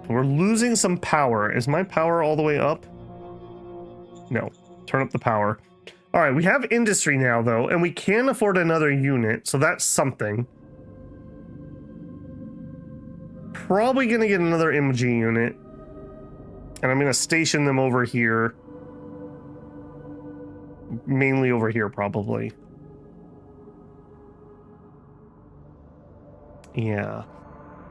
We're losing some power. Is my power all the way up? No. Turn up the power. All right, we have industry now, though, and we can afford another unit, so that's something. Probably going to get another MG unit. And I'm going to station them over here. Mainly over here, probably. Yeah.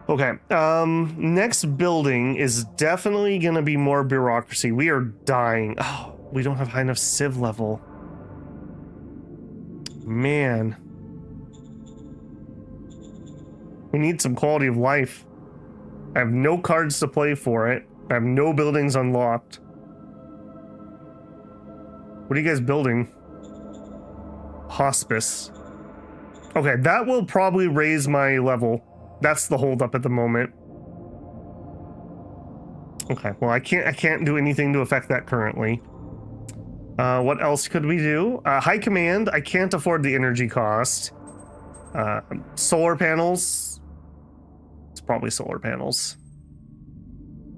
Okay, next building is definitely going to be more bureaucracy. We are dying. Oh, we don't have high enough civ level. Man. We need some quality of life. I have no cards to play for it. I have no buildings unlocked. What are you guys building? Hospice. Okay, that will probably raise my level. That's the holdup at the moment. Okay, well, I can't do anything to affect that currently. What else could we do? High command. I can't afford the energy cost. Solar panels. It's probably solar panels.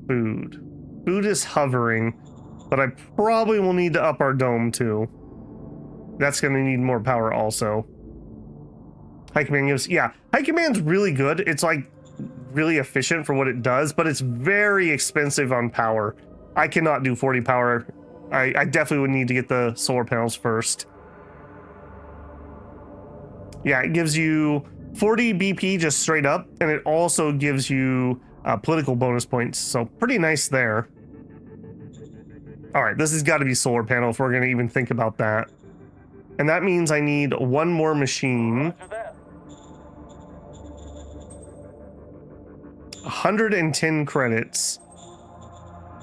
Food. Food is hovering, but I probably will need to up our dome too. That's going to need more power also. High command gives, yeah, high command's really good. It's like really efficient for what it does, but it's very expensive on power. I cannot do 40 power. I definitely would need to get the solar panels first. Yeah, it gives you 40 BP just straight up, and it also gives you political bonus points, so pretty nice there. All right, this has got to be solar panel if we're going to even think about that. And that means I need one more machine. Roger that. 110 credits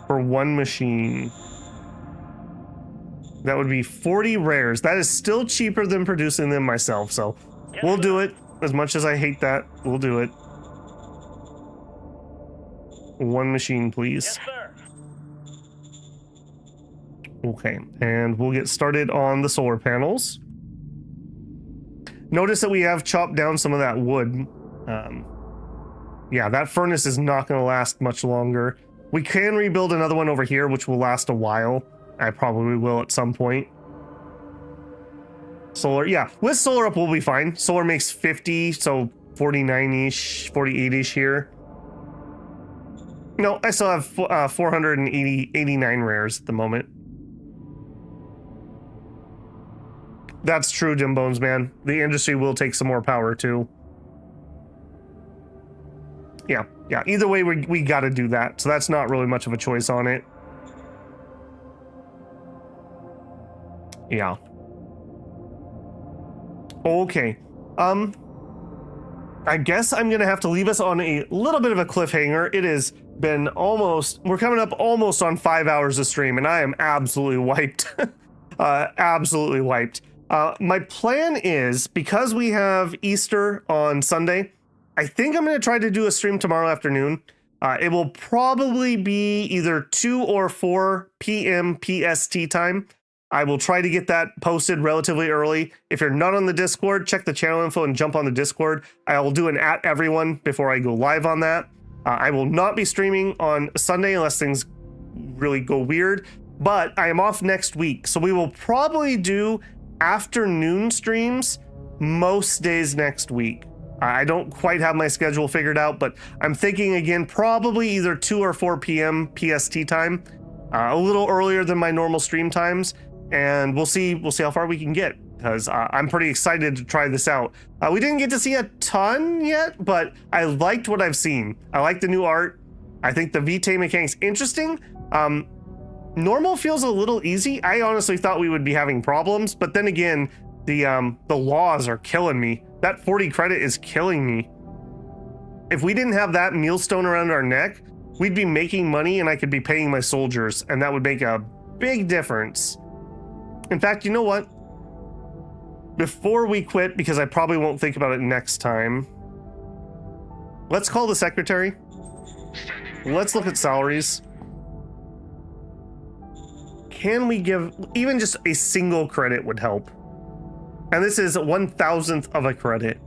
for one machine. That would be 40 rares. That is still cheaper than producing them myself, so we'll do it. As much as I hate that, we'll do it. One machine, please. Yes, sir. Okay, and we'll get started on the solar panels. Notice that we have chopped down some of that wood. Yeah, that furnace is not going to last much longer. We can rebuild another one over here, which will last a while. I probably will at some point. Solar, yeah, with solar up we'll be fine. Solar makes 50, so 49-ish, 48-ish here. No, I still have 489 rares at the moment. That's true, Dim Bones, man. The industry will take some more power too. Yeah. Either way, we got to do that. So that's not really much of a choice on it. Yeah. Okay. I guess I'm gonna have to leave us on a little bit of a cliffhanger. It has been we're coming up almost on 5 hours of stream, and I am absolutely wiped. Absolutely wiped. My plan is, because we have Easter on Sunday, I think I'm going to try to do a stream tomorrow afternoon. It will probably be either 2 or 4 p.m. PST time. I will try to get that posted relatively early. If you're not on the Discord, check the channel info and jump on the Discord. I will do an @everyone before I go live on that. I will not be streaming on Sunday unless things really go weird, but I am off next week. So we will probably do afternoon streams most days next week. I don't quite have my schedule figured out, but I'm thinking again, probably either 2 or 4 p.m. PST time, a little earlier than my normal stream times, and we'll see how far we can get, because I'm pretty excited to try this out. We didn't get to see a ton yet, but I liked what I've seen. I like the new art. I think the VT mechanic's interesting. Normal feels a little easy. I honestly thought we would be having problems, but then again, the laws are killing me. That 40 credit is killing me. If we didn't have that millstone around our neck, we'd be making money and I could be paying my soldiers, and that would make a big difference. In fact, you know what? Before we quit, because I probably won't think about it next time, let's call the secretary. Let's look at salaries. Can we give even just a single credit would help? And this is 1,000th of a credit.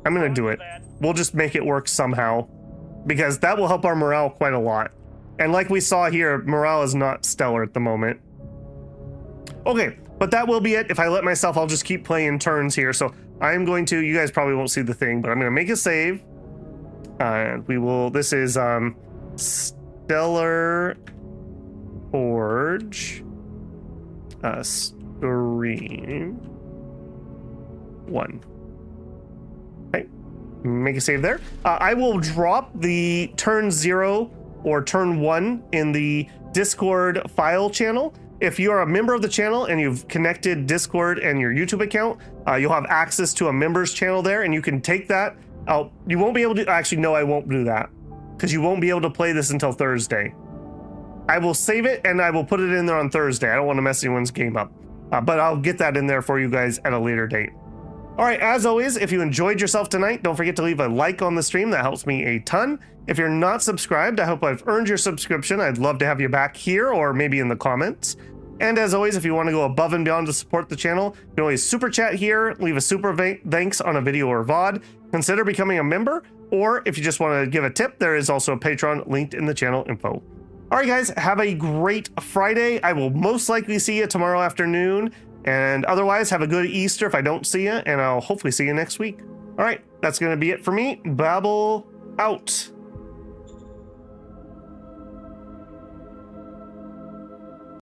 I'm gonna do it. We'll just make it work somehow, because that will help our morale quite a lot. And like we saw here, morale is not stellar at the moment. Okay, but that will be it. If I let myself, I'll just keep playing turns here. So I'm going to, you guys probably won't see the thing, but I'm gonna make a save. And we will, this is Stellar Forge Stream 1. Okay, make a save there. I will drop the turn 0 or turn 1 in the Discord file channel. If you are a member of the channel and you've connected Discord and your YouTube account, you'll have access to a members channel there, and you can take that out. You won't be able to, actually, no, I won't do that, because you won't be able to play this until Thursday. I will save it and I will put it in there on Thursday. I don't want to mess anyone's game up, but I'll get that in there for you guys at a later date. All right, as always, if you enjoyed yourself tonight, don't forget to leave a like on the stream. That helps me a ton. If you're not subscribed, I hope I've earned your subscription. I'd love to have you back here or maybe in the comments. And as always, if you want to go above and beyond to support the channel, you can always super chat here, leave a super thanks on a video or VOD, consider becoming a member, or if you just want to give a tip, there is also a Patreon linked in the channel info. All right, guys, have a great Friday. I will most likely see you tomorrow afternoon. And otherwise, have a good Easter if I don't see you, and I'll hopefully see you next week. All right, that's going to be it for me. Babel out.